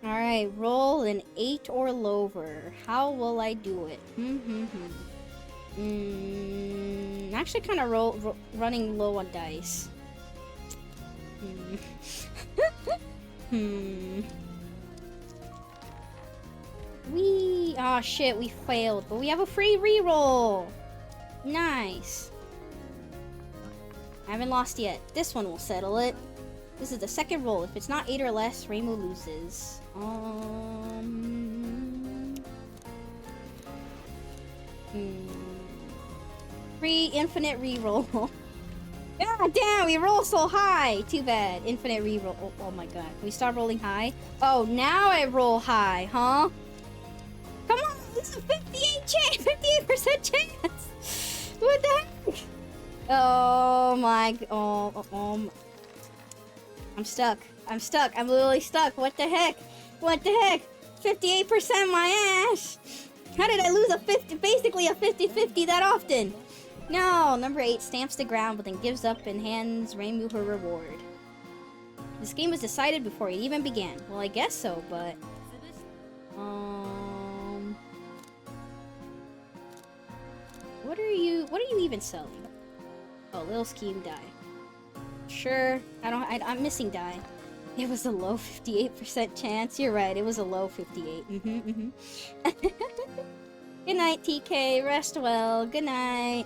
Alright, roll an 8 or lower. How will I do it? Actually kind of running low on dice. Oh shit, we failed, but we have a free reroll. Nice. I haven't lost yet. This one will settle it. This is the second roll. If it's not 8 or less, Reimu loses. Free infinite reroll. God damn, we roll so high. Too bad. Infinite reroll. Oh my god. Can we start rolling high? Oh, now I roll high, huh? Come on, this is a 58% chance. What the heck? Oh my. I'm stuck. I'm literally stuck. What the heck? 58% my ass. How did I lose basically a 50-50 that often? No, number 8 stamps the ground but then gives up and hands Reimu her reward. This game was decided before it even began. Well, I guess so, but... What are you even selling? Oh, little scheme die. Sure, I'm missing die. It was a low 58% chance. You're right, it was a low 58. Good night, TK. Rest well. Good night.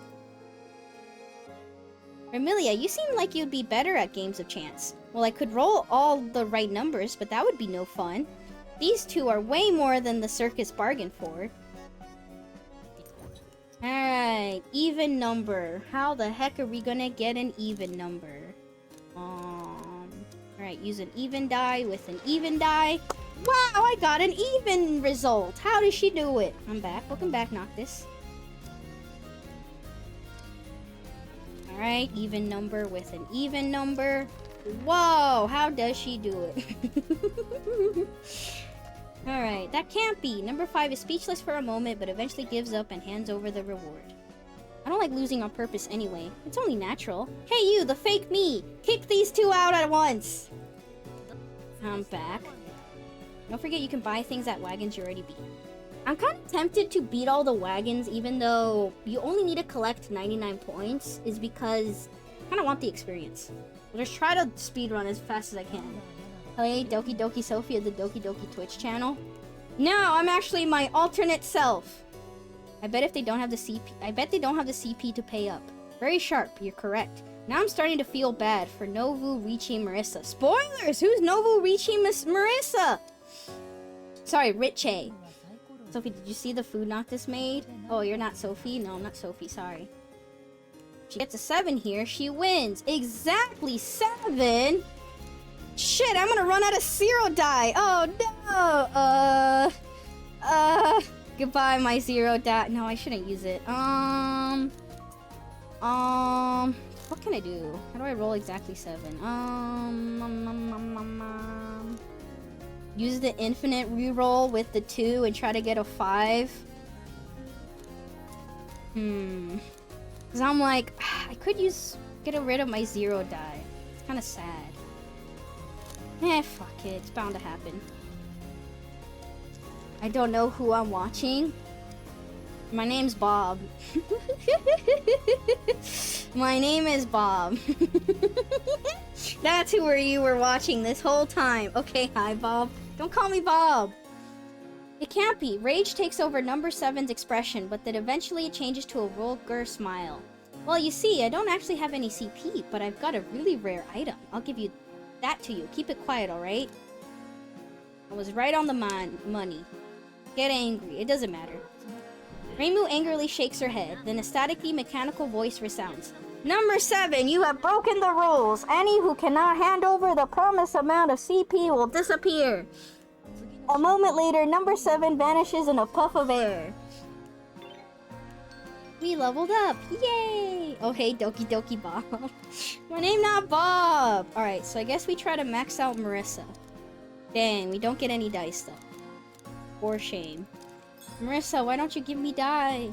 Vermilia, you seem like you'd be better at games of chance. Well, I could roll all the right numbers, but that would be no fun. These two are way more than the circus bargained for. Alright, even number. How the heck are we gonna get an even number? Alright, use an even die with an even die. Wow, I got an even result. How did she do it? I'm back. Welcome back, Noctis. Alright, even number with an even number. Whoa, how does she do it? Alright, that can't be. Number 5 is speechless for a moment, but eventually gives up and hands over the reward. I don't like losing on purpose anyway. It's only natural. Hey you, the fake me! Kick these two out at once! I'm back. Don't forget you can buy things at wagons you already beat. I'm kind of tempted to beat all the wagons, even though you only need to collect 99 points, is because I kind of want the experience. I'll just try to speedrun as fast as I can. Hey, Doki Doki Sophie of the Doki Doki Twitch channel. No, I'm actually my alternate self. I bet they don't have the CP to pay up. Very sharp, you're correct. Now I'm starting to feel bad for Novu, Richie, Marissa. Spoilers! Who's Novu, Richie, Marissa? Sorry, Richie. Sophie, did you see the food Noctis made? Oh, you're not Sophie? No, I'm not Sophie, sorry. She gets a 7 here, she wins. Exactly 7? Shit, I'm gonna run out of 0 die. Oh no. Goodbye, my 0 die. No, I shouldn't use it. What can I do? How do I roll exactly 7? Use the infinite reroll with the 2 and try to get a 5. Cause I'm like, I could get rid of my 0 die. It's kind of sad. Fuck it. It's bound to happen. I don't know who I'm watching. My name's Bob. My name is Bob. That's who you were watching this whole time. Okay, hi, Bob. Don't call me Bob. It can't be. Rage takes over number 7's expression, but then eventually it changes to a vulgar smile. Well, you see, I don't actually have any CP, but I've got a really rare item. I'll give you that to you. Keep it quiet, alright? I was right on the money. Get angry. It doesn't matter. Reimu angrily shakes her head. Then a staticky mechanical voice resounds. Number 7, you have broken the rules. Any who cannot hand over the promised amount of CP will disappear. A moment later, number 7 vanishes in a puff of air. We leveled up! Yay! Oh hey, Doki Doki Bob. My name not Bob! Alright, so I guess we try to max out Marisa. Dang, we don't get any dice though. For shame. Marisa, why don't you give me die?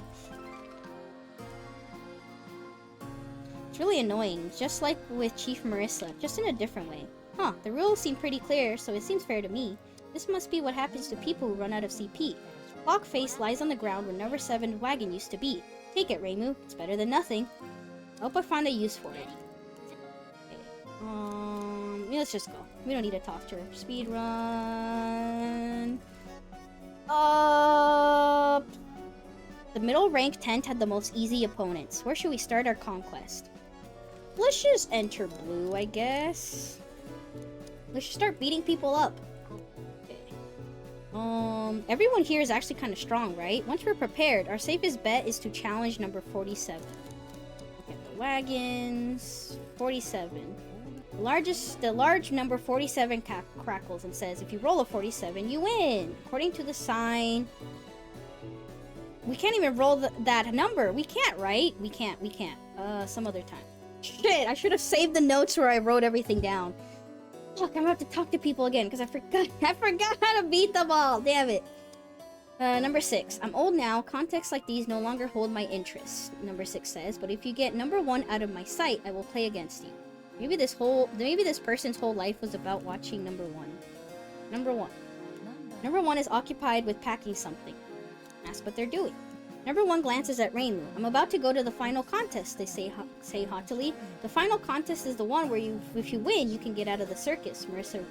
It's really annoying, just like with Chief Marisa, just in a different way. Huh, the rules seem pretty clear, so it seems fair to me. This must be what happens to people who run out of CP. Clock face lies on the ground where number 7 wagon used to be. Take it, Reimu. It's better than nothing. I hope I find a use for it. Okay. Yeah, let's just go. We don't need to talk to her. Speed run. Up. The middle rank tent had the most easy opponents. Where should we start our conquest? Let's just enter blue, I guess. Let's just start beating people up. Okay. Everyone here is actually kind of strong, right? Once we're prepared, our safest bet is to challenge number 47. Okay, the wagons. 47. The large number 47 crackles and says, if you roll a 47, you win. According to the sign, we can't even roll that number. We can't, right? We can't. Some other time. Shit, I should have saved the notes where I wrote everything down. Fuck, I'm gonna have to talk to people again because I forgot how to beat them all. Damn it. Number 6. I'm old now. Contexts like these no longer hold my interest. Number 6 says, but if you get number 1 out of my sight, I will play against you. Maybe this person's whole life was about watching number 1. Number 1. Number 1 is occupied with packing something. Ask what they're doing. Number 1 glances at Reimu. I'm about to go to the final contest, they say haughtily. The final contest is the one where if you win, you can get out of the circus. Marisa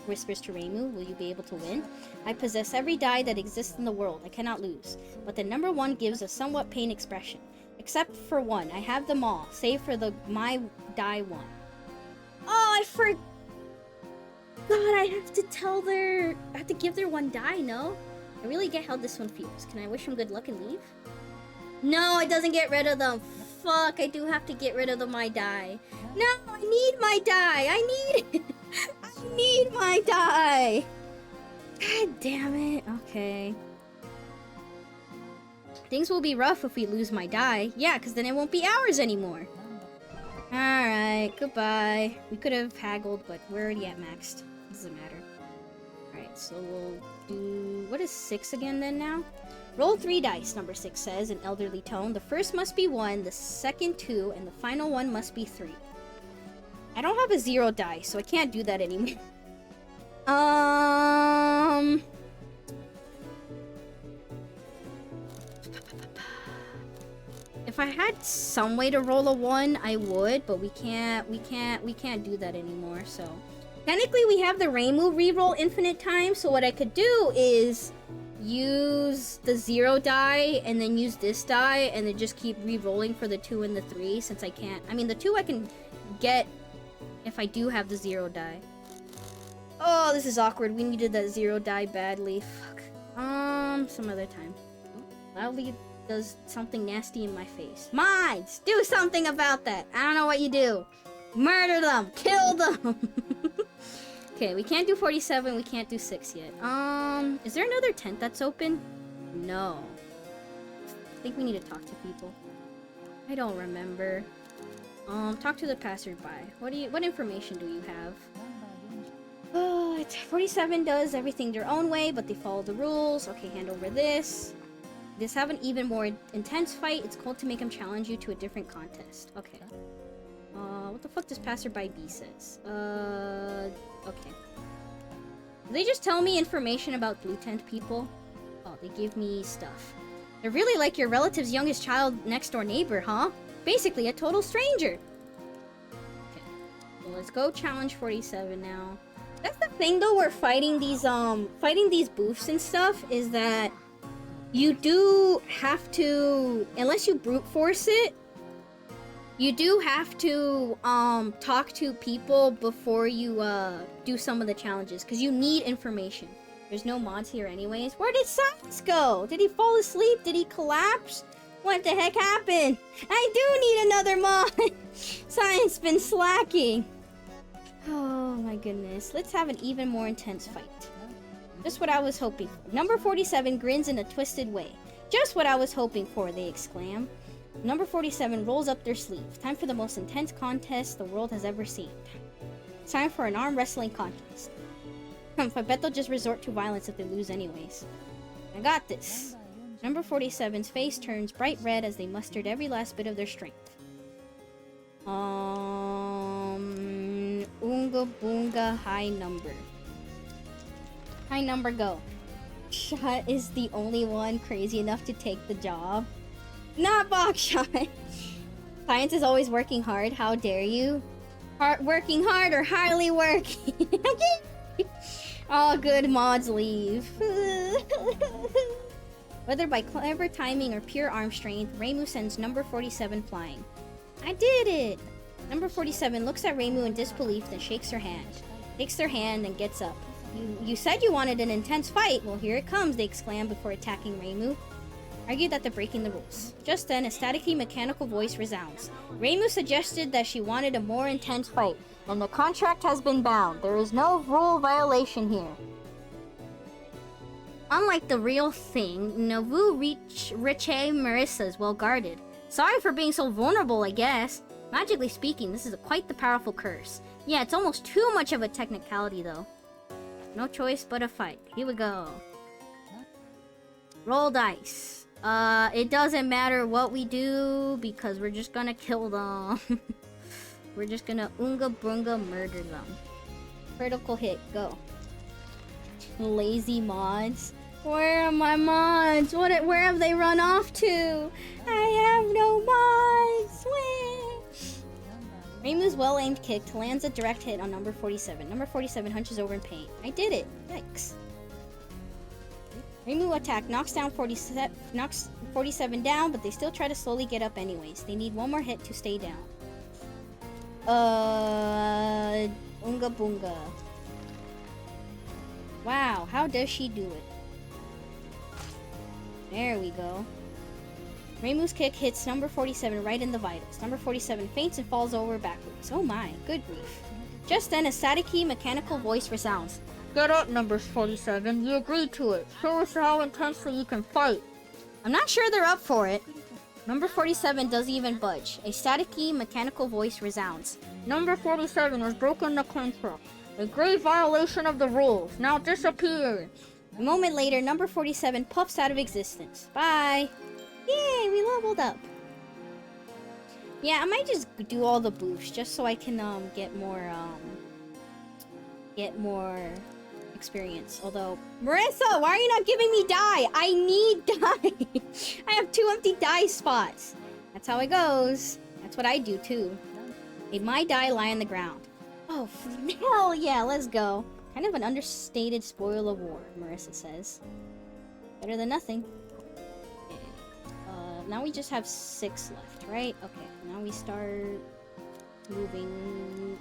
whispers to Reimu, will you be able to win? I possess every die that exists in the world. I cannot lose. But the number 1 gives a somewhat pained expression. Except for one. I have them all, save for my die 1. Oh, I forgot. I have to give their 1 die, no? I really get how this one feels. Can I wish him good luck and leave? No, it doesn't get rid of them. Fuck, I do have to get rid of my die. No, I need my die. I need my die. God damn it. Okay. Things will be rough if we lose my die. Yeah, because then it won't be ours anymore. Alright, goodbye. We could have haggled, but we're already at maxed. Doesn't matter. Alright, so we'll do... What is 6 again then now? Roll 3 dice, number 6 says in elderly tone. The first must be 1, the second 2, and the final one must be 3. I don't have a 0 die, so I can't do that anymore. If I had some way to roll a 1, I would, but we can't do that anymore, so... Technically, we have the Reimu reroll infinite times, so what I could do is use the 0 die, and then use this die, and then just keep re-rolling for the 2 and the 3, since I can't... I mean, the 2 I can get if I do have the 0 die. Oh, this is awkward. We needed that 0 die badly. Fuck. Some other time. Loudly does something nasty in my face. Mines! Do something about that! I don't know what you do. Murder them! Kill them! Okay, we can't do 47, we can't do 6 yet. Is there another tent that's open? No. I think we need to talk to people. I don't remember. Talk to the passerby. What information do you have? Oh, 47 does everything their own way, but they follow the rules. Okay, hand over this. This have an even more intense fight. It's called to make him challenge you to a different contest. Okay. What the fuck does passerby B says? Okay. Did they just tell me information about blue tent people? Oh, they give me stuff. They're really like your relative's youngest child next door neighbor, huh? Basically a total stranger. Okay. Well, let's go challenge 47 now. That's the thing though, we're fighting these booths and stuff, is that you do have to, unless you brute force it, you do have to talk to people before you do some of the challenges, because you need information. There's no mods here anyways. Where did Science go? Did he fall asleep? Did he collapse? What the heck happened? I do need another mod! Science been slacking. Oh my goodness. Let's have an even more intense fight. Just what I was hoping for. Number 47 grins in a twisted way. Just what I was hoping for, they exclaim. Number 47 rolls up their sleeve. Time for the most intense contest the world has ever seen. It's time for an arm wrestling contest. I bet they'll just resort to violence if they lose anyways. I got this. Number 47's face turns bright red as they mustered every last bit of their strength. Oonga boonga, high number. High number, go. Shot is the only one crazy enough to take the job. Not Bokshot. Science is always working hard. How dare you? Working hard or hardly working? All good mods leave. Whether by clever timing or pure arm strength, Reimu sends number 47 flying. I did it! Number 47 looks at Reimu in disbelief, then shakes her hand. Takes their hand and gets up. You said you wanted an intense fight. Well, here it comes, they exclaim before attacking Reimu. Argue that they're breaking the rules. Just then, a staticky mechanical voice resounds. Reimu suggested that she wanted a more intense fight, and the contract has been bound. There is no rule violation here. Unlike the real thing, Novu Riche Marisa is well guarded. Sorry for being so vulnerable, I guess. Magically speaking, this is quite the powerful curse. Yeah, it's almost too much of a technicality, though. No choice but a fight. Here we go. Roll dice. It doesn't matter what we do, because we're just gonna kill them. We're just gonna oonga boonga murder them. Critical hit, go. Lazy mods. Where are my mods? Where have they run off to? I have no mods. Reimu's well-aimed kick lands a direct hit on number 47. Number 47 hunches over in pain. I did it. Yikes. Reimu attack knocks 47 down, but they still try to slowly get up anyways. They need one more hit to stay down. Oonga boonga. Wow, how does she do it? There we go. Reimu's kick hits number 47 right in the vitals. Number 47 faints and falls over backwards. Oh my, good grief. Just then, a staticky mechanical voice resounds. Get up, number 47. You agreed to it. Show us how intensely you can fight. I'm not sure they're up for it. Number 47 doesn't even budge. A staticky mechanical voice resounds. Number 47 has broken the contract. A grave violation of the rules. Now disappear. A moment later, number 47 puffs out of existence. Bye. Yay, we leveled up. Yeah, I might just do all the boosts just so I can get more experience. Although, Marissa, why are you not giving me dye? I need dye. I have 2 empty dye spots. That's how it goes. That's what I do too. Made my dye lie on the ground. Oh, hell yeah, let's go. Kind of an understated spoil of war, Marissa says. Better than nothing. Okay. Now we just have 6 left, right? Okay, now we start moving.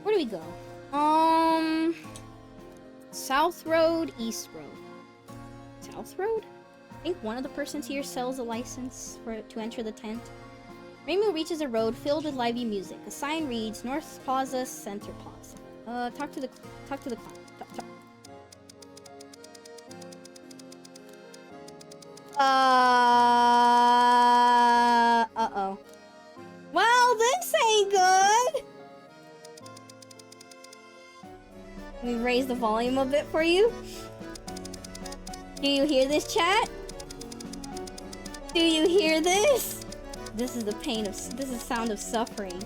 Where do we go? South Road, East Road. South Road? I think one of the persons here sells a license to enter the tent. Reimu reaches a road filled with lively music. A sign reads North Plaza, Center Plaza. Talk to the clown. Uh-oh. Well, this ain't good. Let me raise the volume a bit for you. Do you hear this, chat? Do you hear this? This is the pain of, this is the sound of suffering.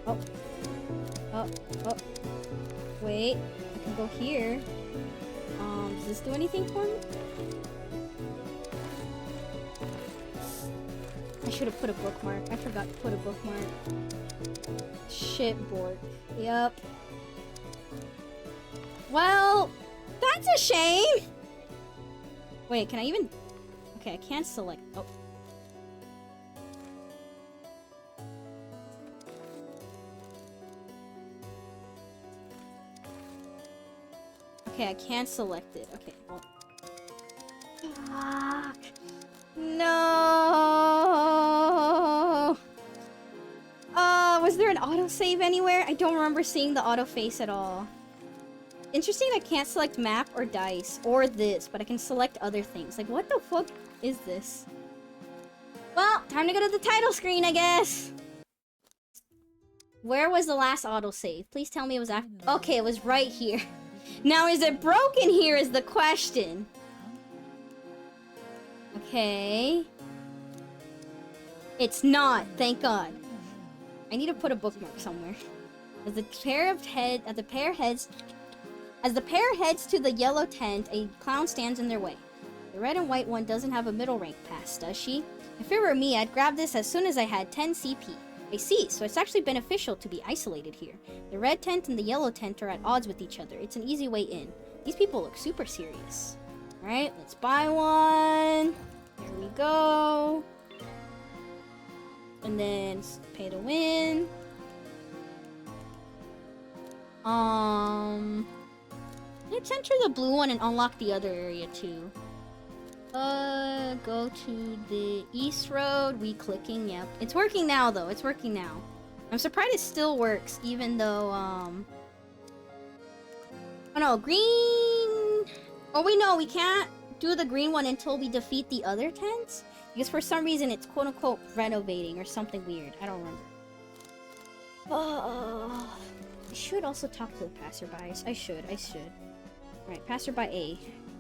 Oh. Oh. Oh. Wait. I can go here. Does this do anything for me? I should have put a bookmark. I forgot to put a bookmark. Shitboard. Yep. Well, that's a shame. Wait, can I even... Okay, I can't select... Oh. Okay, I can't select it. Okay, well... Fuck. No. Was there an autosave anywhere? I don't remember seeing the auto face at all. Interesting, I can't select map or dice or this, but I can select other things. Like, what the fuck is this? Well, time to go to the title screen, I guess. Where was the last autosave? Please tell me it was after. Okay, it was right here. Now, is it broken here is the question. Okay. It's not, thank God. I need to put a bookmark somewhere. As the pair heads to the yellow tent, a clown stands in their way. The red and white one doesn't have a middle rank pass, does she? If it were me, I'd grab this as soon as I had 10 CP. I see, so it's actually beneficial to be isolated here. The red tent and the yellow tent are at odds with each other. It's an easy way in. These people look super serious. Alright, let's buy one. There we go. And then pay to win. Let's enter the blue one and unlock the other area too. Go to the east road, re-clicking, yep. It's working now though, it's working now. I'm surprised it still works, even though, oh no, green... Oh wait, no, we can't do the green one until we defeat the other tents? Because for some reason it's quote-unquote renovating or something weird. I don't remember. I should also talk to the passerbys. I should. Alright, passerby A.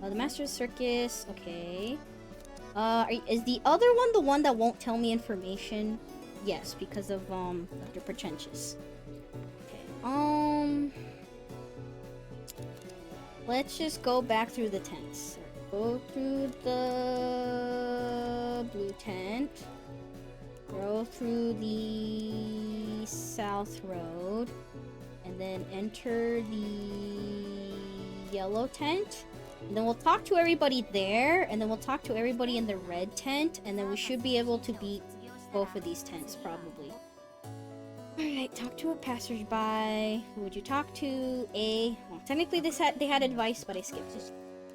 The Master's Circus. Okay. Is the other one the one that won't tell me information? Yes, because of, Dr. Pretentious. Okay. Let's just go back through the tents. Go through the blue tent. Go through the south road. And then enter the yellow tent. And then we'll talk to everybody there. And then we'll talk to everybody in the red tent. And then we should be able to beat both of these tents, probably. Alright, talk to a passersby. Who would you talk to? A. Well, technically they had advice, but I skipped it.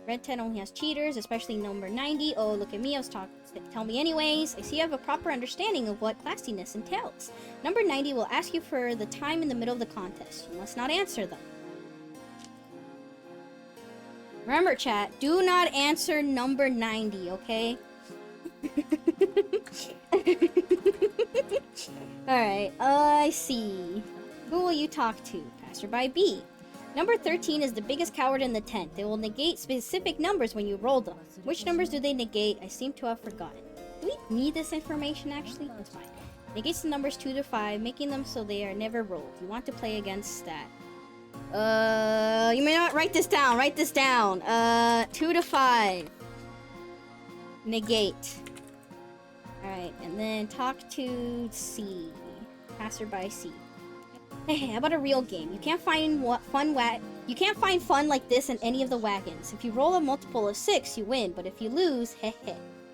Red tent only has cheaters, especially number 90. Oh, look at me, I was talking. Tell me anyways. I see you have a proper understanding of what classiness entails. Number 90 will ask you for the time in the middle of the contest. You must not answer them. Remember, chat, do not answer number 90, okay? Alright, I see. Who will you talk to? Passerby B. Number 13 is the biggest coward in the tent. They will negate specific numbers when you roll them. Which numbers do they negate? I seem to have forgotten. Do we need this information, actually? That's fine. Negates the numbers 2 to 5, making them so they are never rolled. You want to play against that. You may not write this down. Write this down. 2 to 5. Negate. Alright, and then talk to C. Passerby C. Hey, how about a real game? You can't find fun like this in any of the wagons. If you roll a multiple of 6, you win, but if you lose, heh.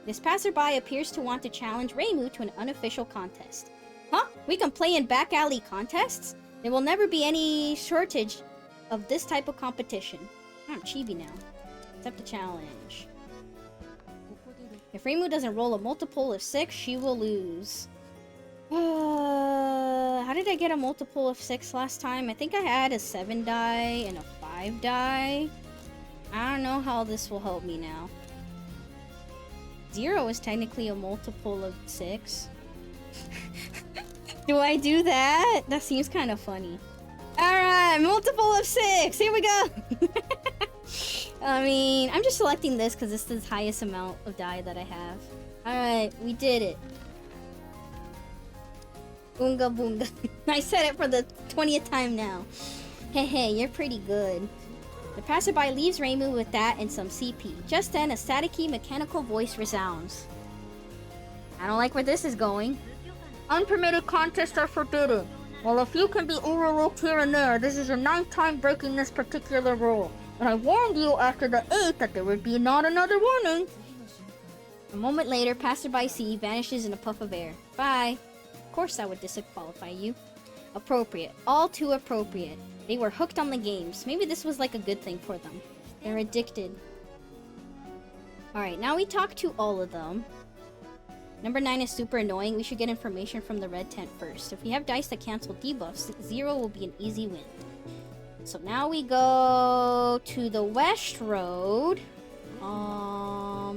This passerby appears to want to challenge Reimu to an unofficial contest. Huh? We can play in back alley contests? There will never be any shortage of this type of competition. I'm chibi now. Accept the challenge. If Reimu doesn't roll a multiple of 6, she will lose. How did I get a multiple of 6 last time? I think I had a 7 die and a 5 die. I don't know how this will help me now. 0 is technically a multiple of 6. Do I do that? That seems kind of funny. Alright, multiple of 6! Here we go! I mean, I'm just selecting this because it's the highest amount of die that I have. Alright, we did it. Boonga boonga. I said it for the 20th time now. Hey, you're pretty good. The passerby leaves Reimu with that and some CP. Just then, a staticky mechanical voice resounds. I don't like where this is going. Unpermitted contests are forbidden. While a few can be overlooked here and there, this is your 9th time breaking this particular rule. And I warned you after the 8th that there would be not another warning. A moment later, passerby C vanishes in a puff of air. Bye. Of course that would disqualify you. Appropriate. All too appropriate. They were hooked on the games. Maybe this was like a good thing for them. They're addicted. Alright, now we talk to all of them. Number 9 is super annoying. We should get information from the red tent first. If we have dice that cancel debuffs, 0 will be an easy win. So now we go to the West Road. I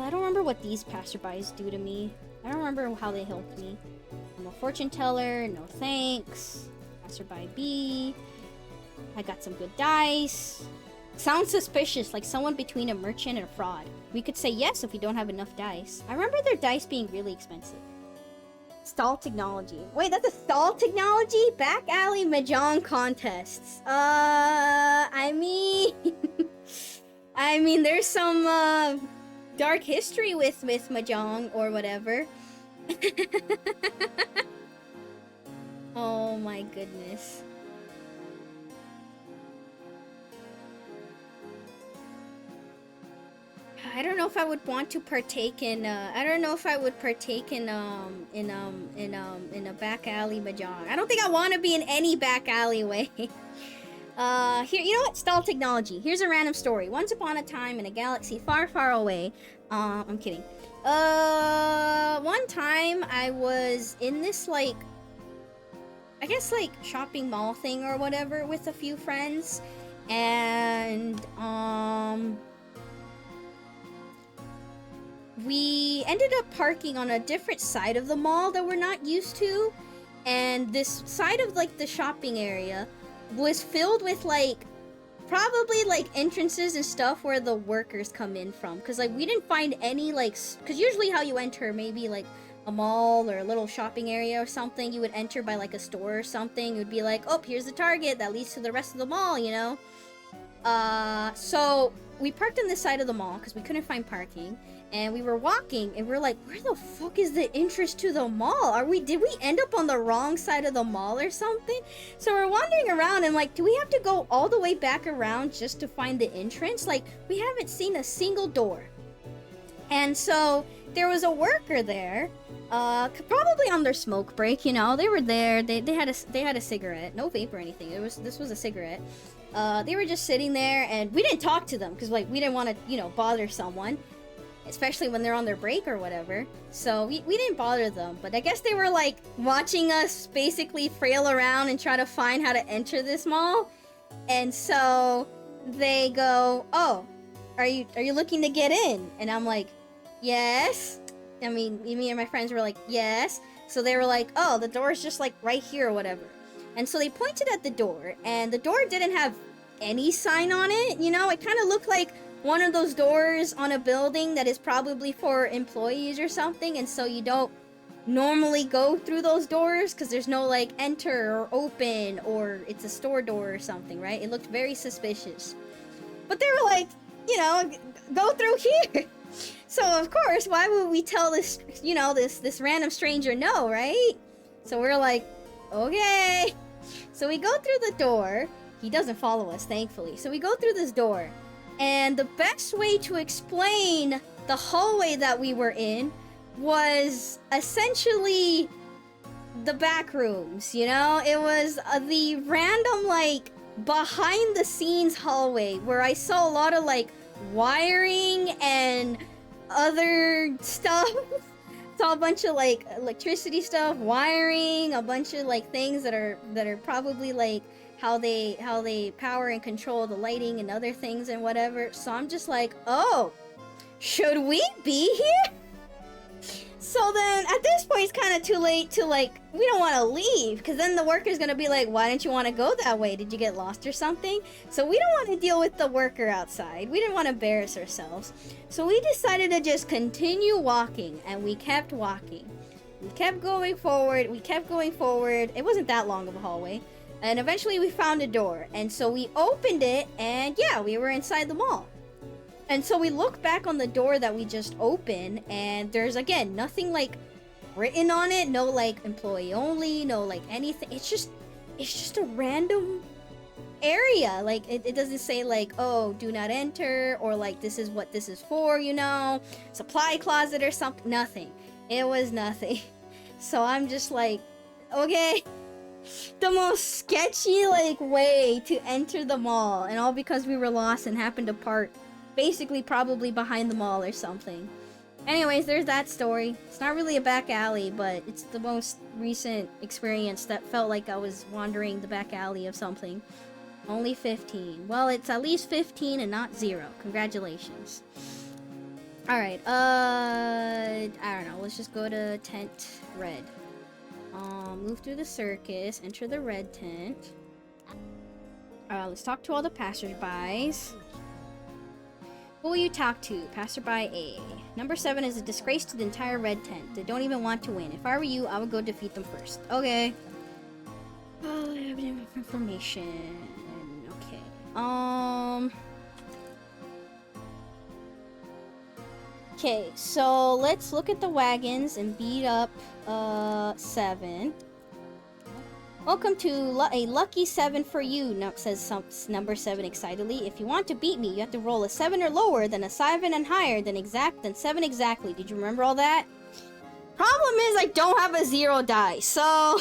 don't remember what these passerbys do to me. I don't remember how they helped me. I'm a fortune teller, no thanks. Passerby B. I got some good dice. Sounds suspicious, like someone between a merchant and a fraud. We could say yes if we don't have enough dice. I remember their dice being really expensive. Stall technology. Wait, that's a stall technology? Back alley mahjong contests. I mean... I mean, there's some, dark history with mahjong or whatever. Oh my goodness. I don't know if I would want to partake in, I don't know if I would partake in a back alley mahjong. I don't think I want to be in any back alleyway. Here, you know what? Stall technology. Here's a random story. Once upon a time in a galaxy far, far away. I'm kidding. One time I was in this, like, I guess, like, shopping mall thing or whatever with a few friends. And, we ended up parking on a different side of the mall that we're not used to. And this side of, like, the shopping area was filled with, like, probably, like, entrances and stuff where the workers come in from. Because, like, we didn't find any, like, because usually how you enter, maybe, like, a mall or a little shopping area or something, you would enter by, like, a store or something. It would be like, oh, here's the Target that leads to the rest of the mall, you know? So we parked on this side of the mall because we couldn't find parking. And we were walking, and we're like, where the fuck is the entrance to the mall? Did we end up on the wrong side of the mall or something? So we're wandering around, and like, do we have to go all the way back around just to find the entrance? Like, we haven't seen a single door. And so there was a worker there, probably on their smoke break, you know. They were there, they had a cigarette, no vape or anything. This was a cigarette. They were just sitting there, and we didn't talk to them, because like, we didn't want to, you know, bother someone. Especially when they're on their break or whatever. So we didn't bother them. But I guess they were like watching us basically frail around and try to find how to enter this mall. And so they go, oh, are you looking to get in? And I'm like, yes. I mean, me and my friends were like, yes. So they were like, oh, the door is just like right here or whatever. And so they pointed at the door, and the door didn't have any sign on it. You know, it kind of looked like one of those doors on a building that is probably for employees or something, and so you don't normally go through those doors because there's no like enter or open, or it's a store door or something, right? It looked very suspicious. But they were like, you know, go through here. So of course, why would we tell this, you know, this random stranger no, right? So we're like, okay. So we go through the door. He doesn't follow us, thankfully. So we go through this door. And the best way to explain the hallway that we were in was essentially the back rooms, you know? It was the random, like, behind-the-scenes hallway where I saw a lot of, like, wiring and other stuff. Saw a bunch of, like, electricity stuff, wiring, a bunch of, like, things that are probably, like, how they power and control the lighting and other things and whatever. So I'm just like, oh, should we be here? So then at this point it's kind of too late to, like, we don't want to leave, because then the worker's gonna be like, why didn't you want to go that way? Did you get lost or something? So we don't want to deal with the worker outside. We didn't want to embarrass ourselves. So we decided to just continue walking, and we kept walking. We kept going forward. It wasn't that long of a hallway. And eventually we found a door, and so we opened it, and yeah, we were inside the mall. And so we look back on the door that we just opened, and there's, again, nothing, like, written on it. No, like, employee only, no, like, anything. It's just a random area. Like, it doesn't say, like, oh, do not enter, or, like, this is what this is for, you know, supply closet or something. Nothing. It was nothing. So I'm just like, okay. The most sketchy, like, way to enter the mall, and all because we were lost and happened to park basically probably behind the mall or something. Anyways, there's that story. It's not really a back alley, but it's the most recent experience that felt like I was wandering the back alley of something. Only 15. Well, it's at least 15 and not 0. Congratulations. Alright, I don't know. Let's just go to tent red. Move through the circus, enter the red tent. Let's talk to all the passerbys. Who will you talk to? Passerby A. Number 7 is a disgrace to the entire red tent. They don't even want to win. If I were you, I would go defeat them first. Okay. Oh, I have enough information. Okay. Okay, so let's look at the wagons and beat up 7. Welcome to a lucky 7 for you, says number 7 excitedly. If you want to beat me, you have to roll a 7 or lower, then a 7 and higher, then 7 exactly. Did you remember all that? Problem is, I don't have a 0 die, so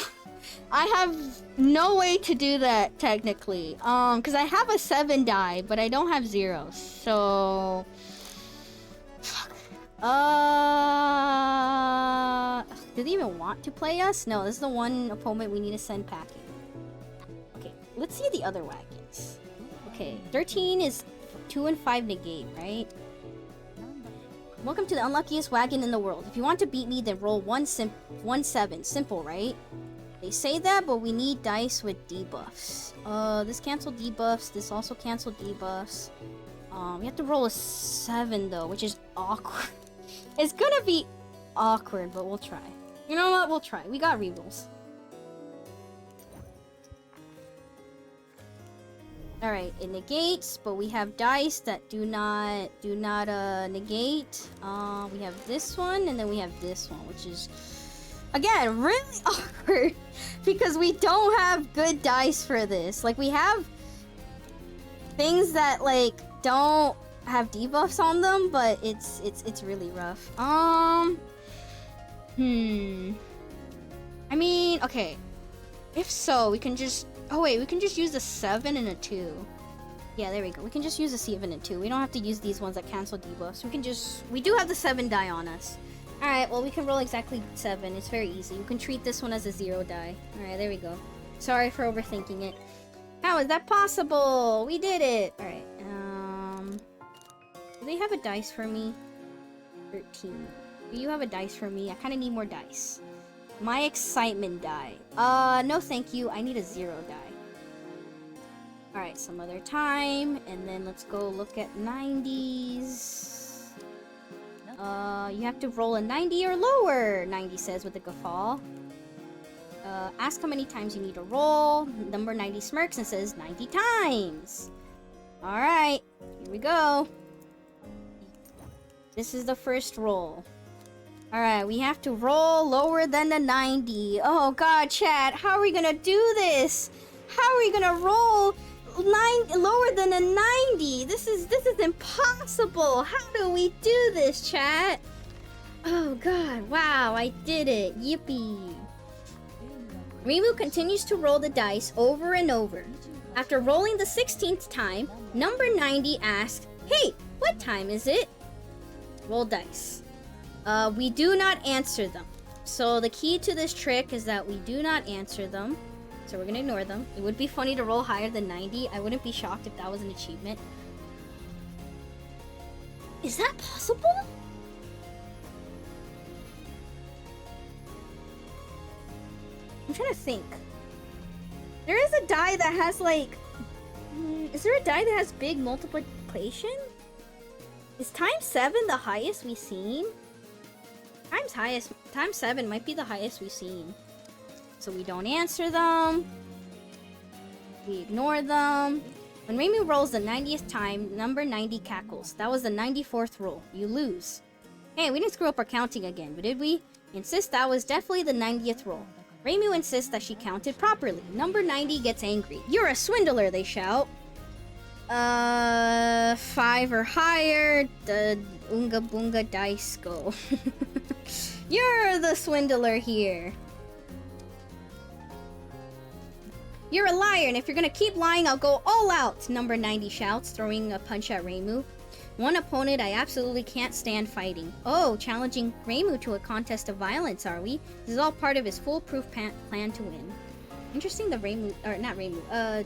I have no way to do that technically. Because I have a 7 die, but I don't have 0, so do they even want to play us? No, this is the one opponent we need to send packing. Okay, let's see the other wagons. Okay, 13 is 2 and 5 negate, right? Welcome to the unluckiest wagon in the world. If you want to beat me, then roll 1 7. Simple, right? They say that, but we need dice with debuffs. This canceled debuffs. This also canceled debuffs. We have to roll a 7 though, which is awkward. It's gonna be awkward, but we'll try. You know what? We'll try. We got rerolls. Alright, it negates, but we have dice that do not negate. We have this one, and then we have this one, which is, again, really awkward. Because we don't have good dice for this. Like, we have things that, like, don't have debuffs on them, but it's really rough. I mean, okay. If so, we can just... Oh wait, we can just use a 7 and a 2. Yeah, there we go. We can just use a 7 and 2. We don't have to use these ones that cancel debuffs. We can just... We do have the 7 die on us. Alright, well we can roll exactly 7. It's very easy. We can treat this one as a 0 die. Alright, there we go. Sorry for overthinking it. How is that possible? We did it! Alright, do they have a dice for me? 13. Do you have a dice for me? I kind of need more dice. My excitement die. No thank you. I need a 0 die. Alright, some other time. And then let's go look at 90s. You have to roll a 90 or lower, 90 says with a guffaw. Ask how many times you need to roll. Number 90 smirks and says 90 times. Alright, here we go. This is the first roll. Alright, we have to roll lower than the 90. Oh god, chat, how are we gonna do this? How are we gonna roll lower than a 90? This is impossible. How do we do this, chat? Oh god, wow, I did it. Yippee. Reimu continues to roll the dice over and over. After rolling the 16th time, number 90 asks, "Hey, what time is it?" Roll dice. We do not answer them. So the key to this trick is that we do not answer them. So we're gonna ignore them. It would be funny to roll higher than 90. I wouldn't be shocked if that was an achievement. Is that possible? I'm trying to think. There is a die that has like... Is there a die that has big multiplication? Is times 7 the highest we've seen? Times 7 might be the highest we've seen. So we don't answer them. We ignore them. When Reimu rolls the 90th time, number 90 cackles. That was the 94th roll. You lose. Hey, we didn't screw up our counting again, but did we? Insist that was definitely the 90th roll. Reimu insists that she counted properly. Number 90 gets angry. You're a swindler, they shout. 5 or higher, the Oonga Boonga dice go. You're the swindler here. You're a liar, and if you're gonna keep lying, I'll go all out, number 90 shouts, throwing a punch at Reimu. One opponent I absolutely can't stand fighting. Oh, challenging Reimu to a contest of violence, are we? This is all part of his foolproof plan to win. Interesting, the Reimu, or not Reimu,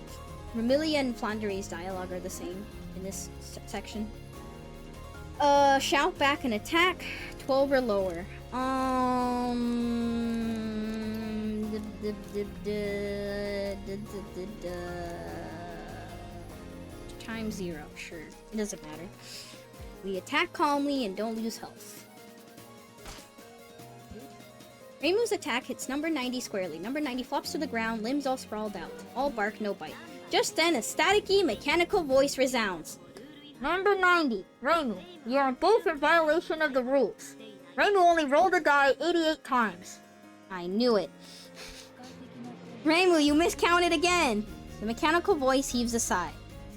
Remilia and Flandere's dialogue are the same in this section. Shout back and attack, 12 or lower. Times 0, sure. It doesn't matter. We attack calmly and don't lose health. Reimu's attack hits number 90 squarely. Number 90 flops to the ground, limbs all sprawled out. All bark, no bite. Just then, a staticky, mechanical voice resounds. Number 90, Reimu, you are both in violation of the rules. Reimu only rolled a die 88 times. I knew it. Reimu, you miscounted again. The mechanical voice heaves a sigh.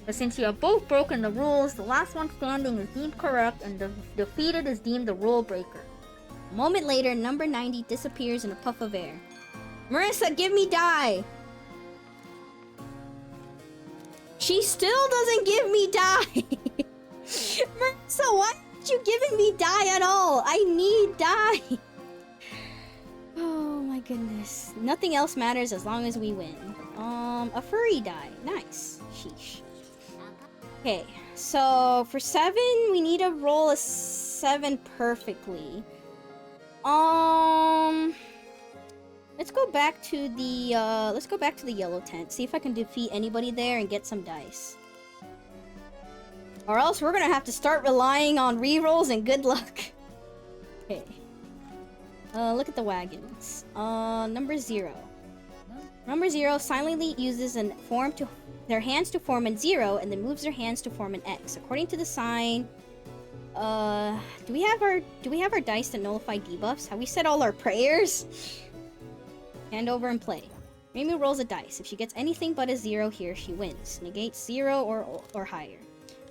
But since you have both broken the rules, the last one standing is deemed correct and the defeated is deemed the rule breaker. A moment later, number 90 disappears in a puff of air. Marisa, give me die! She still doesn't give me die! Marisa, why aren't you giving me die at all? I need die! Oh my goodness. Nothing else matters as long as we win. A furry die. Nice. Sheesh. Okay, so for 7, we need to roll a 7 perfectly. Let's go back to the yellow tent. See if I can defeat anybody there and get some dice. Or else we're gonna have to start relying on rerolls and good luck. Okay. Look at the wagons. Number 0. Number 0 silently uses their hands to form a 0 and then moves their hands to form an X. According to the sign, do we have our dice that nullify debuffs? Have we said all our prayers? Hand over and play. Reimu rolls a dice. If she gets anything but a 0 here, she wins. Negates 0 or higher.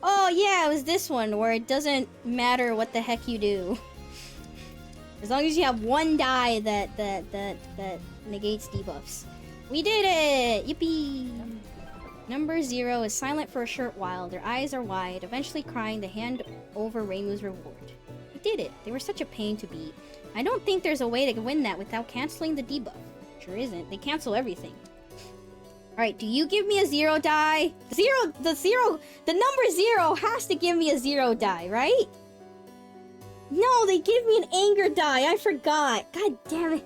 Oh yeah, it was this one where it doesn't matter what the heck you do. As long as you have one die that negates debuffs. We did it! Yippee! Number 0 is silent for a short while. Their eyes are wide, eventually crying to hand over Reimu's reward. We did it. They were such a pain to beat. I don't think there's a way to win that without canceling the debuff. Sure isn't. They cancel everything. Alright, do you give me a 0 die? The number 0 has to give me a 0 die, right? No, they give me an anger die. I forgot. God damn it.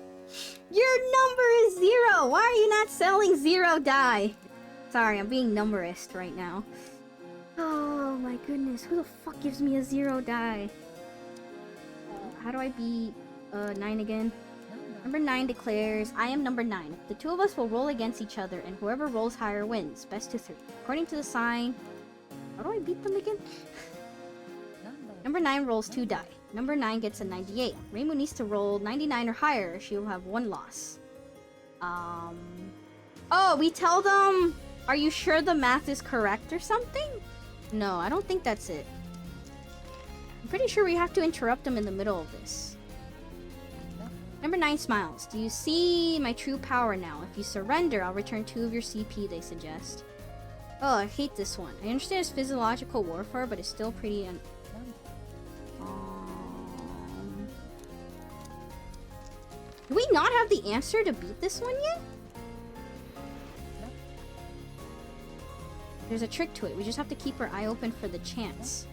Your number is 0. Why are you not selling 0 die? Sorry, I'm being numberist right now. Oh my goodness. Who the fuck gives me a 0 die? How do I beat 9 again? Number 9 declares, I am number 9. The two of us will roll against each other, and whoever rolls higher wins. Best to 3. According to the sign... How do I beat them again? Number 9 rolls 2 die. Number 9 gets a 98. Reimu needs to roll 99 or higher, or she will have 1 loss. Oh, we tell them, are you sure the math is correct or something? No, I don't think that's it. I'm pretty sure we have to interrupt them in the middle of this. Number 9 smiles. Do you see my true power now? If you surrender, I'll return 2 of your CP, they suggest. Oh, I hate this one. I understand it's physiological warfare, but it's still pretty do we not have the answer to beat this one yet? There's a trick to it. We just have to keep our eye open for the chance.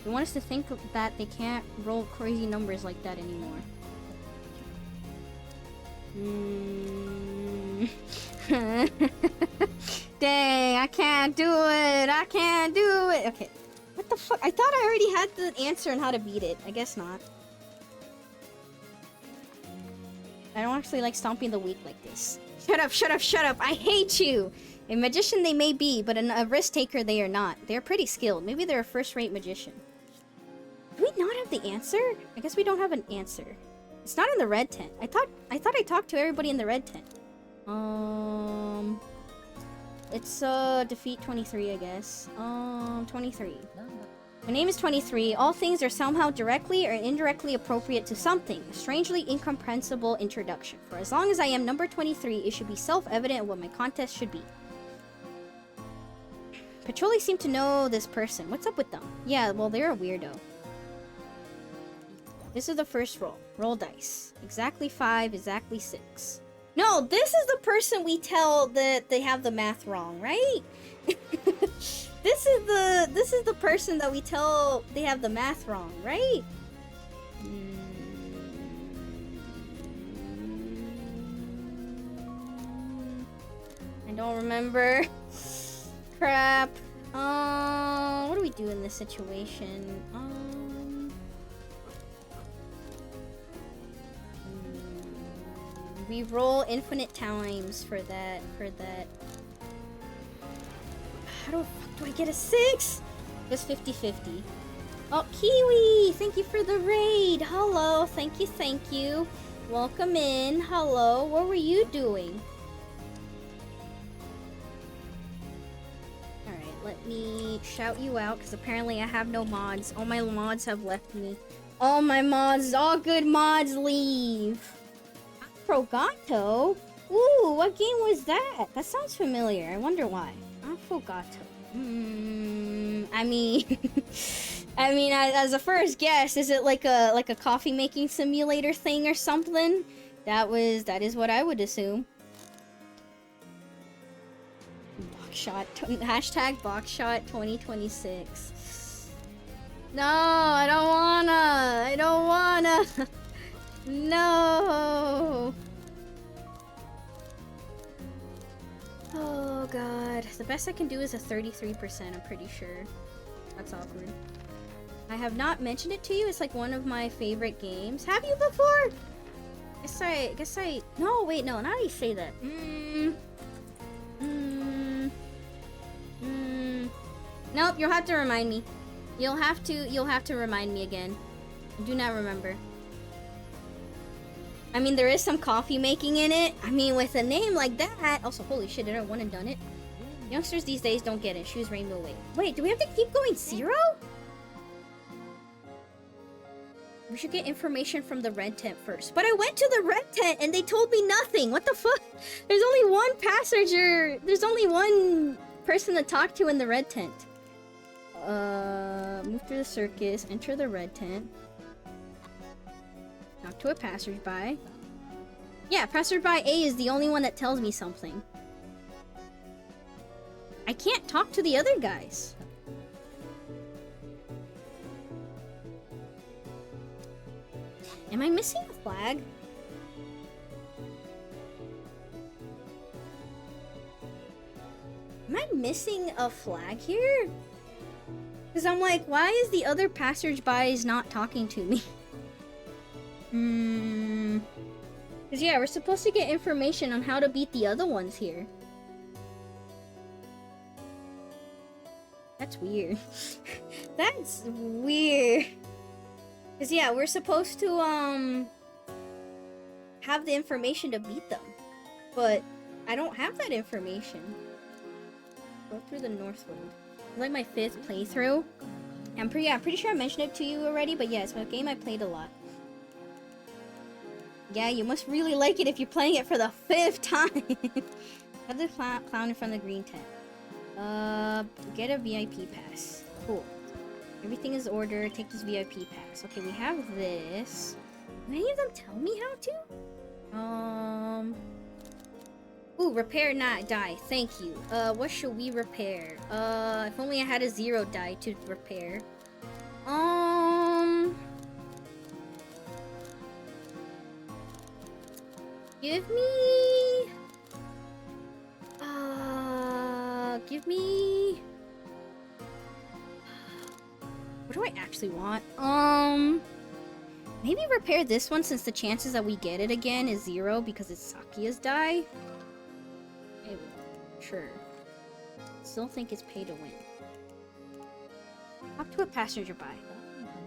They want us to think that they can't roll crazy numbers like that anymore. Dang, I can't do it. I can't do it. Okay. What the fuck? I thought I already had the answer on how to beat it. I guess not. I don't actually like stomping the weak like this. Shut up, shut up, shut up. I hate you. A magician they may be, but a risk taker they are not. They're pretty skilled. Maybe they're a first-rate magician. Do we not have the answer? I guess we don't have an answer. It's not in the red tent. I thought I talked to everybody in the red tent. It's defeat 23, I guess. 23. My name is 23. All things are somehow directly or indirectly appropriate to something. A strangely incomprehensible introduction. For as long as I am number 23, it should be self-evident what my contest should be. Patrolli seem to know this person. What's up with them? Yeah, well, they're a weirdo. This is the first roll. Roll dice. Exactly 5, exactly 6. No, this is the person we tell that they have the math wrong, right? This is the person that we tell they have the math wrong, right? I don't remember. Crap. What do we do in this situation? We roll infinite times for that. How the fuck do I get a 6? Just 50-50. Oh, Kiwi! Thank you for the raid. Hello. Thank you. Welcome in. Hello. What were you doing? Alright, let me shout you out, because apparently I have no mods. All my mods have left me. All good mods leave. Affogato? Ooh, what game was that? That sounds familiar. I wonder why. Affogato. I mean, as a first guess, is it like a coffee making simulator thing or something? That is what I would assume. Boxshot. Hashtag Boxshot 2026. No, I don't wanna. No. Oh god. The best I can do is a 33%, I'm pretty sure. That's awkward. I have not mentioned it to you. It's like one of my favorite games. Have you before? Guess I no, wait, no, not how you say that. Nope, you'll have to remind me. You'll have to remind me again. I do not remember. I mean, there is some coffee making in it. I mean, with a name like that. Also, holy shit, did I one and done it? Youngsters these days don't get it. Choose Reimu away. Wait, do we have to keep going 0? We should get information from the red tent first. But I went to the red tent and they told me nothing. What the fuck? There's only one passenger. There's only one person to talk to in the red tent. Move through the circus. Enter the red tent. Talk to a passerby. Yeah, passerby A is the only one that tells me something. I can't talk to the other guys. Am I missing a flag? Am I missing a flag here? Because I'm like, why is the other passersby not talking to me? Because yeah, we're supposed to get information on how to beat the other ones here. That's weird. That's weird. Because yeah, we're supposed to have the information to beat them. But I don't have that information. Go through the Northwood. It's like my 5th playthrough. I'm pretty sure I mentioned it to you already, but yeah, it's a game I played a lot. Yeah, you must really like it if you're playing it for the 5th time. Have the clown in front of the green tent. Get a VIP pass. Cool. Everything is ordered. Take this VIP pass. Okay, we have this. Do any of them tell me how to? Ooh, repair not die. Thank you. What should we repair? If only I had a 0 die to repair. Give me... What do I actually want? Maybe repair this one since the chances that we get it again is 0 because it's Sakia's die. Maybe. Sure. Still think it's pay to win. Talk to a passerby.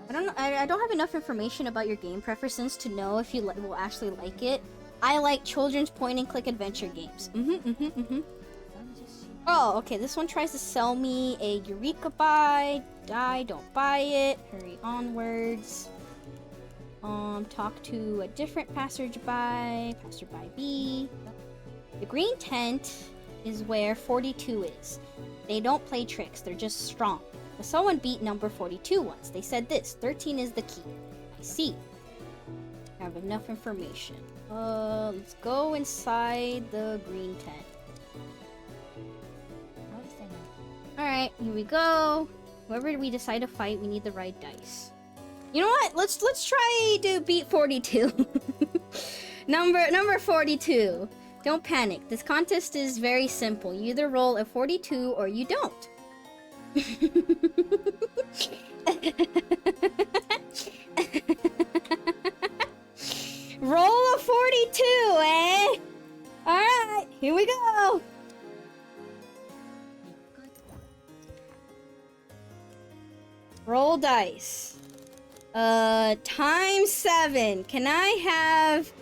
I don't have enough information about your game preferences to know if you will actually like it. I like children's point-and-click adventure games. Oh, okay, this one tries to sell me a Eureka buy. Die, don't buy it. Hurry onwards. Talk to a different passerby. Passerby B. The green tent is where 42 is. They don't play tricks, they're just strong. But someone beat number 42 once. They said this, 13 is the key. I see. I have enough information. Let's go inside the green tent. Alright, here we go. Whoever we decide to fight, we need the right dice. You know what? Let's try to beat 42. Number 42. Don't panic. This contest is very simple. You either roll a 42 or you don't. Roll a 42, eh? Alright, here we go. Roll dice. Times 7. Can I have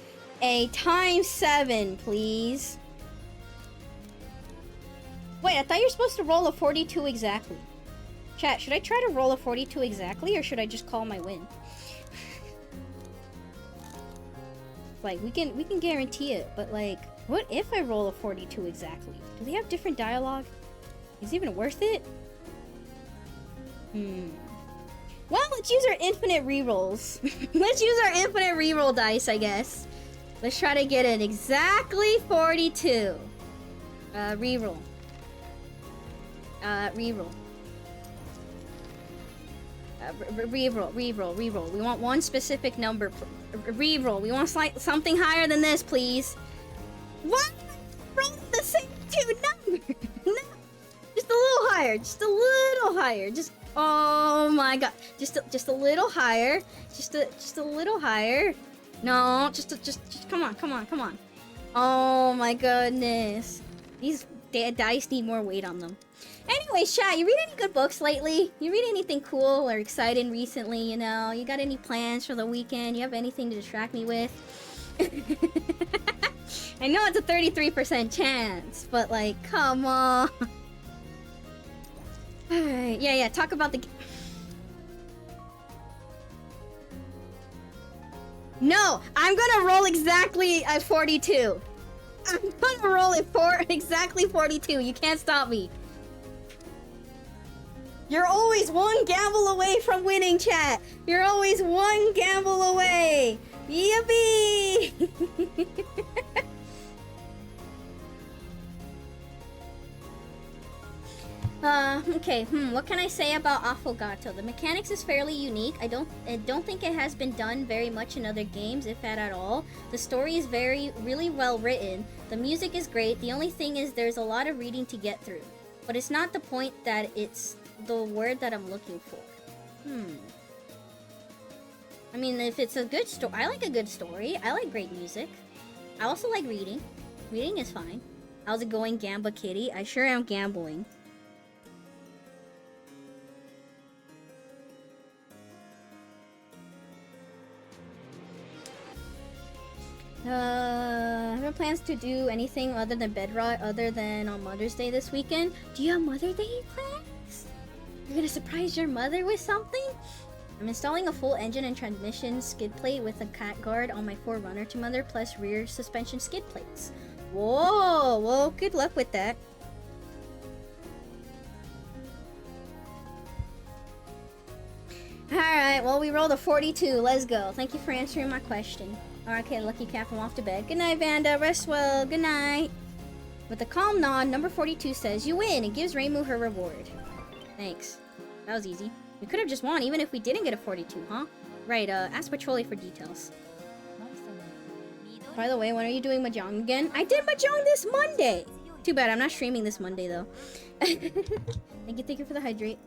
a times 7, please? Wait, I thought you were supposed to roll a 42 exactly. Chat, should I try to roll a 42 exactly, or should I just call my win? Like, we can guarantee it, but like, what if I roll a 42 exactly? Do they have different dialogue? Is it even worth it? Well, let's use our infinite rerolls. Let's use our infinite reroll dice, I guess. Let's try to get it exactly 42. Reroll. Reroll. Reroll. We want one specific number. Reroll. We want something higher than this, please. What? Roll the same two numbers. No. Just a little higher. Just a little higher. Just. Oh my god. Just a little higher. Just a little higher. No. Just come on. Oh my goodness. These dice need more weight on them. Anyways, chat, you read any good books lately? You read anything cool or exciting recently, you know? You got any plans for the weekend? You have anything to distract me with? I know it's a 33% chance, but like, come on. Alright, yeah, talk about the... No! I'm gonna roll exactly at 42! I'm gonna roll at exactly 42, you can't stop me. You're always one gamble away from winning, chat! You're always one gamble away! Yippee! Okay, what can I say about Affogato? The mechanics is fairly unique. I don't think it has been done very much in other games, if at all. The story is really well written. The music is great. The only thing is there's a lot of reading to get through. But it's not the point that it's the word that I'm looking for. I mean, if it's a good story, I like a good story. I like great music. I also like reading. Reading is fine. How's it going, Gamba Kitty? I sure am gambling. Have no plans to do anything other than bed rot, other than on Mother's Day this weekend? Do you have Mother's Day plans? You're gonna surprise your mother with something? I'm installing a full engine and transmission skid plate with a cat guard on my 4Runner to mother, plus rear suspension skid plates. Whoa, well, good luck with that. Alright, well, we rolled a 42. Let's go. Thank you for answering my question. Okay, Lucky Cap, I'm off to bed. Good night, Vanda. Rest well. Good night. With a calm nod, number 42 says, "You win," and gives Reimu her reward. Thanks. That was easy. We could have just won, even if we didn't get a 42, huh? Right, ask Patrolli for details. By the way, when are you doing Mahjong again? I did Mahjong this Monday! Too bad, I'm not streaming this Monday, though. Thank you for the hydrate.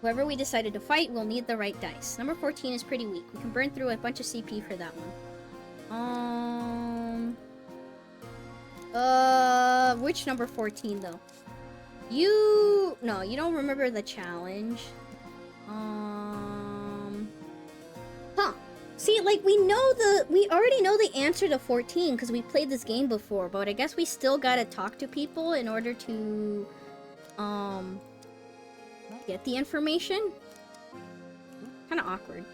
Whoever we decided to fight will need the right dice. Number 14 is pretty weak. We can burn through a bunch of CP for that one. Which number 14 though? No, you don't remember the challenge. See, like, we already know the answer to 14 because we played this game before, but I guess we still gotta talk to people in order to, get the information? Kinda awkward.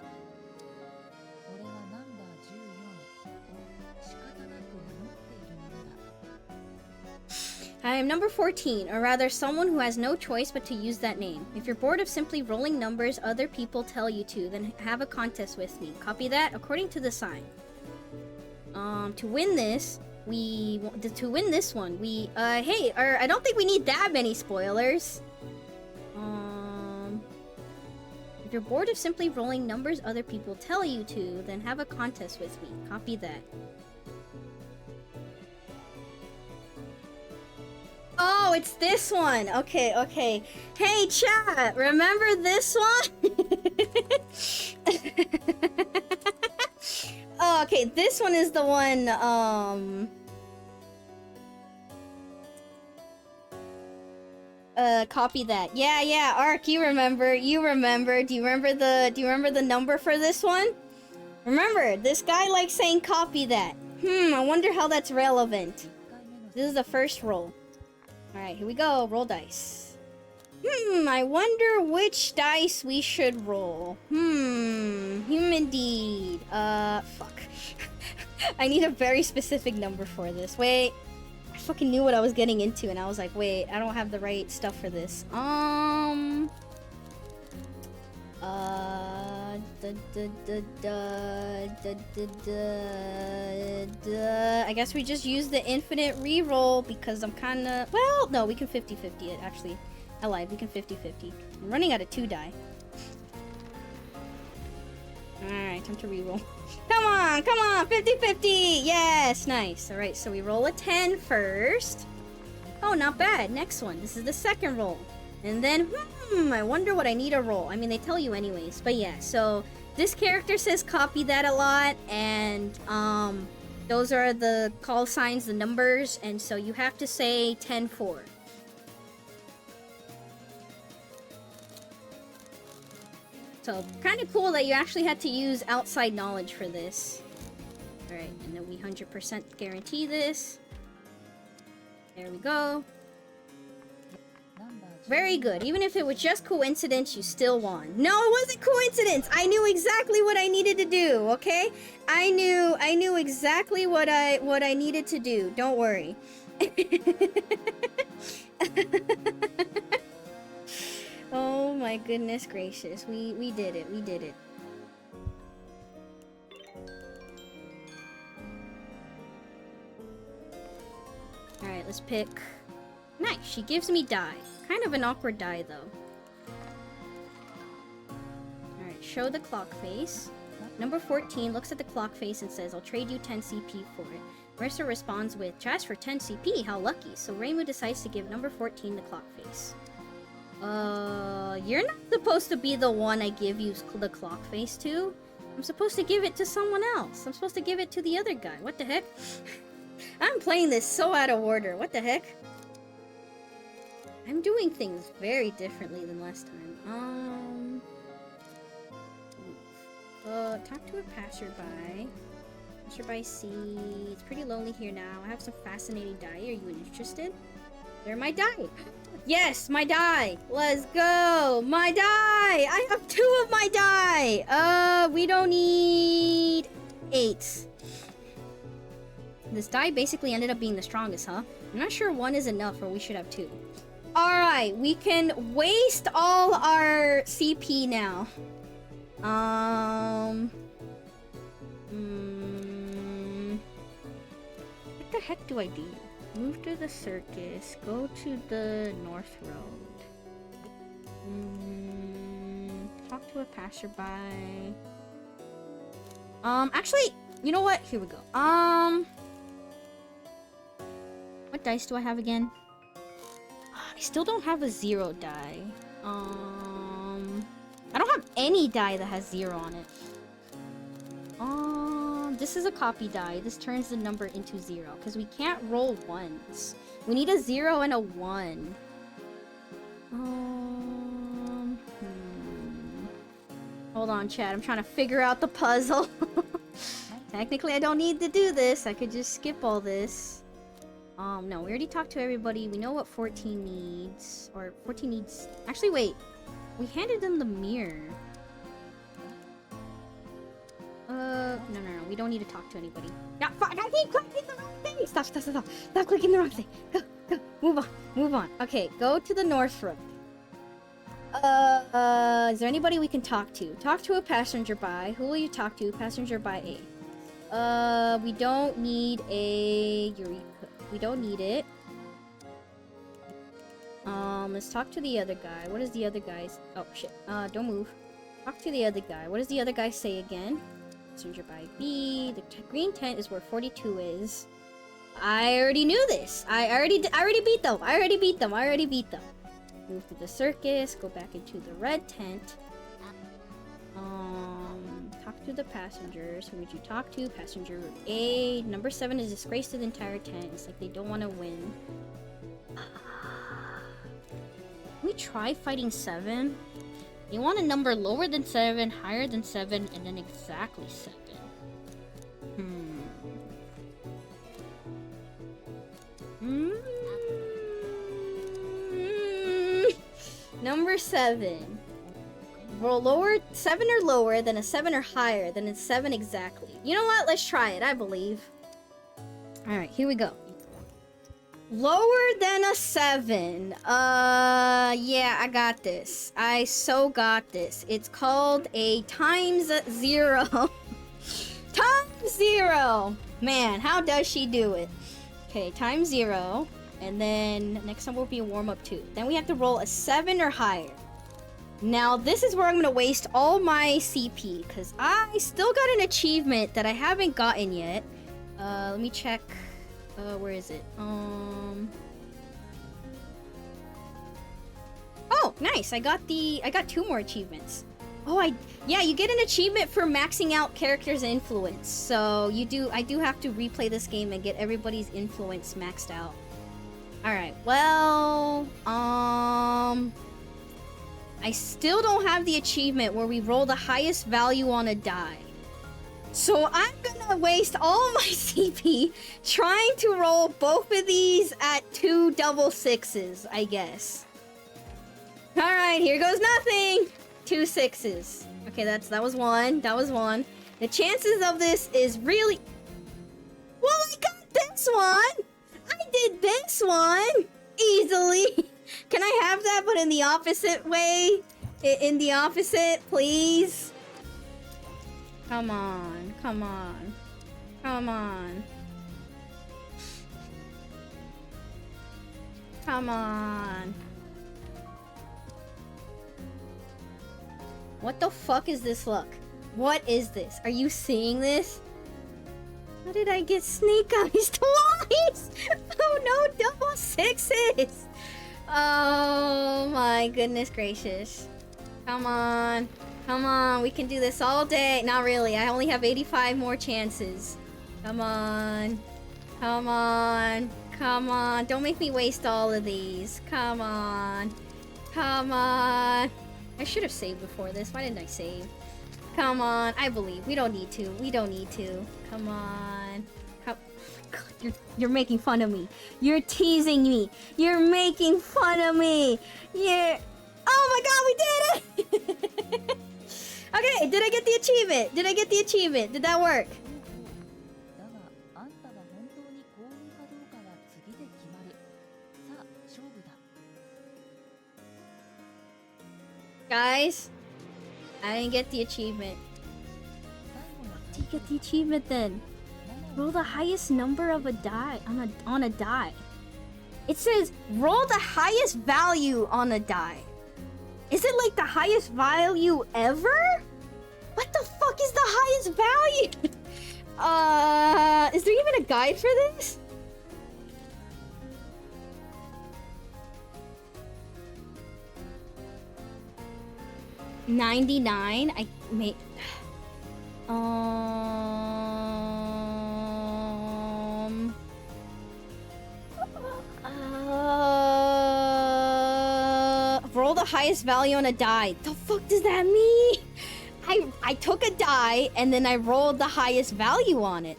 I am number 14, or rather someone who has no choice but to use that name. If you're bored of simply rolling numbers other people tell you to, then have a contest with me. Copy that according to the sign. To win this one, I don't think we need that many spoilers. If you're bored of simply rolling numbers other people tell you to, then have a contest with me. Copy that. Oh, it's this one. Okay. Hey, chat, remember this one? Oh, okay, this one is the one, copy that. Yeah, Ark, you remember. Do you remember the number for this one? Remember, this guy likes saying copy that. I wonder how that's relevant. This is the first roll. Alright, here we go. Roll dice. I wonder which dice we should roll. Indeed. Fuck. I need a very specific number for this. Wait. I fucking knew what I was getting into, and I was like, wait, I don't have the right stuff for this. I guess we just use the infinite reroll because I'm kinda... Well, no, we can 50-50 it, actually. I lied, we can 50-50. I'm running out of 2 die. Alright, time to reroll. Come on, 50-50! Yes, nice. Alright, so we roll a 10 first. Oh, not bad. Next one. This is the second roll. And then, I wonder what I need to roll. I mean, they tell you anyways. But yeah, so this character says copy that a lot. And, those are the call signs, the numbers. And so you have to say 10-4. So, kind of cool that you actually had to use outside knowledge for this. Alright, and then we 100% guarantee this. There we go. Very good. Even if it was just coincidence, you still won. No, it wasn't coincidence! I knew exactly what I needed to do, okay? I knew exactly what I needed to do. Don't worry. Oh my goodness gracious. We did it. We did it. Alright, let's pick... Nice, she gives me die. Kind of an awkward die, though. Alright, show the clock face. Number 14 looks at the clock face and says, I'll trade you 10 CP for it. Marisa responds with, Trash for 10 CP? How lucky. So Reimu decides to give number 14 the clock face. You're not supposed to be the one I give you the clock face to. I'm supposed to give it to someone else. I'm supposed to give it to the other guy. What the heck? I'm playing this so out of order. What the heck? I'm doing things very differently than last time. Talk to a passerby. Passerby C. It's pretty lonely here now. I have some fascinating die. Are you interested? They're my die. Yes, my die. Let's go. My die. I have 2 of my die. We don't need 8. This die basically ended up being the strongest, huh? I'm not sure 1 is enough, or we should have 2. Alright, we can waste all our CP now. What the heck do I do? Move to the circus. Go to the North Road. Talk to a passerby. Actually, you know what? Here we go. What dice do I have again? I still don't have a 0 die. I don't have any die that has 0 on it. This is a copy die. This turns the number into 0, because we can't roll 1s. We need a 0 and a 1. Hold on, chat. I'm trying to figure out the puzzle. Technically, I don't need to do this. I could just skip all this. No, we already talked to everybody. We know what 14 needs. Or 14 needs... Actually, wait. We handed them the mirror. No. We don't need to talk to anybody. Yeah, fuck! I keep clicking the wrong thing! Stop clicking the wrong thing! Go! Go, move on, move on. Okay, go to the north road. Is there anybody we can talk to? Talk to a passenger by. Who will you talk to? Passenger by A. We don't need a Eureka. We don't need it. Let's talk to the other guy. What is the other guy's? Oh, shit. Don't move. Talk to the other guy. What does the other guy say again? Passenger by B. The green tent is where 42 is. I already knew this. I already beat them. I already beat them. Move to the circus. Go back into the red tent. Talk to the passengers. Who would you talk to? Passenger A. Number 7 is disgrace to the entire tent. It's like they don't want to win. Can we try fighting 7? You want a number lower than 7, higher than 7, and then exactly 7. Number 7. Roll lower, 7 or lower, then a 7 or higher, then it's 7 exactly. You know what? Let's try it. I believe. Alright, here we go. Lower than a 7. Yeah, I got this. I so got this. It's called a times 0. Times 0! Man, how does she do it? Okay, times 0. And then next time will be a warm-up 2. Then we have to roll a 7 or higher. Now, this is where I'm going to waste all my CP, because I still got an achievement that I haven't gotten yet. Let me check. Where is it? Oh, nice. I got 2 more achievements. Oh, yeah, you get an achievement for maxing out characters' influence. So I do have to replay this game and get everybody's influence maxed out. Alright, well, I still don't have the achievement where we roll the highest value on a die. So I'm gonna waste all my CP trying to roll both of these at 2 double 6s, I guess. Alright, here goes nothing! 2 6s. Okay, that was 1. That was 1. The chances of this is really... Well, I got this one! I did this one! Easily! Can I have that, but in the opposite way? In the opposite, please? Come on, come on. Come on. Come on. What the fuck is this luck? What is this? Are you seeing this? How did I get snake eyes twice? Oh no, double 6s! Oh my goodness gracious. Come on. Come on, we can do this all day. Not really, I only have 85 more chances. Come on. Come on. Come on. Don't make me waste all of these. Come on. Come on. I should have saved before this. Why didn't I save? Come on. I believe. We don't need to. We don't need to. Come on. God, you're making fun of me. You're teasing me. You're making fun of me. You're... Oh my god, we did it! Okay, did I get the achievement? Did I get the achievement? Did that work? Guys, I didn't get the achievement. Did you get the achievement then? Roll the highest number of a die on a die. It says roll the highest value on a die. Is it like the highest value ever? What the fuck is the highest value? Is there even a guide for this? $99. I made. Roll the highest value on a die. The fuck does that mean? I took a die and then I rolled the highest value on it.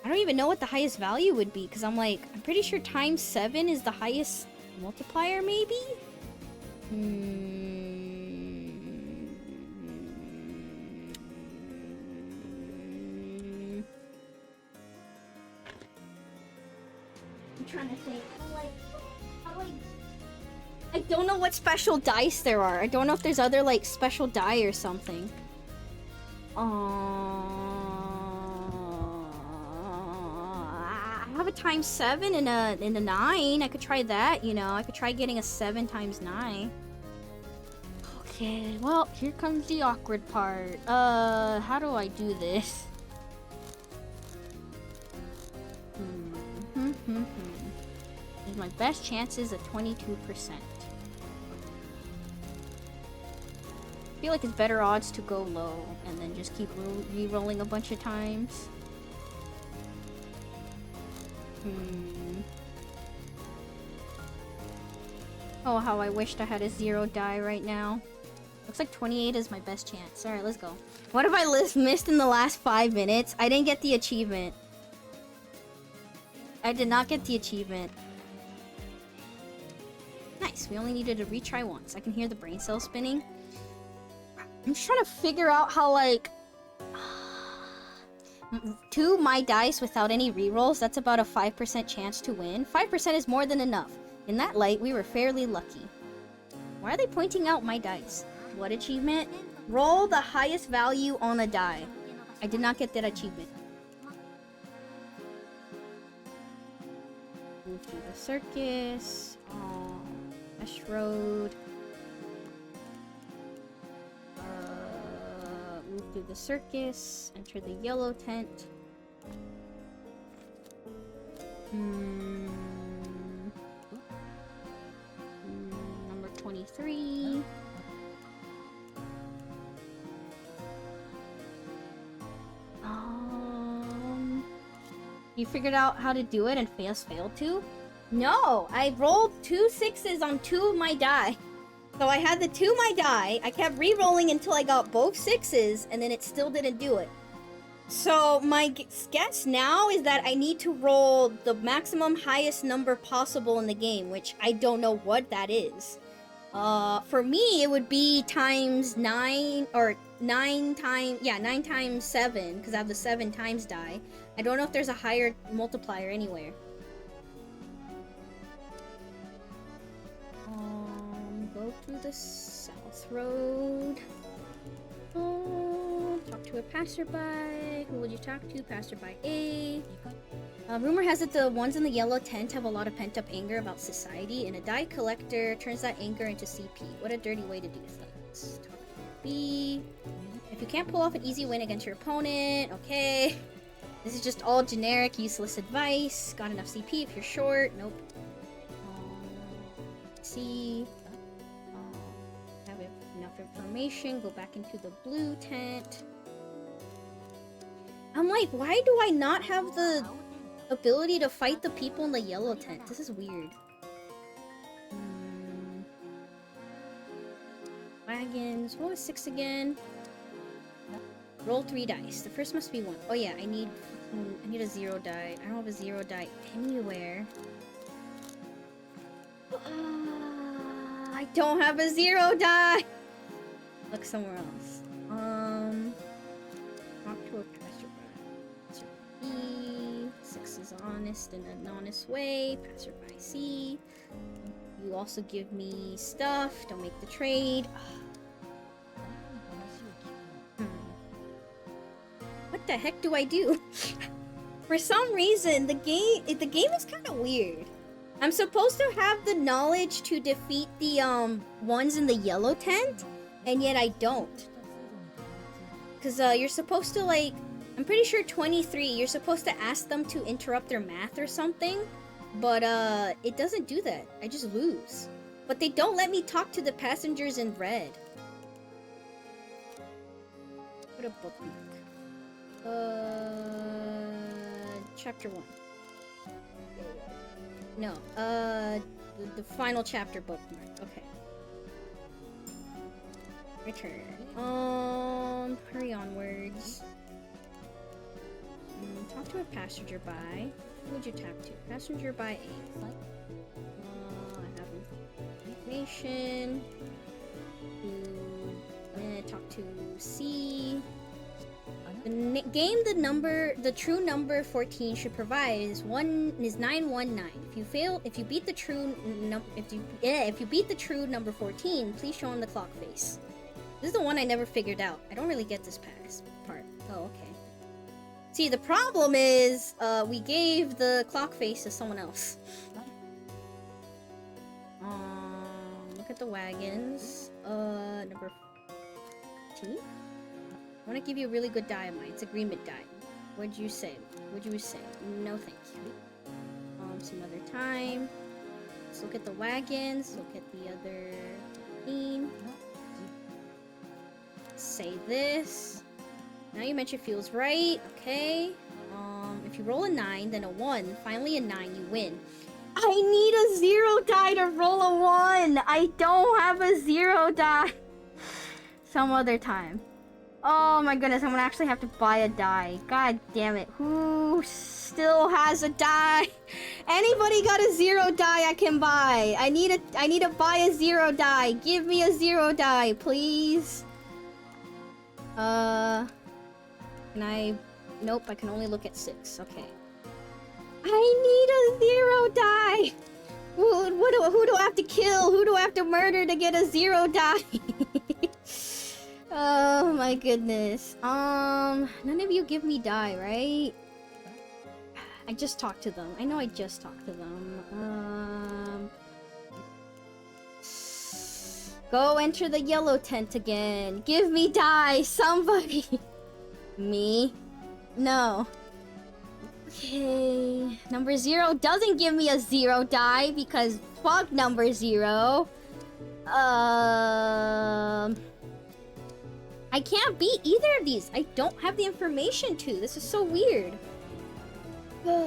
I don't even know what the highest value would be because I'm pretty sure times 7 is the highest multiplier, maybe? I'm trying to think. I don't know what special dice there are. I don't know if there's other like special die or something. I have a times 7 and a 9. I could try that, you know. I could try getting a 7 times 9. Okay, well, here comes the awkward part. How do I do this? My best chances at 22%. I feel like it's better odds to go low and then just keep re-rolling a bunch of times. Oh, how I wished I had a 0 die right now. Looks like 28 is my best chance. Alright, let's go. What have I missed in the last 5 minutes? I didn't get the achievement. I did not get the achievement. Nice, we only needed to retry once. I can hear the brain cells spinning. I'm just trying to figure out how, like... 2 my dice without any rerolls, that's about a 5% chance to win. 5% is more than enough. In that light, we were fairly lucky. Why are they pointing out my dice? What achievement? Roll the highest value on a die. I did not get that achievement. Move through the circus. Ash Road. Move through the circus. Enter the yellow tent. Number 23. You figured out how to do it and failed to? No, I rolled 2 6s on 2 of my die. So I had the 2 my die, I kept re-rolling until I got both 6s, and then it still didn't do it. So my guess now is that I need to roll the maximum highest number possible in the game, which I don't know what that is. For me, it would be times 9, or 9 times 7, because I have the 7 times die. I don't know if there's a higher multiplier anywhere. Go through the South Road. Talk to a passerby. Who would you talk to? Passerby A. Rumor has it the ones in the yellow tent have a lot of pent-up anger about society, and a die collector turns that anger into CP. What a dirty way to do things. Talk to B. If you can't pull off an easy win against your opponent, okay. This is just all generic, useless advice. Got enough CP if you're short. Nope. C. Have enough information. Go back into the blue tent. I'm like, why do I not have the ability to fight the people in the yellow tent? This is weird. Wagons. What was 6 again? Roll 3 dice. The first must be 1. Oh yeah, I need a 0 die. I don't have a 0 die anywhere. I don't have a 0 die. Look somewhere else. Talk to a passerby. B. 6 is honest in an honest way. Passerby C. You also give me stuff. Don't make the trade. What the heck do I do? For some reason, the game is kind of weird. I'm supposed to have the knowledge to defeat the ones in the yellow tent, and yet I don't. Cause you're supposed to, like, I'm pretty sure 23, you're supposed to ask them to interrupt their math or something, but it doesn't do that. I just lose. But they don't let me talk to the passengers in red. What a bookmark. Chapter 1. No, the final chapter bookmark. Okay. Return. Hurry onwards. Talk to a passenger by. Who would you talk to? Passenger by A. I have information. Talk to C. The true number 14 should provide is 919. If you beat the true number 14, please show him the clock face. This is the one I never figured out. I don't really get this part. Oh, okay. See, the problem is, we gave the clock face to someone else. Look at the wagons. Number 14? I want to give you a really good die of mine. It's agreement die. What'd you say? No, thank you. Some other time. Let's look at the wagons. Look at the other 15. Say this. Now you mentioned feels right. Okay. If you roll a 9, then a 1, finally a 9, you win. I need a 0 die to roll a 1. I don't have a 0 die. Some other time. Oh my goodness, I'm gonna actually have to buy a die. God damn it. Who still has a die? Anybody got a 0 die I can buy? I need to buy a 0 die. Give me a 0 die, please. Can I... Nope, I can only look at 6. Okay. I need a 0 die! Who do I have to kill? Who do I have to murder to get a 0 die? Oh my goodness. None of you give me die, right? I just talked to them. I know I just talked to them. Go enter the yellow tent again. Give me die, somebody! Me? No. Okay. Number 0 doesn't give me a 0 die because fuck number 0. I can't beat either of these. I don't have the information to. This is so weird. Oh.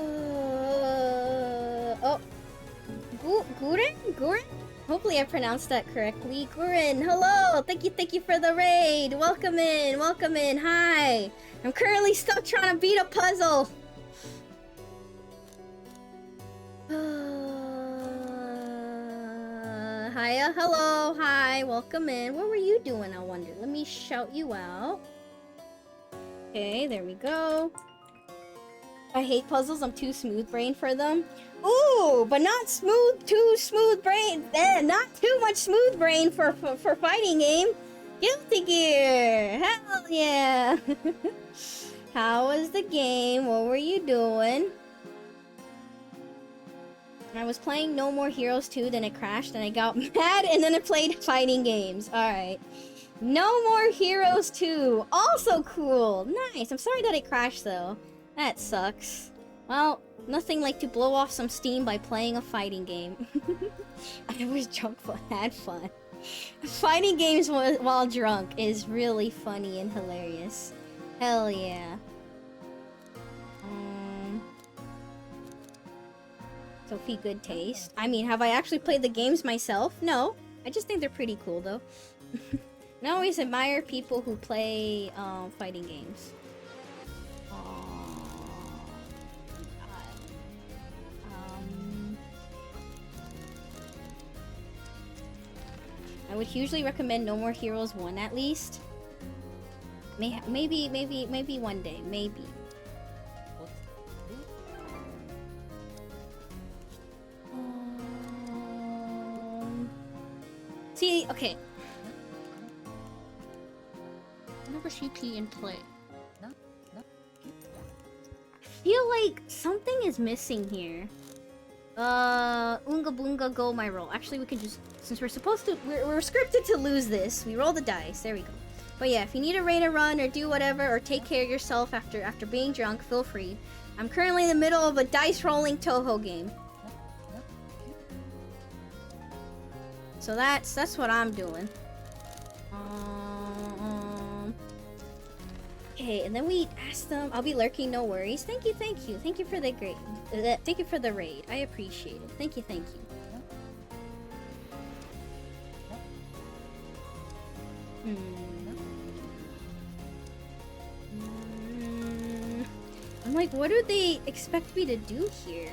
Guren? Hopefully I pronounced that correctly. Guren, hello! Thank you for the raid! Welcome in, hi! I'm currently still trying to beat a puzzle! Hiya, hello, hi, welcome in. What were you doing, I wonder? Let me shout you out. Okay, there we go. I hate puzzles, I'm too smooth brain for them. Ooh, but not too smooth brain. Not too much smooth brain for fighting game. Guilty Gear, hell yeah. How was the game? What were you doing? I was playing No More Heroes 2, then it crashed, and I got mad, and then I played fighting games. Alright. No More Heroes 2. Also cool. Nice. I'm sorry that it crashed, though. That sucks. Well, nothing like to blow off some steam by playing a fighting game. I was drunk but had fun. Fighting games while drunk is really funny and hilarious. Hell yeah. Sophie, good taste. I mean, have I actually played the games myself? No. I just think they're pretty cool, though. I always admire people who play fighting games. I would hugely recommend No More Heroes 1 at least. Maybe one day. Maybe. See, okay. Number CP in play. I feel like something is missing here. Oonga boonga go my roll. Actually, we can just, since we're supposed to, we're scripted to lose this. We roll the dice. There we go. But yeah, if you need a raid a run or do whatever or take care of yourself after being drunk, feel free. I'm currently in the middle of a dice rolling Toho game. So that's what I'm doing. Okay, and then we asked them. I'll be lurking, no worries. Thank you for the great. Thank you for the raid. I appreciate it. Thank you. I'm like, what do they expect me to do here?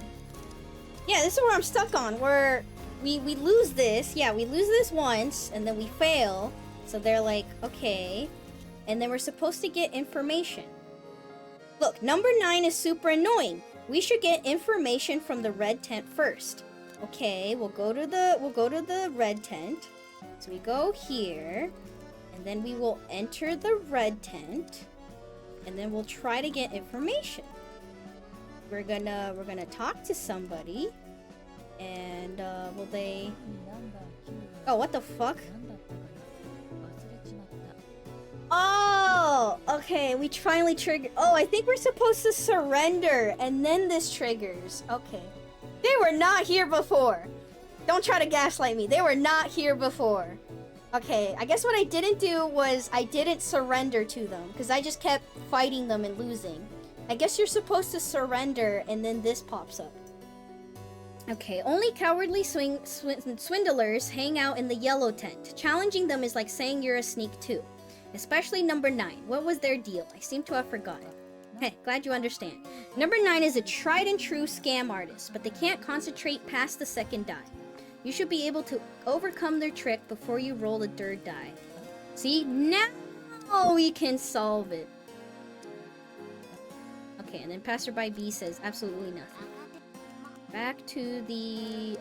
Yeah, this is where I'm stuck on. Where we lose this. Yeah, we lose this once, and then we fail. So they're like, okay. and then we're supposed to get information. Look, number 9 is super annoying. We should get information from the red tent first. Okay, we'll go to the red tent. So we go here, and then we will enter the red tent, and then we'll try to get information. We're gonna talk to somebody, and will they? Oh, what the fuck? Oh, okay, we finally triggered. Oh, I think we're supposed to surrender, and then this triggers. Okay. They were not here before. Don't try to gaslight me. They were not here before. Okay, I guess what I didn't do was I didn't surrender to them, because I just kept fighting them and losing. I guess you're supposed to surrender, and then this pops up. Okay, only cowardly swindlers hang out in the yellow tent. Challenging them is like saying you're a sneak too. Especially number 9. What was their deal? I seem to have forgotten. Hey, glad you understand. Number 9 is a tried and true scam artist, but they can't concentrate past the second die. You should be able to overcome their trick before you roll the third die. See? Now we can solve it. Okay, and then Passerby B says absolutely nothing. Back to the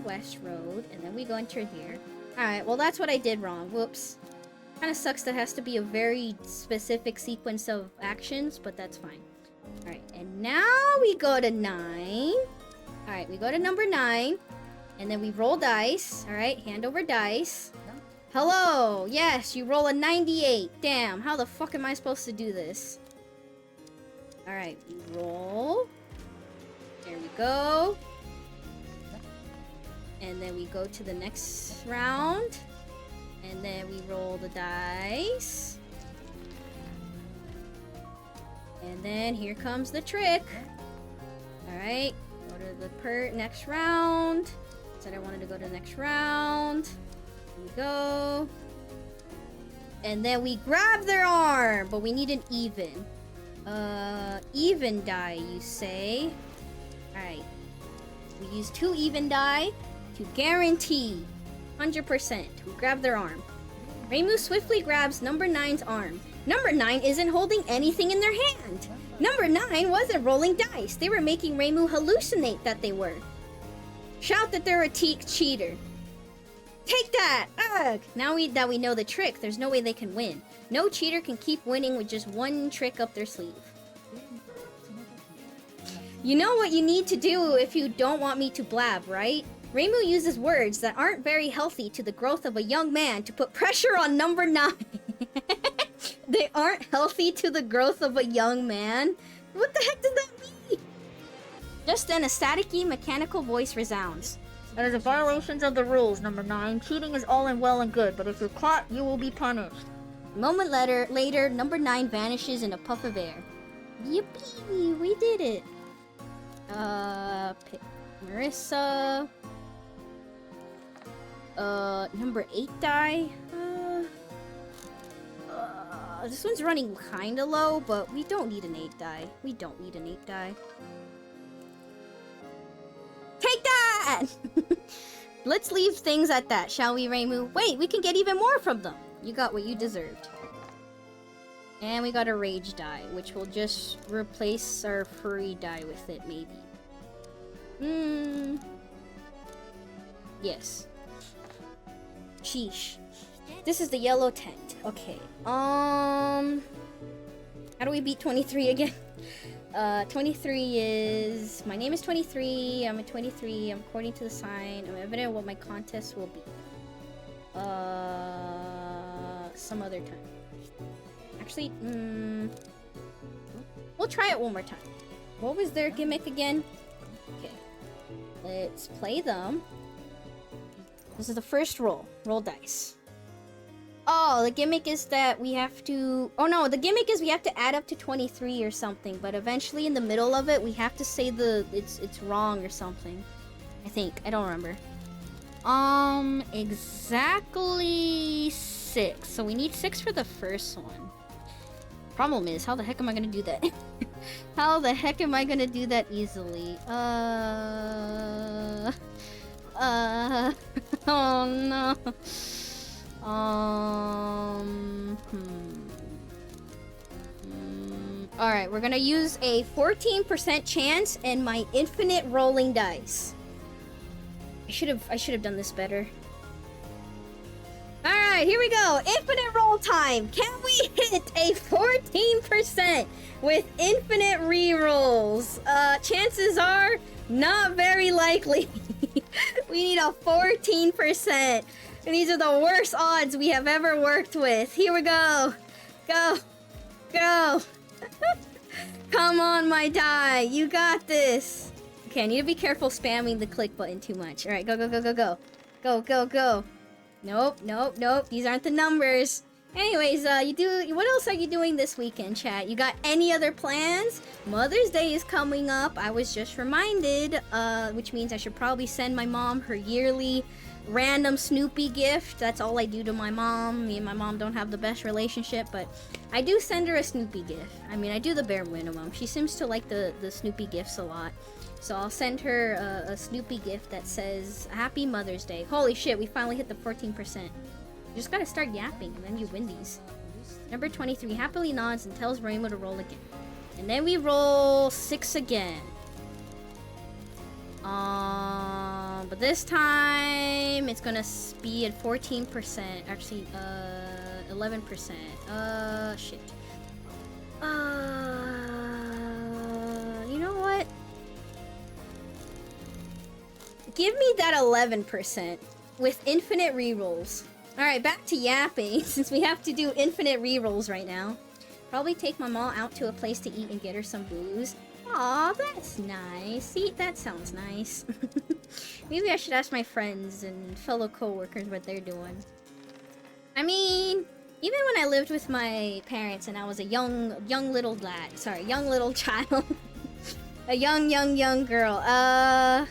west road, and then we go enter here. Alright, well that's what I did wrong. Whoops. Kinda sucks that has to be a very specific sequence of actions, but that's fine. Alright, and now we go to 9. Alright, we go to number 9. And then we roll dice. Alright, hand over dice. Hello! Yes, you roll a 98. Damn, how the fuck am I supposed to do this? Alright, we roll. There we go. And then we go to the next round. And then we roll the dice. And then here comes the trick. Alright, go to the next round. Said I wanted to go to the next round. Here we go. And then we grab their arm, but we need an even. Even die, you say? Alright. We use 2 even die to guarantee 100%. We grab their arm. Reimu swiftly grabs number 9's arm. Number 9 isn't holding anything in their hand. Number 9 wasn't rolling dice. They were making Reimu hallucinate that they were. Shout that they're a cheater. Take that! Ugh! Now that we know the trick, there's no way they can win. No cheater can keep winning with just one trick up their sleeve. You know what you need to do if you don't want me to blab, right? Reimu uses words that aren't very healthy to the growth of a young man to put pressure on number 9. They aren't healthy to the growth of a young man? What the heck does that mean? Just then, a staticky, mechanical voice resounds. That is a violation of the rules, number 9. Cheating is all and well and good, but if you're caught, you will be punished. A moment later, number 9 vanishes in a puff of air. Yippee! We did it! Pick Marisa. Number 8 die. This one's running kinda low, but we don't need an 8 die. We don't need an 8 die. Take that! Let's leave things at that, shall we, Reimu? Wait, we can get even more from them. You got what you deserved. And we got a rage die, which will just replace our furry die with it, maybe. Yes. Sheesh. This is the yellow tent. Okay. How do we beat 23 again? 23 is... My name is 23. I'm a 23. I'm according to the sign. I'm evident what my contest will be. Some other time. Actually, we'll try it one more time. What was their gimmick again? Okay. Let's play them. This is the first roll. Roll dice. Oh, the gimmick is that we have to... Oh no, the gimmick is we have to add up to 23 or something, but eventually in the middle of it, we have to say it's wrong or something. I think. I don't remember. Exactly 6. So we need 6 for the first one. Problem is, how the heck am I gonna do that? How the heck am I gonna do that easily? Oh no. we're gonna use a 14% chance and my infinite rolling dice. I should have done this better. Alright, here we go. Infinite roll time. Can we hit a 14% with infinite rerolls? Chances are not very likely. We need a 14%. And these are the worst odds we have ever worked with. Here we go. Go. Go. Come on, my die. You got this. Okay, I need to be careful spamming the click button too much. Alright, go, go, go, go, go. Go, go, go. Nope, nope, nope. These aren't the numbers. Anyways, what else are you doing this weekend, chat? You got any other plans? Mother's Day is coming up. I was just reminded, which means I should probably send my mom her yearly random Snoopy gift. That's all I do to my mom. Me and my mom don't have the best relationship, but I do send her a Snoopy gift. I mean, I do the bare minimum. She seems to like the Snoopy gifts a lot. So I'll send her a Snoopy gift that says, Happy Mother's Day. Holy shit, we finally hit the 14%. You just gotta start yapping, and then you win these. Number 23 happily nods and tells Reimu to roll again. And then we roll 6 again. But this time, it's gonna be at 14%. Actually, 11%. Shit. You know what? Give me that 11% with infinite rerolls. Alright, back to yapping, since we have to do infinite rerolls right now. Probably take my mom out to a place to eat and get her some booze. Aw, that's nice. See, that sounds nice. Maybe I should ask my friends and fellow co-workers what they're doing. I mean, even when I lived with my parents and I was a young little lad. Sorry, young little child. A young girl. I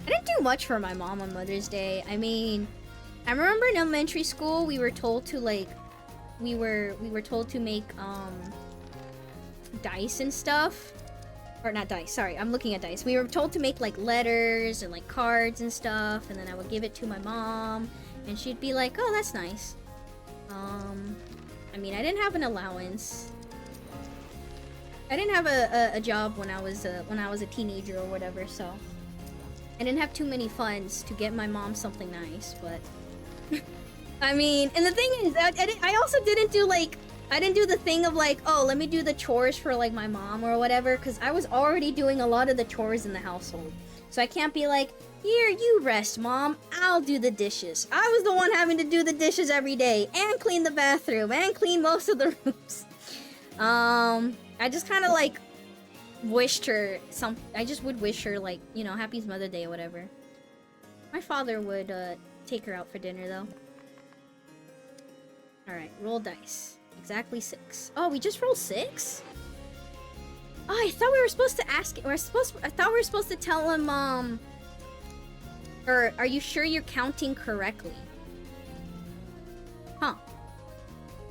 didn't do much for my mom on Mother's Day. I mean, I remember in elementary school we were told to like we were told to make dice and stuff. Or not dice, sorry, I'm looking at dice. We were told to make like letters and like cards and stuff, and then I would give it to my mom and she'd be like, "Oh, that's nice." I mean, I didn't have an allowance. I didn't have a job when I was a teenager or whatever, so I didn't have too many funds to get my mom something nice, but I mean, and the thing is, I also didn't do like, I didn't do the thing of like, oh, let me do the chores for like my mom or whatever, because I was already doing a lot of the chores in the household. So I can't be like, here, you rest, mom, I'll do the dishes. I was the one having to do the dishes every day, and clean the bathroom, and clean most of the rooms. I just kind of like wished her I just would wish her like, you know, happy Mother's Day or whatever. My father would take her out for dinner though. Alright, roll dice. Exactly 6. Oh, we just rolled 6? Oh, I thought we were supposed to ask I thought we were supposed to tell him or are you sure you're counting correctly? Huh.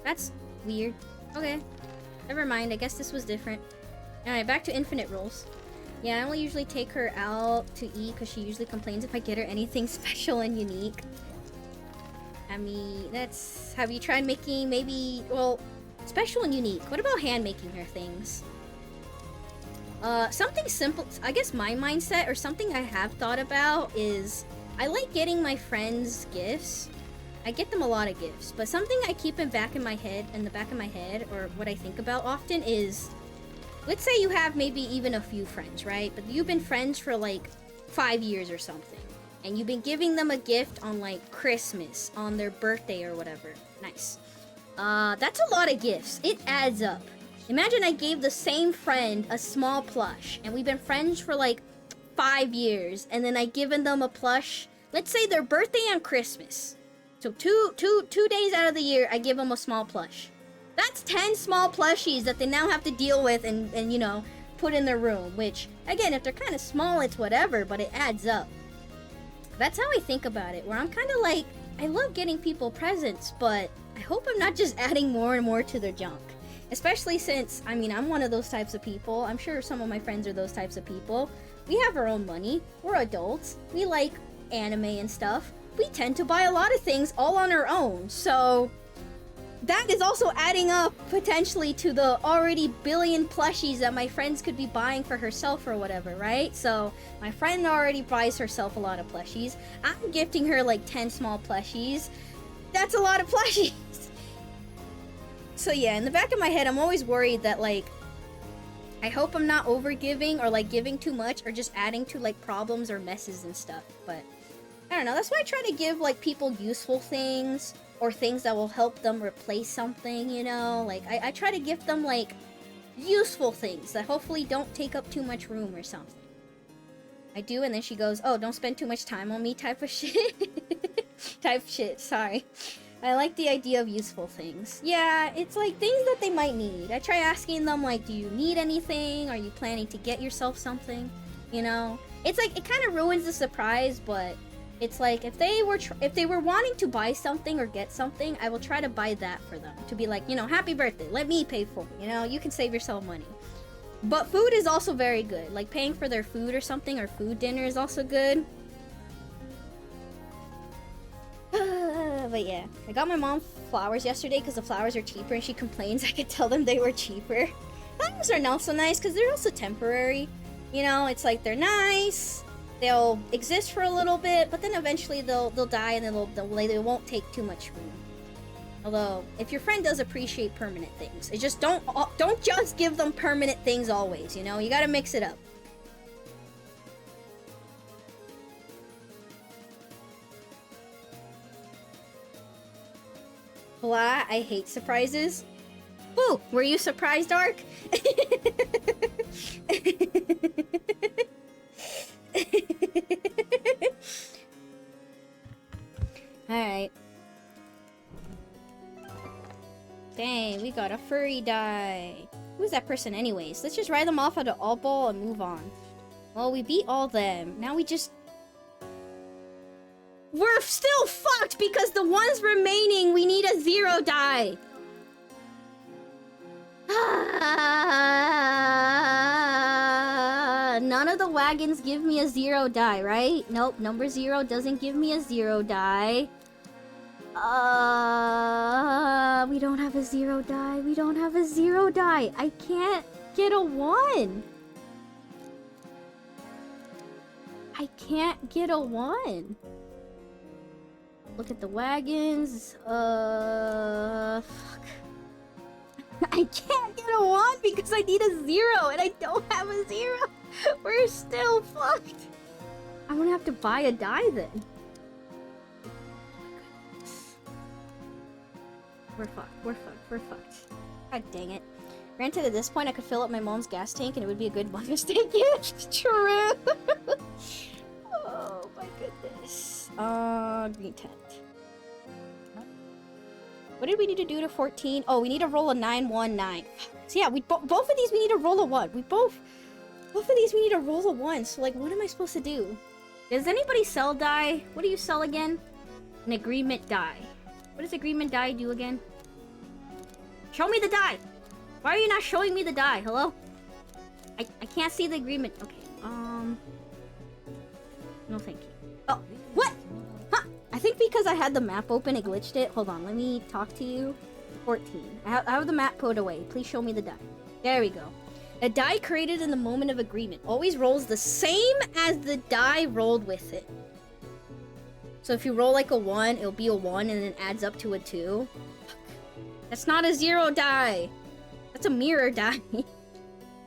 That's weird. Okay. Never mind, I guess this was different. Alright, back to infinite rolls. Yeah, I only usually take her out to eat because she usually complains if I get her anything special and unique. I mean, that's... Have you tried making maybe... Well, special and unique. What about hand making her things? Something simple... I guess my mindset, or something I have thought about is... I like getting my friends gifts. I get them a lot of gifts. But something I keep in the back of my head, or what I think about often is... Let's say you have maybe even a few friends, right? But you've been friends for like 5 years or something. And you've been giving them a gift on like Christmas, on their birthday or whatever. Nice. That's a lot of gifts. It adds up. Imagine I gave the same friend a small plush, and we've been friends for like 5 years, and then I given them a plush, let's say their birthday and Christmas. So two days out of the year, I give them a small plush. That's 10 small plushies that they now have to deal with and you know, put in their room, which, again, if they're kind of small, it's whatever, but it adds up. That's how I think about it, where I'm kind of like, I love getting people presents, but I hope I'm not just adding more and more to their junk. Especially since, I mean, I'm one of those types of people. I'm sure some of my friends are those types of people. We have our own money. We're adults. We like anime and stuff. We tend to buy a lot of things all on our own, so... that is also adding up potentially to the already billion plushies that my friends could be buying for herself or whatever, right? So my friend already buys herself a lot of plushies. I'm gifting her like 10 small plushies. That's a lot of plushies. So yeah, in the back of my head, I'm always worried that like, I hope I'm not over giving or like giving too much or just adding to like problems or messes and stuff. But I don't know. That's why I try to give like people useful things or things that will help them replace something, you know? Like I try to give them like useful things that hopefully don't take up too much room or something. I do, and then she goes, "Oh, don't spend too much time on me," type of shit. Type shit, sorry. I like the idea of useful things. Yeah, it's like things that they might need. I try asking them like, do you need anything? Are you planning to get yourself something? You know? It's like, it kind of ruins the surprise, but it's like, if they were wanting to buy something or get something, I will try to buy that for them. To be like, you know, happy birthday, let me pay for it. You know, you can save yourself money. But food is also very good. Like paying for their food or something, or food dinner is also good. But yeah, I got my mom flowers yesterday because the flowers are cheaper, and she complains I could tell them they were cheaper. Flowers are not so nice because they're also temporary. You know, it's like they're nice, they'll exist for a little bit, but then eventually they'll die, and then they won't take too much room. Although, if your friend does appreciate permanent things, it just don't just give them permanent things always. You know, you gotta mix it up. Blah, I hate surprises. Ooh, were you surprised, Ark? Alright. Dang, we got a furry die. Who's that person anyways? Let's just ride them off at an all ball and move on. Well, we beat all them. Now we just... We're still fucked because the ones remaining, we need a 0 die. None of the wagons give me a 0 die, right? Nope, number 0 doesn't give me a 0 die. We don't have a 0 die. We don't have a 0 die. I can't get a 1. I can't get a 1. Look at the wagons. Fuck. I can't get a 1 because I need a 0 and I don't have a 0. We're still fucked. I'm gonna have to buy a die then. We're fucked. We're fucked. We're fucked. God dang it. Granted, at this point, I could fill up my mom's gas tank and it would be a good bonus tank gift. True. Oh my goodness. Green tent. What did we need to do to 14? Oh, we need to roll a 9-1-9. So yeah, both of these we need to roll a 1. Both of these we need to roll a 1. So like, what am I supposed to do? Does anybody sell die? What do you sell again? An agreement die. What does agreement die do again? Show me the die. Why are you not showing me the die? Hello? I can't see the agreement. Okay. No, thank you. Oh, what? Huh? I think because I had the map open, it glitched it. Hold on, let me talk to you. 14. I have the map put away. Please show me the die. There we go. A die created in the moment of agreement always rolls the same as the die rolled with it. So if you roll like a 1, it'll be a 1 and then adds up to a 2. That's not a 0 die. That's a mirror die.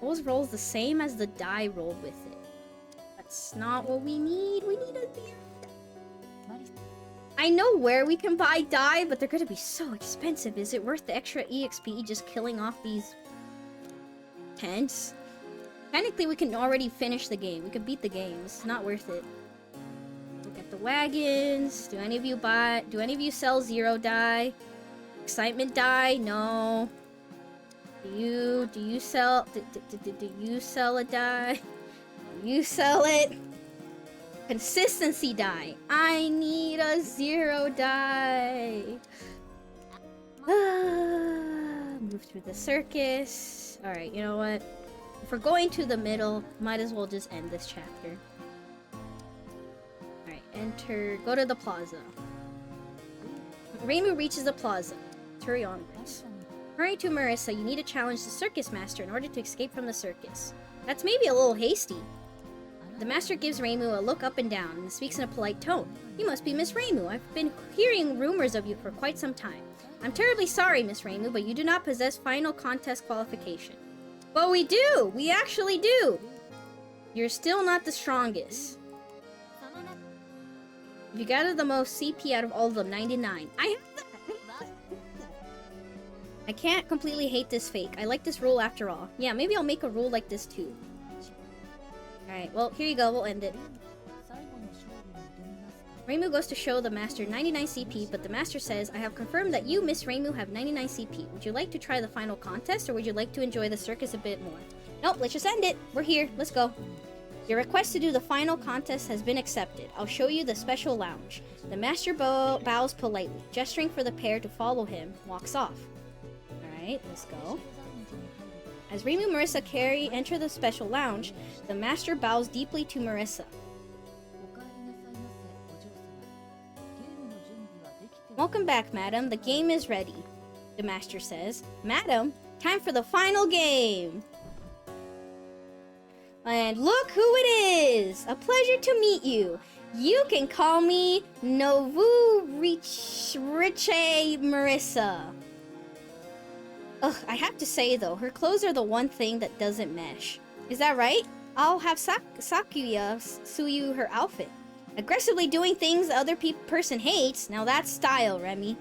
Always rolls the same as the die rolled with it. That's not what we need. We need a 0. I know where we can buy die, but they're gonna be so expensive. Is it worth the extra EXP just killing off these tents? Technically, we can already finish the game. We can beat the game. It's not worth it. Look at the wagons. Do any of you sell 0 die? Excitement die? No. Do you sell a die? Do you sell it? Consistency die. I need a 0 die. Move through the circus. Alright, you know what? If we're going to the middle, might as well just end this chapter. Alright, enter. Go to the plaza. Reimu reaches the plaza. hurry onwards. Hurry to Marisa, you need to challenge the circus master in order to escape from the circus. That's maybe a little hasty. The master gives Reimu a look up and down and speaks in a polite tone. You must be Miss Reimu. I've been hearing rumors of you for quite some time. I'm terribly sorry, Miss Reimu, but you do not possess final contest qualification. But we do! We actually do! You're still not the strongest. You gathered the most CP out of all of them, 99. I have that! I can't completely hate this fake. I like this rule after all. Yeah, maybe I'll make a rule like this too. Alright, well, here you go. We'll end it. Reimu goes to show the master 99 CP, but the master says, I have confirmed that you, Miss Reimu, have 99 CP. Would you like to try the final contest, or would you like to enjoy the circus a bit more? Nope, let's just end it. We're here. Let's go. Your request to do the final contest has been accepted. I'll show you the special lounge. The master bows politely, gesturing for the pair to follow him, walks off. Alright, let's go. As Reimu and Marisa enter the special lounge, the master bows deeply to Marisa. Welcome back, madam. The game is ready, the master says. Madam, time for the final game! And look who it is! A pleasure to meet you. You can call me Novu Riche Marisa. Ugh, I have to say though, her clothes are the one thing that doesn't mesh. Is that right? I'll have Sakuya sew you her outfit. Aggressively doing things the other person hates, now that's style, Remy.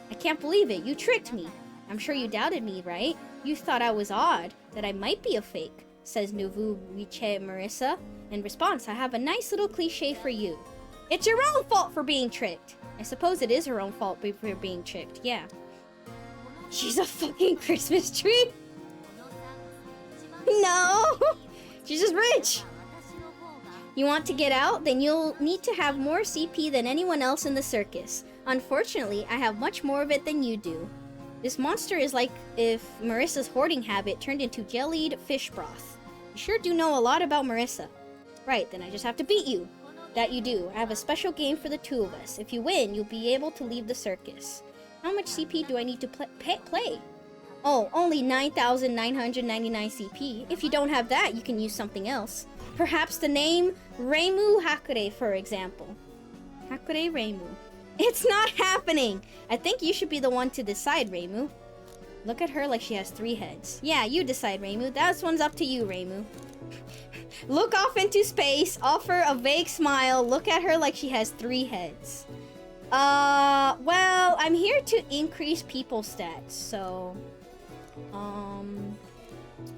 I can't believe it, you tricked me. I'm sure you doubted me, right? You thought I was odd, that I might be a fake, says Novu Riche Marisa. In response, I have a nice little cliche for you. It's your own fault for being tricked. I suppose it is her own fault for being tricked, yeah. She's a fucking Christmas tree? No! She's just rich! You want to get out? Then you'll need to have more CP than anyone else in the circus. Unfortunately, I have much more of it than you do. This monster is like if Marisa's hoarding habit turned into jellied fish broth. You sure do know a lot about Marisa. Right, then I just have to beat you. That you do. I have a special game for the two of us. If you win, you'll be able to leave the circus. How much CP do I need to play? Oh, only 9,999 CP. If you don't have that, you can use something else. Perhaps the name Reimu Hakure, for example. Hakure Reimu. It's not happening! I think you should be the one to decide, Reimu. Look at her like she has 3 heads. Yeah, you decide, Reimu. That one's up to you, Reimu. Look off into space, offer a vague smile, look at her like she has 3 heads. Well, I'm here to increase people stats, so...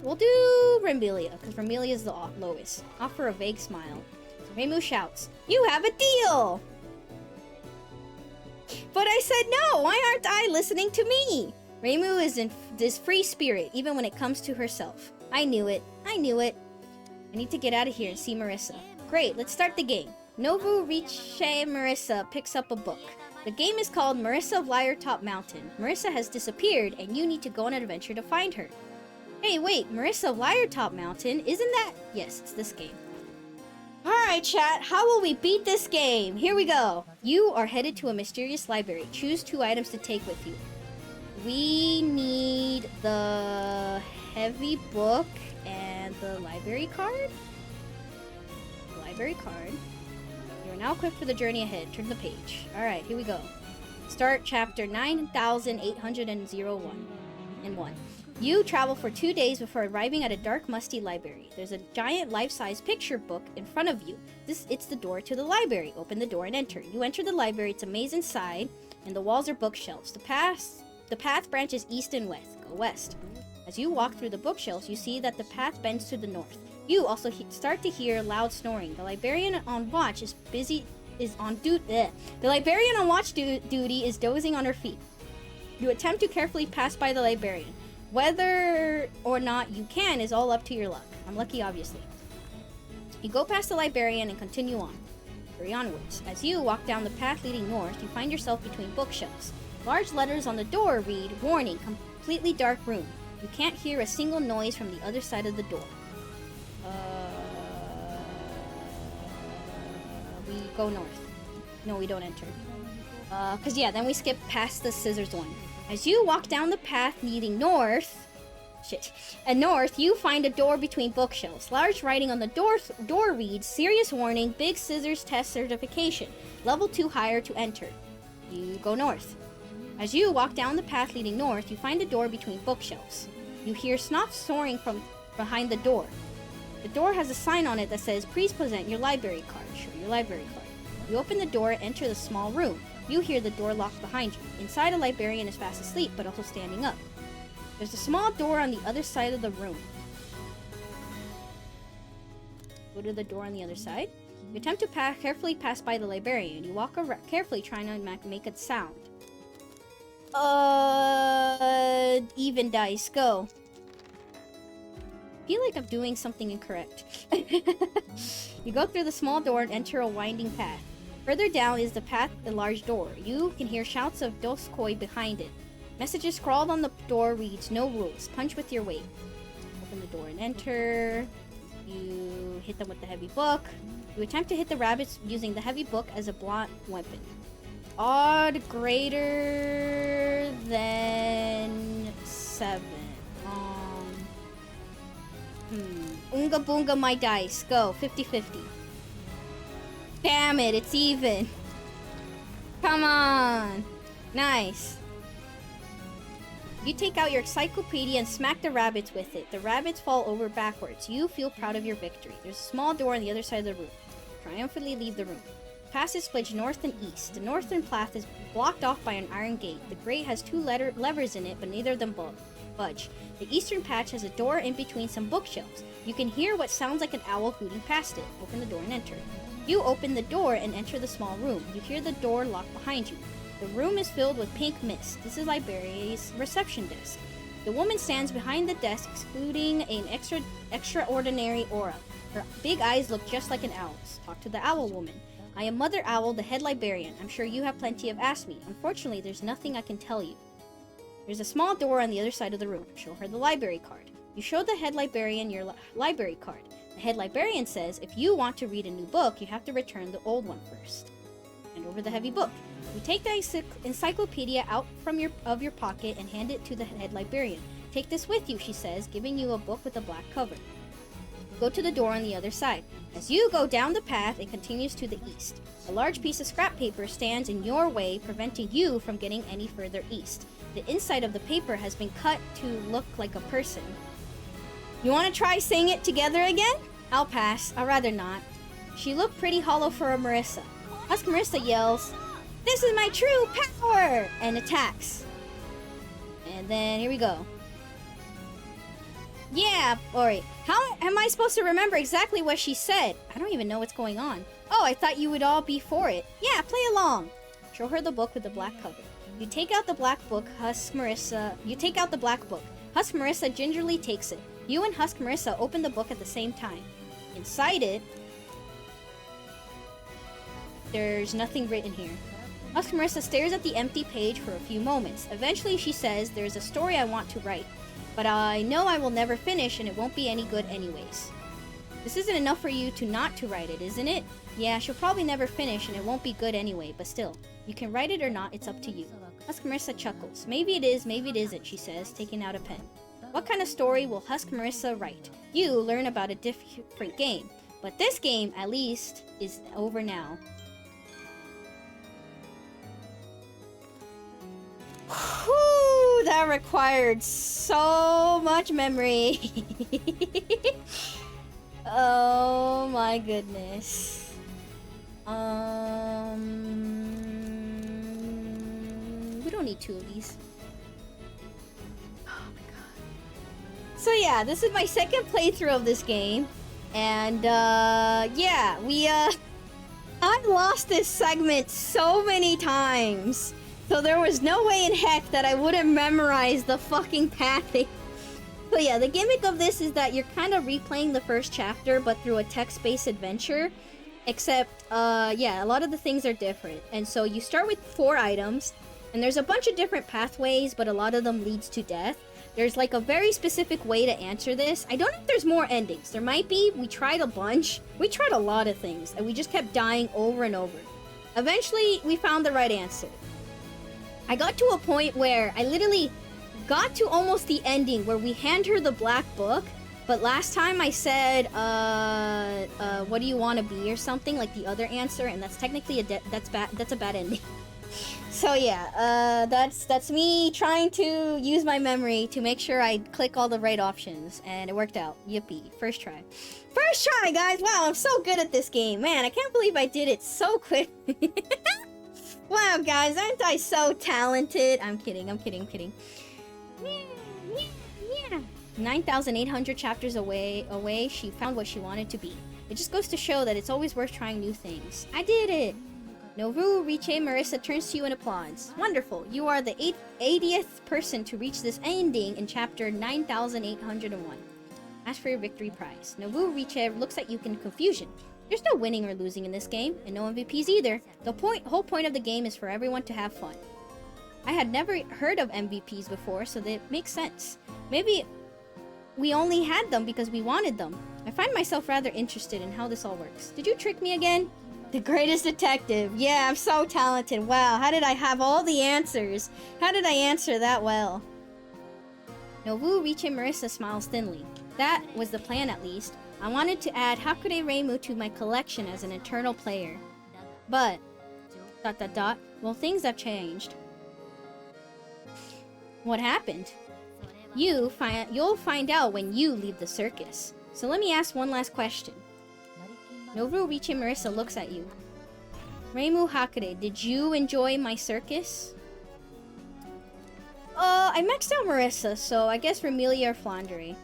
We'll do Remelia, because Remelia is the lowest. Offer a vague smile. So Reimu shouts, you have a deal! But I said no! Why aren't I listening to me? Reimu is in this free spirit, even when it comes to herself. I knew it. I knew it. I need to get out of here and see Marisa. Great, let's start the game. Novu Riche Marisa picks up a book. The game is called Marisa of Liartop Mountain. Marisa has disappeared, and you need to go on an adventure to find her. Hey, wait, Marisa of Liartop Mountain? Isn't that... Yes, it's this game. Alright, chat, how will we beat this game? Here we go. You are headed to a mysterious library. Choose 2 items to take with you. We need the heavy book and the library card. Library card. You're now equipped for the journey ahead. Turn the page. Alright, here we go. Start chapter 9801 and 1. You travel for 2 days before arriving at a dark, musty library. There's a giant life-size picture book in front of you. It's the door to the library. Open the door and enter. You enter the library. It's a maze inside, and the walls are bookshelves. The path branches east and west. Go west. As you walk through the bookshelves, you see that the path bends to the north. You also start to hear loud snoring. The librarian on watch duty is dozing on her feet. You attempt to carefully pass by the librarian. Whether or not you can is all up to your luck. I'm lucky, obviously. You go past the librarian and continue on. Hurry onwards. As you walk down the path leading north, you find yourself between bookshelves. Large letters on the door read, "Warning, completely dark room. You can't hear a single noise from the other side of the door." We go north. No, we don't enter. Cause yeah, then we skip past the scissors one. As you walk down the path leading north, you find a door between bookshelves. Large writing on the door reads, "Serious warning, Big Scissors Test Certification. Level 2 higher to enter." You go north. As you walk down the path leading north, you find a door between bookshelves. You hear snot soaring from behind the door. The door has a sign on it that says, "Please present your library card." Show your library card. You open the door and enter the small room. You hear the door lock behind you. Inside, a librarian is fast asleep, but also standing up. There's a small door on the other side of the room. Go to the door on the other side. You attempt to carefully pass by the librarian. You walk around carefully, trying to make a sound. Even dice, go. I feel like I'm doing something incorrect. You go through the small door and enter a winding path. Further down is the path, a large door. You can hear shouts of Doskoi behind it. Messages scrawled on the door reads, "No rules. Punch with your weight." Open the door and enter. You hit them with the heavy book. You attempt to hit the rabbits using the heavy book as a blunt weapon. Odd greater than 7. Oonga boonga my dice. Go. 50-50. Damn it, it's even. Come on. Nice. You take out your encyclopedia and smack the rabbits with it. The rabbits fall over backwards. You feel proud of your victory. There's a small door on the other side of the room. Triumphantly leave the room. The path is split north and east. The northern path is blocked off by an iron gate. The grate has 2 levers in it, but neither of them budge. The eastern patch has a door in between some bookshelves. You can hear what sounds like an owl hooting past it. Open the door and enter. You open the door and enter the small room. You hear the door lock behind you. The room is filled with pink mist. This is library's reception desk. The woman stands behind the desk, exuding an extraordinary aura. Her big eyes look just like an owl's. Talk to the owl woman. "I am Mother Owl, the head librarian. I'm sure you have plenty of asked me. Unfortunately, there's nothing I can tell you." There's a small door on the other side of the room. Show her the library card. You show the head librarian your library card. The head librarian says, "If you want to read a new book, you have to return the old one first." Hand over the heavy book. You take the encyclopedia out of your pocket and hand it to the head librarian. "Take this with you," she says, giving you a book with a black cover. Go to the door on the other side. As you go down the path, it continues to the east. A large piece of scrap paper stands in your way, preventing you from getting any further east. The inside of the paper has been cut to look like a person. You want to try saying it together again? I'll pass. I'd rather not. She looked pretty hollow for a Marisa. Husk Marisa yells, "This is my true power!" and attacks. And then here we go. Yeah, alright. How am I supposed to remember exactly what she said? I don't even know what's going on. Oh, I thought you would all be for it. Yeah, play along. Show her the book with the black cover. You take out the black book, Husk Marisa gingerly takes it. You and Husk Marisa open the book at the same time. Inside it, there's nothing written here. Husk Marisa stares at the empty page for a few moments. Eventually she says, "There's a story I want to write, but I know I will never finish and it won't be any good anyways." This isn't enough for you to not to write it, isn't it? Yeah, she'll probably never finish and it won't be good anyway, but still. You can write it or not, it's up to you. Husk Marisa chuckles. Maybe it is, maybe it isn't, she says, taking out a pen. What kind of story will Husk Marisa write? You learn about a different game. But this game, at least, is over now. Whew, that required so much memory. Oh my goodness. We don't need 2 of these. Oh my god. So yeah, this is my second playthrough of this game. And yeah, I lost this segment so many times. So there was no way in heck that I wouldn't memorize the fucking pathing. So yeah, the gimmick of this is that you're kind of replaying the first chapter, but through a text-based adventure. Except, yeah, a lot of the things are different. And so you start with 4 items, and there's a bunch of different pathways, but a lot of them leads to death. There's like a very specific way to answer this. I don't know if there's more endings. There might be. We tried a bunch. We tried a lot of things, and we just kept dying over and over. Eventually, we found the right answer. I got to a point where I literally got to almost the ending where we hand her the black book, but last time I said, what do you want to be or something, like the other answer, and that's technically that's a bad ending. So yeah, that's me trying to use my memory to make sure I click all the right options, and it worked out. Yippee. First try. First try, guys! Wow, I'm so good at this game. Man, I can't believe I did it so quick. Wow, guys, aren't I so talented? I'm kidding. 9,800 chapters away, she found what she wanted to be. It just goes to show that it's always worth trying new things. I did it! Noru, Riche, Marisa turns to you and applauds. Wonderful. You are the 80th person to reach this ending in chapter 9,801. Ask for your victory prize. Noru, Riche looks at you in confusion. There's no winning or losing in this game, and no MVPs either. The whole point of the game is for everyone to have fun. I had never heard of MVPs before, so that makes sense. Maybe we only had them because we wanted them. I find myself rather interested in how this all works. Did you trick me again? The greatest detective. Yeah, I'm so talented. Wow, how did I have all the answers? How did I answer that well? Nobu, Riche, Marisa smiles thinly. That was the plan, at least. I wanted to add Hakure Reimu to my collection as an eternal player. But... ... Well, things have changed. What happened? You'll find out when you leave the circus. So let me ask one last question. Nobu, Riche, Marisa looks at you. Reimu Hakure, did you enjoy my circus? I maxed out Marisa, so I guess Remelia or Flandre.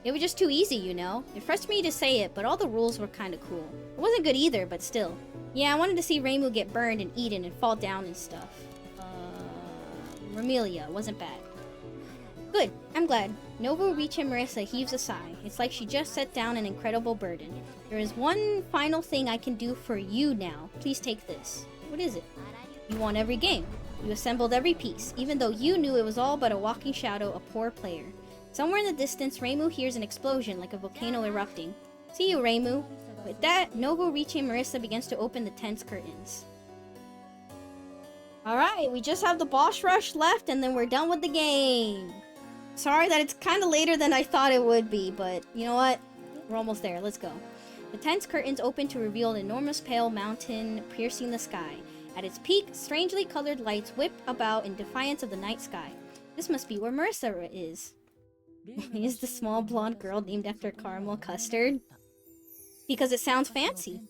It was just too easy, you know? It frustrated me to say it, but all the rules were kinda cool. It wasn't good either, but still. Yeah, I wanted to see Reimu get burned and eaten and fall down and stuff. Remelia, wasn't bad. Good, I'm glad. Nobu, Riche, and Marisa heaves a sigh. It's like she just set down an incredible burden. There is one final thing I can do for you now. Please take this. What is it? You won every game. You assembled every piece, even though you knew it was all but a walking shadow, a poor player. Somewhere in the distance, Reimu hears an explosion like a volcano erupting. See you, Reimu. With that, Nobu, Riche, and Marisa begins to open the tent's curtains. Alright, we just have the boss rush left and then we're done with the game. Sorry that it's kind of later than I thought it would be, but you know what? We're almost there. Let's go. The tent's curtains open to reveal an enormous pale mountain piercing the sky. At its peak, strangely colored lights whip about in defiance of the night sky. This must be where Marisa is. Is the small blonde girl named after caramel custard? Because it sounds fancy.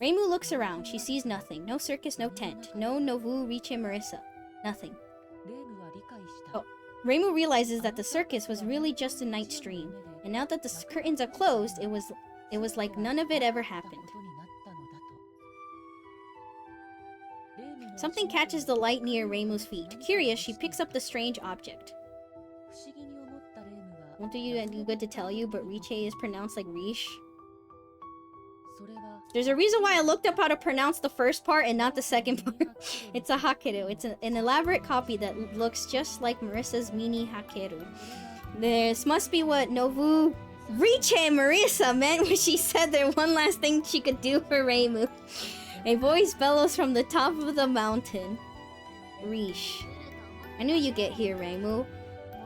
Reimu looks around. She sees nothing. No circus, no tent. No Nobu, Riche, Marisa. Nothing. Oh. Reimu realizes that the circus was really just a night's dream. And now that the curtains are closed, it was like none of it ever happened. Something catches the light near Reimu's feet. Curious, she picks up the strange object. Won't do you any good to tell you, but Riche is pronounced like Riche. There's a reason why I looked up how to pronounce the first part and not the second part. It's a Hakeru. It's an elaborate copy that looks just like Marisa's mini Hakeru. This must be what Nobu, Riche, and Marisa meant when she said there one last thing she could do for Reimu. A voice bellows from the top of the mountain. Riche. I knew you'd get here, Reimu.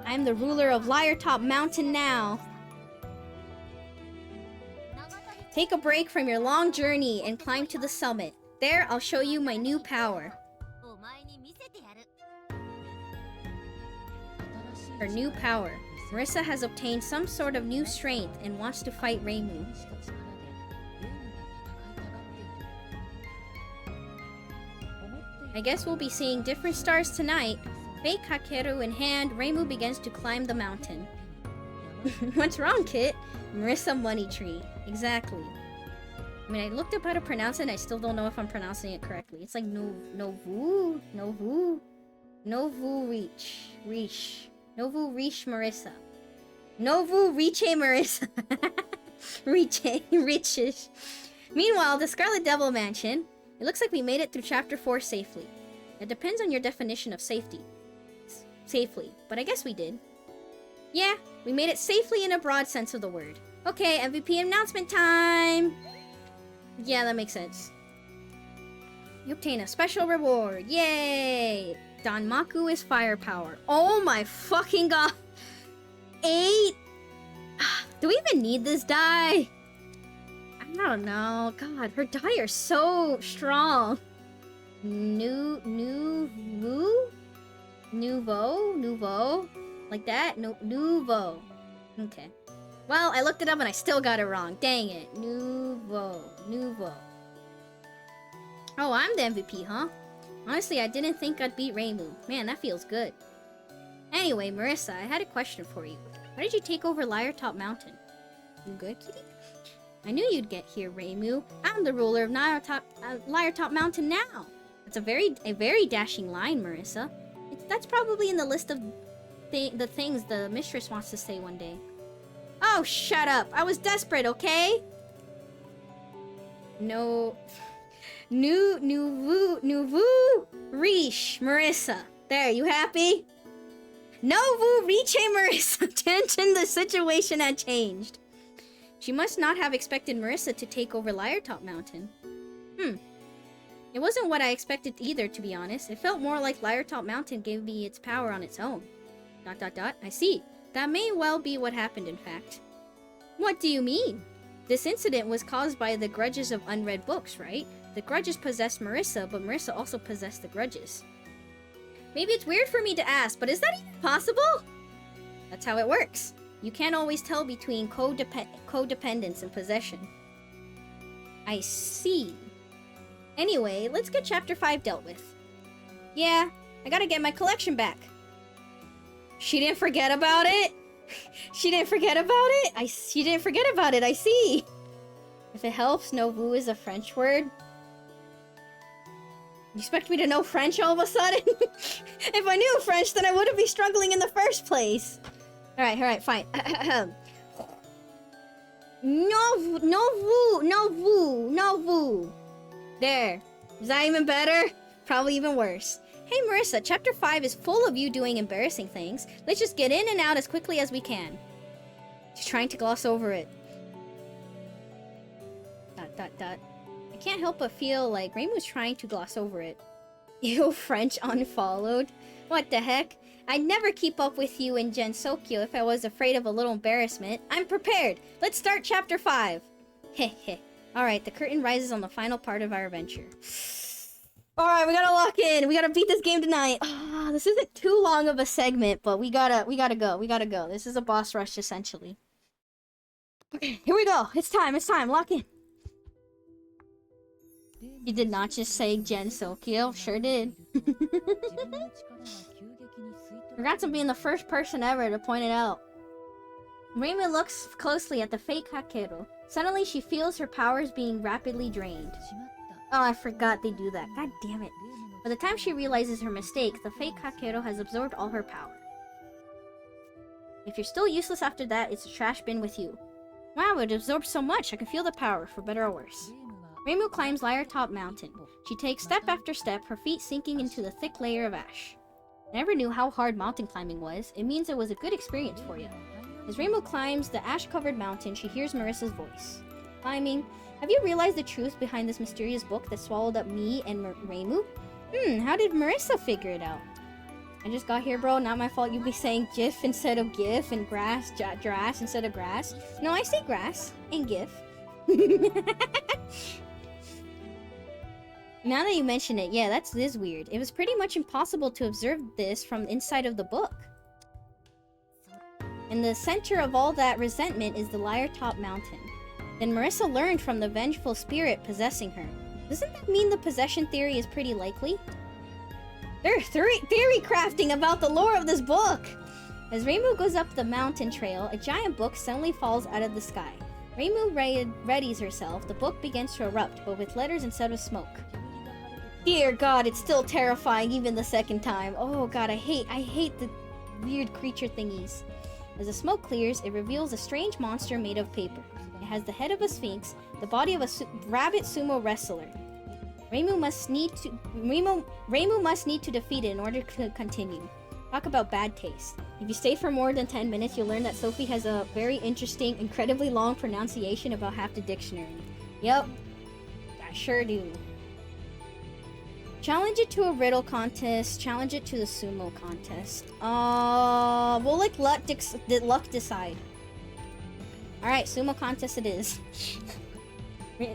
I'm the ruler of Liar Top Mountain now. Take a break from your long journey and climb to the summit. There, I'll show you my new power. Her new power. Marisa has obtained some sort of new strength and wants to fight Reimu. I guess we'll be seeing different stars tonight. Fake Hakeru in hand, Reimu begins to climb the mountain. What's wrong, Kit? Marisa Money Tree. Exactly. I mean, I looked up how to pronounce it and I still don't know if I'm pronouncing it correctly. It's like Novu Reach Marisa. Novu Riche Marisa. Richish. Meanwhile, the Scarlet Devil Mansion. It looks like we made it through Chapter 4 safely. It depends on your definition of safety. Safely, but I guess we did. Yeah, we made it safely in a broad sense of the word. Okay, MVP announcement time! Yeah, that makes sense. You obtain a special reward. Yay! Danmaku is firepower. Oh my fucking god. 8. Do we even need this die? I don't know. God, her die are so strong. Nouveau? Like that? No, Nouveau. Okay. Well, I looked it up and I still got it wrong. Dang it. Nouveau. Oh, I'm the MVP, huh? Honestly, I didn't think I'd beat Reimu. Man, that feels good. Anyway, Marisa, I had a question for you. Why did you take over Liartop Mountain? You good, kitty? I knew you'd get here, Reimu. I'm the ruler of Liartop Mountain now. It's a very dashing line, Marisa. That's probably in the list of the things the mistress wants to say one day. Oh, shut up. I was desperate, okay? No. Nouveau Riche, Marisa. There, you happy? Nouveau Riche, Marisa. Tension, the situation had changed. She must not have expected Marisa to take over Liartop Mountain. It wasn't what I expected either, to be honest. It felt more like Liartop Mountain gave me its power on its own. ... I see. That may well be what happened, in fact. What do you mean? This incident was caused by the grudges of unread books, right? The grudges possessed Marisa, but Marisa also possessed the grudges. Maybe it's weird for me to ask, but is that even possible? That's how it works. You can't always tell between codependence and possession. I see. Anyway, let's get Chapter 5 dealt with. Yeah, I gotta get my collection back. She didn't forget about it? She didn't forget about it? She didn't forget about it, I see. If it helps, nouveau is a French word. You expect me to know French all of a sudden? If I knew French, then I wouldn't be struggling in the first place. Alright, fine. Nouveau. There. Is that even better? Probably even worse. Hey Marisa, Chapter 5 is full of you doing embarrassing things. Let's just get in and out as quickly as we can. She's trying to gloss over it. ... I can't help but feel like Reimu's trying to gloss over it. Ew, French unfollowed. What the heck? I'd never keep up with you in Gensokyo if I was afraid of a little embarrassment. I'm prepared. Let's start Chapter 5. Heh heh. Alright, the curtain rises on the final part of our adventure. Alright, we gotta lock in. We gotta beat this game tonight. This isn't too long of a segment, but we gotta go. This is a boss rush, essentially. Okay, here we go. It's time. Lock in. You did not just say Gensokyo. Sure did. Congrats on being the first person ever to point it out. Reimu looks closely at the fake Kakeru. Suddenly, she feels her powers being rapidly drained. Oh, I forgot they do that. God damn it. By the time she realizes her mistake, the fake Kakeru has absorbed all her power. If you're still useless after that, it's a trash bin with you. Wow, it absorbs so much. I can feel the power, for better or worse. Reimu climbs Liartop Mountain. She takes step after step, her feet sinking into the thick layer of ash. I never knew how hard mountain climbing was. It means it was a good experience for you. As Reimu climbs the ash-covered mountain, she hears Marisa's voice. Climbing. Have you realized the truth behind this mysterious book that swallowed up me and Reimu? How did Marisa figure it out? I just got here, bro. Not my fault you be saying GIF instead of GIF and grass instead of grass. No, I say grass and GIF. Now that you mention it, yeah, this is weird. It was pretty much impossible to observe this from inside of the book. In the center of all that resentment is the Liartop Mountain. Then Marisa learned from the vengeful spirit possessing her. Doesn't that mean the possession theory is pretty likely? They're theory crafting about the lore of this book! As Reimu goes up the mountain trail, a giant book suddenly falls out of the sky. Reimu readies herself. The book begins to erupt, but with letters instead of smoke. Dear God, it's still terrifying even the second time. Oh God, I hate the weird creature thingies. As the smoke clears, it reveals a strange monster made of paper. It has the head of a sphinx, the body of a rabbit sumo wrestler. Reimu must need to defeat it in order to continue. Talk about bad taste. If you stay for more than 10 minutes, you'll learn that Sophie has a very interesting, incredibly long pronunciation about half the dictionary. Yep, I sure do. Challenge it to a riddle contest. Challenge it to the sumo contest. We'll let luck decide. Alright, sumo contest it is.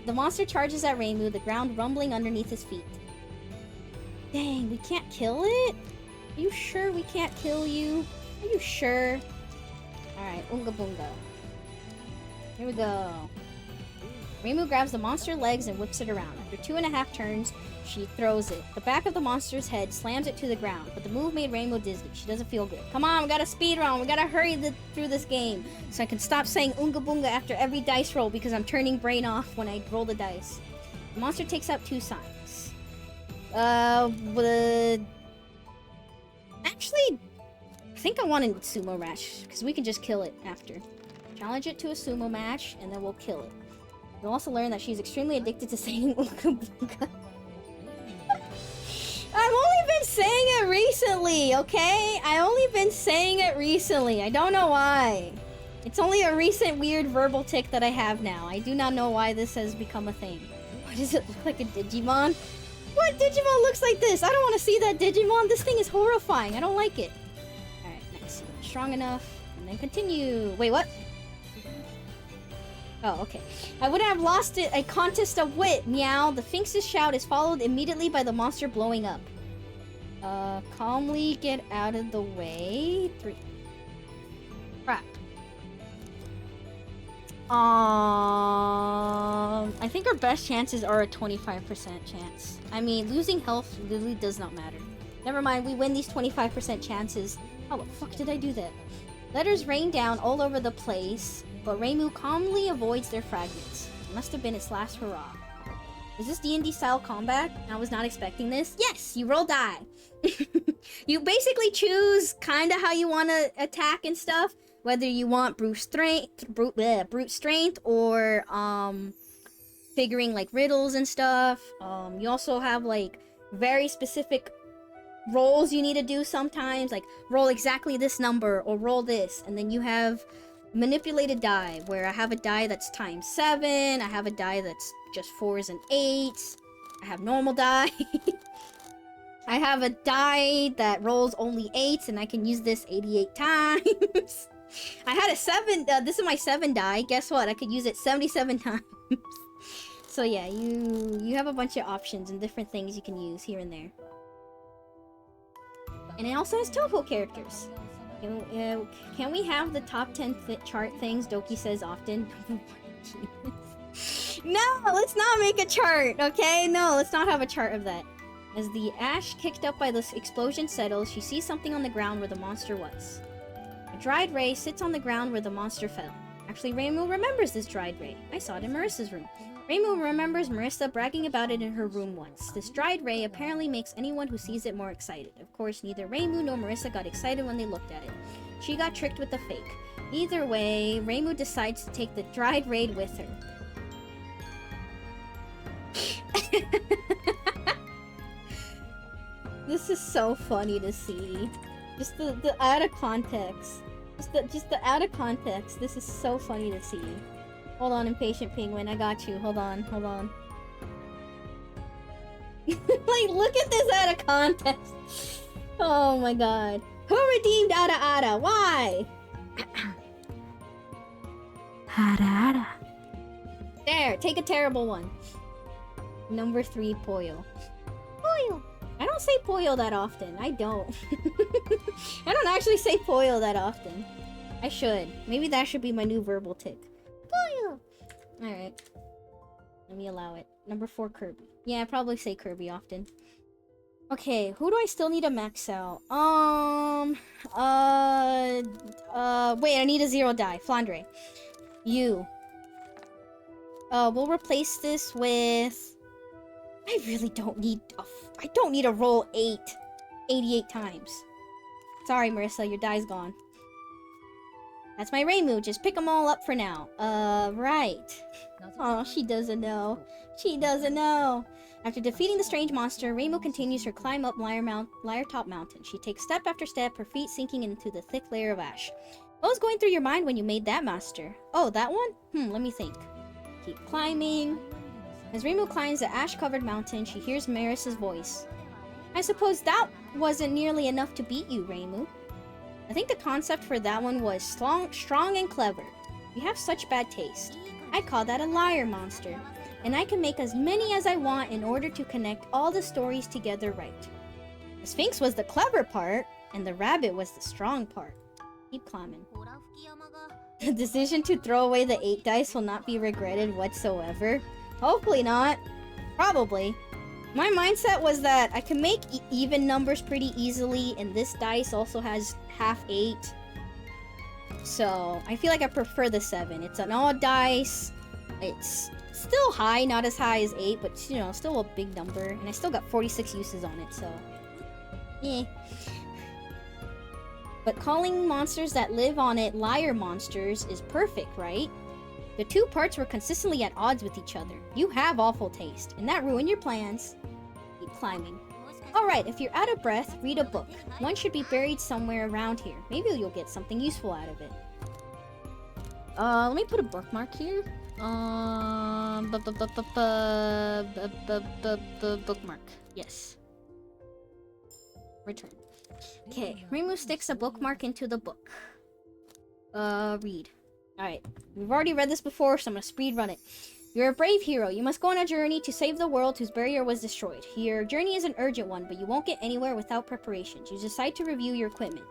The monster charges at Reimu, the ground rumbling underneath his feet. Dang, we can't kill it? Are you sure we can't kill you? Are you sure? Alright, Unga Bunga. Here we go. Reimu grabs the monster legs and whips it around. After 2.5 turns, she throws it. The back of the monster's head slams it to the ground, but the move made Reimu dizzy. She doesn't feel good. Come on, we gotta speed run. We gotta hurry through this game so I can stop saying Unga Bunga after every dice roll because I'm turning brain off when I roll the dice. The monster takes out 2 signs. Actually, I think I want a sumo match because we can just kill it after. Challenge it to a sumo match and then we'll kill it. We'll also learn that she's extremely addicted to saying Unga Bunga. I've only been saying it recently, okay? I've only been saying it recently. I don't know why. It's only a recent weird verbal tick that I have now. I do not know why this has become a thing. Why does it look like a Digimon? What Digimon looks like this? I don't want to see that Digimon. This thing is horrifying. I don't like it. Alright, nice. Strong enough. And then continue. Wait, what? Oh, okay. I would have lost it a contest of wit. Meow. The Sphinx's shout is followed immediately by the monster blowing up. Calmly get out of the way. 3. Crap. I think our best chances are a 25% chance. I mean, losing health really does not matter. Never mind, we win these 25% chances. How the fuck did I do that? Letters rain down all over the place, but Reimu calmly avoids their fragments. It must have been its last hurrah. Is this D&D style combat? I was not expecting this. Yes, you roll die. You basically choose kind of how you want to attack and stuff. Whether you want brute strength, or figuring like riddles and stuff. You also have like very specific rolls you need to do sometimes, like roll exactly this number or roll this, and then you have manipulated die where I have a die that's times 7, I have a die that's just 4s and 8s, I have normal die. I have a die that rolls only 8s and I can use this 88 times. I had a 7, this is my 7 die. Guess what? I could use it 77 times. So yeah, you have a bunch of options and different things you can use here and there. And it also has Toho characters. Can we have the top 10 chart things Doki says often? No, let's not make a chart, okay? No, let's not have a chart of that. As the ash kicked up by the explosion settles, she sees something on the ground where the monster was. A dried ray sits on the ground where the monster fell. Actually, Reimu remembers this dried ray. I saw it in Marissa's room. Reimu remembers Marissa bragging about it in her room once. This dried ray apparently makes anyone who sees it more excited. Of course, neither Reimu nor Marissa got excited when they looked at it. She got tricked with the fake. Either way, Reimu decides to take the dried ray with her. This is so funny to see. Just the out of context. Just the out of context. This is so funny to see. Hold on, impatient penguin. I got you. Hold on. Like, look at this out of context. Oh my god. Who redeemed Ada Ada? Why? Ada Ada. There, take a terrible one. Number 3, Poyo. Poyo. I don't say Poyo that often. I don't. I don't actually say Poyo that often. I should. Maybe that should be my new verbal tick. Poyo! Alright. Let me allow it. Number 4, Kirby. Yeah, I probably say Kirby often. Okay, who do I still need to max out? Wait, I need a 0 die. Flandre. You. We'll replace this with... I really don't need I don't need to roll 88 times. Sorry, Marissa, your die's gone. That's my Reimu. Just pick them all up for now. Right. Oh, she doesn't know. She doesn't know. After defeating the strange monster, Reimu continues her climb up Liar-Top Mountain. She takes step after step, her feet sinking into the thick layer of ash. What was going through your mind when you made that monster? Oh, that one? Let me think. Keep climbing. As Reimu climbs the ash-covered mountain, she hears Maris's voice. I suppose that wasn't nearly enough to beat you, Reimu. I think the concept for that one was strong and clever. You have such bad taste. I call that a liar monster. And I can make as many as I want in order to connect all the stories together right. The Sphinx was the clever part, and the rabbit was the strong part. Keep climbing. The decision to throw away the 8 dice will not be regretted whatsoever. Hopefully not. Probably. My mindset was that I can make even numbers pretty easily, and this dice also has half 8. So, I feel like I prefer the 7. It's an odd dice. It's still high, not as high as 8, but, you know, still a big number. And I still got 46 uses on it, so... eh. But calling monsters that live on it liar monsters is perfect, right? The 2 parts were consistently at odds with each other. You have awful taste, and that ruined your plans. Keep climbing. Alright, if you're out of breath, read a book. One should be buried somewhere around here. Maybe you'll get something useful out of it. Let me put a bookmark here. Bookmark. Yes. Return. Okay, Reimu sticks a bookmark into the book. Read. Alright, we've already read this before, so I'm gonna speed run it. You're a brave hero. You must go on a journey to save the world whose barrier was destroyed. Your journey is an urgent one, but you won't get anywhere without preparations. You decide to review your equipment.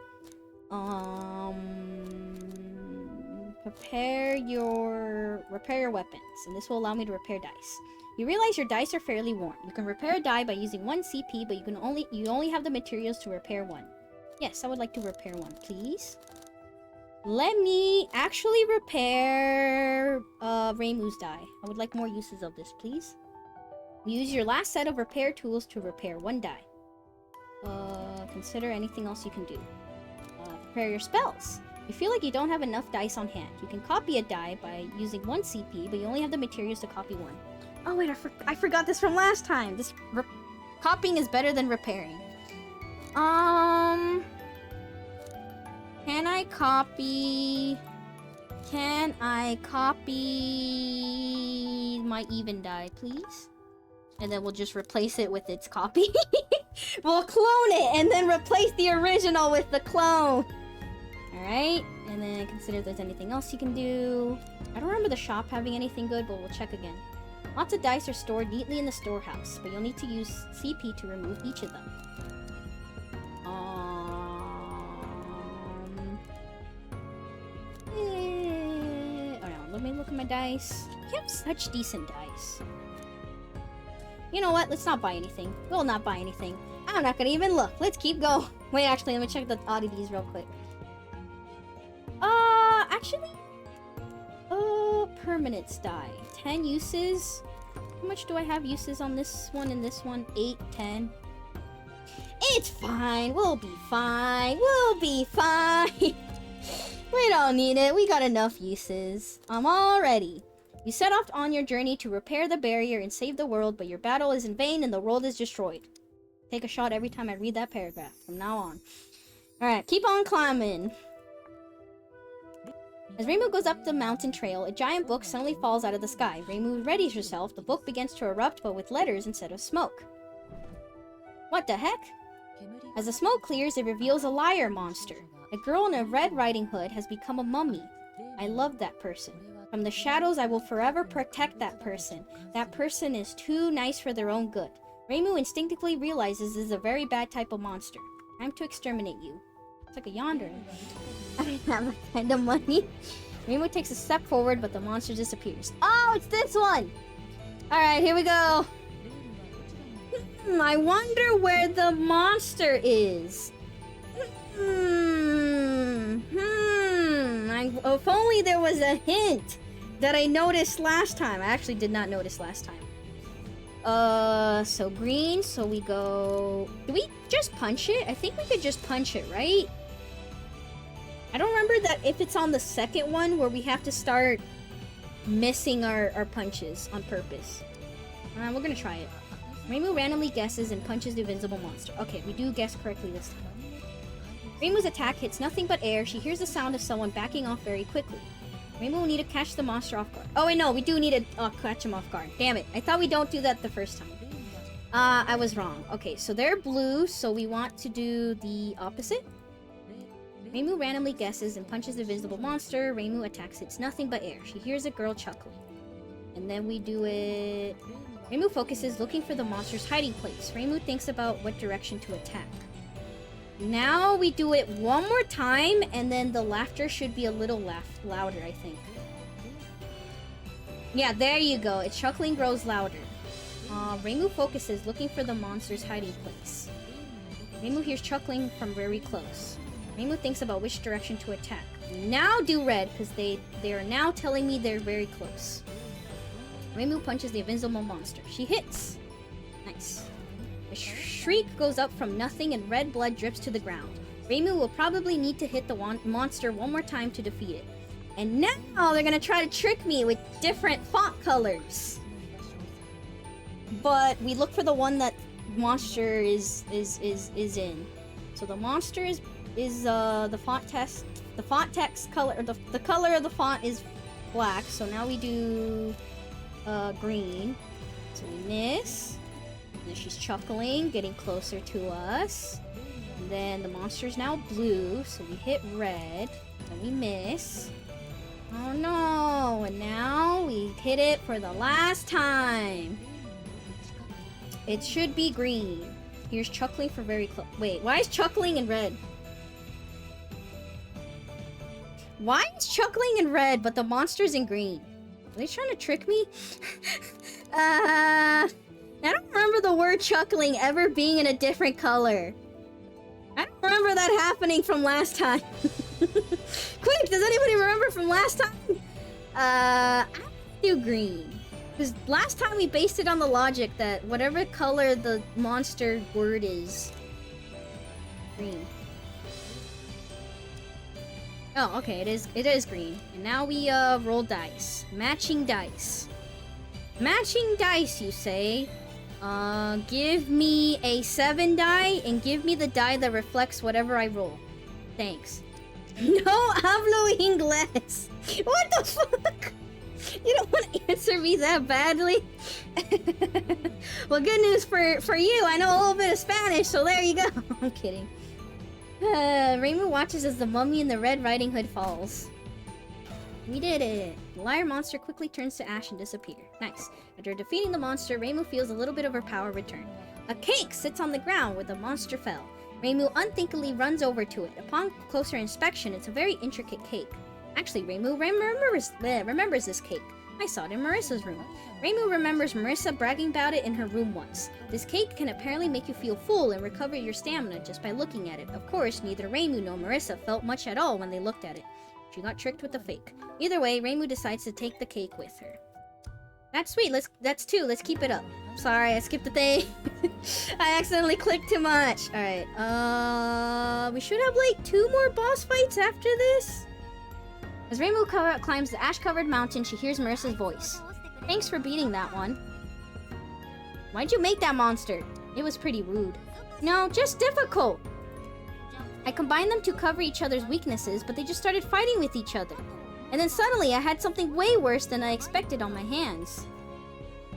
Repair your weapons, and this will allow me to repair dice. You realize your dice are fairly worn. You can repair a die by using 1 CP, but you only have the materials to repair 1. Yes, I would like to repair 1, please. Let me actually repair Reimu's die. I would like more uses of this, please. Use your last set of repair tools to repair 1 die. Consider anything else you can do. Prepare your spells. You feel like you don't have enough dice on hand. You can copy a die by using 1 CP, but you only have the materials to copy 1. Oh wait, I forgot this from last time. Copying is better than repairing. Can I copy my even die, please? And then we'll just replace it with its copy. We'll clone it and then replace the original with the clone. Alright, and then consider if there's anything else you can do. I don't remember the shop having anything good, but we'll check again. Lots of dice are stored neatly in the storehouse, but you'll need to use CP to remove each of them. Alright, let me look at my dice. You have such decent dice. You know what? Let's not buy anything. We'll not buy anything. I'm not gonna even look. Let's keep going. Wait, actually, let me check the oddities real quick. Actually... permanence die. 10 uses. How much do I have uses on this one and this one? 8, 10. It's fine. We'll be fine. We'll be fine. We don't need it. We got enough uses. I'm all ready. You set off on your journey to repair the barrier and save the world, but your battle is in vain and the world is destroyed. Take a shot every time I read that paragraph from now on. Alright, keep on climbing. As Reimu goes up the mountain trail, a giant book suddenly falls out of the sky. Reimu readies herself. The book begins to erupt, but with letters instead of smoke. What the heck? As the smoke clears, it reveals a liar monster. A girl in a red riding hood has become a mummy. I love that person. From the shadows, I will forever protect that person. That person is too nice for their own good. Reimu instinctively realizes this is a very bad type of monster. Time to exterminate you. It's like a yonder. I don't have that kind of money. Reimu takes a step forward, but the monster disappears. Oh, it's this one! Alright, here we go. I wonder where the monster is. If only there was a hint that I noticed last time. I actually did not notice last time. So green, so we go... Do we just punch it? I think we could just punch it, right? I don't remember that if it's on the second one where we have to start missing our punches on purpose. We're gonna try it. Reimu randomly guesses and punches the invincible monster. Okay, we do guess correctly this time. Reimu's attack hits nothing but air. She hears the sound of someone backing off very quickly. Reimu will need to catch the monster off guard. Oh wait, no, we do need to catch him off guard. Damn it, I thought we don't do that the first time. I was wrong. Okay, so they're blue, so we want to do the opposite. Reimu randomly guesses and punches the invisible monster. Reimu attacks. It's nothing but air. She hears a girl chuckling. And then we do it... Reimu focuses, looking for the monster's hiding place. Reimu thinks about what direction to attack. Now we do it one more time, and then the laughter should be a little louder, I think. Yeah, there you go. Its chuckling grows louder. Reimu focuses, looking for the monster's hiding place. Reimu hears chuckling from very close. Reimu thinks about which direction to attack. Now do red, because they are now telling me they're very close. Reimu punches the invisible monster. She hits! Nice. A shriek goes up from nothing and red blood drips to the ground. Reimu will probably need to hit the monster one more time to defeat it. And now they're gonna try to trick me with different font colors. But we look for the one that monster is in. So the monster is the font text color, or the color of the font is black. So now we do green. So we miss. And then she's chuckling, getting closer to us. And then the monster's now blue, so we hit red. And we miss. Oh no! And now we hit it for the last time. It should be green. Here's chuckling for very close. Wait, why is chuckling in red? Why is chuckling in red, but the monster's in green? Are they trying to trick me? I don't remember the word chuckling ever being in a different color. I don't remember that happening from last time. Quick, does anybody remember from last time? I do green. Because last time we based it on the logic that whatever color the monster word is, green. Oh, okay, it is green. And now we roll dice. Matching dice. Matching dice, you say? Give me a 7 die and give me the die that reflects whatever I roll. Thanks. No hablo inglés. What the fuck? You don't want to answer me that badly? Well, good news for you. I know a little bit of Spanish, so there you go. I'm kidding. Reimu watches as the mummy in the Red Riding Hood falls. We did it. The liar monster quickly turns to ash and disappears. Nice. After defeating the monster, Reimu feels a little bit of her power return. A cake sits on the ground where the monster fell. Reimu unthinkingly runs over to it. Upon closer inspection, it's a very intricate cake. Actually, Reimu remembers this cake. I saw it in Marissa's room. Reimu remembers Marissa bragging about it in her room once. This cake can apparently make you feel full and recover your stamina just by looking at it. Of course, neither Reimu nor Marissa felt much at all when they looked at it. She got tricked with the fake. Either way, Reimu decides to take the cake with her. That's sweet. That's 2. Let's keep it up. Sorry, I skipped the thing. I accidentally clicked too much. Alright, we should have like 2 more boss fights after this. As Reimu climbs the ash-covered mountain, she hears Marissa's voice. Thanks for beating that one. Why'd you make that monster? It was pretty rude. No, just difficult. I combined them to cover each other's weaknesses, but they just started fighting with each other. And then suddenly I had something way worse than I expected on my hands.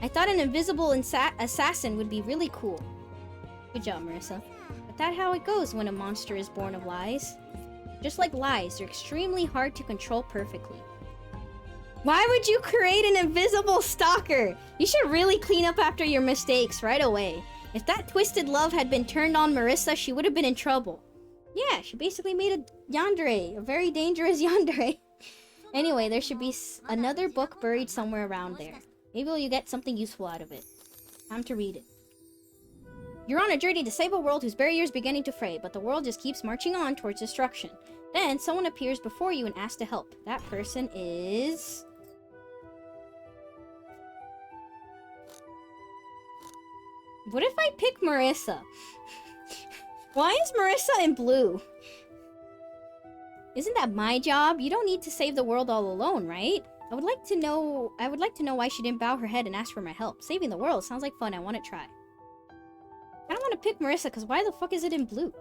I thought an invisible assassin would be really cool. Good job, Marissa. But that's how it goes when a monster is born of lies. Just like lies, they're extremely hard to control perfectly. Why would you create an invisible stalker? You should really clean up after your mistakes right away. If that twisted love had been turned on Marissa, she would have been in trouble. Yeah, she basically made a yandere, a very dangerous yandere. Anyway, there should be another book buried somewhere around there. Maybe you'll get something useful out of it. Time to read it. You're on a journey to save a world whose barrier is beginning to fray, but the world just keeps marching on towards destruction. Then, someone appears before you and asks to help. That person is... What if I pick Marissa? Why is Marissa in blue? Isn't that my job? You don't need to save the world all alone, right? I would like to know why she didn't bow her head and ask for my help. Saving the world sounds like fun. I want to try. I don't want to pick Marissa, because why the fuck is it in blue?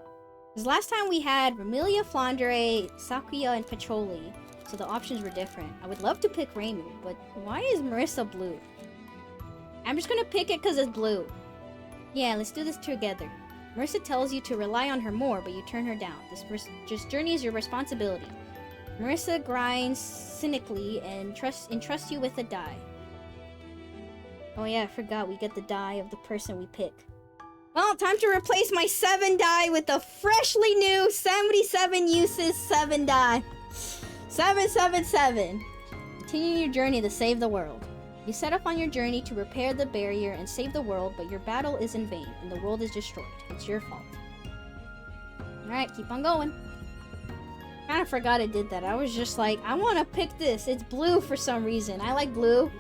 Because last time we had Remilia, Flandre, Sakuya, and Pacholi. so the options were different. I would love to pick Reimu, but why is Marisa blue? I'm just gonna pick it because it's blue. Yeah, let's do this together. Marisa tells you to rely on her more, but you turn her down. This journey is your responsibility. Marisa grinds cynically and entrusts you with a die. Oh yeah, I forgot we get the die of the person we pick. Well, time to replace my 7 die with the freshly new 77 uses 7 die. 777. Continue your journey to save the world. You set off on your journey to repair the barrier and save the world, but your battle is in vain, and the world is destroyed. It's your fault. Alright, keep on going. Kinda forgot I did that. I was just like, I wanna pick this. It's blue for some reason. I like blue.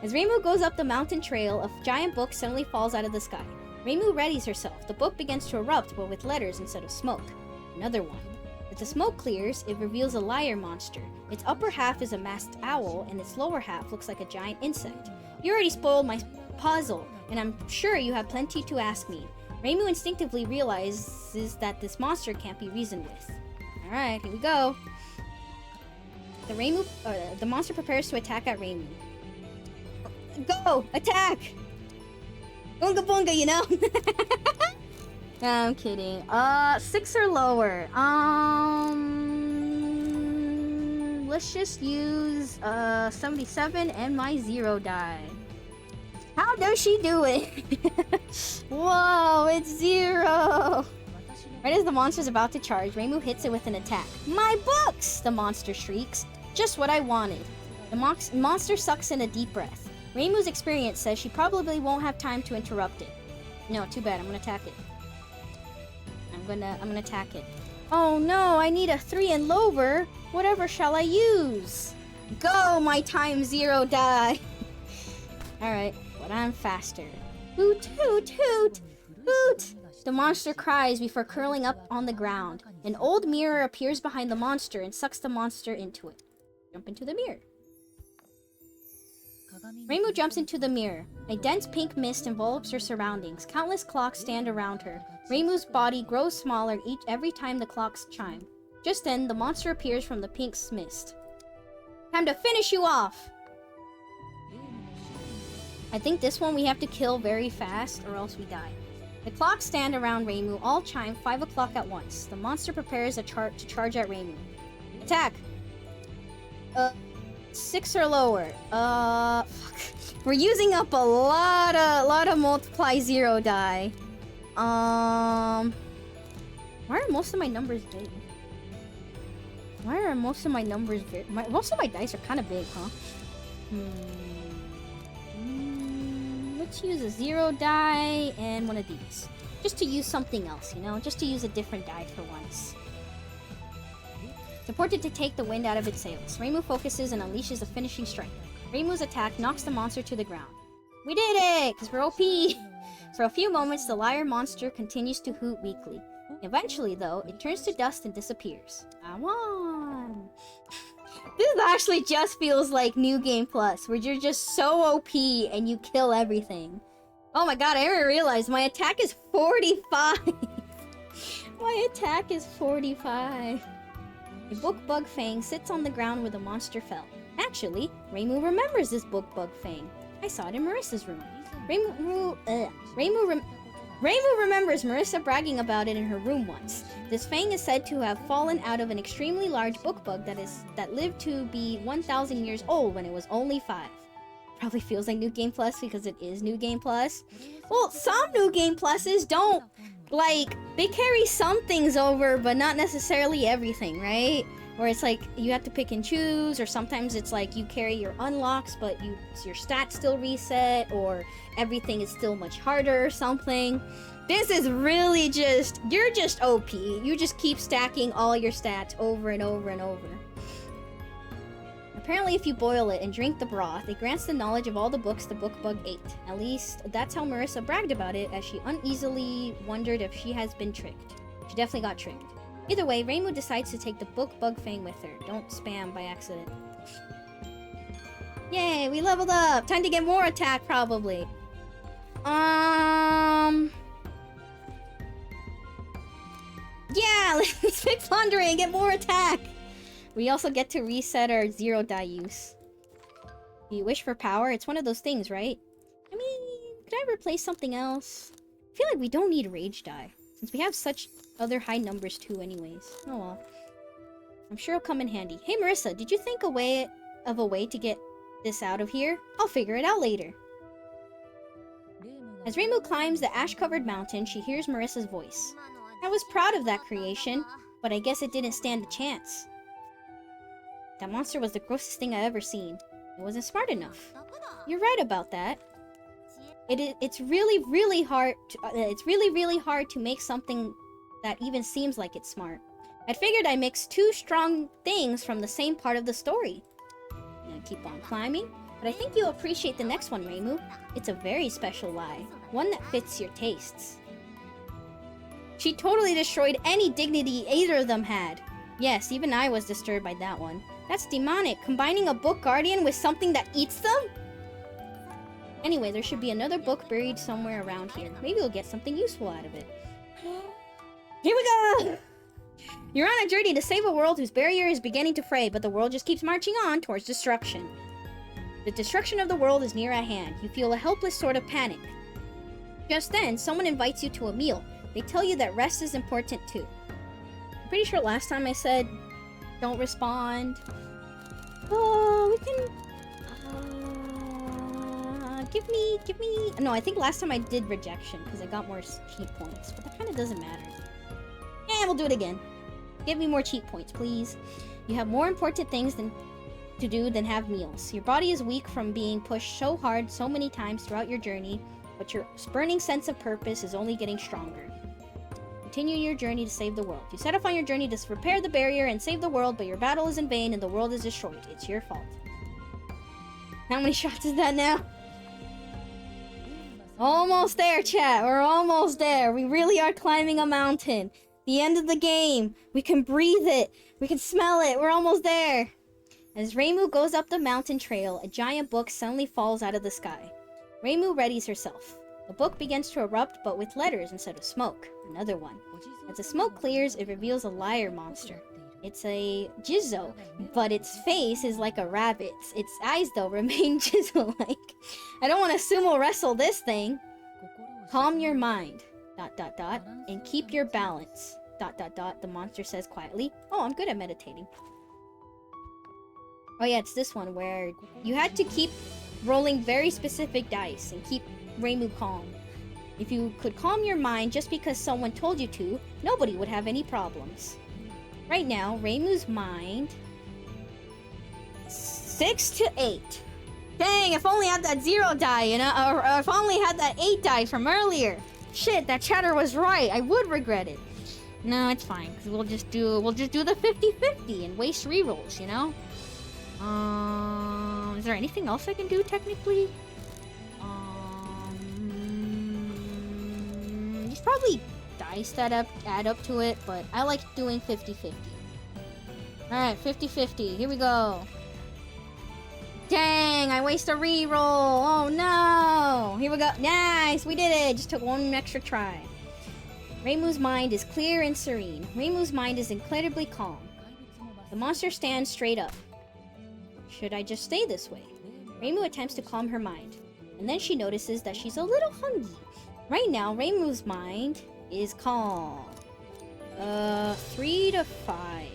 As Reimu goes up the mountain trail, a giant book suddenly falls out of the sky. Reimu readies herself. The book begins to erupt, but with letters instead of smoke. Another one. As the smoke clears, it reveals a liar monster. Its upper half is a masked owl, and its lower half looks like a giant insect. You already spoiled my puzzle, and I'm sure you have plenty to ask me. Reimu instinctively realizes that this monster can't be reasoned with. Alright, here we go. The monster prepares to attack at Reimu. Go! Attack! Boonga boonga, you know? I'm kidding. 6 or lower. Let's just use 77 and my 0 die. How does she do it? Whoa, it's 0. Right as the monster's about to charge, Reimu hits it with an attack. My books! The monster shrieks. Just what I wanted. The monster sucks in a deep breath. Reimu's experience says she probably won't have time to interrupt it. No, too bad. I'm gonna attack it. I'm gonna attack it. Oh no, I need a 3 and lower. Whatever shall I use? Go, my time 0 die. Alright, but I'm faster. Hoot, hoot, hoot, hoot. The monster cries before curling up on the ground. An old mirror appears behind the monster and sucks the monster into it. Jump into the mirror. Reimu jumps into the mirror. A dense pink mist envelops her surroundings. Countless clocks stand around her. Reimu's body grows smaller every time the clocks chime. Just then, the monster appears from the pink mist. Time to finish you off! I think this one we have to kill very fast or else we die. The clocks stand around Reimu, all chime 5 o'clock at once. The monster prepares to charge at Reimu. Attack! 6 or lower. Fuck. We're using up a lot of multiply 0 die. Why are most of my numbers big? Why are most of my numbers big? Most of my dice are kind of big, huh? Let's use a 0 die and one of these. Just to use something else, you know? Just to use a different die for once. It's important to take the wind out of its sails. Reimu focuses and unleashes a finishing strike. Reimu's attack knocks the monster to the ground. We did it! Because we're OP! For a few moments, the liar monster continues to hoot weakly. Eventually, though, it turns to dust and disappears. I won! This actually just feels like New Game Plus, where you're just so OP and you kill everything. Oh my god, I didn't realize my attack is 45! My attack is 45. A book bug fang sits on the ground where the monster fell. Actually, Reimu remembers this book bug fang. I saw it in Marissa's room. Reimu remembers Marisa bragging about it in her room once. This fang is said to have fallen out of an extremely large book bug that lived to be 1,000 years old when it was only 5. Probably feels like New Game Plus because it is New Game Plus. Well, some New Game Pluses don't. Like, they carry some things over, but not necessarily everything, right? Where it's like, you have to pick and choose, or sometimes it's like you carry your unlocks, but your stats still reset, or everything is still much harder or something. This is really just, you're just OP. You just keep stacking all your stats over and over and over. Apparently, if you boil it and drink the broth, it grants the knowledge of all the books the book bug ate. At least, that's how Marisa bragged about it, as she uneasily wondered if she has been tricked. She definitely got tricked. Either way, Reimu decides to take the book bug fang with her. Don't spam by accident. Yay, we leveled up! Time to get more attack, probably. Yeah, let's pick Plunder and get more attack! We also get to reset our 0 die use. Do you wish for power? It's one of those things, right? I mean, could I replace something else? I feel like we don't need rage die, since we have such other high numbers too anyways. Oh well. I'm sure it'll come in handy. Hey Marissa, did you think of a way to get this out of here? I'll figure it out later. As Reimu climbs the ash-covered mountain, she hears Marissa's voice. I was proud of that creation, but I guess it didn't stand a chance. That monster was the grossest thing I ever seen. It wasn't smart enough. You're right about that. It's really, really hard to make something that even seems like it's smart. I figured I mixed two strong things from the same part of the story. And keep on climbing. But I think you'll appreciate the next one, Reimu. It's a very special lie. One that fits your tastes. She totally destroyed any dignity either of them had. Yes, even I was disturbed by that one. That's demonic, combining a book guardian with something that eats them? Anyway, there should be another book buried somewhere around here. Maybe we'll get something useful out of it. Here we go! You're on a journey to save a world whose barrier is beginning to fray, but the world just keeps marching on towards destruction. The destruction of the world is near at hand. You feel a helpless sort of panic. Just then, someone invites you to a meal. They tell you that rest is important too. I'm pretty sure last time I said, don't respond. Oh, we can... give me... No, I think last time I did rejection, because I got more cheat points. But that kind of doesn't matter. Yeah, we'll do it again. Give me more cheat points, please. You have more important things to do than have meals. Your body is weak from being pushed so hard so many times throughout your journey, but your burning sense of purpose is only getting stronger. Continue your journey to save the world. You set off on your journey to repair the barrier and save the world, but your battle is in vain and the world is destroyed. It's your fault. How many shots is that now? Almost there, chat. We're almost there. We really are climbing a mountain. The end of the game. We can breathe it. We can smell it. We're almost there. As Reimu goes up the mountain trail, a giant book suddenly falls out of the sky. Reimu readies herself. The book begins to erupt, but with letters instead of smoke. Another one. As the smoke clears, it reveals a liar monster. It's a Jizzo, but its face is like a rabbit's. Its eyes, though, remain Jizzo-like. I don't want to sumo wrestle this thing. Calm your mind, ... and keep your balance, ... the monster says quietly. Oh, I'm good at meditating. Oh yeah, it's this one where you had to keep rolling very specific dice and keep Reimu calm. If you could calm your mind just because someone told you to, nobody would have any problems. Right now, Reimu's mind... 6 to 8. Dang, if only I had that 0 die, you know? Or if I only had that 8 die from earlier. Shit, that chatter was right. I would regret it. No, it's fine, because we'll just do the 50-50 and waste rerolls, you know? Is there anything else I can do, technically? There's probably dice that add up to it, but I like doing 50-50. Alright, 50-50. Here we go. Dang, I waste a reroll. Oh no. Here we go. Nice, we did it. Just took one extra try. Reimu's mind is clear and serene. Reimu's mind is incredibly calm. The monster stands straight up. Should I just stay this way? Reimu attempts to calm her mind, and then she notices that she's a little hungry. Right now, Reimu's mind is calm. 3 to 5.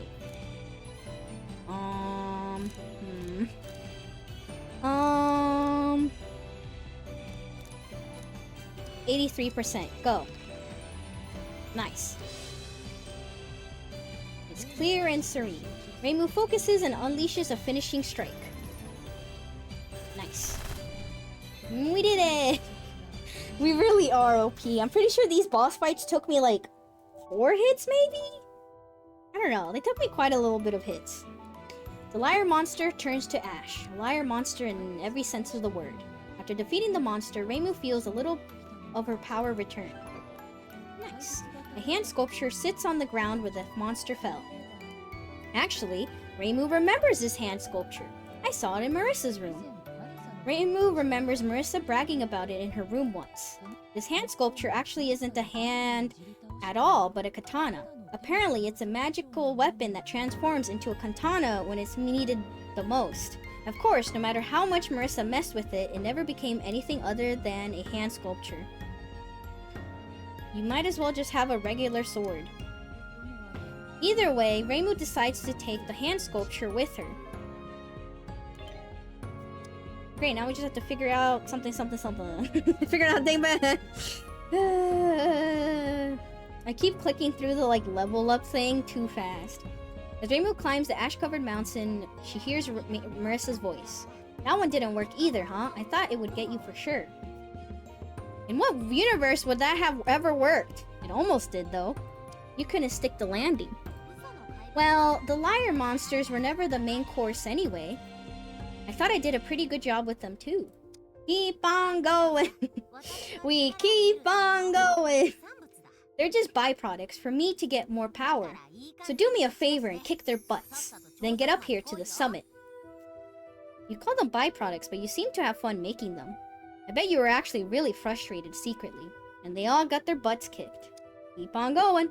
83%. Go. Nice. It's clear and serene. Reimu focuses and unleashes a finishing strike. Nice. We did it! We really are OP. I'm pretty sure these boss fights took me like 4 hits, maybe? I don't know. They took me quite a little bit of hits. The liar monster turns to ash. A liar monster in every sense of the word. After defeating the monster, Reimu feels a little of her power return. Nice. A hand sculpture sits on the ground where the monster fell. Actually, Reimu remembers this hand sculpture. I saw it in Marissa's room. Reimu remembers Marissa bragging about it in her room once. This hand sculpture actually isn't a hand at all, but a katana. Apparently, it's a magical weapon that transforms into a katana when it's needed the most. Of course, no matter how much Marisa messed with it, it never became anything other than a hand sculpture. You might as well just have a regular sword. Either way, Reimu decides to take the hand sculpture with her. Great, now we just have to figure out something. Figure out thing, but I keep clicking through the level up thing too fast. As Reimu climbs the ash-covered mountain, she hears Marisa's voice. That one didn't work either, huh? I thought it would get you for sure. In what universe would that have ever worked? It almost did, though. You couldn't stick the landing. Well, the liar monsters were never the main course anyway. I thought I did a pretty good job with them, too. Keep on going. We keep on going. They're just byproducts for me to get more power. So do me a favor and kick their butts. Then get up here to the summit. You call them byproducts, but you seem to have fun making them. I bet you were actually really frustrated secretly. And they all got their butts kicked. Keep on going.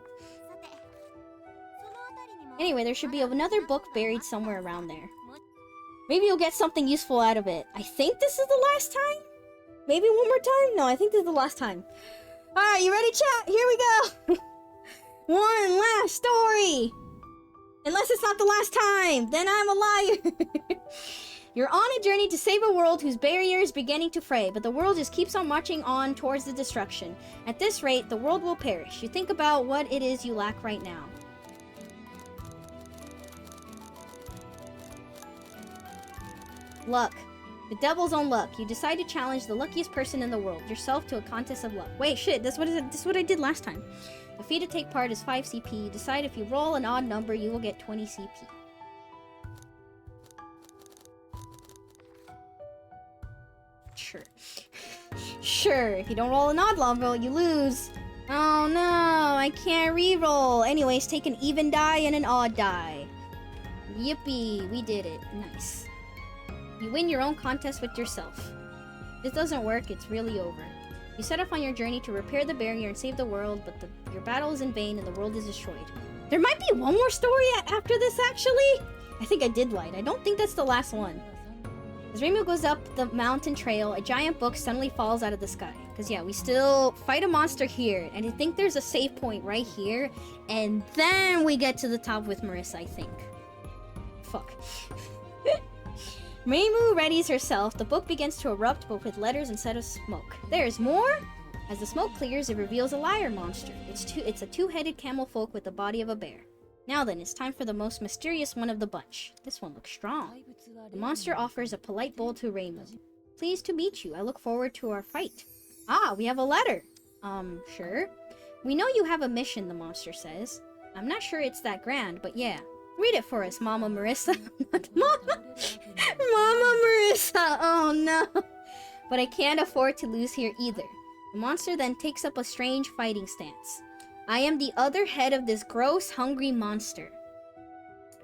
Anyway, there should be another book buried somewhere around there. Maybe you'll get something useful out of it. I think this is the last time? Maybe one more time? No, I think this is the last time. Alright, you ready, chat? Here we go! One last story! Unless it's not the last time, then I'm a liar! You're on a journey to save a world whose barrier is beginning to fray, but the world just keeps on marching on towards the destruction. At this rate, the world will perish. You think about what it is you lack right now. Luck. The devil's own luck. You decide to challenge the luckiest person in the world, yourself, to a contest of luck. Wait, shit, this is what I did last time. The fee to take part is 5 CP. You decide if you roll an odd number, you will get 20 CP. Sure. Sure, if you don't roll an odd number, you lose. Oh no, I can't re-roll. Anyways, take an even die and an odd die. Yippee, we did it. Nice. You win your own contest with yourself. If this doesn't work, it's really over. You set off on your journey to repair the barrier and save the world, but your battle is in vain and the world is destroyed. There might be one more story after this, actually? I think I did light. I don't think that's the last one. As Reimu goes up the mountain trail, a giant book suddenly falls out of the sky. Because yeah, we still fight a monster here, and I think there's a save point right here, and then we get to the top with Marisa, I think. Fuck. Reimu readies herself. The book begins to erupt, but with letters instead of smoke. There's more? As the smoke clears, it reveals a liar monster. It's a two-headed camel folk with the body of a bear. Now then, it's time for the most mysterious one of the bunch. This one looks strong. The monster offers a polite bow to Reimu. Pleased to meet you. I look forward to our fight. Ah, we have a letter. Sure. We know you have a mission, the monster says. I'm not sure it's that grand, but yeah. Read it for us, Mama Marisa. Mama Marisa! Oh no! But I can't afford to lose here either. The monster then takes up a strange fighting stance. I am the other head of this gross, hungry monster.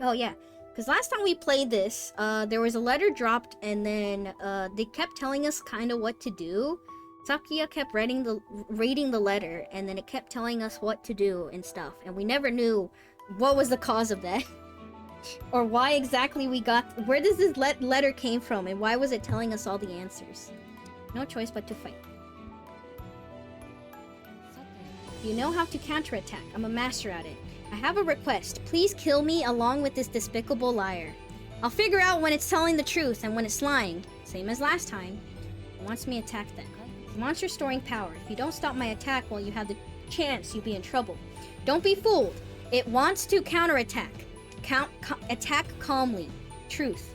Oh yeah, because last time we played this, there was a letter dropped and then they kept telling us kind of what to do. Sakia kept reading the letter and then it kept telling us what to do and stuff. And we never knew what was the cause of that. Or why exactly we got... Where does this letter came from and why was it telling us all the answers? No choice but to fight. You know how to counterattack. I'm a master at it. I have a request. Please kill me along with this despicable liar. I'll figure out when it's telling the truth and when it's lying. Same as last time. It wants me to attack then. The monster's storing power. If you don't stop my attack while you have the chance, you'll be in trouble. Don't be fooled. It wants to counterattack. Attack calmly. Truth.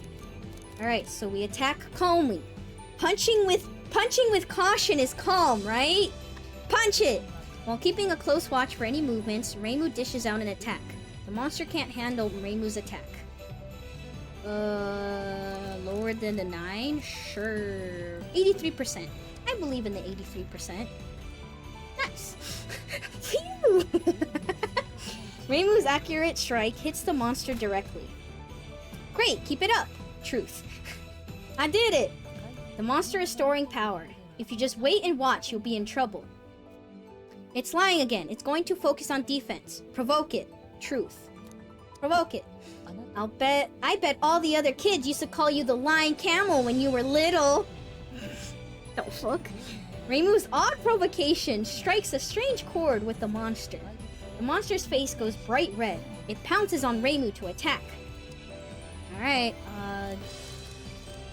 Alright, so we attack calmly. Punching with caution is calm, right? Punch it! While keeping a close watch for any movements, Reimu dishes out an attack. The monster can't handle Reimu's attack. Lower than the 9? Sure. 83%. I believe in the 83%. Nice. Phew! Reimu's accurate strike hits the monster directly. Great, keep it up. Truth. I did it! The monster is storing power. If you just wait and watch, you'll be in trouble. It's lying again. It's going to focus on defense. Provoke it. Truth. Provoke it. I bet all the other kids used to call you the lying camel when you were little. The fuck? Reimu's odd provocation strikes a strange chord with the monster. The monster's face goes bright red. It pounces on Reimu to attack. Alright,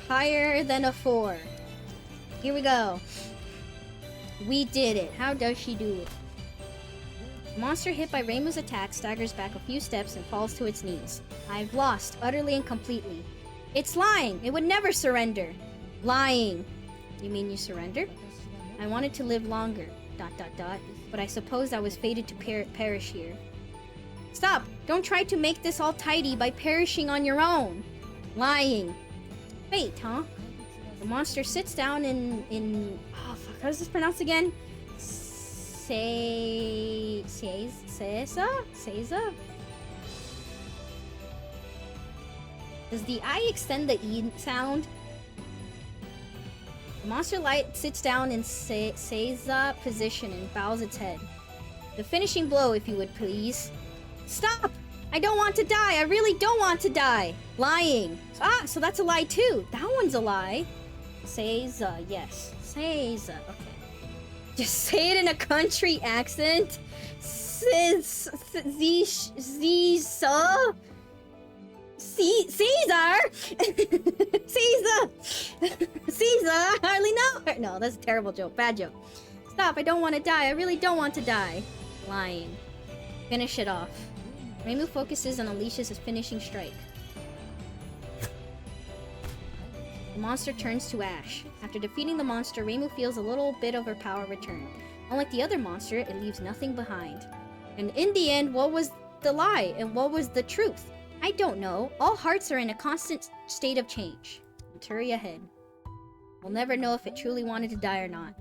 higher than a 4. Here we go. We did it. How does she do it? The monster hit by Reimu's attack staggers back a few steps and falls to its knees. I've lost, utterly and completely. It's lying! It would never surrender! Lying! You mean you surrender? I wanted to live longer, ... but I suppose I was fated to perish here. Stop! Don't try to make this all tidy by perishing on your own! Lying! Fate, huh? The monster sits down in... Oh, fuck, how is this pronounced again? Seiza? Does the I extend the E sound? The monster light sits down in Seiza position and bows its head. The finishing blow, if you would please. Stop! I don't want to die! I really don't want to die! Lying! Ah, so that's a lie too! That one's a lie! Seiza, yes. Seiza, okay. Just say it in a country accent. Caesar? Caesar! I hardly know her. No, that's a terrible joke. Bad joke. Stop, I don't want to die. I really don't want to die. Lying. Finish it off. Reimu focuses and unleashes his finishing strike. The monster turns to ash. After defeating the monster, Reimu feels a little bit of her power return. Unlike the other monster, it leaves nothing behind. And in the end, what was the lie and what was the truth? I don't know. All hearts are in a constant state of change. Maturi ahead. We'll never know if it truly wanted to die or not.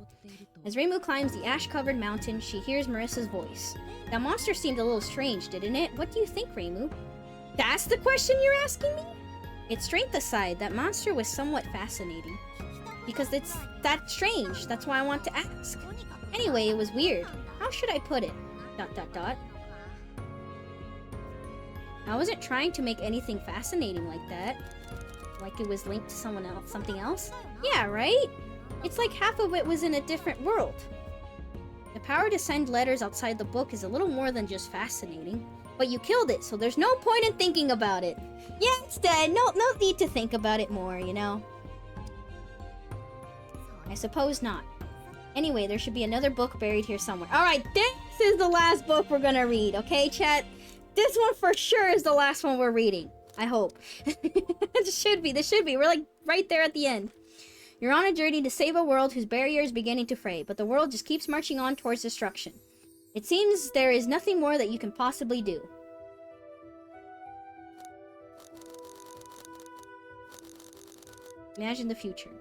As Reimu climbs the ash-covered mountain, she hears Marisa's voice. That monster seemed a little strange, didn't it? What do you think, Reimu? That's the question you're asking me? Its strength aside, that monster was somewhat fascinating. Because it's that strange, that's why I want to ask. Anyway, it was weird. How should I put it? ... I wasn't trying to make anything fascinating like that. Like it was linked to someone else, something else? Yeah, right? It's like half of it was in a different world. The power to send letters outside the book is a little more than just fascinating. But you killed it, so there's no point in thinking about it. Yeah, it's dead. No need to think about it more, you know? I suppose not. Anyway, there should be another book buried here somewhere. Alright, this is the last book we're gonna read, okay, chat? This one for sure is the last one we're reading. I hope. This should be. We're like right there at the end. You're on a journey to save a world whose barrier is beginning to fray, but the world just keeps marching on towards destruction. It seems there is nothing more that you can possibly do. Imagine the future.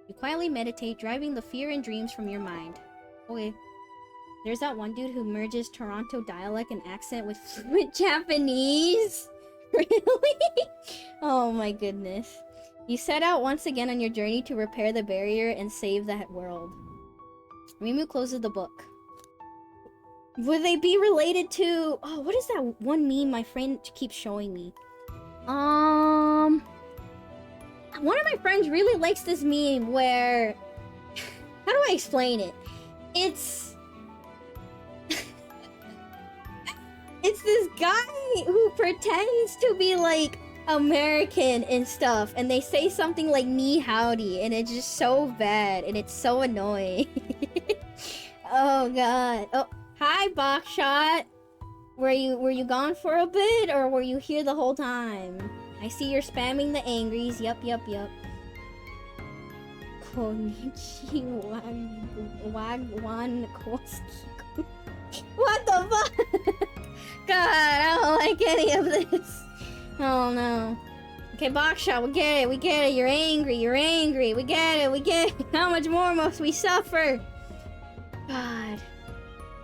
You quietly meditate, driving the fear and dreams from your mind. Okay. There's that one dude who merges Toronto dialect and accent with Japanese. Really? Oh my goodness. You set out once again on your journey to repair the barrier and save that world. Reimu closes the book. Would they be related to... Oh, what is that one meme my friend keeps showing me? One of my friends really likes this meme where... How do I explain it? It's this guy who pretends to be like American and stuff, and they say something like "Ni howdy," and it's just so bad and it's so annoying. Oh god. Oh, hi Bokshot. Were you gone for a bit, or were you here the whole time? I see you're spamming the angries. Yup. Konnichiwa wagwan koski. What the fuck? God, I don't like any of this. Oh no. Okay, Bokshot, we get it. You're angry. We get it. How much more must we suffer? God.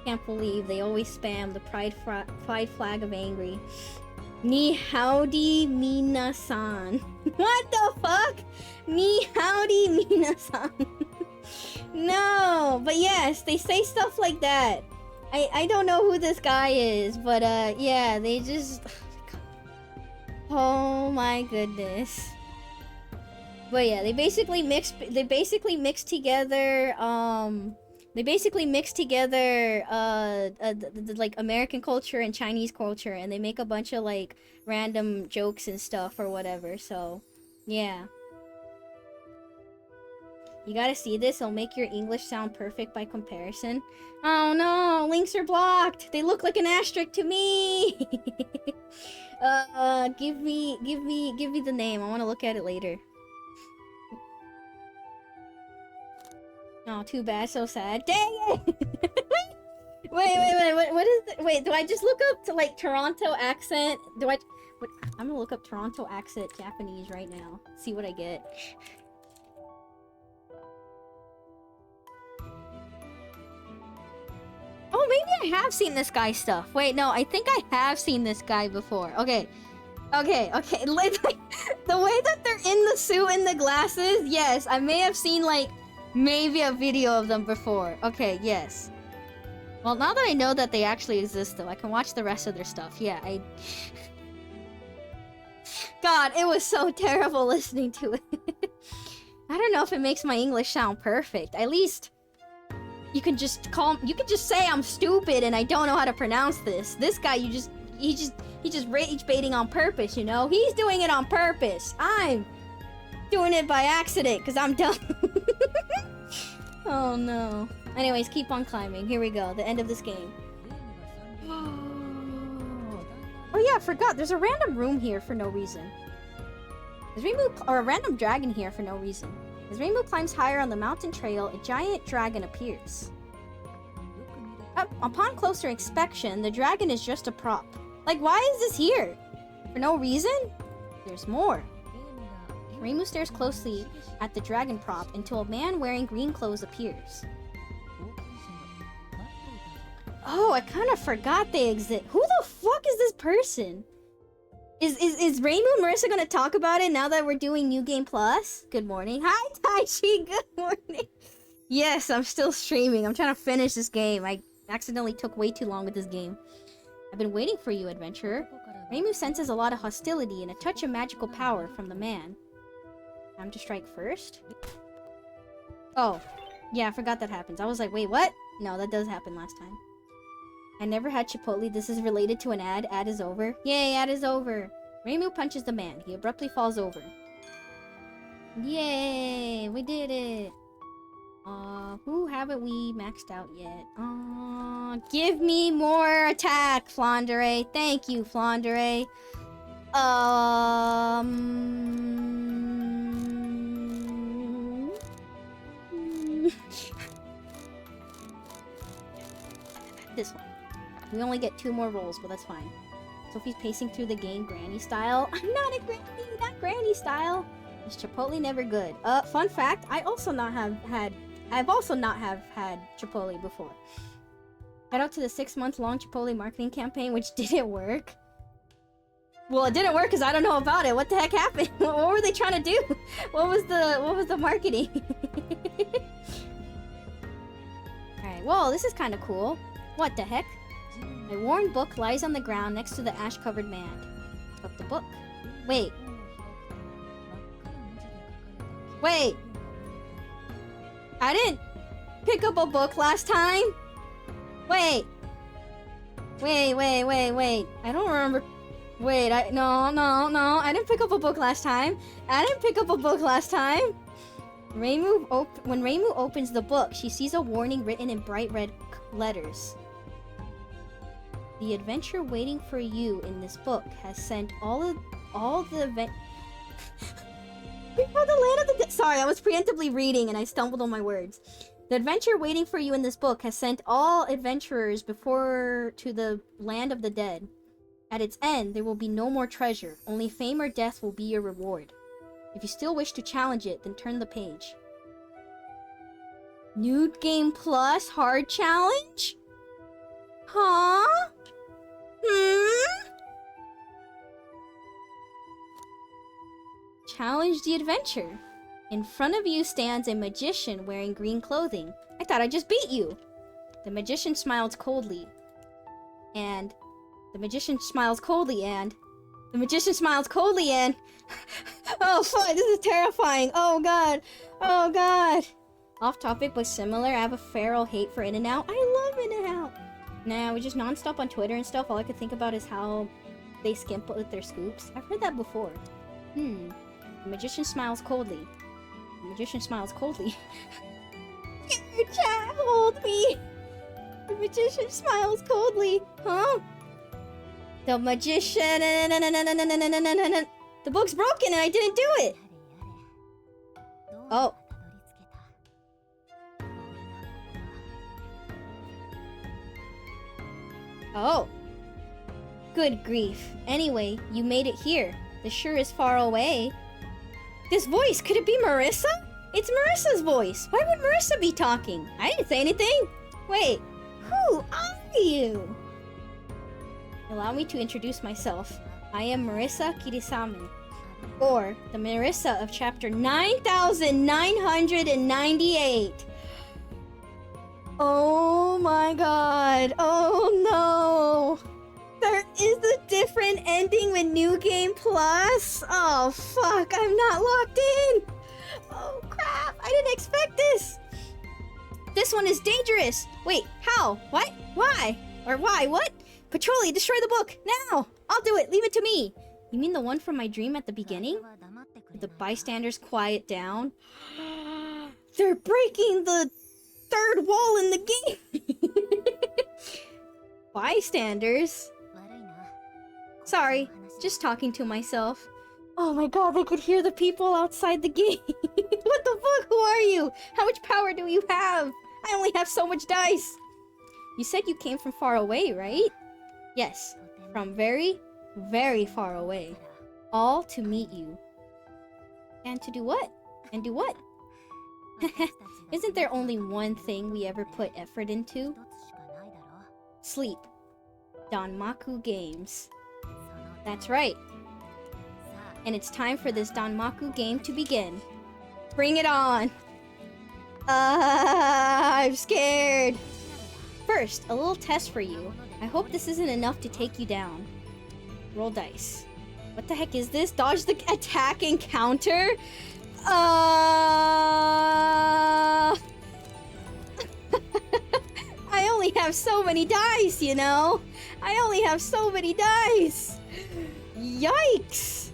Can't believe they always spam the pride flag of angry. Ni howdy minasan. What the fuck? Ni howdy minasan. No, but yes, they say stuff like that. I don't know who this guy is, but yeah, they just oh my goodness. But yeah, they basically mix together like American culture and Chinese culture, and they make a bunch of like random jokes and stuff or whatever. So, yeah. You gotta see this, it'll make your English sound perfect by comparison. Oh no, links are blocked! They look like an asterisk to me! Give me the name, I wanna look at it later. Oh, too bad, so sad. Dang it! wait, what is it? Wait, do I just look up to like Toronto accent? I'm gonna look up Toronto accent Japanese right now. See what I get. Oh, maybe I have seen this guy's stuff. Wait, no, I think I have seen this guy before. Okay. Like, the way that they're in the suit and the glasses, yes, I may have seen, like, maybe a video of them before. Okay, yes. Well, now that I know that they actually exist, though, I can watch the rest of their stuff. Yeah, God, it was so terrible listening to it. I don't know if it makes my English sound perfect. At least... You can just say I'm stupid and I don't know how to pronounce this. This guy, he's just rage baiting on purpose, you know? He's doing it on purpose. I'm doing it by accident because I'm dumb. Oh no. Anyways, keep on climbing. Here we go. The end of this game. Oh yeah, I forgot. There's a random room here for no reason. There's a random dragon here for no reason. As Reimu climbs higher on the mountain trail, a giant dragon appears. Upon closer inspection, the dragon is just a prop. Like, why is this here? For no reason? There's more. Reimu stares closely at the dragon prop until a man wearing green clothes appears. Oh, I kind of forgot they exist. Who the fuck is this person? Is Reimu and Marissa gonna talk about it now that we're doing New Game Plus? Good morning. Hi, Taichi. Good morning. Yes, I'm still streaming. I'm trying to finish this game. I accidentally took way too long with this game. I've been waiting for you, adventurer. Reimu senses a lot of hostility and a touch of magical power from the man. Time to strike first. Oh, yeah, I forgot that happens. I was like, wait, what? No, that does happen last time. I never had Chipotle. This is related to an ad. Ad is over. Yay, ad is over. Reimu punches the man. He abruptly falls over. Yay, we did it. Who haven't we maxed out yet? Give me more attack, Flandre. Thank you, Flandre. This one. We only get 2 more rolls, but that's fine. Sophie's pacing through the game granny style. I'm not a granny, not granny style. Is Chipotle never good? Fun fact, I've also not have had Chipotle before. Head out to the 6-month-long Chipotle marketing campaign, which didn't work. Well, it didn't work because I don't know about it. What the heck happened? What were they trying to do? What was the marketing? Alright, whoa, this is kind of cool. What the heck? A worn book lies on the ground next to the ash-covered man. Pick up the book. Wait. Wait! I didn't pick up a book last time? Wait! Wait. I don't remember. Wait, no. I didn't pick up a book last time. When Reimu opens the book, she sees a warning written in bright red letters. The adventure waiting for you in this book has sent all the event. Before the land of the dead. Sorry, I was preemptively reading and I stumbled on my words. The adventure waiting for you in this book has sent all adventurers before to the land of the dead. At its end, there will be no more treasure. Only fame or death will be your reward. If you still wish to challenge it, then turn the page. New Game Plus hard challenge? Huh? Challenge the adventure. In front of you stands a magician wearing green clothing. I thought I just beat you. The magician smiles coldly. And the magician smiles coldly and the magician smiles coldly and oh fuck, this is terrifying. Oh god. Oh god. Off topic but similar, I have a feral hate for In-N-Out. I love In-N-Out. Nah, we just non-stop on Twitter and stuff. All I could think about is how they skimp with their scoops. I've heard that before. The magician smiles coldly. The magician smiles coldly. Chat, hold me. The magician smiles coldly. Huh? The magician. The book's broken and I didn't do it. Oh. Oh. Good grief. Anyway, you made it here. This sure is far away. This voice, could it be Marisa? It's Marissa's voice. Why would Marissa be talking? I didn't say anything. Wait, who are you? Allow me to introduce myself. I am Marisa Kirisamen, or the Marissa of chapter 9998. Oh my god. Oh no. There is a different ending with New Game Plus? Oh fuck, I'm not locked in! Oh crap, I didn't expect this! This one is dangerous! Wait, how? What? Why? Or why? What? Patrolli, destroy the book! Now! I'll do it! Leave it to me! You mean the one from my dream at the beginning? The bystanders quiet down? They're breaking the third wall in the game! Bystanders? Sorry, just talking to myself. Oh my god, they could hear the people outside the game. What the fuck? Who are you? How much power do you have? I only have so much dice. You said you came from far away, right? Yes, from very, very far away. All to meet you. And to do what? And do what? Isn't there only one thing we ever put effort into? Sleep. Danmaku Games. That's right. And it's time for this Danmaku game to begin. Bring it on! I'm scared! First, a little test for you. I hope this isn't enough to take you down. Roll dice. What the heck is this? Dodge the attack and counter? I only have so many dice, you know? I only have so many dice! Yikes!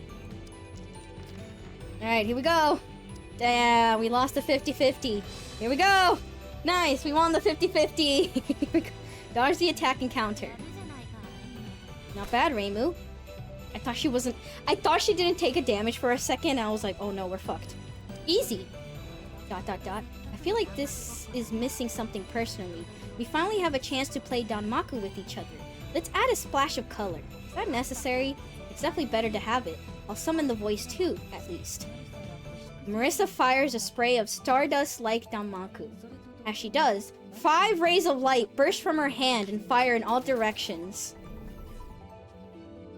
Alright, here we go. Damn, we lost the 50-50. Here we go! Nice, we won the 50-50. Dodge the attack and counter. Not bad, Reimu. I thought she didn't take a damage for a second. I was like, oh no, we're fucked. Easy. ... I feel like this is missing something personally. We finally have a chance to play Danmaku with each other. Let's add a splash of color. Is that necessary? It's definitely better to have it. I'll summon the voice too, at least. Marissa fires a spray of stardust-like Danmaku. As she does, 5 rays of light burst from her hand and fire in all directions.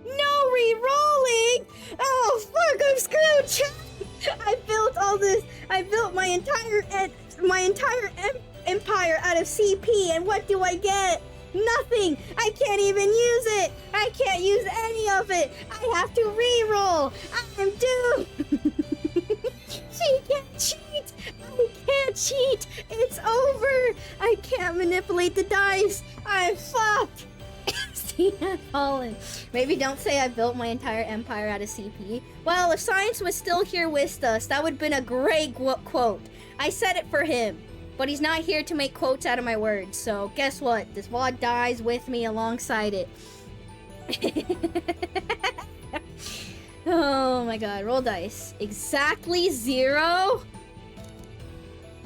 No re-rolling! Oh fuck, I'm screwed! I built all this. I built my entire empire out of CP, and what do I get? Nothing! I can't even use it! I can't use any of it! I have to re-roll! I'm doomed! She can't cheat! I can't cheat! It's over! I can't manipulate the dice! I'm fucked! See, I've fallen. Maybe don't say I built my entire empire out of CP. Well, if Science was still here with us, that would have been a great quote. I said it for him. But he's not here to make quotes out of my words, so guess what? This VOD dies with me alongside it. Oh my god, roll dice. Exactly 0?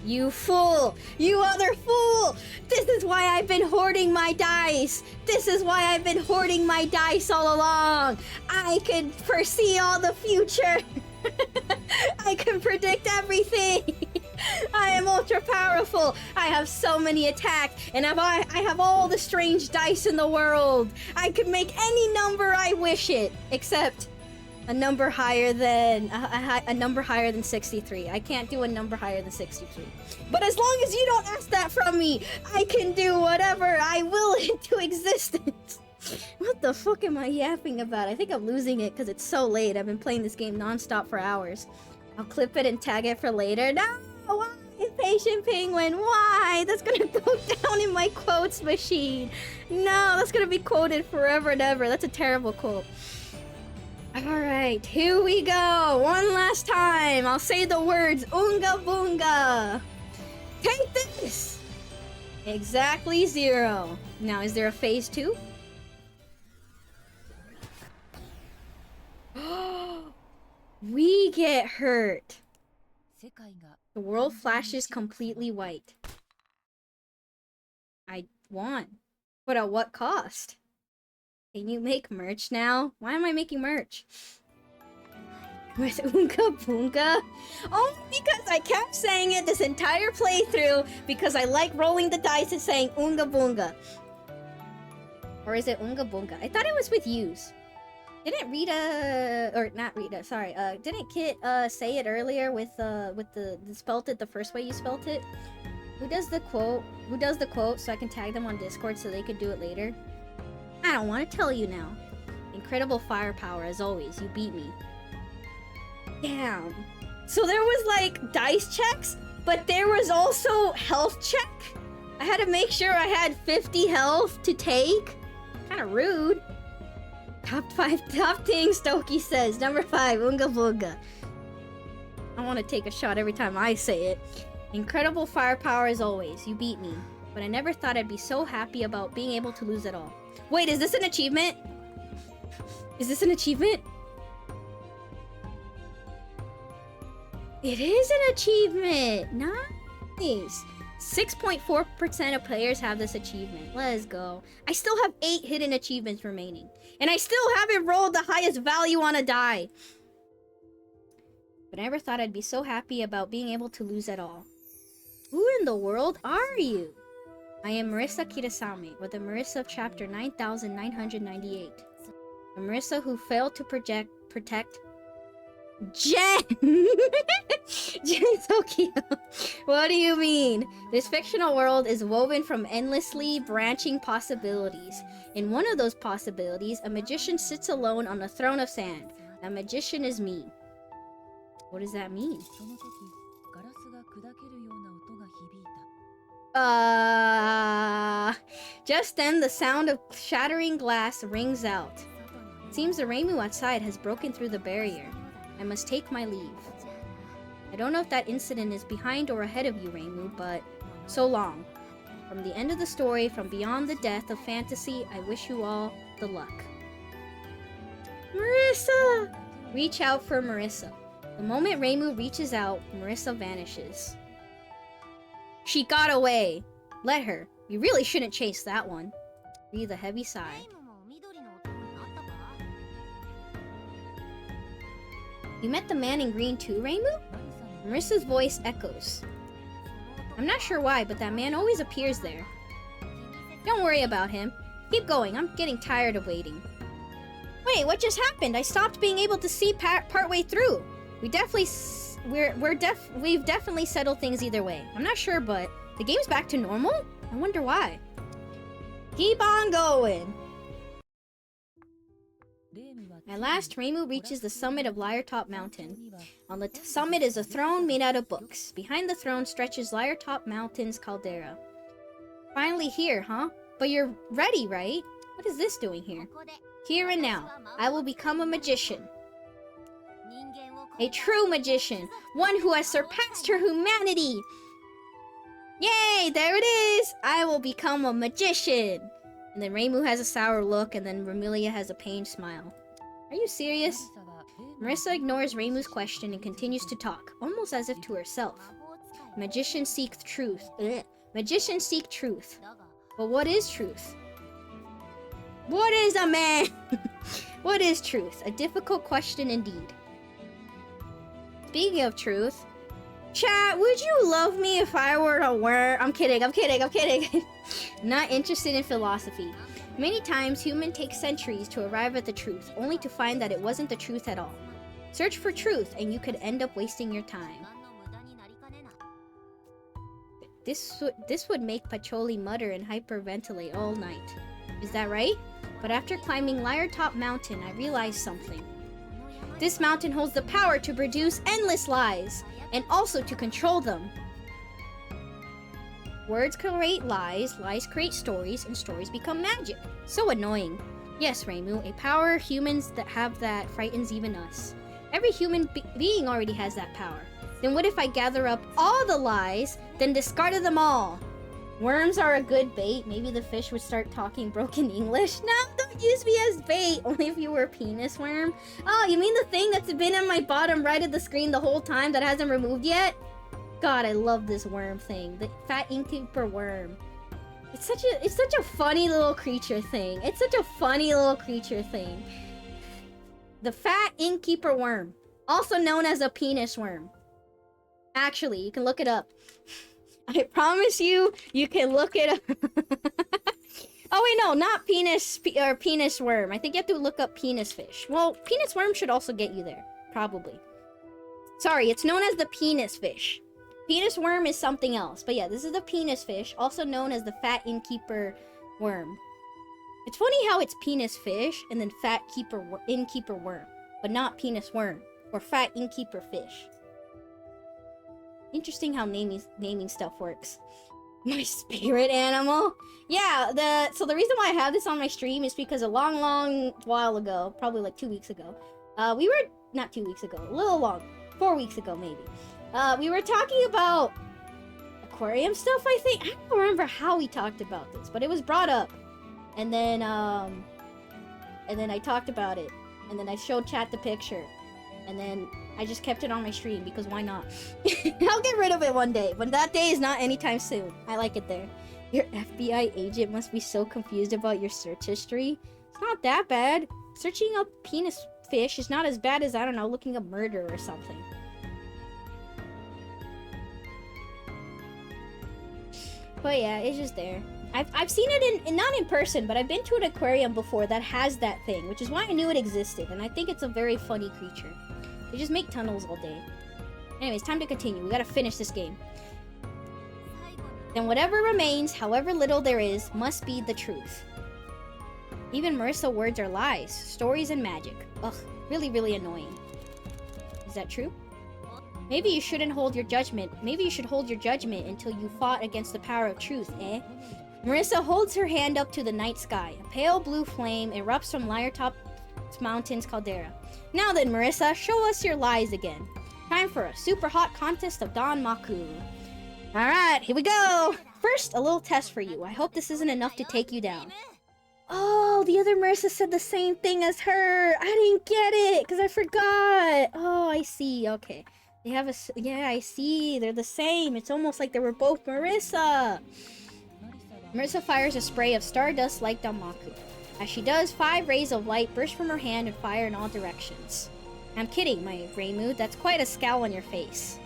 You fool! You other fool! This is why I've been hoarding my dice! This is why I've been hoarding my dice all along! I could foresee all the future! I can predict everything! I am ultra powerful! I have so many attacks, and I have all the strange dice in the world! I could make any number I wish it! Except A number higher than a number higher than 63. I can't do a number higher than 63. But as long as you don't ask that from me, I can do whatever I will into existence. What the fuck am I yapping about? I think I'm losing it because it's so late. I've been playing this game non-stop for hours. I'll clip it and tag it for later. No! Why? Patient penguin, why? That's gonna go down in my quotes machine. No, that's gonna be quoted forever and ever. That's a terrible quote. Alright, here we go. One last time. I'll say the words Oonga Boonga. Take this! Exactly 0. Now, is there a phase 2? We get hurt. The world flashes completely white. I won. But at what cost? Can you make merch now? Why am I making merch? With Oonga Boonga? Only because I kept saying it this entire playthrough because I like rolling the dice and saying Oonga Boonga. Or is it Oonga Boonga? I thought it was with yous. Didn't Rita, or not Rita, sorry, didn't Kit, say it earlier with the spelt it the first way you spelt it? Who does the quote? Who does the quote so I can tag them on Discord so they could do it later? I don't want to tell you now. Incredible firepower, as always. You beat me. Damn. So there was, like, dice checks, but there was also health check? I had to make sure I had 50 health to take? Kinda rude. Top 5 top things, Stokey says. Number 5, Oonga Boonga. I want to take a shot every time I say it. Incredible firepower as always. You beat me. But I never thought I'd be so happy about being able to lose it all. Wait, is this an achievement? Is this an achievement? It is an achievement! Nice! 6.4% of players have this achievement. Let's go. I still have 8 hidden achievements remaining. And I still haven't rolled the highest value on a die. But I never thought I'd be so happy about being able to lose it all. Who in the world are you? I am Marisa Kirasame, or the Marisa of chapter 9998. The Marisa who failed to protect Jen! Jen's so cute. What do you mean? This fictional world is woven from endlessly branching possibilities. In one of those possibilities, a magician sits alone on a throne of sand. That magician is me. What does that mean? Just then the sound of shattering glass rings out. It seems the Reimu outside has broken through the barrier. I must take my leave. I don't know if that incident is behind or ahead of you, Reimu, but so long. From the end of the story, from beyond the death of fantasy, I wish you all the luck. Marisa! Reach out for Marisa. The moment Reimu reaches out, Marisa vanishes. She got away. Let her. You really shouldn't chase that one. Breathe a heavy sigh. You met the man in green too, Reimu? Marisa's voice echoes. I'm not sure why, but that man always appears there. Don't worry about him. Keep going, I'm getting tired of waiting. Wait, what just happened? I stopped being able to see partway through. We've definitely settled things either way. I'm not sure, but the game's back to normal? I wonder why. Keep on going. At last, Reimu reaches the summit of Lyretop Mountain. On the summit is a throne made out of books. Behind the throne stretches Lyretop Mountain's caldera. Finally here, huh? But you're ready, right? What is this doing here? Here and now, I will become a magician. A true magician. One who has surpassed her humanity. Yay, there it is! I will become a magician. And then Reimu has a sour look, and then Remilia has a pained smile. Are you serious? Marisa ignores Reimu's question and continues to talk, almost as if to herself. Magicians seek truth. Magicians seek truth. But what is truth? What is a man? What is truth? A difficult question indeed. Speaking of truth, chat, would you love me if I were a worm? I'm kidding. Not interested in philosophy. Many times, humans take centuries to arrive at the truth, only to find that it wasn't the truth at all. Search for truth, and you could end up wasting your time. This would make Pacholi mutter and hyperventilate all night. Is that right? But after climbing Lyre Top Mountain, I realized something. This mountain holds the power to produce endless lies, and also to control them. Words create lies, lies create stories, and stories become magic. So annoying. Yes, Reimu, a power humans that have that frightens even us. Every human being already has that power. Then what if I gather up all the lies, then discarded them all? Worms are a good bait. Maybe the fish would start talking broken English. No, don't use me as bait. Only if you were a penis worm. Oh, you mean the thing that's been on my bottom right of the screen the whole time that hasn't removed yet? God, I love this worm thing. The fat innkeeper worm. It's such a funny little creature thing. It's such a funny little creature thing. The fat innkeeper worm, also known as a penis worm. Actually, you can look it up. I promise you, you can look it up. Oh wait, no, not penis or penis worm. I think you have to look up penis fish. Well, penis worm should also get you there, probably. Sorry, it's known as the penis fish. Penis worm is something else, but yeah, this is the penis fish, also known as the fat innkeeper worm. It's funny how it's penis fish and then fat innkeeper worm, but not penis worm or fat innkeeper fish. Interesting how naming stuff works. My spirit animal? Yeah, so the reason why I have this on my stream is because a long while ago, probably like 2 weeks ago, not 2 weeks ago, a little long, 4 weeks ago maybe, we were talking about aquarium stuff, I think. I don't remember how we talked about this, but it was brought up. And then I talked about it. And then I showed chat the picture. And then I just kept it on my stream because why not? I'll get rid of it one day, but that day is not anytime soon. I like it there. Your FBI agent must be so confused about your search history. It's not that bad. Searching up penis fish is not as bad as, I don't know, looking up murder or something. But yeah, it's just there. I've seen it in not in person, but I've been to an aquarium before that has that thing, which is why I knew it existed, and I think it's a very funny creature. They just make tunnels all day. Anyways, time to continue. We gotta finish this game. Then whatever remains, however little there is, must be the truth. Even Marisa words are lies, stories, and magic. Ugh, really, really annoying. Is that true? Maybe you shouldn't hold your judgment. Maybe you should hold your judgment until you fought against the power of truth, eh? Marisa holds her hand up to the night sky. A pale blue flame erupts from Lyre Top Mountain's caldera. Now then, Marisa, show us your lies again. Time for a super hot contest of Don Maku. Alright, here we go! First, a little test for you. I hope this isn't enough to take you down. Oh, the other Marisa said the same thing as her! I didn't get it, because I forgot! Oh, I see, okay. They have a... Yeah, I see, they're the same. It's almost like they were both Marisa! Marisa fires a spray of stardust like Danmaku. As she does, 5 rays of light burst from her hand and fire in all directions. I'm kidding, my Reimu. That's quite a scowl on your face. ...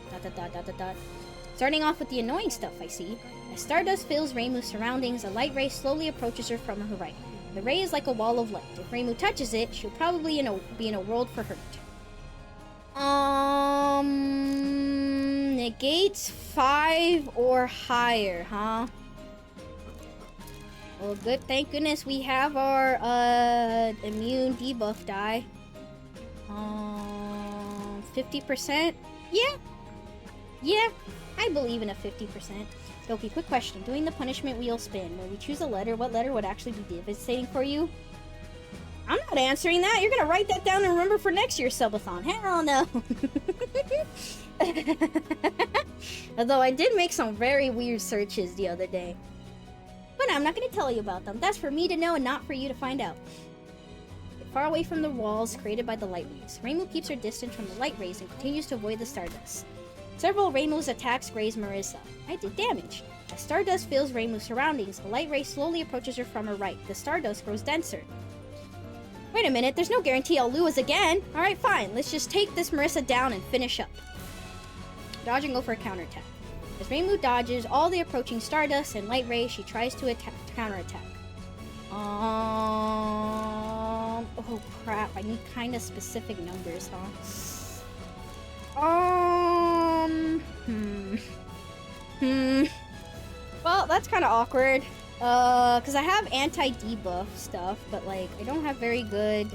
Starting off with the annoying stuff, I see. As stardust fills Reimu's surroundings, a light ray slowly approaches her from her right. The ray is like a wall of light. If Reimu touches it, she'll probably be in a world for hurt. Negates 5 or higher, huh? Well, good. Thank goodness we have our immune debuff die. 50%? Yeah, I believe in a 50%. Okay, quick question. Doing the punishment wheel spin, when we choose a letter, what letter would actually be devastating for you? I'm not answering that. You're gonna write that down and remember for next year's subathon. Hell no. Although I did make some very weird searches the other day. But I'm not going to tell you about them. That's for me to know and not for you to find out. Get far away from the walls created by the light rays. Reimu keeps her distance from the light rays and continues to avoid the stardust. Several Reimu's attacks graze Marisa. I did damage. As stardust fills Reimu's surroundings, a light ray slowly approaches her from her right. The stardust grows denser. Wait a minute, there's no guarantee I'll lose again. Alright, fine. Let's just take this Marisa down and finish up. Dodge and go for a counterattack. As Reimu dodges all the approaching stardust and light rays, she tries to counterattack. Oh crap, I need kind of specific numbers, huh? Well, that's kind of awkward. Because I have anti-debuff stuff, but like, I don't have very good,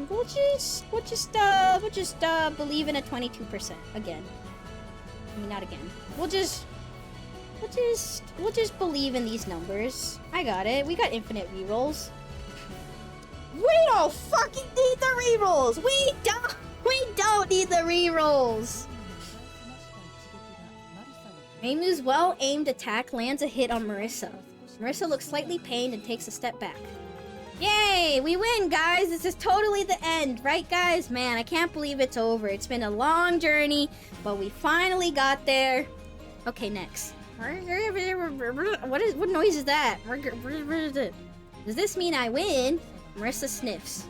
we'll just believe in a 22% again. I mean, not again. We'll just believe in these numbers. I got it. We got infinite rerolls. We don't fucking need the rerolls. We don't need the rerolls. Reimu's well-aimed attack lands a hit on Marisa. Marisa looks slightly pained and takes a step back. Yay! We win, guys! This is totally the end, right, guys? Man, I can't believe it's over. It's been a long journey, but we finally got there. Okay, next. What noise is that? Does this mean I win? Marisa sniffs.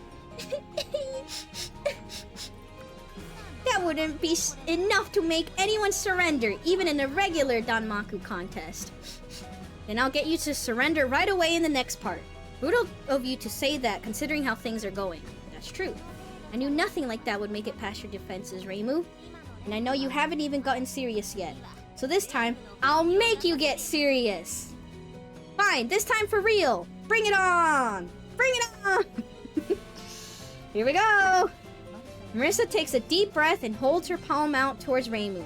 That wouldn't be enough to make anyone surrender, even in a regular Danmaku contest. Then I'll get you to surrender right away in the next part. Brutal of you to say that, considering how things are going. That's true. I knew nothing like that would make it past your defenses, Reimu. And I know you haven't even gotten serious yet. So this time, I'll make you get serious. Fine, this time for real. Bring it on! Bring it on! Here we go! Marisa takes a deep breath and holds her palm out towards Reimu.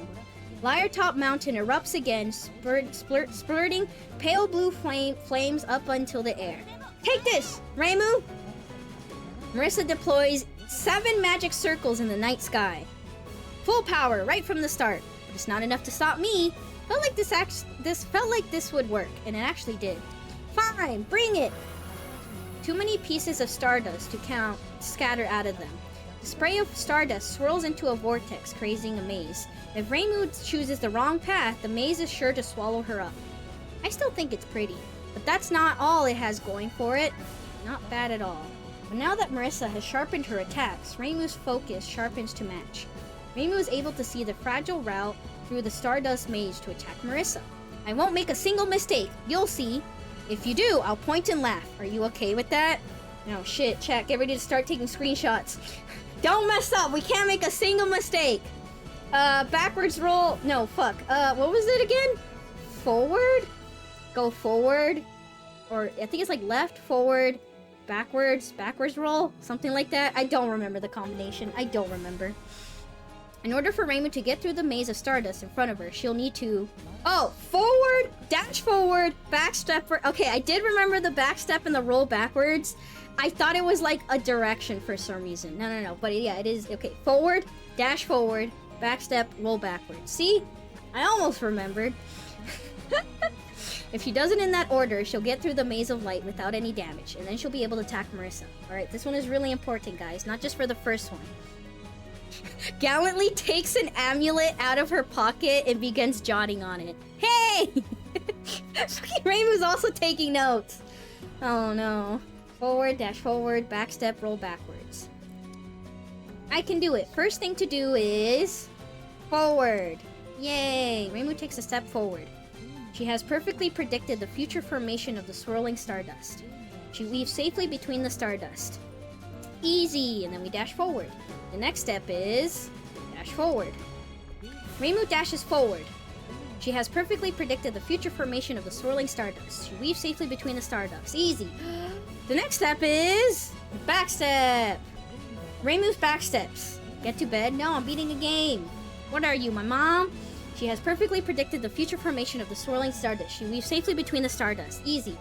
Lyretop Mountain erupts again, splurting pale blue flames up until the air. Take this, Reimu! Marisa deploys 7 magic circles in the night sky. Full power right from the start, but it's not enough to stop me. Felt like this would work, and it actually did. Fine, bring it! Too many pieces of stardust to count scatter out of them. The spray of stardust swirls into a vortex, creating a maze. If Reimu chooses the wrong path, the maze is sure to swallow her up. I still think it's pretty, but that's not all it has going for it. Not bad at all. But now that Marisa has sharpened her attacks, Reimu's focus sharpens to match. Reimu is able to see the fragile route through the stardust maze to attack Marisa. I won't make a single mistake, you'll see. If you do, I'll point and laugh. Are you okay with that? No, shit, chat, get ready to start taking screenshots. Don't mess up, we can't make a single mistake. Backwards roll, no, fuck. What was it again? Forward? Go forward. Or, I think it's like left, forward, backwards roll? Something like that. I don't remember the combination. I don't remember. In order for Reimu to get through the maze of stardust in front of her, she'll need to... Oh, forward, dash forward, backstep for... Okay, I did remember the backstep and the roll backwards. I thought it was like a direction for some reason. No. But yeah, it is. Okay, forward, dash forward, backstep, roll backwards. See? I almost remembered. If she does it in that order, she'll get through the maze of light without any damage, and then she'll be able to attack Marisa. Alright, this one is really important, guys. Not just for the first one. Gallantly takes an amulet out of her pocket and begins jotting on it. Hey! Reimu's also taking notes. Oh no. Forward, dash forward, backstep, roll backwards. I can do it. First thing to do is... forward. Yay! Reimu takes a step forward. She has perfectly predicted the future formation of the swirling stardust. She weaves safely between the stardust. Easy! And then we dash forward. The next step is... dash forward. Reimu dashes forward. She has perfectly predicted the future formation of the swirling stardust. She weaves safely between the stardust. Easy! The next step is... backstep! Reimu's backsteps. Get to bed? No, I'm beating a game. What are you, my mom? She has perfectly predicted the future formation of the swirling stardust. She weaves safely between the stardust. Easy.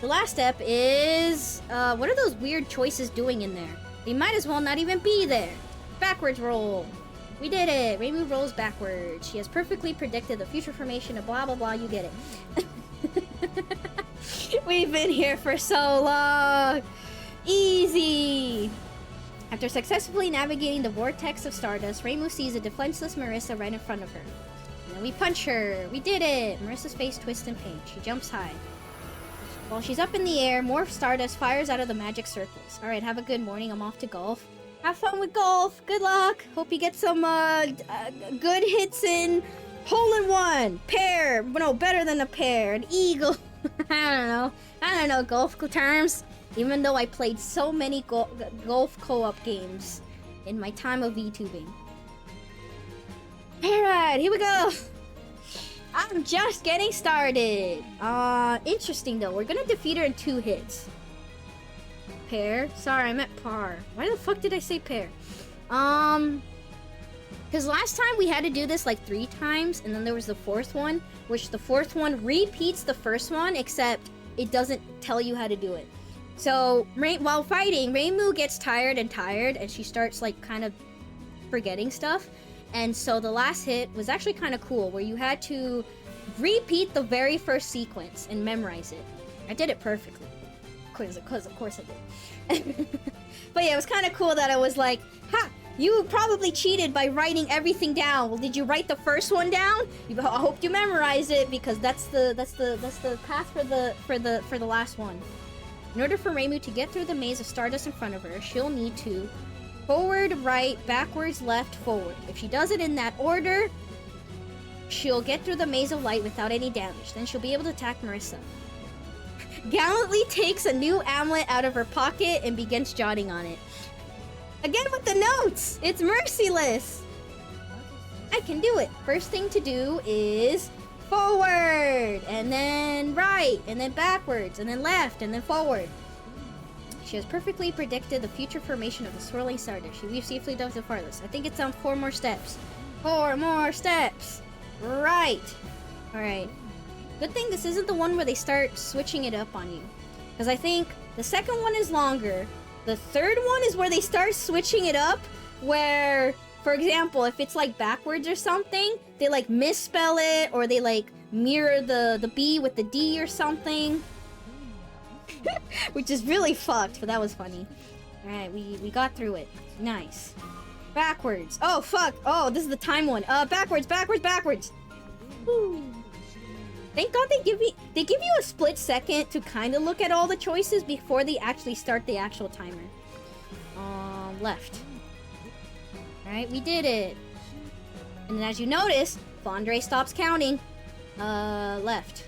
The last step is... what are those weird choices doing in there? They might as well not even be there. Backwards roll. We did it. Reimu rolls backwards. She has perfectly predicted the future formation of blah blah blah. You get it. We've been here for so long. Easy. After successfully navigating the vortex of stardust, Reimu sees a defenseless Marisa right in front of her. And then we punch her. We did it. Marisa's face twists in pain. She jumps high. While she's up in the air, more stardust fires out of the magic circles. Alright, have a good morning. I'm off to golf. Have fun with golf. Good luck. Hope you get some good hits in. Hole in one. Pair. No, better than a pair. An eagle. I don't know golf terms. Even though I played so many golf co-op games in my time of VTubing. Alright, here we go. I'm just getting started. Interesting though. We're gonna defeat her in 2 hits. Pair? Sorry, I meant par. Why the fuck did I say pair? Because last time we had to do this like 3 times, and then there was the 4th one, which the 4th one repeats the first one, except it doesn't tell you how to do it. So, while fighting, Reimu gets tired, and she starts like kind of forgetting stuff. And so the last hit was actually kind of cool, where you had to repeat the very first sequence and memorize it. I did it perfectly. Because of course I did. But yeah, it was kind of cool that I was like, ha! You probably cheated by writing everything down. Well, did you write the first one down? I hope you memorize it, because that's the path for the last one. In order for Reimu to get through the maze of stardust in front of her, she'll need to forward, right, backwards, left, forward. If she does it in that order, she'll get through the maze of light without any damage. Then she'll be able to attack Marisa. Gallantly takes a new amulet out of her pocket and begins jotting on it. Again with the notes! It's merciless! I can do it. First thing to do is forward, and then right, and then backwards, and then left, and then forward. She has perfectly predicted the future formation of the swirling stardust. She weaves safely down to the farthest. I think it's on 4 more steps. 4 more steps! Right! Alright. Good thing this isn't the one where they start switching it up on you. Because I think the second one is longer. The third one is where they start switching it up, where, for example, if it's like backwards or something, they like misspell it, or they like mirror the B with the D or something. Which is really fucked, but that was funny. Alright, we got through it. Nice. Backwards. Oh, fuck. Oh, this is the time one. Backwards. Woo. Thank God they give you a split second to kind of look at all the choices before they actually start the actual timer. Left. Alright, we did it. And as you notice, Fondre stops counting. Left.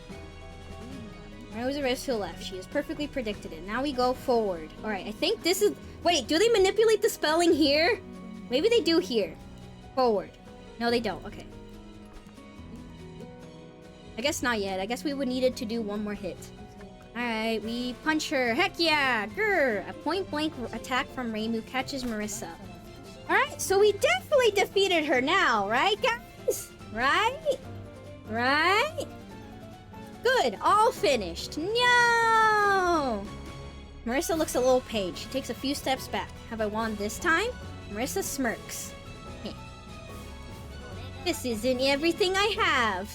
Rose the rest to the left. She has perfectly predicted it. Now we go forward. Alright, I think this is... Wait, do they manipulate the spelling here? Maybe they do here. Forward. No, they don't. Okay. I guess not yet. I guess we would needed to do 1 more hit. Alright, we punch her. Heck yeah! Grr! A point-blank attack from Reimu catches Marisa. Alright, so we definitely defeated her now, right, guys? Right? Right? Good, all finished. No! Marisa looks a little pained. She takes a few steps back. Have I won this time? Marisa smirks. This isn't everything I have.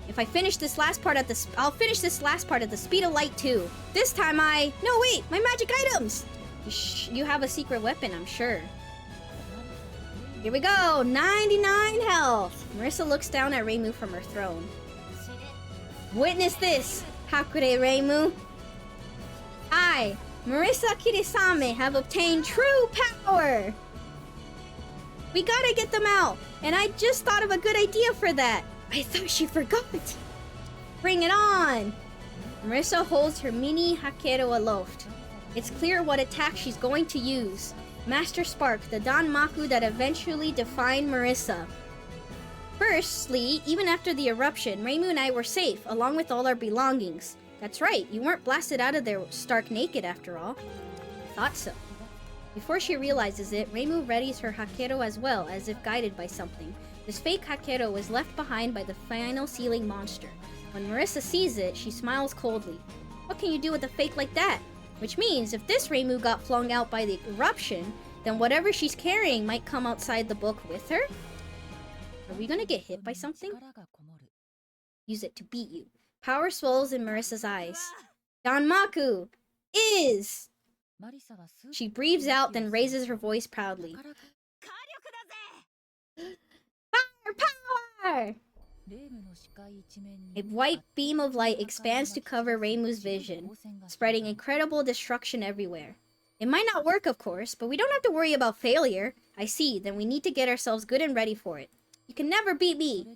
If I finish this last part at the... I'll finish this last part at the speed of light too. This time I... No, wait! My magic items! You have a secret weapon, I'm sure. Here we go! 99 health! Marisa looks down at Reimu from her throne. Witness this, Hakure Reimu. I, Marisa Kirisame, have obtained true power! We gotta get them out, and I just thought of a good idea for that. I thought she forgot. Bring it on! Marisa holds her mini Hakero aloft. It's clear what attack she's going to use. Master Spark, the Danmaku that eventually defined Marisa. Firstly, even after the eruption, Reimu and I were safe, along with all our belongings. That's right, you weren't blasted out of there stark naked after all. I thought so. Before she realizes it, Reimu readies her Hakero as well, as if guided by something. This fake Hakero was left behind by the final sealing monster. When Marisa sees it, she smiles coldly. What can you do with a fake like that? Which means, if this Reimu got flung out by the eruption, then whatever she's carrying might come outside the book with her? Are we gonna get hit by something? Use it to beat you. Power swells in Marisa's eyes. Danmaku is... She breathes out, then raises her voice proudly. Power! Power! A white beam of light expands to cover Reimu's vision, spreading incredible destruction everywhere. It might not work, of course, but we don't have to worry about failure. I see, then we need to get ourselves good and ready for it. You can never beat me.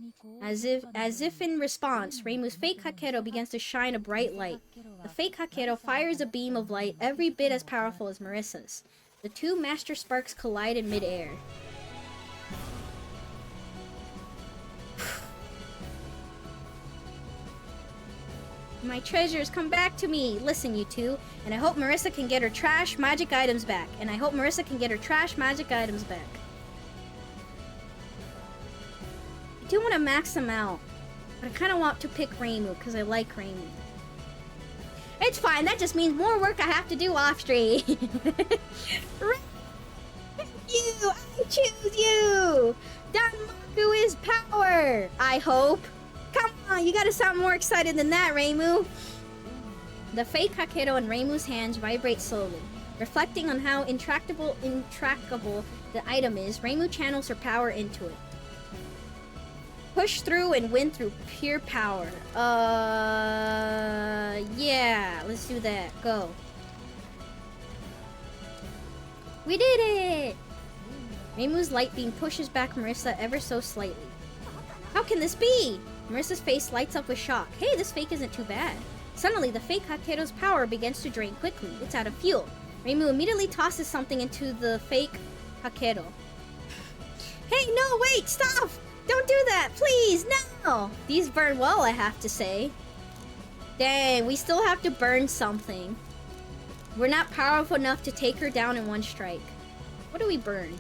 As if in response, Reimu's fake Hakero begins to shine a bright light. The fake Hakero fires a beam of light every bit as powerful as Marisa's. The two master sparks collide in midair. My treasures, come back to me! Listen, you two. And I hope Marisa can get her trash magic items back. And I hope Marisa can get her trash magic items back. I do want to max them out. But I kind of want to pick Reimu because I like Reimu. It's fine, that just means more work I have to do off stream. You! I choose you! Danmaku is power! I hope. Come on, you gotta sound more excited than that, Reimu. The fake Hakero in Reimu's hands vibrate slowly. Reflecting on how intractable the item is, Reimu channels her power into it. Push through and win through pure power. Yeah, let's do that. Go. We did it! Reimu's light beam pushes back Marisa ever so slightly. How can this be? Marisa's face lights up with shock. Hey, this fake isn't too bad. Suddenly, the fake Hakero's power begins to drain quickly. It's out of fuel. Reimu immediately tosses something into the fake Hakero. Hey, no, wait, stop! Don't do that, please, no! These burn well, I have to say. Dang, we still have to burn something. We're not powerful enough to take her down in one strike. What do we burn?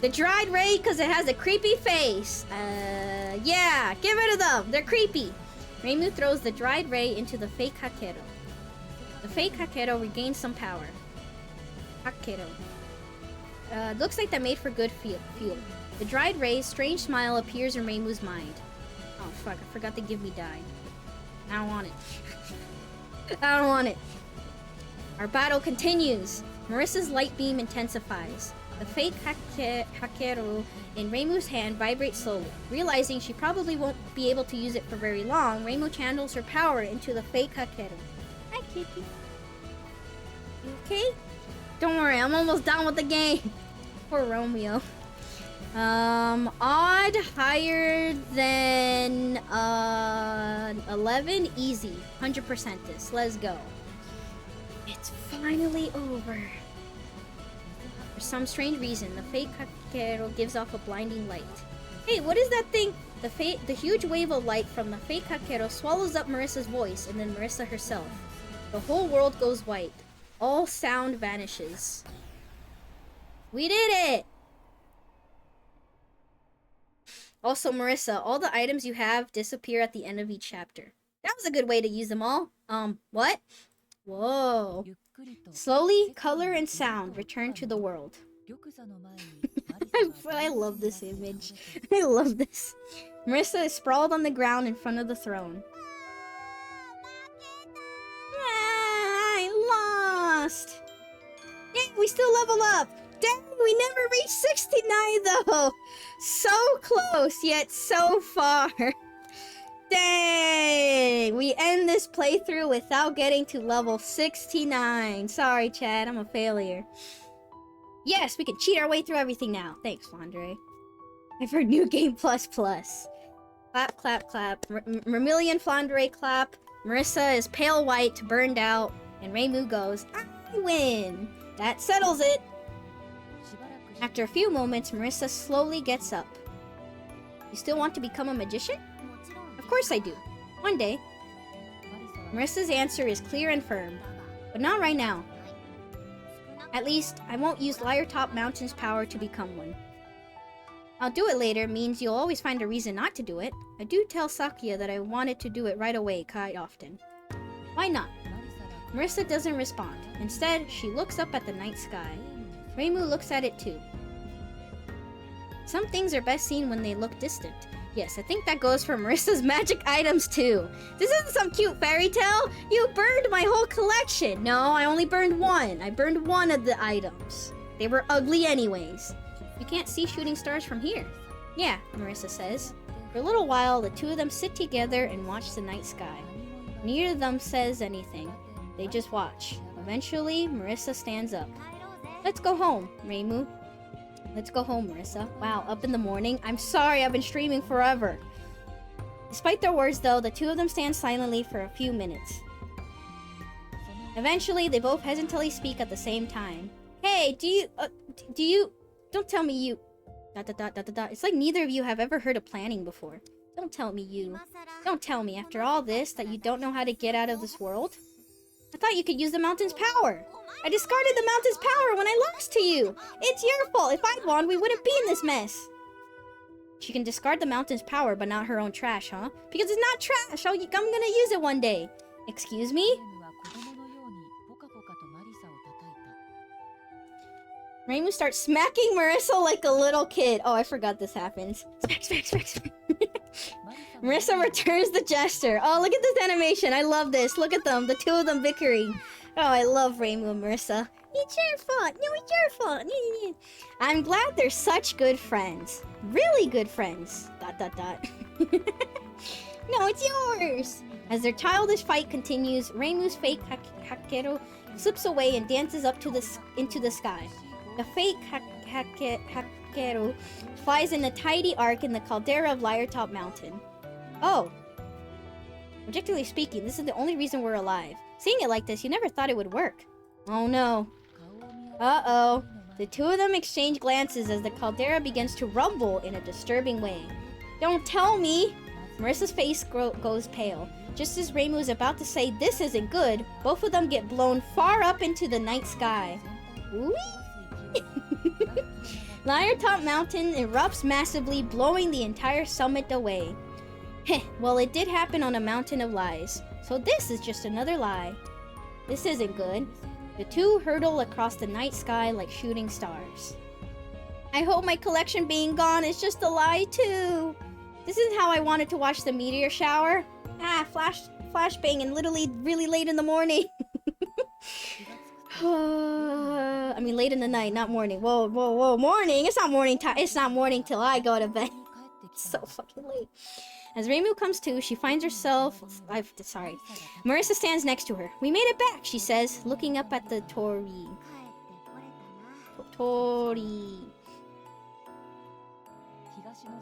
The dried ray, because it has a creepy face. Yeah, get rid of them. They're creepy. Reimu throws the dried ray into the fake Hakero. The fake Hakero regains some power. Hakero. Looks like that made for good fuel. The dried ray's strange smile appears in Reimu's mind. Oh, fuck. I forgot to give me dye. I don't want it. I don't want it. Our battle continues. Marisa's light beam intensifies. The fake Hakero in Reimu's hand vibrates slowly. Realizing she probably won't be able to use it for very long, Reimu channels her power into the fake Hakero. Hi, Kitty. You okay? Don't worry, I'm almost done with the game. Poor Romeo. Odd higher than 11, easy. 100% this. Let's go. It's finally over. For some strange reason, the fake Hakero gives off a blinding light. Hey, what is that thing? The huge wave of light from the fake Hakero swallows up Marisa's voice and then Marisa herself. The whole world goes white. All sound vanishes. We did it! Also, Marisa, all the items you have disappear at the end of each chapter. That was a good way to use them all. What? Whoa. Slowly, color and sound return to the world. I love this image. I love this. Marisa is sprawled on the ground in front of the throne. I lost! Yay, we still level up! Dang, we never reached 69 though! So close, yet so far. Dang! We end this playthrough without getting to level 69. Sorry, Chad, I'm a failure. Yes, we can cheat our way through everything now. Thanks, Flandre. I've heard New Game Plus Plus. Clap, clap, clap. Vermilion Flandre clap. Marisa is pale white, burned out. And Reimu goes, I win! That settles it! After a few moments, Marisa slowly gets up. You still want to become a magician? Of course I do. One day. Marisa's answer is clear and firm. But not right now. At least, I won't use Lyretop Mountain's power to become one. I'll do it later means you'll always find a reason not to do it. I do tell Sakuya that I wanted to do it right away quite often. Why not? Marisa doesn't respond. Instead, she looks up at the night sky. Reimu looks at it too. Some things are best seen when they look distant. Yes, I think that goes for Marisa's magic items too. This isn't some cute fairy tale. You burned my whole collection. No, I only burned one. I burned one of the items. They were ugly anyways. You can't see shooting stars from here. Yeah, Marisa says. For a little while, the two of them sit together and watch the night sky. Neither of them says anything. They just watch. Eventually, Marisa stands up. Let's go home, Reimu. Let's go home, Marisa. Wow, up in the morning? I'm sorry, I've been streaming forever. Despite their words, though, the two of them stand silently for a few minutes. Eventually, they both hesitantly speak at the same time. Hey, do you... Don't tell me you... ... It's like neither of you have ever heard of planning before. Don't tell me you... Don't tell me, after all this, that you don't know how to get out of this world? I thought you could use the mountain's power. I discarded the mountain's power when I lost to you. It's your fault. If I'd won, we wouldn't be in this mess. She can discard the mountain's power, but not her own trash, huh? Because it's not trash. I'm gonna use it one day. Excuse me? Reimu starts smacking Marisa like a little kid. Oh, I forgot this happens. Smack, smack, smack, smack. Marisa returns the gesture. Oh, look at this animation. I love this. Look at them. The two of them bickering. Oh, I love Reimu and Marisa. It's your fault. No, it's your fault. I'm glad they're such good friends. Really good friends. ... No, it's yours. As their childish fight continues, Reimu's fake Hakeru slips away and dances up to into the sky. The fake Hakeru flies in a tidy arc in the caldera of Lyretop Mountain. Oh. Objectively speaking, this is the only reason we're alive. Seeing it like this, you never thought it would work. Oh no. Uh-oh. The two of them exchange glances as the caldera begins to rumble in a disturbing way. Don't tell me! Marisa's face goes pale. Just as Reimu is about to say this isn't good, both of them get blown far up into the night sky. Whee! Lyretop Mountain erupts massively, blowing the entire summit away. Heh, well, it did happen on a mountain of lies. So this is just another lie. This isn't good. The two hurtle across the night sky like shooting stars. I hope my collection being gone is just a lie too. This is how I wanted to watch the meteor shower. Flashbang and literally really late in the morning. I mean, late in the night, not morning. Whoa, morning! It's not morning time. It's not morning till I go to bed. It's so fucking late. As Reimu comes to, she finds herself... Sorry. Marisa stands next to her. We made it back, she says, looking up at the Tori.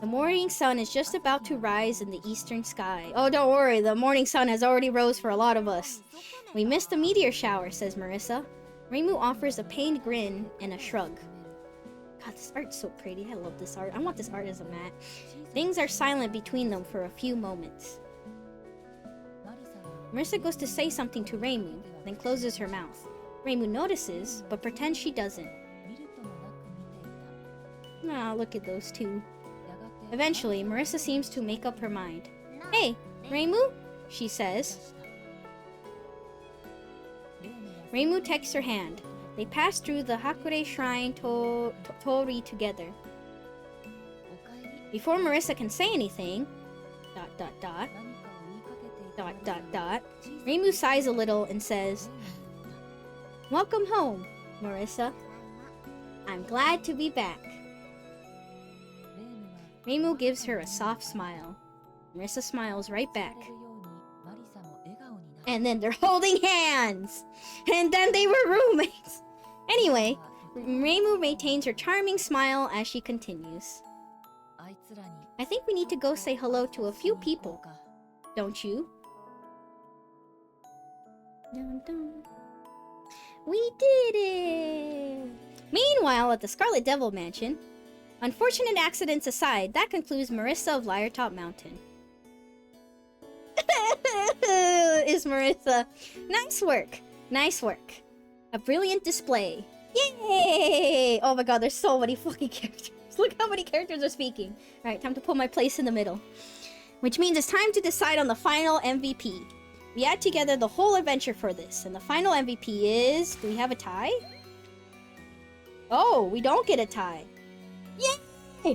The morning sun is just about to rise in the eastern sky. Oh, don't worry, the morning sun has already rose for a lot of us. We missed the meteor shower, says Marisa. Reimu offers a pained grin and a shrug. God, this art's so pretty. I love this art. I want this art as a mat. Things are silent between them for a few moments. Marisa goes to say something to Reimu, then closes her mouth. Reimu notices, but pretends she doesn't. Ah, look at those two. Eventually, Marisa seems to make up her mind. Hey, Reimu? She says. Reimu takes her hand. They pass through the Hakure Shrine Tori together. Before Marisa can say anything... ... Reimu sighs a little and says, Welcome home, Marisa. I'm glad to be back. Reimu gives her a soft smile. Marisa smiles right back. And then they're holding hands! And then they were roommates! Anyway, Reimu maintains her charming smile as she continues. I think we need to go say hello to a few people. Don't you? Dun, dun. We did it! Meanwhile, at the Scarlet Devil Mansion, unfortunate accidents aside, that concludes Marisa of Lyretop Mountain. Is Marisa. Nice work. Nice work. A brilliant display. Yay! Oh my god, there's so many fucking characters. Look how many characters are speaking. Alright, time to put my place in the middle. Which means it's time to decide on the final MVP. We add together the whole adventure for this, and the final MVP is... Do we have a tie? Oh, we don't get a tie. Yay!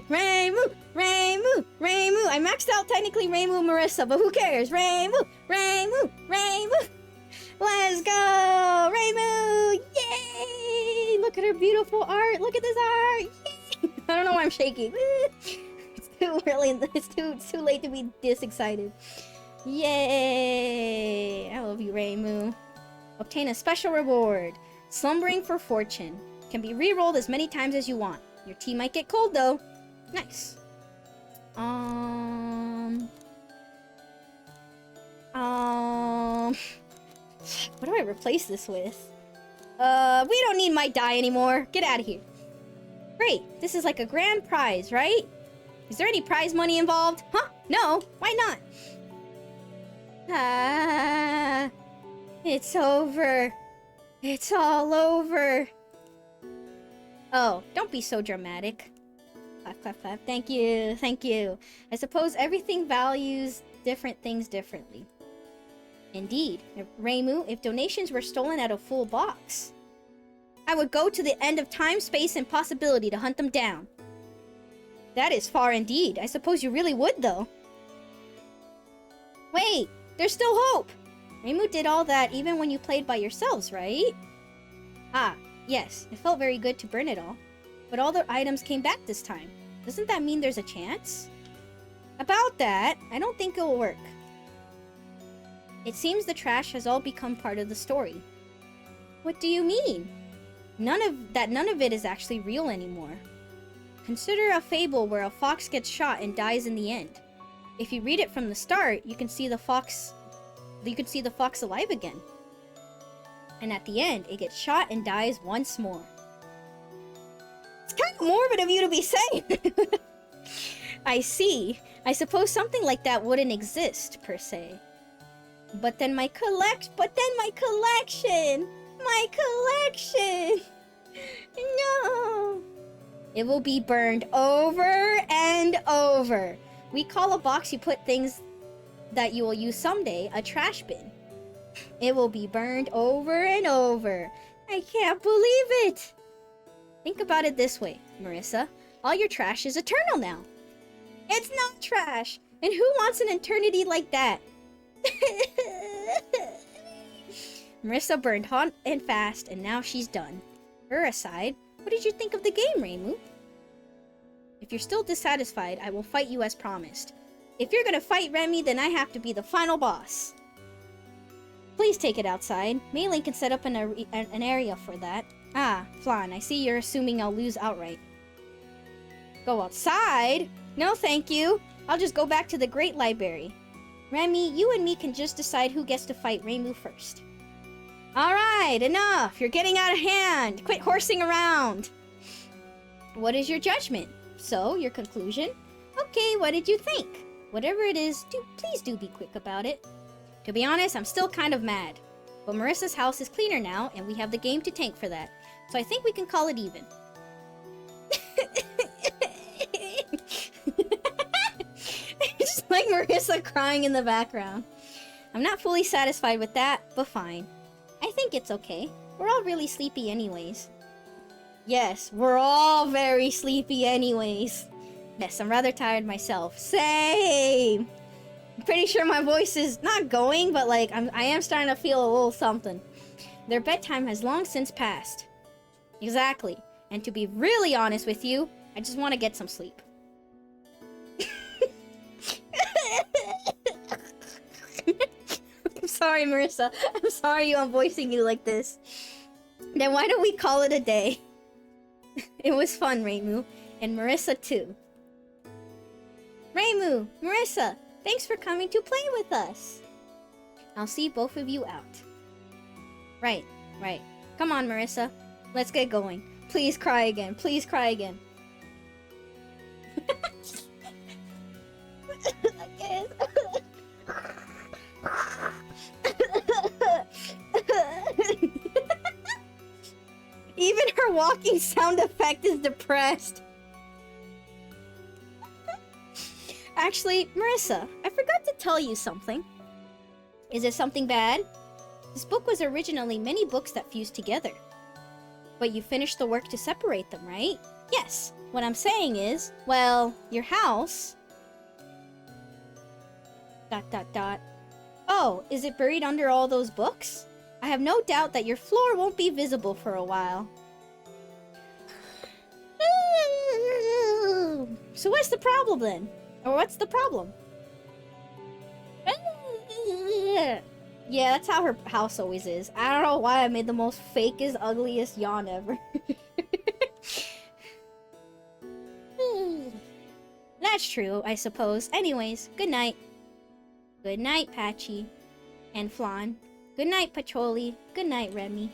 Reimu! Reimu! Reimu! I maxed out technically Reimu and Marisa, but who cares? Reimu! Reimu! Reimu! Let's go! Reimu! Yay! Look at her beautiful art! Look at this art! Yay! I don't know why I'm shaking. It's too early. It's too late to be this excited. Yay! I love you, Reimu. Obtain a special reward. Slumbering for Fortune. Can be re-rolled as many times as you want. Your tea might get cold though. Nice. What do I replace this with? We don't need my die anymore. Get out of here. Great. This is like a grand prize, right? Is there any prize money involved? Huh? No. Why not? Ah, it's over. It's all over. Oh, don't be so dramatic. Clap, clap, clap. Thank you. Thank you. I suppose everything values different things differently. Indeed. Reimu, if donations were stolen out of full box, I would go to the end of time, space, and possibility to hunt them down. That is far indeed. I suppose you really would, though. Wait, there's still hope. Reimu did all that even when you played by yourselves, right? Ah, yes. It felt very good to burn it all. But all the items came back this time. Doesn't that mean there's a chance? About that, I don't think it'll work. It seems the trash has all become part of the story. What do you mean? None of it is actually real anymore. Consider a fable where a fox gets shot and dies in the end. If you read it from the start, you can see the fox alive again. And at the end, it gets shot and dies once more. It's kind of morbid of you to be saying. I see. I suppose something like that wouldn't exist, per se. But then my collection! My collection! No! It will be burned over and over. We call a box you put things that you will use someday a trash bin. It will be burned over and over. I can't believe it! Think about it this way, Marisa. All your trash is eternal now. It's not trash! And who wants an eternity like that? Marisa burned hot and fast, and now she's done. Her aside, what did you think of the game, Reimu? If you're still dissatisfied, I will fight you as promised. If you're gonna fight Remy, then I have to be the final boss. Please take it outside. Melee can set up an area for that. Ah, Flan, I see you're assuming I'll lose outright. Go outside? No, thank you. I'll just go back to the Great Library. Remy, you and me can just decide who gets to fight Reimu first. Alright, enough! You're getting out of hand! Quit horsing around! What is your judgment? So, your conclusion? Okay, what did you think? Whatever it is, please do be quick about it. To be honest, I'm still kind of mad. But Marisa's house is cleaner now, and we have the game to tank for that. So I think we can call it even. Just like Marisa crying in the background. I'm not fully satisfied with that, but fine. I think it's okay. We're all really sleepy anyways. Yes, we're all very sleepy anyways. Yes, I'm rather tired myself. Same! I'm pretty sure my voice is not going, but like, I am starting to feel a little something. Their bedtime has long since passed. Exactly. And to be really honest with you, I just want to get some sleep. I'm sorry, Marisa. I'm sorry I'm voicing you like this. Then why don't we call it a day? It was fun, Reimu. And Marisa, too. Reimu! Marisa! Thanks for coming to play with us! I'll see both of you out. Right. Come on, Marisa. Let's get going. Please cry again. Please cry again. I guess. Even her walking sound effect is depressed. Actually, Marisa, I forgot to tell you something. Is it something bad? This book was originally many books that fused together. But you finished the work to separate them, right? Yes. What I'm saying is, well, your house... ... Oh, is it buried under all those books? I have no doubt that your floor won't be visible for a while. So what's the problem then? Or what's the problem? Yeah, that's how her house always is. I don't know why I made the most fakest, ugliest yawn ever. That's true, I suppose. Anyways, good night. Good night, Patchy. And Flan. Good night, Pacholi. Good night, Remy.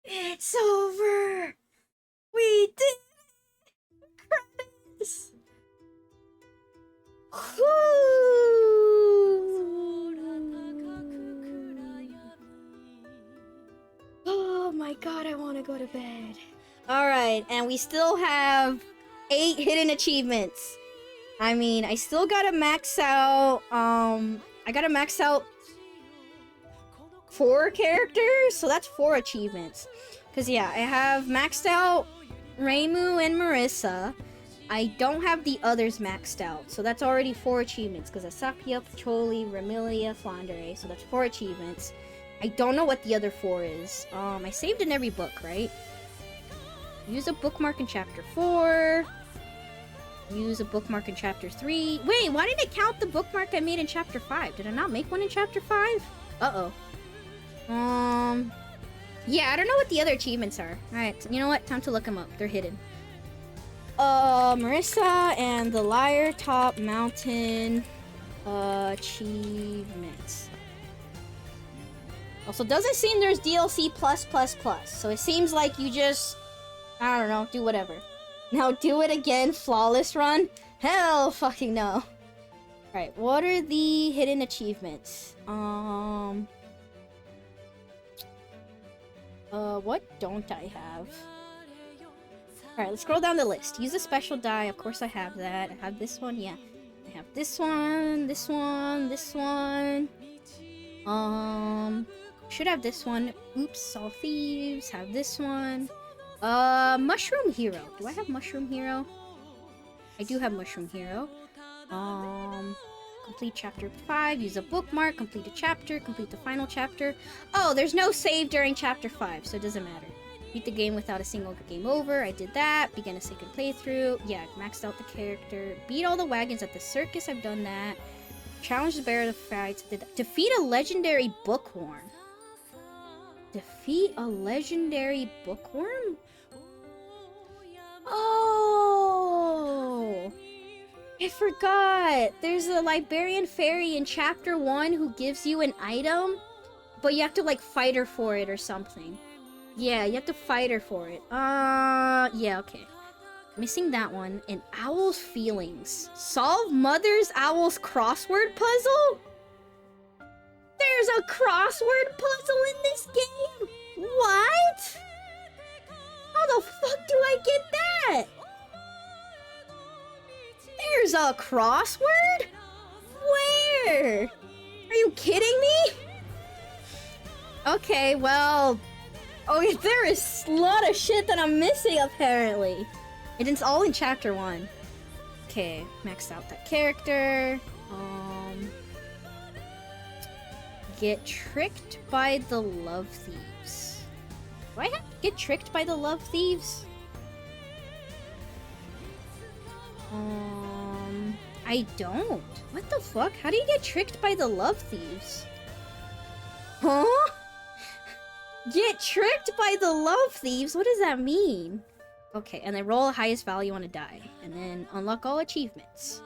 It's over! We did it! Credits! Oh my god, I want to go to bed. Alright, and we still have 8 hidden achievements. I mean, I still gotta max out, I gotta max out 4 characters, so that's 4 achievements. Because, yeah, I have maxed out Reimu and Marisa. I don't have the others maxed out, so that's already 4 achievements. Because Asapia, Pacholi, Remilia, Flandre, so that's 4 achievements. I don't know what the other 4 is. I saved in every book, right? Use a bookmark in chapter 4. Use a bookmark in chapter 3. Wait, why didn't it count the bookmark I made in chapter 5? Did I not make one in chapter 5? Uh-oh. Yeah, I don't know what the other achievements are. Alright, you know what? Time to look them up. They're hidden. Marisa and the Liar Top Mountain achievements. Also, doesn't seem there's DLC plus. So it seems like you just, I don't know, do whatever. Now do it again, flawless run? Hell fucking no. Alright, what are the hidden achievements? What don't I have? Alright, let's scroll down the list. Use a special die. Of course I have that. I have this one, yeah. I have this one, this one, this one. Should have this one. Oops, all thieves. Have this one. Mushroom Hero. Do I have Mushroom Hero? I do have Mushroom Hero. Complete chapter 5. Use a bookmark. Complete a chapter. Complete the final chapter. Oh, there's no save during chapter 5, so it doesn't matter. Beat the game without a single game over. I did that. Begin a second playthrough. Yeah, maxed out the character. Beat all the wagons at the circus. I've done that. Challenge the bear to fights. Did that. Defeat a legendary bookworm. Defeat a legendary bookworm? Oh! I forgot! There's a Liberian fairy in chapter 1 who gives you an item, but you have to, like, fight her for it or something. Yeah, you have to fight her for it. Yeah, okay. Missing that one. And Owl's Feelings. Solve Mother's Owl's crossword puzzle? There's a crossword puzzle in this game? What? How the fuck do I get that? There's a crossword? Where? Are you kidding me? Okay, well... Oh, there is a lot of shit that I'm missing, apparently. And it's all in chapter 1. Okay, maxed out that character. Get tricked by the love thieves. Do I have to get tricked by the love thieves? I don't. What the fuck? How do you get tricked by the love thieves? Huh? Get tricked by the love thieves? What does that mean? Okay, and then roll the highest value on a die. And then unlock all achievements.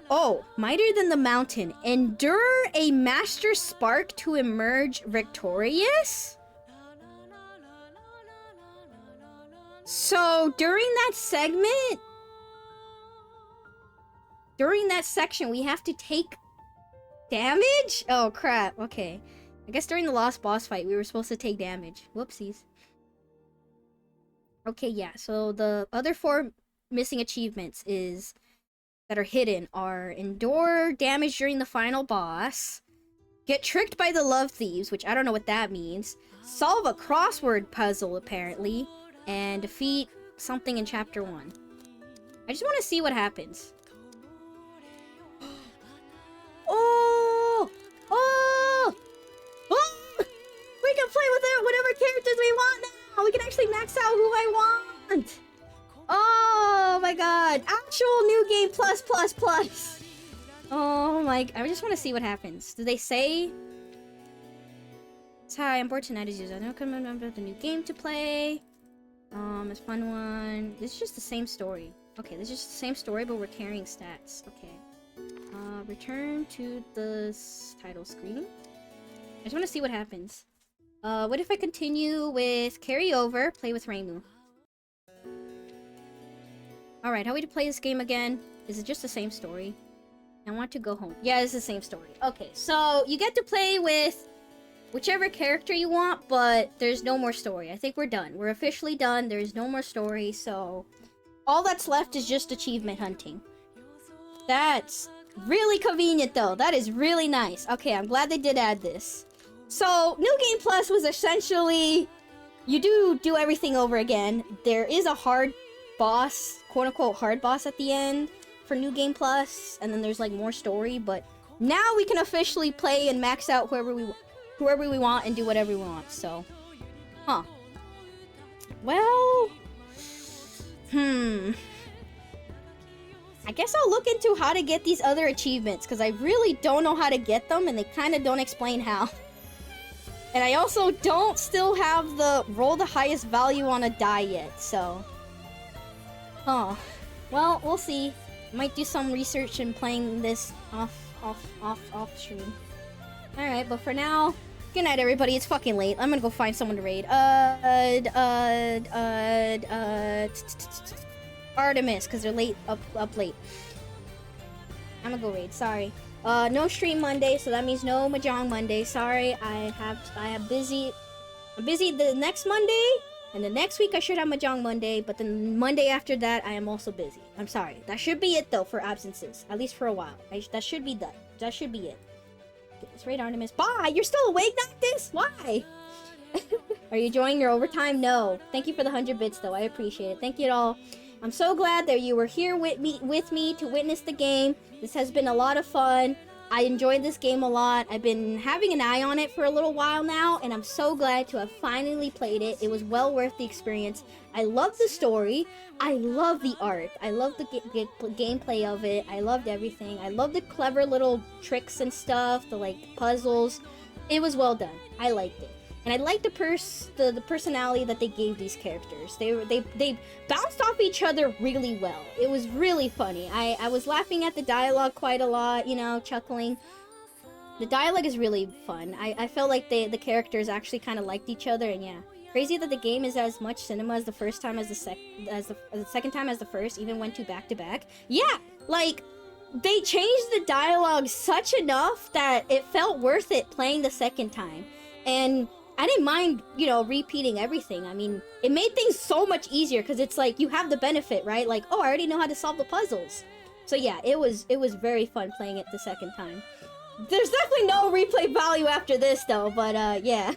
Oh, mightier than the mountain. Endure a master spark to emerge victorious? So, during that segment... During that section, we have to take damage? Oh, crap. Okay. I guess during the last boss fight, we were supposed to take damage. Whoopsies. Okay, yeah. So the other 4 missing achievements that are hidden are endure damage during the final boss, get tricked by the love thieves, which I don't know what that means, solve a crossword puzzle, apparently, and defeat something in chapter 1. I just want to see what happens. Oh! Oh! Oh! We can play with whatever characters we want now! We can actually max out who I want! Oh my god! Actual new game plus plus plus! Oh my... I just want to see what happens. Do they say... Hi, I'm bored tonight as usual. I don't come up with a new game to play. It's a fun one. This is just the same story. Okay, this is just the same story, but we're carrying stats. Okay. Return to the title screen. I just want to see what happens. What if I continue with carryover, play with Reimu? Alright, how do we play this game again? Is it just the same story? I want to go home. Yeah, it's the same story. Okay, so you get to play with whichever character you want, but there's no more story. I think we're done. We're officially done. There's no more story, so... all that's left is just achievement hunting. That's really convenient, though. That is really nice. Okay, I'm glad they did add this. So, New Game Plus was essentially... you do everything over again. There is a hard boss, quote-unquote hard boss at the end for New Game Plus, and then there's, like, more story, but now we can officially play and max out whoever we want and do whatever we want, so... huh. Well... I guess I'll look into how to get these other achievements, because I really don't know how to get them, and they kind of don't explain how. And I also don't still have the roll the highest value on a die yet, so... huh. Well, we'll see. Might do some research in playing this off stream. Alright, but for now, good night everybody, it's fucking late. I'm gonna go find someone to raid. Artemis, because they're late, up late. I'm gonna go raid, sorry. No stream Monday, so that means no Mahjong Monday. Sorry, I'm busy the next Monday, and the next week I should have Mahjong Monday, but the Monday after that, I am also busy. I'm sorry. That should be it, though, for absences. At least for a while. That should be done. That should be it. Okay, let's raid Artemis. Bye! You're still awake, Noctis? Why? Are you enjoying your overtime? No. Thank you for the 100 bits, though. I appreciate it. Thank you all. I'm so glad that you were here with me to witness the game. This has been a lot of fun. I enjoyed this game a lot. I've been having an eye on it for a little while now, and I'm so glad to have finally played it. It was well worth the experience. I love the story. I love the art. I love the gameplay of it. I loved everything. I love the clever little tricks and stuff, the like puzzles. It was well done. I liked it. And I liked the personality that they gave these characters. They bounced off each other really well. It was really funny. I was laughing at the dialogue quite a lot, you know, chuckling. The dialogue is really fun. I felt like the characters actually kind of liked each other, and yeah. Crazy that the game is as much cinema as the first time as the second time as the first, even went back to back. Yeah, like they changed the dialogue such enough that it felt worth it playing the second time. And I didn't mind, you know, repeating everything. I mean, it made things so much easier because it's like you have the benefit, right? Like, oh, I already know how to solve the puzzles. So yeah, it was very fun playing it the second time. There's definitely no replay value after this though, but yeah.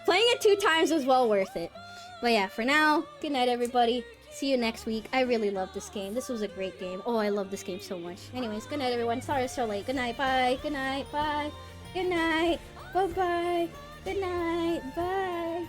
Playing it 2 times was well worth it. But yeah, for now, good night everybody. See you next week. I really love this game. This was a great game. Oh, I love this game so much. Anyways, good night everyone. Sorry it's so late. Good night, bye. Good night, bye. Good night. Bye-bye. Good night. Bye.